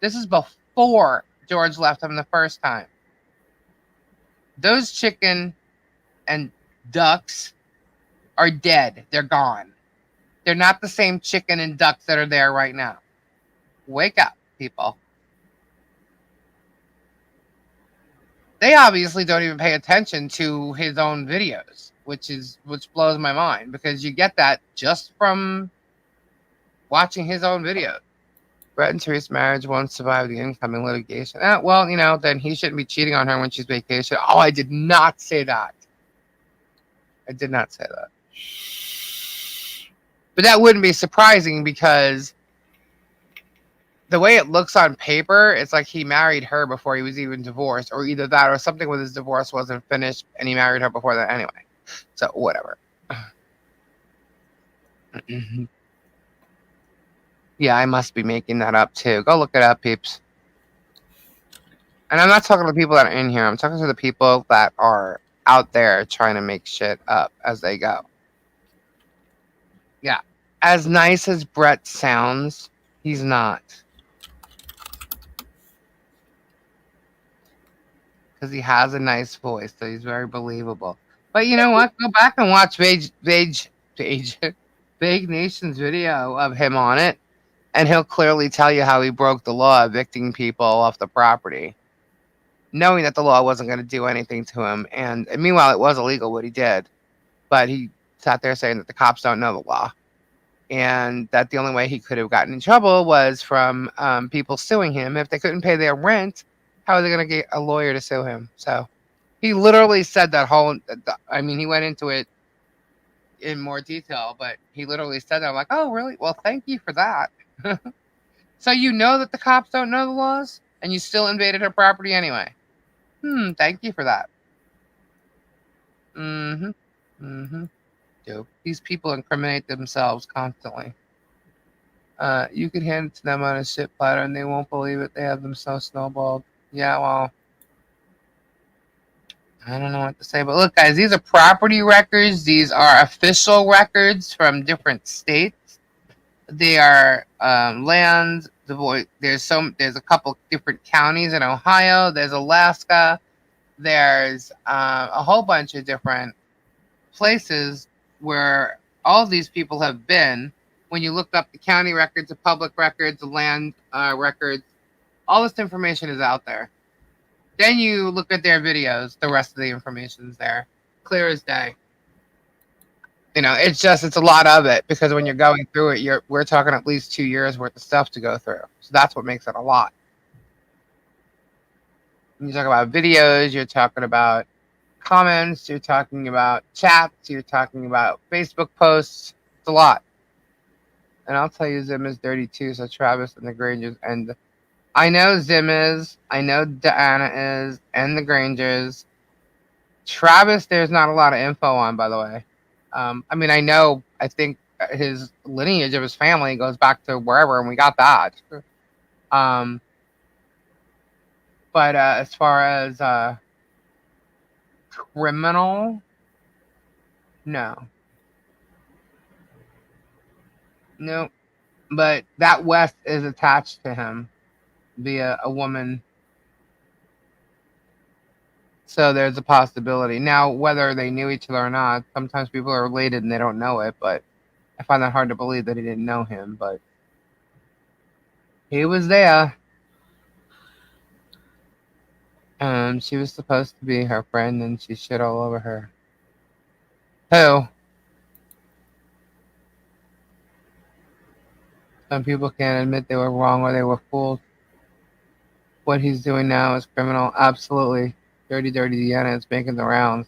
This is before George left them the first time. Those chicken and ducks are dead. They're gone. They're not the same chicken and ducks that are there right now. Wake up, people. They obviously don't even pay attention to his own videos, which blows my mind, because you get that just from watching his own videos. Brett and Teresa's marriage won't survive the incoming litigation. Well, then he shouldn't be cheating on her when she's vacation. Oh, I did not say that. I did not say that. But that wouldn't be surprising, because the way it looks on paper, it's like he married her before he was even divorced, or either that or something with his divorce wasn't finished and he married her before that anyway. So, whatever. Yeah, I must be making that up too. Go look it up, peeps. And I'm not talking to the people that are in here. I'm talking to the people that are out there trying to make shit up as they go. Yeah. As nice as Brett sounds, he's not. Because he has a nice voice, so he's very believable. But you know what? Go back and watch Vague Nation's video of him on it. And he'll clearly tell you how he broke the law, evicting people off the property, knowing that the law wasn't going to do anything to him. And meanwhile, it was illegal what he did. But he sat there saying that the cops don't know the law. and that the only way he could have gotten in trouble was from people suing him. If they couldn't pay their rent, how are they going to get a lawyer to sue him? So he literally said that whole. I mean, he went into it in more detail, but he literally said that. I'm like, oh, really? Well, thank you for that. So you know that the cops don't know the laws, and you still invaded her property anyway. Thank you for that. Dope. These people incriminate themselves constantly. You could hand it to them on a shit platter, and they won't believe it. They have them so snowballed. Yeah, well, I don't know what to say, but look, guys, these are property records. These are official records from different states. They are lands. There's a couple different counties in Ohio. There's Alaska. There's a whole bunch of different places where all these people have been. When you look up the county records, the public records, the land records, all this information is out there. Then you look at their videos, the rest of the information is there, clear as day. You know, it's a lot of it, because when you're going through it, we're talking at least 2 years worth of stuff to go through. So that's what makes it a lot. When you talk about videos, you're talking about comments, you're talking about chats, you're talking about Facebook posts. It's a lot. And I'll tell you, Zim is dirty too, so Travis and the Grangers. And I know Zim is, I know Diana is, and the Grangers. Travis, there's not a lot of info on, by the way. I mean, I think his lineage of his family goes back to wherever, and we got that. But as far as criminal, no. Nope. But that West is attached to him via a woman. So there's a possibility. Now, whether they knew each other or not, sometimes people are related and they don't know it, but I find that hard to believe that he didn't know him, but he was there. She was supposed to be her friend, and she shit all over her. Who? Some people can't admit they were wrong or they were fooled. What he's doing now is criminal. Absolutely. Dirty Deanna is making the rounds.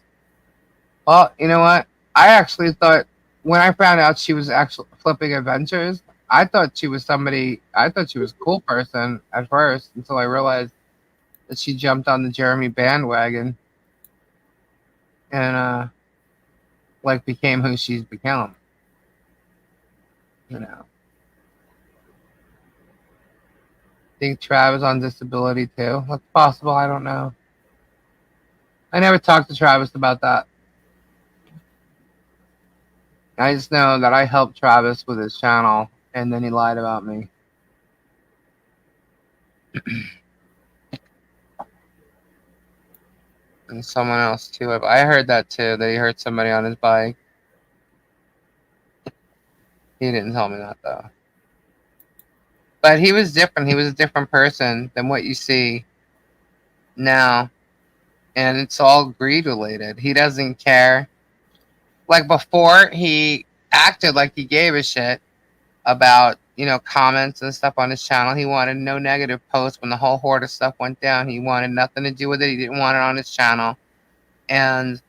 Well, you know what? I actually thought, when I found out she was actually flipping adventures, I thought she was a cool person at first, until I realized that she jumped on the Jeremy bandwagon and became who she's become. You know. Think Trav is on disability too. That's possible. I don't know. I never talked to Travis about that. I just know that I helped Travis with his channel, and then he lied about me. And someone else too. I heard that too, that he hurt somebody on his bike. He didn't tell me that though. But he was different. He was a different person than what you see now. And it's all greed related. He doesn't care. Like before, he acted like he gave a shit about, comments and stuff on his channel. He wanted no negative posts when the whole horde of stuff went down. He wanted nothing to do with it. He didn't want it on his channel. And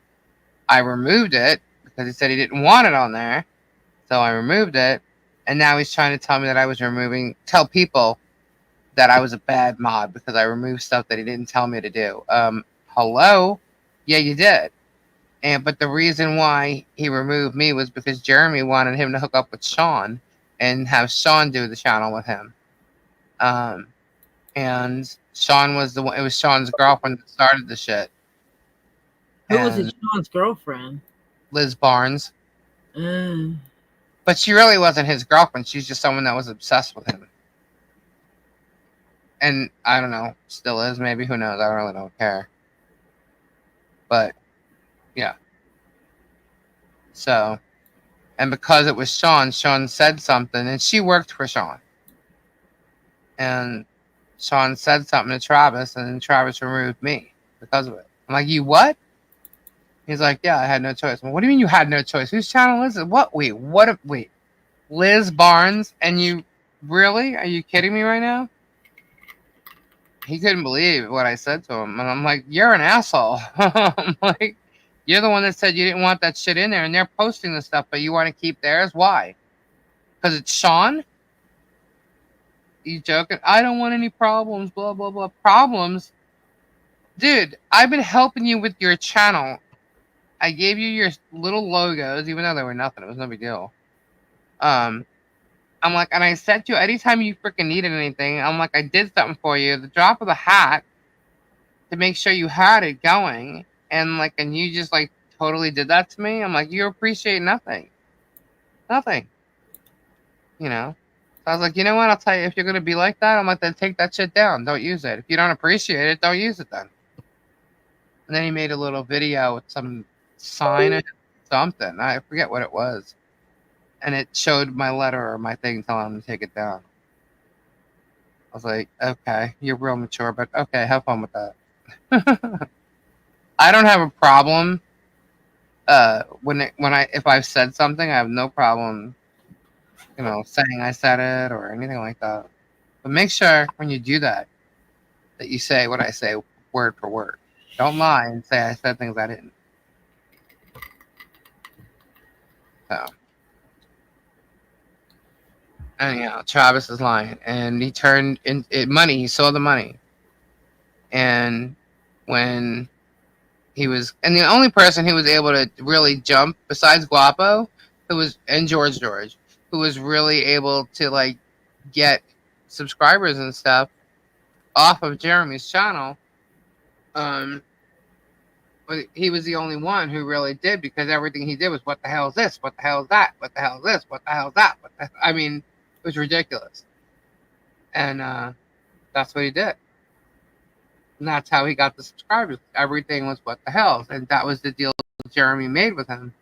I removed it because he said he didn't want it on there. So I removed it. And now he's trying to tell me that tell people that I was a bad mod because I removed stuff that he didn't tell me to do. Hello? Yeah, you did. But the reason why he removed me was because Jeremy wanted him to hook up with Sean and have Sean do the channel with him. And Sean was it was Sean's girlfriend that started the shit. Who was it, Sean's girlfriend? Liz Barnes. But she really wasn't his girlfriend. She's just someone that was obsessed with him. And I don't know, still is, maybe, who knows? I really don't care. But, yeah. So, and because it was Sean said something, and she worked for Sean. And Sean said something to Travis, and then Travis removed me because of it. I'm like, you what? He's like, yeah, I had no choice. Well, what do you mean you had no choice? Whose channel is it? What? Wait. Liz Barnes, and you really? Are you kidding me right now? He couldn't believe what I said to him. And I'm like, you're an asshole. I'm like, you're the one that said you didn't want that shit in there, and they're posting the stuff, but you want to keep theirs? Why? Because it's Sean? You joking? I don't want any problems, blah, blah, blah. Problems? Dude, I've been helping you with your channel. I gave you your little logos, even though they were nothing. It was no big deal. I'm like, and I said to you, anytime you freaking needed anything, I'm like, I did something for you, the drop of the hat, to make sure you had it going. And like, and you just like totally did that to me. I'm like, you appreciate nothing. Nothing. You know? So I was like, you know what? I'll tell you, if you're going to be like that, I'm like, then take that shit down. Don't use it. If you don't appreciate it, don't use it then. And then he made a little video with some sign or something. I forget what it was. And it showed my letter or my thing telling him to take it down. I was like, okay, you're real mature, but okay, have fun with that. I don't have a problem. If I've said something, I have no problem, saying I said it or anything like that. But make sure when you do that you say what I say word for word. Don't lie and say I said things I didn't. So, anyhow, Travis is lying, and he turned in money. He saw the money, and when he was, and the only person who was able to really jump besides Guapo, and George, who was really able to like get subscribers and stuff off of Jeremy's channel. But he was the only one who really did, because everything he did was, what the hell is this? What the hell is that? What the hell is this? What the hell is that? I mean, it was ridiculous. And that's what he did. And that's how he got the subscribers. Everything was what the hell. And that was the deal Jeremy made with him.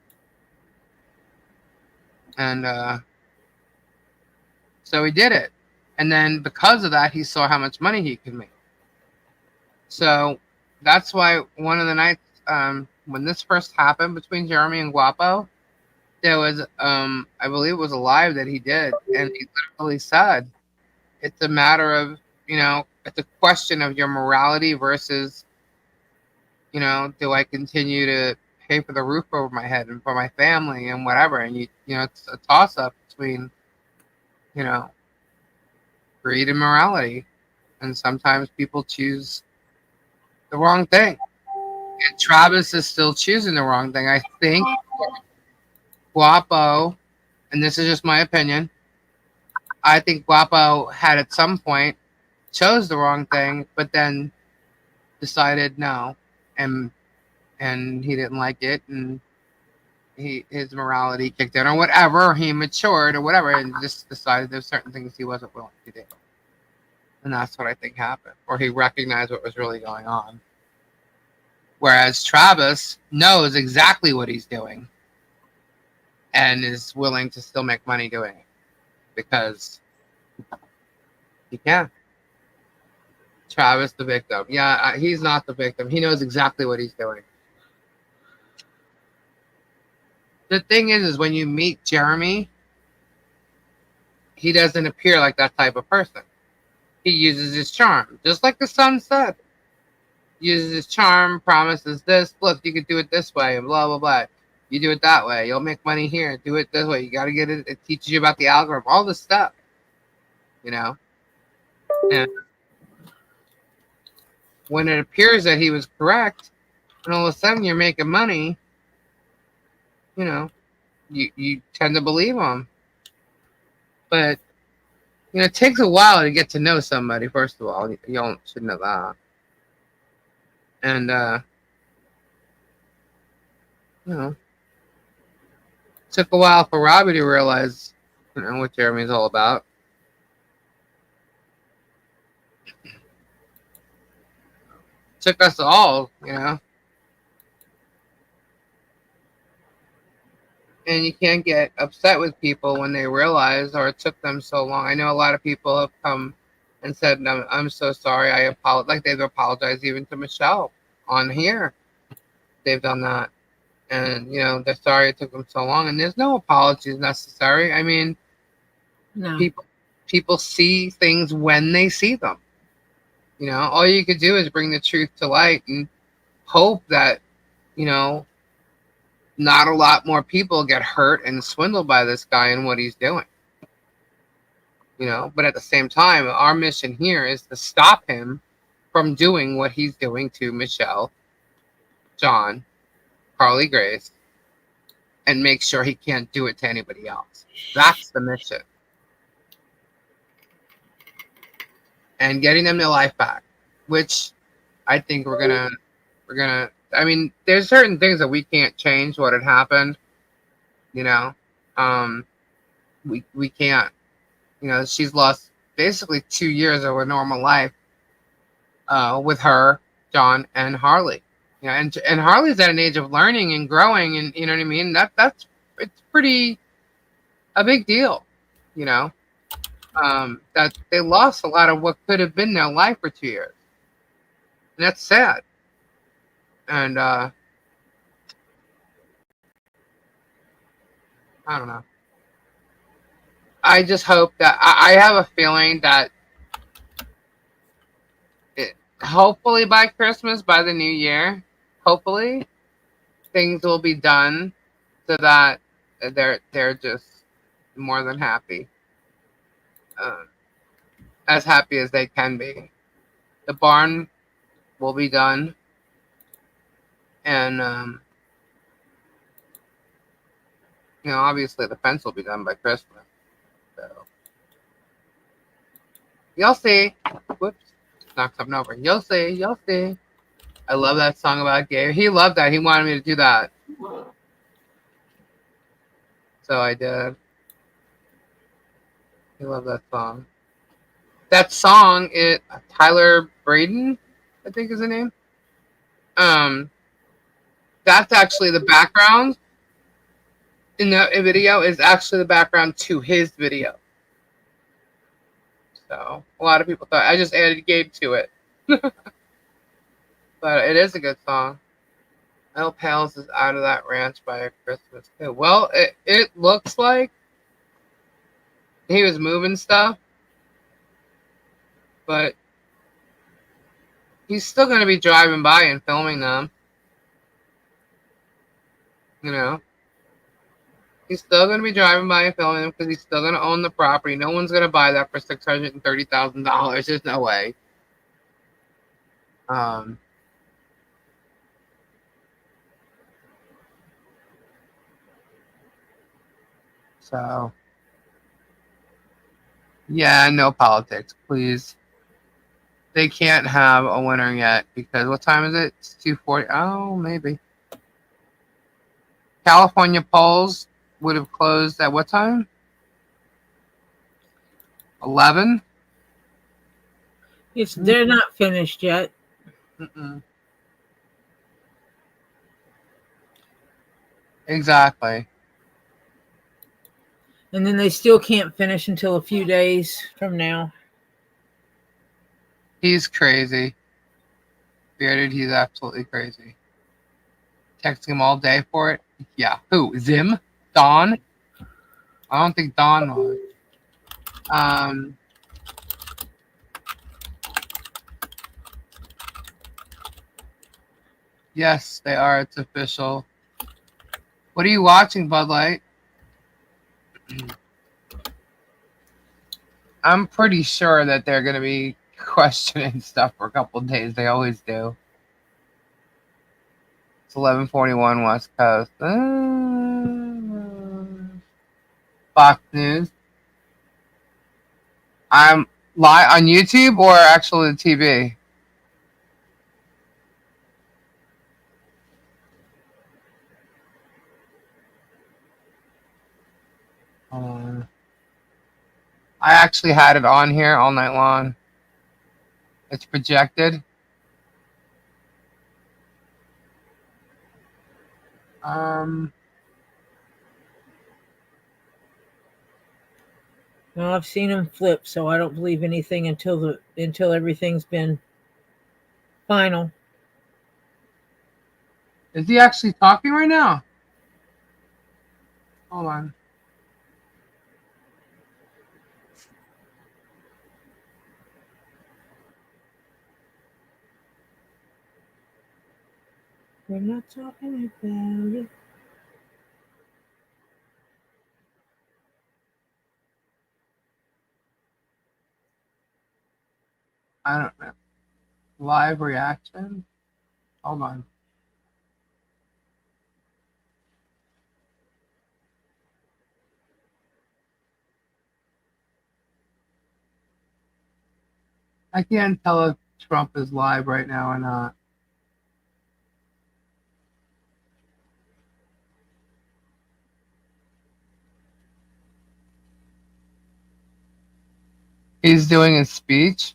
And so he did it. And then because of that, he saw how much money he could make. So that's why one of the nights, when this first happened between Jeremy and Guapo, there was, I believe it was a live that he did. And he literally said, it's a matter of, it's a question of your morality versus, do I continue to pay for the roof over my head and for my family and whatever? And it's a toss up between, greed and morality. And sometimes people choose the wrong thing. And Travis is still choosing the wrong thing. I think Guapo, and this is just my opinion, I think Guapo had at some point chose the wrong thing, but then decided no, and he didn't like it, and his morality kicked in or whatever, or he matured or whatever, and just decided there's certain things he wasn't willing to do. And that's what I think happened. Or he recognized what was really going on. Whereas Travis knows exactly what he's doing and is willing to still make money doing it because he can. Travis, the victim. Yeah, he's not the victim. He knows exactly what he's doing. The thing is when you meet Jeremy, he doesn't appear like that type of person. He uses his charm, just like the son said. Uses his charm, promises this. Look, you could do it this way, and blah, blah, blah. You do it that way, you'll make money here. Do it this way. You got to get it. It teaches you about the algorithm, all this stuff. And when it appears that he was correct, and all of a sudden you're making money, you tend to believe him. But it takes a while to get to know somebody. First of all, you should know that. And took a while for Robbie to realize, what Jeremy's all about. Took us all, And you can't get upset with people when they realize, or it took them so long. I know a lot of people have come and said, no, I'm so sorry. I apologize. Like they've apologized even to Michelle on here. They've done that. And, they're sorry it took them so long. And there's no apologies necessary. I mean, No. People see things when they see them. You know, all you could do is bring the truth to light and hope that, you know, not a lot more people get hurt and swindled by this guy and what he's doing. You know, but at the same time, our mission here is to stop him from doing what he's doing to Michelle, John, Carly Grace, and make sure he can't do it to anybody else. That's the mission. And getting them their life back, which I think we're gonna. I mean, there's certain things that we can't change what had happened. You know, we can't. You know, she's lost basically 2 years of a normal life with her, John, and Harley. You know, and Harley's at an age of learning and growing, and you know what I mean. That's it's pretty a big deal. You know, that they lost a lot of what could have been their life for 2 years, and that's sad. And I don't know. I just hope that I have a feeling that hopefully by Christmas, by the new year, hopefully things will be done so that they're just more than happy, as happy as they can be. The barn will be done, and you know, obviously the fence will be done by Christmas. So you'll see. Whoops. Knocked something over. You'll see. You'll see. I love that song about Gabe. He loved that. He wanted me to do that. So I did. He loved that song. That song, Tyler Braden, I think is the name. That's actually the background in the video is actually the background to his video. So a lot of people thought I just added Gabe to it. But it is a good song. El Pals is out of that ranch by Christmas too. Well, it looks like he was moving stuff, but he's still going to be driving by and filming them. You know, he's still going to be driving by and filming them because he's still going to own the property. No one's going to buy that for $630,000. There's no way. So, yeah, no politics, please. They can't have a winner yet because what time is it? It's 2:40. Oh, maybe. California polls would have closed at what time? 11? They're not finished yet. Mm-mm. Exactly. And then they still can't finish until a few days from now. He's crazy. Bearded, he's absolutely crazy. Texting him all day for it. Yeah. Who? Zim? Dawn? I don't think Dawn was. Yes, they are. It's official. What are you watching, Bud Light? I'm pretty sure that they're going to be questioning stuff for a couple of days. They always do. It's 11:41 West Coast. Fox News. I'm live on YouTube or actually the TV? I actually had it on here all night long. It's projected. Well, I've seen them flip, so I don't believe anything until everything's been final. Is he actually talking right now? Hold on. We're not talking about it. I don't know. Live reaction? Hold on. I can't tell if Trump is live right now or not. He's doing a speech.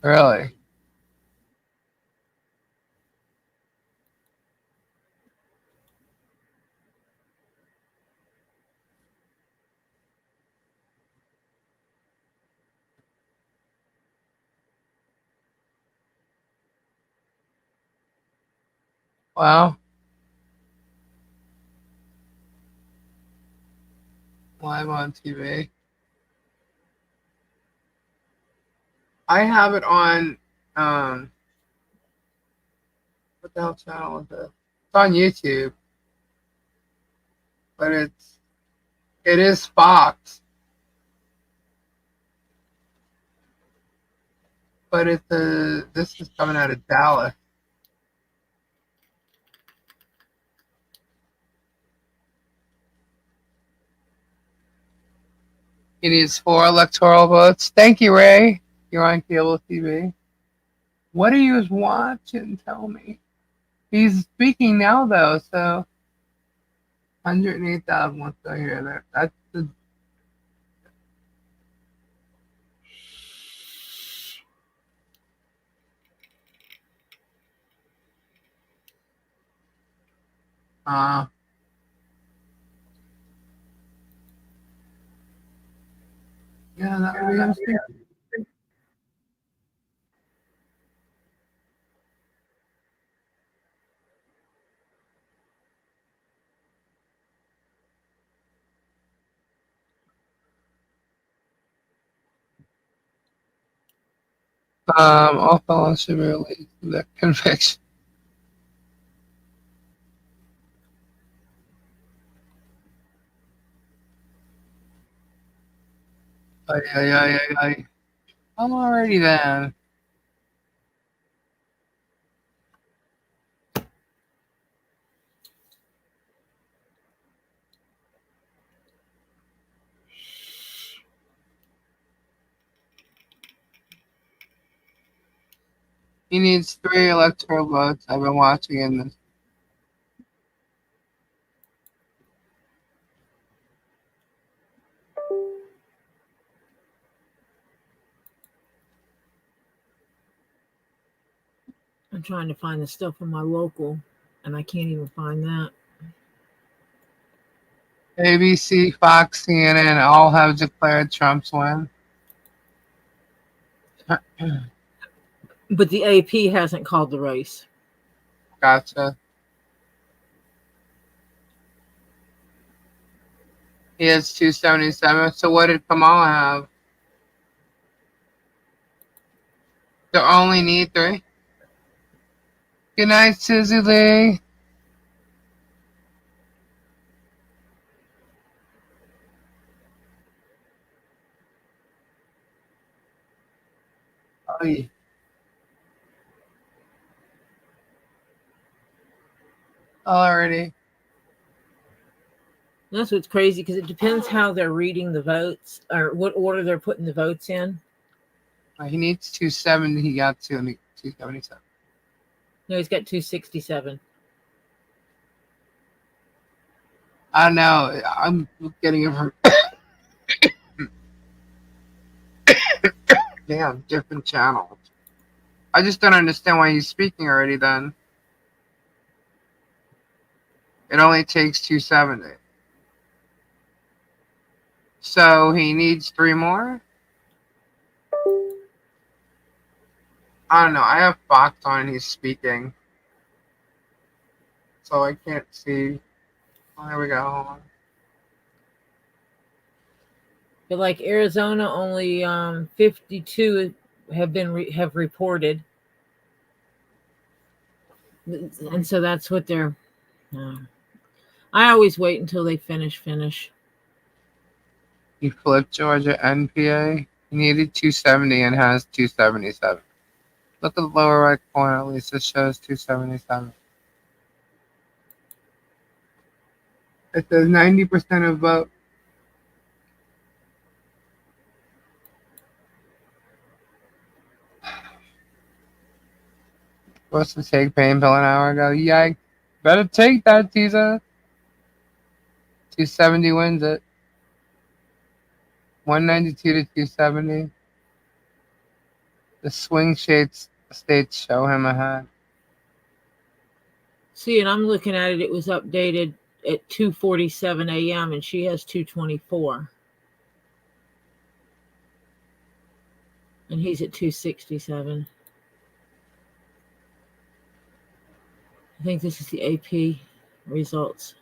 Really? Well, live on TV. I have it on, what the hell channel is it? It's on YouTube, but it is Fox, but this is coming out of Dallas. He needs 4 electoral votes. Thank you, Ray. You're on cable TV. What are you watching? Tell me. He's speaking now, though, so 108,000 wants to hear that. That's the. Yeah, that would be him speaking. All felons should be released from their conviction. I'm already then. He needs 3 electoral votes. I've been watching in this. I'm trying to find the stuff on my local, and I can't even find that. ABC, Fox, CNN all have declared Trump's win. But the AP hasn't called the race. Gotcha. He has 277. So what did Kamala have? They only need 3. Good night, Susie Lee. Oh, yeah. Already. That's what's crazy, because it depends how they're reading the votes or what order they're putting the votes in. He needs 270. He got 277. No, he's got 267. I don't know. I'm getting it from damn different channels. I just don't understand why he's speaking already then. It only takes 270. So he needs 3 more? I don't know. I have Fox on and he's speaking. So I can't see. Oh, there we go. Hold on. But like Arizona, only 52 have reported, and so that's what they're. I always wait until they finish. You flipped Georgia NPA. He needed 270 and has 277. Look at the lower right corner. At least it shows 277. It says 90% of vote. Supposed to take pain pill an hour ago. Yikes. Better take that, Tiza. 270 wins it. 192 to 270. The swing states show him ahead. See, and I'm looking at it. It was updated at 2:47 a.m. and she has 224, and he's at 267. I think this is the AP results.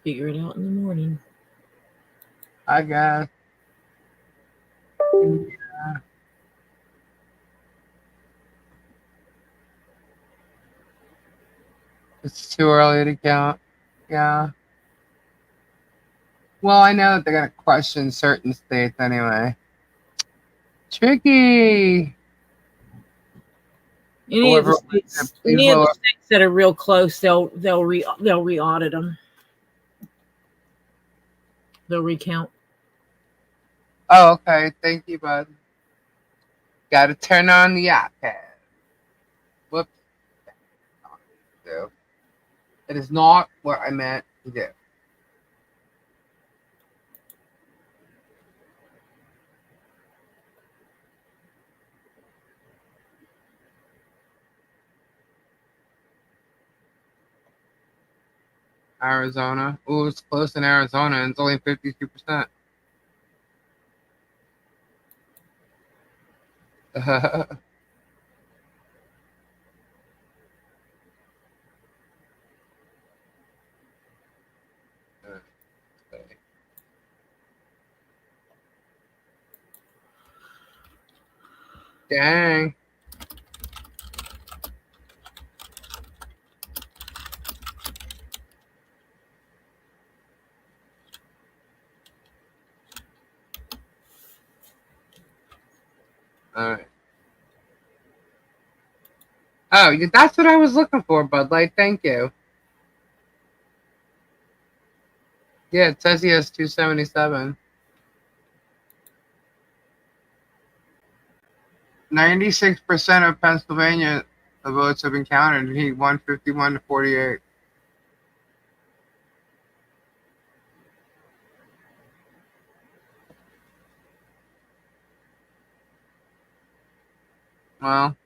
Figure it out in the morning. I guess. Yeah. It's too early to count. Yeah. Well, I know that they're going to question certain states anyway. Tricky. Any of the states that are real close, they'll re-audit them. They'll recount. Oh, okay. Thank you, bud. Got to turn on the iPad. Whoops. It is not what I meant to do. Arizona. Ooh, it's close in Arizona, and it's only 52%. Dang. All right. Oh, that's what I was looking for, Bud Light. Thank you. Yeah, it says he has 277. 96% of Pennsylvania, the votes have been counted, and he won 51 to 48. Well,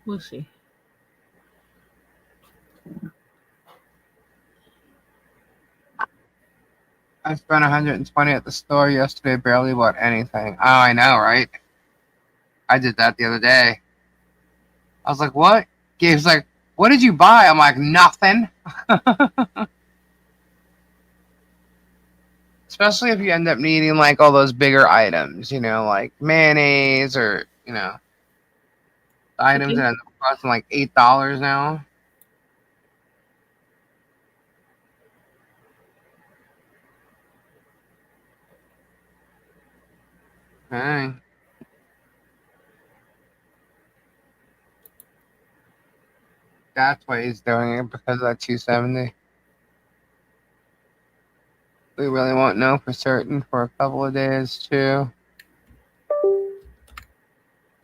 we'll see. I spent 120 at the store yesterday, barely bought anything. Oh, I know, right? I did that the other day. I was like, what? Gabe's like, what did you buy? I'm like, nothing. Especially if you end up needing like all those bigger items, like mayonnaise or, items that end up costing like $8 now. Dang. That's why he's doing it, because of that 270. We really won't know for certain for a couple of days, too.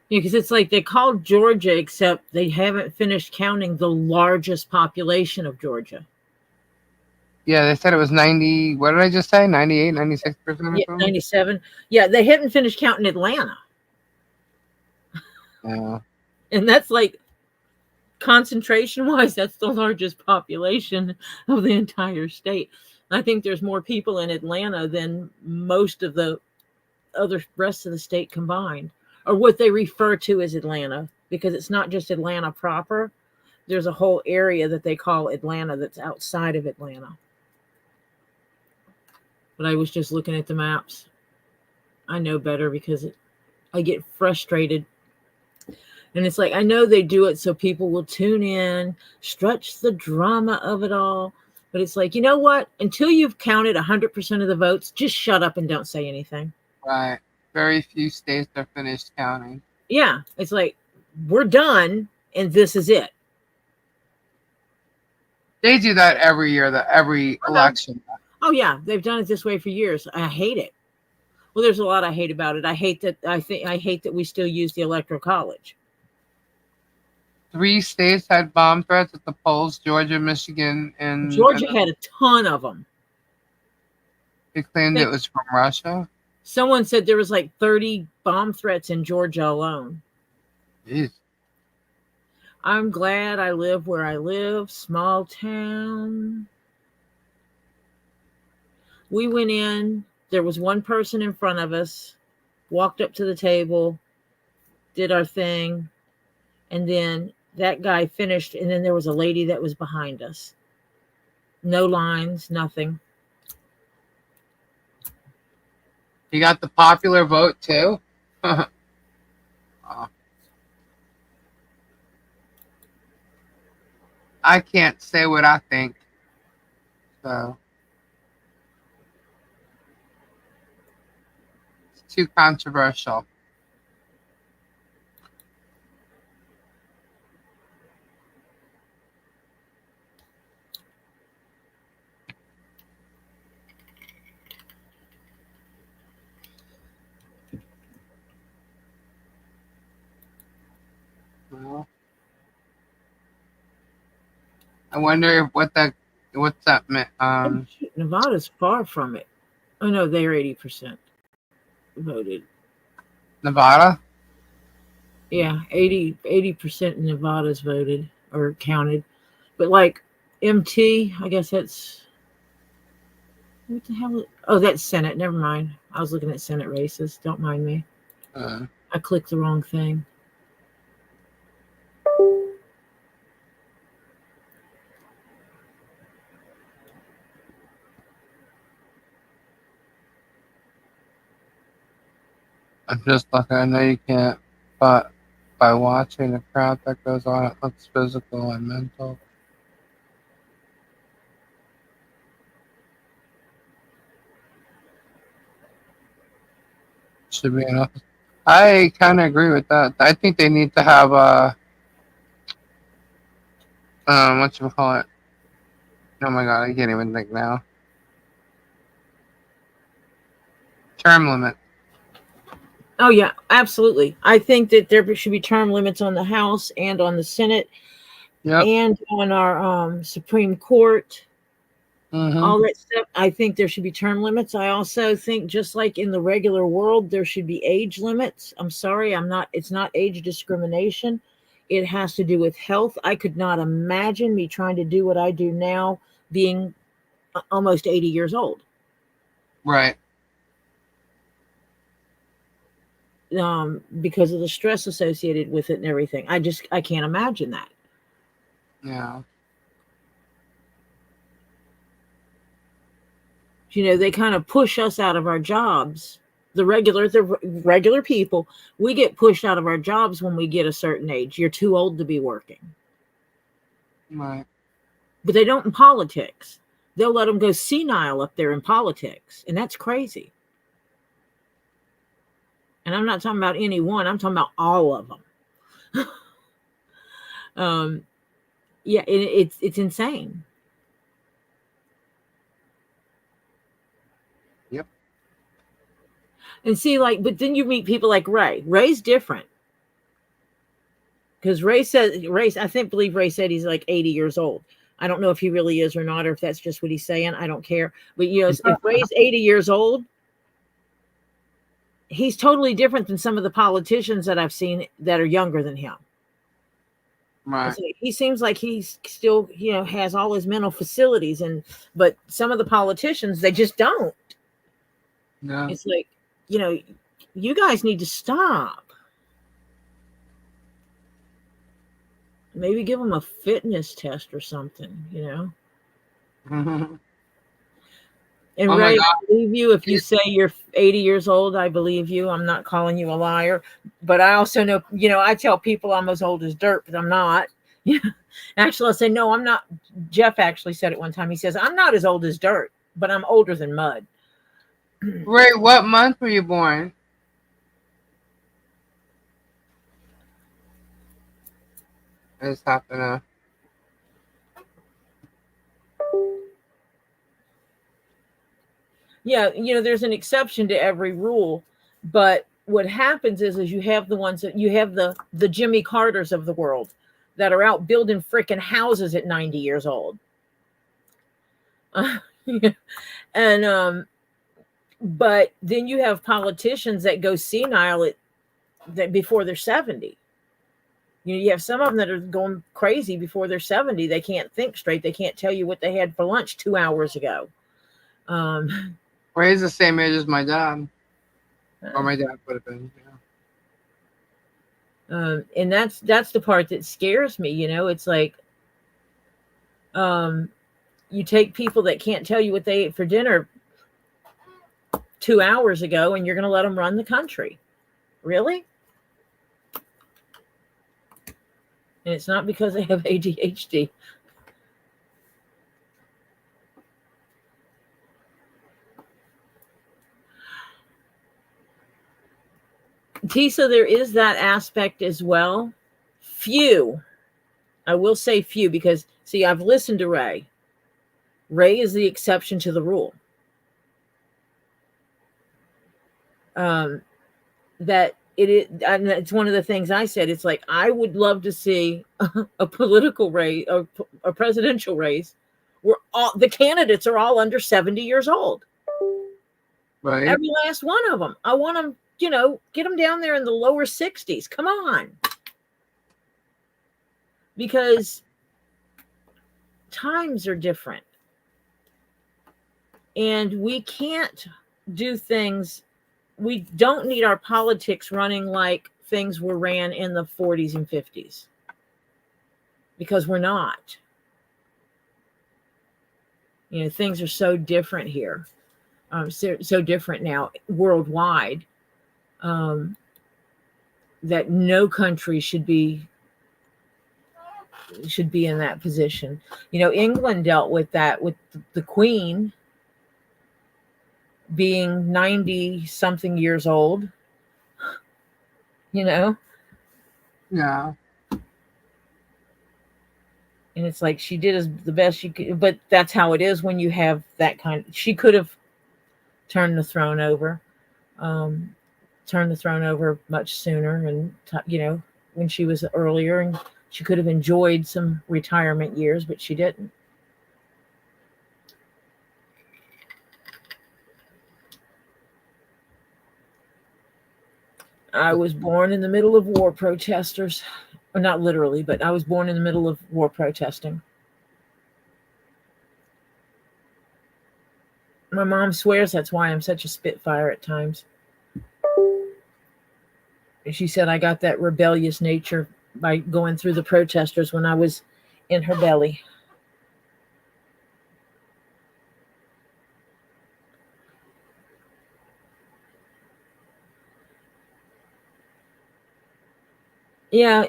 Yeah, because it's like they called Georgia, except they haven't finished counting the largest population of Georgia. Yeah, they said it was 90. What did I just say? 98, 96%? Yeah, 97. Yeah, they haven't finished counting Atlanta. Yeah. And that's like, concentration-wise, that's the largest population of the entire state. I think there's more people in Atlanta than most of the other rest of the state combined, or what they refer to as Atlanta, because it's not just Atlanta proper, there's a whole area that they call Atlanta that's outside of Atlanta. But I was just looking at the maps. I know better because I get frustrated. And it's like, I know they do it so people will tune in, stretch the drama of it all. But it's like, you know what? Until you've counted 100% of the votes, just shut up and don't say anything. Right. Very few states are finished counting. Yeah. It's like, we're done and this is it. They do that every year, every election. Oh yeah, they've done it this way for years. I hate it. Well, there's a lot I hate about it. I hate that we still use the Electoral College. 3 states had bomb threats at the polls: Georgia, Michigan, and Georgia had a ton of them. They claimed it was from Russia. Someone said there was like 30 bomb threats in Georgia alone. Jeez. I'm glad I live where I live, small town. We went in, there was one person in front of us, walked up to the table, did our thing, and then that guy finished, and then there was a lady that was behind us. No lines, nothing. You got the popular vote too? Oh. I can't say what I think. So it's too controversial. Well, I wonder what's that meant. Nevada's far from it. Oh no, they're 80% voted. Nevada? Yeah, 80% in Nevada's voted or counted. But like MT, I guess that's what the hell? Oh, that's Senate. Never mind. I was looking at Senate races. Don't mind me. I clicked the wrong thing. I'm just looking. I know you can't, but by watching the crowd that goes on, it looks physical and mental. Should be enough. I kind of agree with that. I think they need to have what you call it? Oh my god, I can't even think now. Term limit. Oh yeah, absolutely. I think that there should be term limits on the House and on the Senate, and on our Supreme Court. All that stuff. I think there should be term limits. I also think, just like in the regular world, there should be age limits. I'm sorry, it's not age discrimination. It has to do with health. I could not imagine me trying to do what I do now being almost 80 years old. Right. Because of the stress associated with it and everything. I can't imagine that. Yeah. You know, they kind of push us out of our jobs. The regular people, we get pushed out of our jobs when we get a certain age. You're too old to be working. Right. But they don't in politics. They'll let them go senile up there in politics. And that's crazy. And I'm not talking about any one. I'm talking about all of them. Yeah, it's insane. Yep. And see, but then you meet people like Ray. Ray's different. Because Ray, believe Ray said he's like 80 years old. I don't know if he really is or not, or if that's just what he's saying. I don't care. But, if Ray's 80 years old, he's totally different than some of the politicians that I've seen that are younger than him. Right. So he seems like he's still, has all his mental facilities, but some of the politicians, they just don't. No. It's like, you guys need to stop. Maybe give them a fitness test or something, you know? And Oh my Ray, God. I believe you if you say you're 80 years old. I believe you. I'm not calling you a liar. But I also know, you know, I tell people I'm as old as dirt, but I'm not. Actually, I'll say, no, I'm not. Jeff actually said it one time. He says, I'm not as old as dirt, but I'm older than mud. Ray, what month were you born? I just have to know. Yeah, you know, there's an exception to every rule, but what happens is you have the ones that you have the Jimmy Carters of the world that are out building freaking houses at 90 years old. And but then you have politicians that go senile that before they're 70. You know, you have some of them that are going crazy before they're 70. They can't think straight. They can't tell you what they had for lunch 2 hours ago. Ray's the same age as my dad. Or my dad would have been, and that's the part that scares me. You know, it's like you take people that can't tell you what they ate for dinner 2 hours ago, and you're going to let them run the country. Really? And it's not because they have ADHD. Tisa, there is that aspect as well. Few. I will say few because, see, I've listened to Ray. Ray is the exception to the rule. That it is, and it's one of the things I said. It's like I would love to see a political race or a presidential race where all the candidates are all under 70 years old. right? Every last one of them. I want them, you know, get them down there in the lower 60s. Come on. Because times are different. And we can't do things. We don't need our politics running like things were ran in the 40s and 50s. Because we're not. You know, things are so different here. So different now worldwide. That no country should be in that position. You know, England dealt with that with the Queen being 90 something years old, you know? Yeah. And it's like she did the best she could, but that's how it is when you have that kind. She could have turned the throne over much sooner, and you know, when she was earlier, and she could have enjoyed some retirement years, but she didn't. I was born in the middle of war protesters. Well, not literally, but I was born in the middle of war protesting. My mom swears that's why I'm such a spitfire at times. She said I got that rebellious nature by going through the protesters when I was in her belly. Yeah,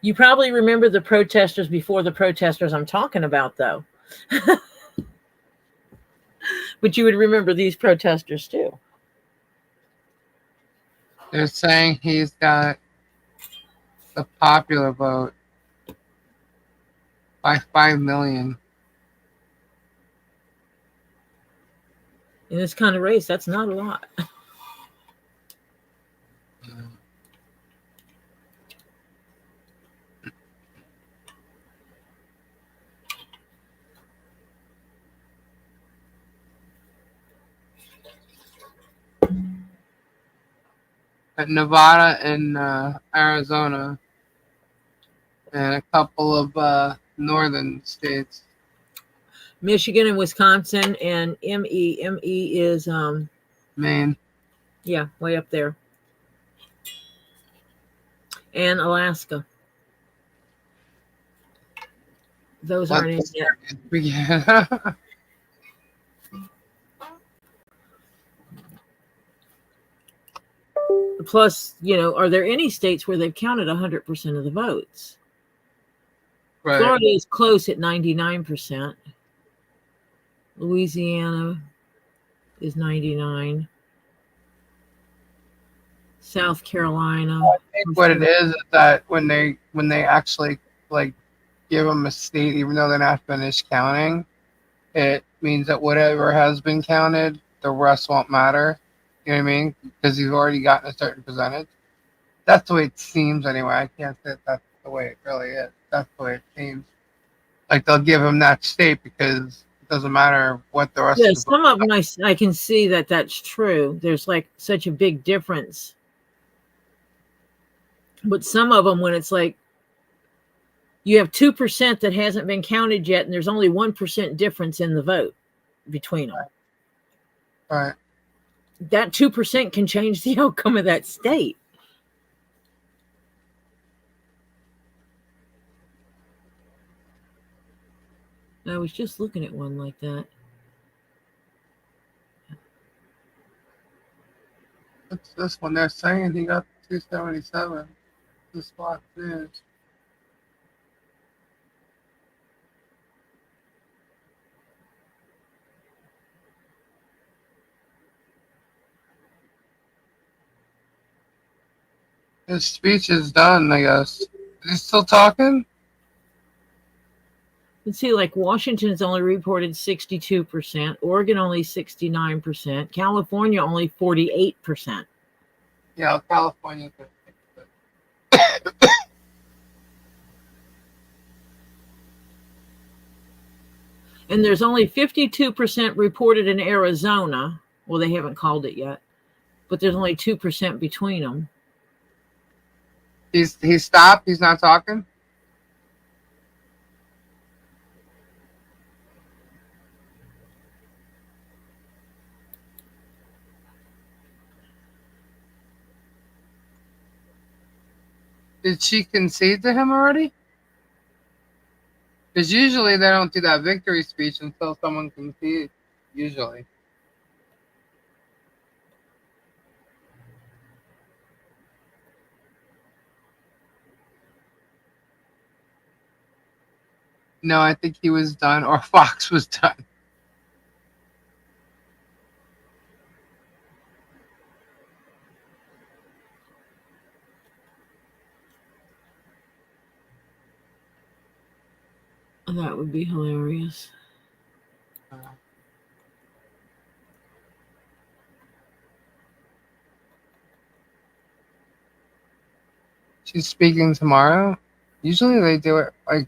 you probably remember the protesters before the protesters I'm talking about, though. But you would remember these protesters, too. They're saying he's got the popular vote by 5 million. In this kind of race, that's not a lot. But Nevada and Arizona and a couple of northern states. Michigan and Wisconsin and ME. ME is Maine. Yeah, way up there. and Alaska. Those aren't in yet. Yeah. Plus, are there any states where they've counted 100% of the votes? Right. Florida is close at 99%. Louisiana is 99. South Carolina. I think what it is that when they actually like give them a state, even though they're not finished counting, it means that whatever has been counted, the rest won't matter. You know what I mean? Because you've already gotten a certain percentage. That's the way it seems anyway. I can't say that's the way it really is. That's the way it seems. Like they'll give them that state because it doesn't matter what the rest Yeah, of the some of them I can see that that's true. There's like such a big difference. But some of them, when it's like you have 2% that hasn't been counted yet, and there's only 1% difference in the vote between them. Right. That 2% can change the outcome of that state. I was just looking at one like that. What's this one? They're saying he got 277. This Fox News. His speech is done, I guess. Is he still talking? Let's see, like Washington's only reported 62%, Oregon only 69%, California only 48%. Yeah, California. And there's only 52% reported in Arizona. Well, they haven't called it yet, but there's only 2% between them. He stopped? He's not talking? Did she concede to him already? Because usually they don't do that victory speech until someone concedes. Usually. No, I think he was done, or Fox was done. That would be hilarious. She's speaking tomorrow. Usually they do it like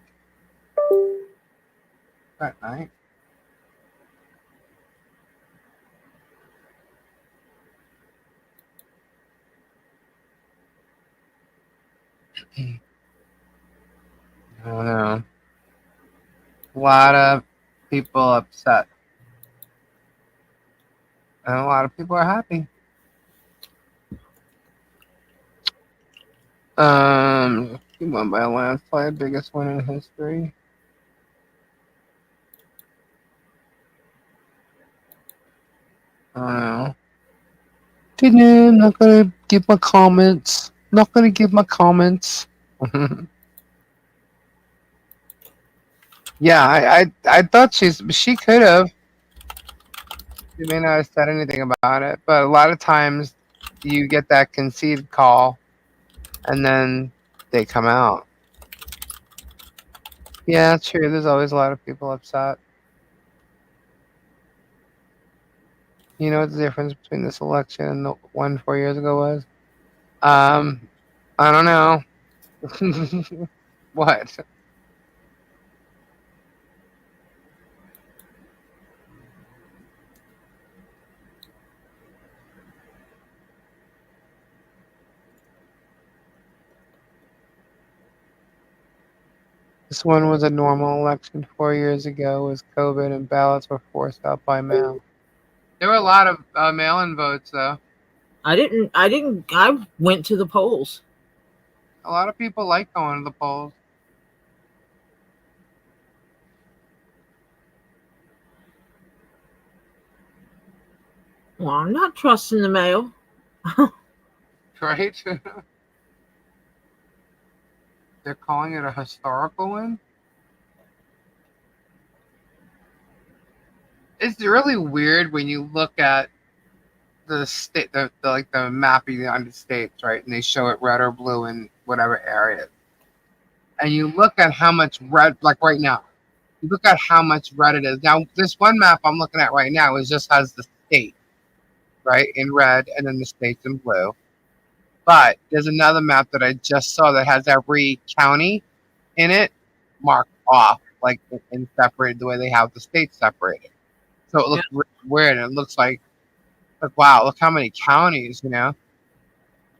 that night. I don't know. A lot of people upset. And a lot of people are happy. He won by a landslide, biggest win in history. I don't know. I'm not gonna give my comments. Not gonna give my comments. Yeah, I thought she could have. She may not have said anything about it, but a lot of times you get that concede call, and then they come out. Yeah, true. There's always a lot of people upset. You know what the difference between this election and the one 4 years ago was? I don't know. What? This one was a normal election 4 years ago. It was COVID and ballots were forced out by mail. There were a lot of mail-in votes, though. I went to the polls. A lot of people like going to the polls. Well, I'm not trusting the mail. Right? They're calling it a historical win. It's really weird when you look at the state, the map of the United States, right? And they show it red or blue in whatever area. And you look at how much red, like right now, you look at how much red it is. Now, this one map I'm looking at right now is just has the state, right, in red, and then the states in blue. But there's another map that I just saw that has every county in it marked off, like and separated the way they have the states separated. So it looks weird. And it looks like wow, look how many counties, you know.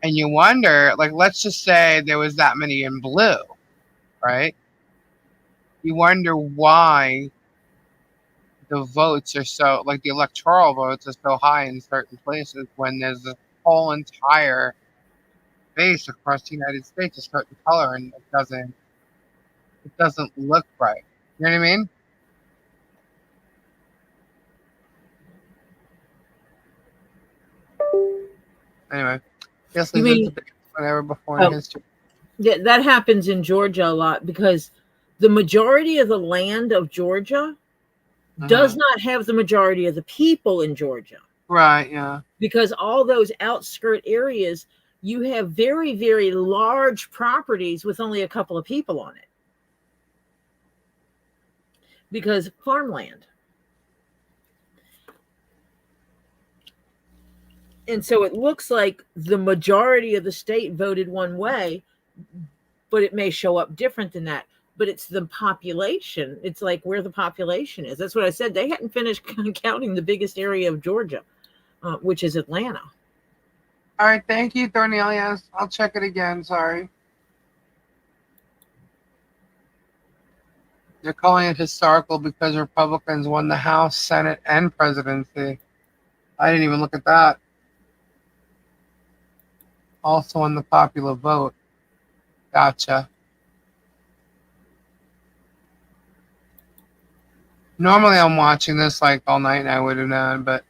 And you wonder, like, let's just say there was that many in blue, right? You wonder why the votes are so, like, the electoral votes are so high in certain places when there's a whole entire base across the United States a certain color, and it doesn't look right. You know what I mean? Anyway, yes, You there's mean- a debate whenever before in history. Yeah, that happens in Georgia a lot because the majority of the land of Georgia does not have the majority of the people in Georgia. Right, yeah. Because all those outskirt areas, you have very, very large properties with only a couple of people on it. Because farmland. And so it looks like the majority of the state voted one way, but it may show up different than that. But it's the population. It's like where the population is. That's what I said. They hadn't finished counting the biggest area of Georgia, which is Atlanta. All right, thank you, Cornelius. I'll check it again. Sorry. They're calling it historical because Republicans won the House, Senate, and presidency. I didn't even look at that. Also on the popular vote. Gotcha. Normally I'm watching this like all night and I would have known, but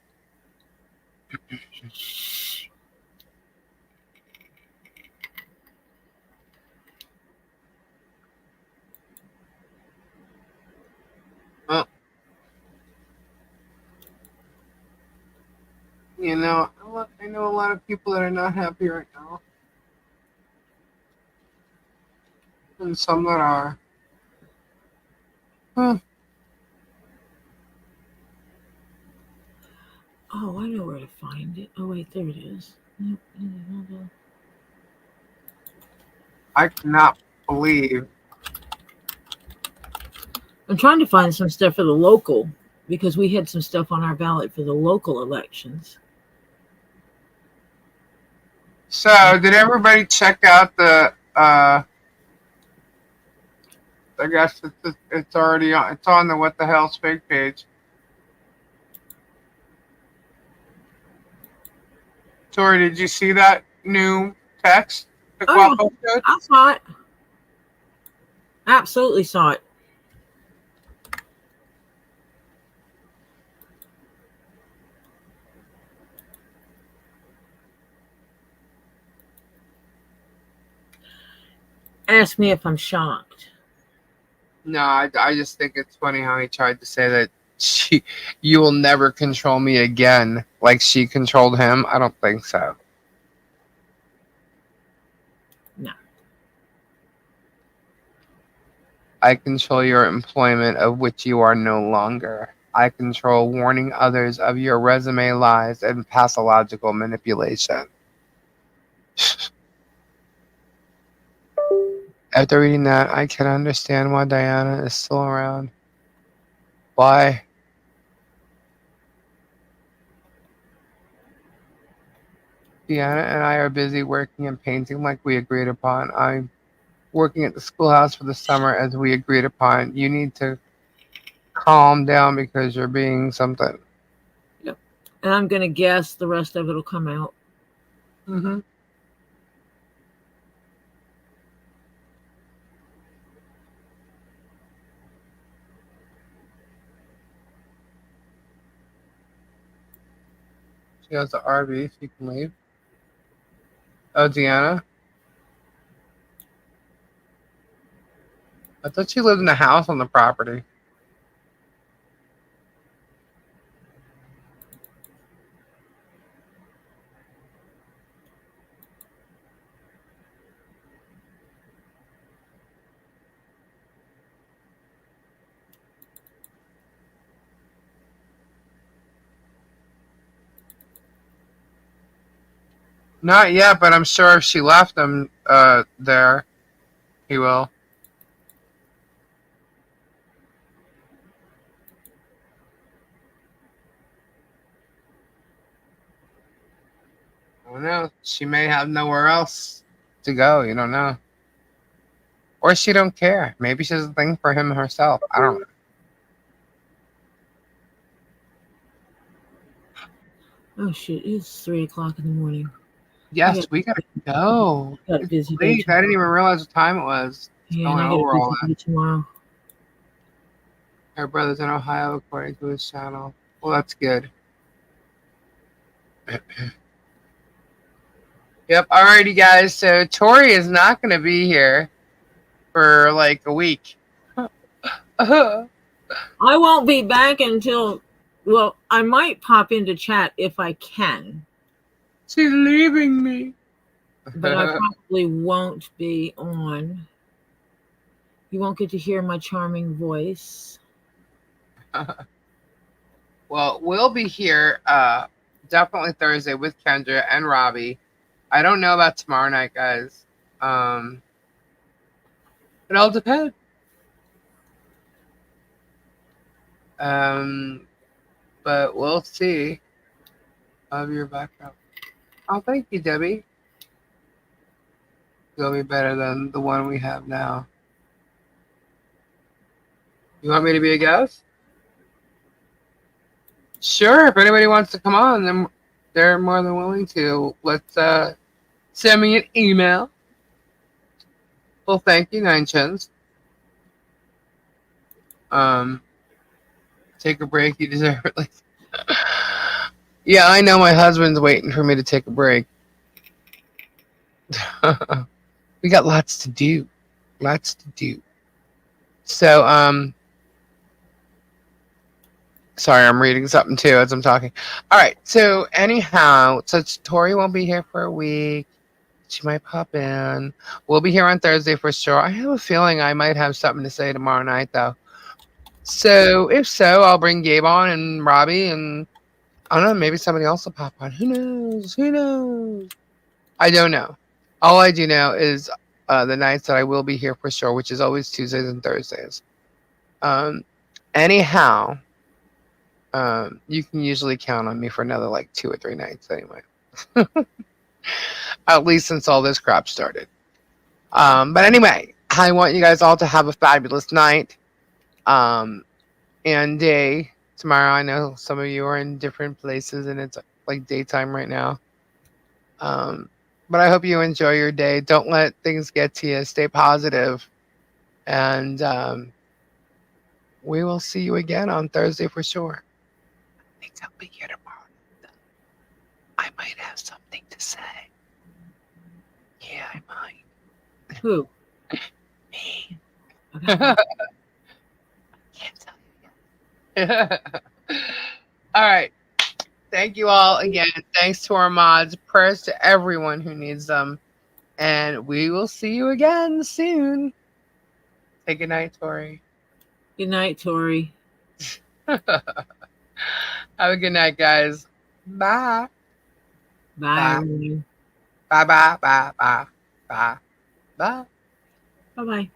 well, you know, I know a lot of people that are not happy right now. And some that are. Oh, I know where to find it. Oh, wait, there it is. I cannot believe. I'm trying to find some stuff for the local because we had some stuff on our ballot for the local elections. So, did everybody check out the? I guess it's already on. It's on the What the Hell Speak page. Tori, did you see that new text? I saw it. Absolutely saw it. Ask me if I'm shocked. No, I just think it's funny how he tried to say that you will never control me again, like she controlled him. I don't think so. No. I control your employment, of which you are no longer. I control warning others of your resume lies and pathological manipulation. After reading that, I can understand why Diana is still around. Why? Diana and I are busy working and painting like we agreed upon. I'm working at the schoolhouse for the summer as we agreed upon. You need to calm down because you're being something. Yep. And I'm going to guess the rest of it will come out. Mm-hmm. She has the RV. She can leave. Oh, Deanna. I thought she lived in a house on the property. Not yet, but I'm sure if she left him there, he will. I don't know. She may have nowhere else to go. You don't know. Or she don't care. Maybe she has a thing for him herself. I don't know. Oh shit! It's 3 o'clock in the morning. Yes, we gotta go. Got a busy It's day late. I didn't even realize what time it was. Yeah, Going and I got over a all busy day tomorrow. Her brother's in Ohio, according to his channel. Well, that's good. Yep. Alrighty, guys. So Tori is not going to be here for like a week. I won't be back until, well, I might pop into chat if I can. She's leaving me. But I probably won't be on. You won't get to hear my charming voice. Well, we'll be here definitely Thursday with Kendra and Robbie. I don't know about tomorrow night, guys. It all depends. But we'll see. Of your backup. Oh, thank you, Debbie. It'll be better than the one we have now. You want me to be a guest? Sure. If anybody wants to come on, then they're more than willing to. Let's send me an email. Well, thank you, 9chins. Take a break. You deserve it. Yeah, I know my husband's waiting for me to take a break. We got lots to do. Lots to do. So, sorry, I'm reading something too as I'm talking. All right. So anyhow, so Tori won't be here for a week. She might pop in. We'll be here on Thursday for sure. I have a feeling I might have something to say tomorrow night, though. So if so, I'll bring Gabe on and Robbie, and I don't know, maybe somebody else will pop on. Who knows? Who knows? I don't know. All I do know is the nights that I will be here for sure, which is always Tuesdays and Thursdays. Anyhow, you can usually count on me for another like 2 or 3 nights anyway. At least since all this crap started. But anyway, I want you guys all to have a fabulous night and day. Tomorrow, I know some of you are in different places and it's like daytime right now. But I hope you enjoy your day. Don't let things get to you. Stay positive. And we will see you again on Thursday for sure. I think I'll be here tomorrow. I might have something to say. Yeah, I might. Who? Me. Okay. Can't tell you yet. All right. Thank you all again. Thanks to our mods. Prayers to everyone who needs them. And we will see you again soon. Say good night, Tori. Good night, Tori. Have a good night, guys. Bye. Bye. Bye. Bye. Bye. Bye. Bye. Bye. Bye. Bye-bye.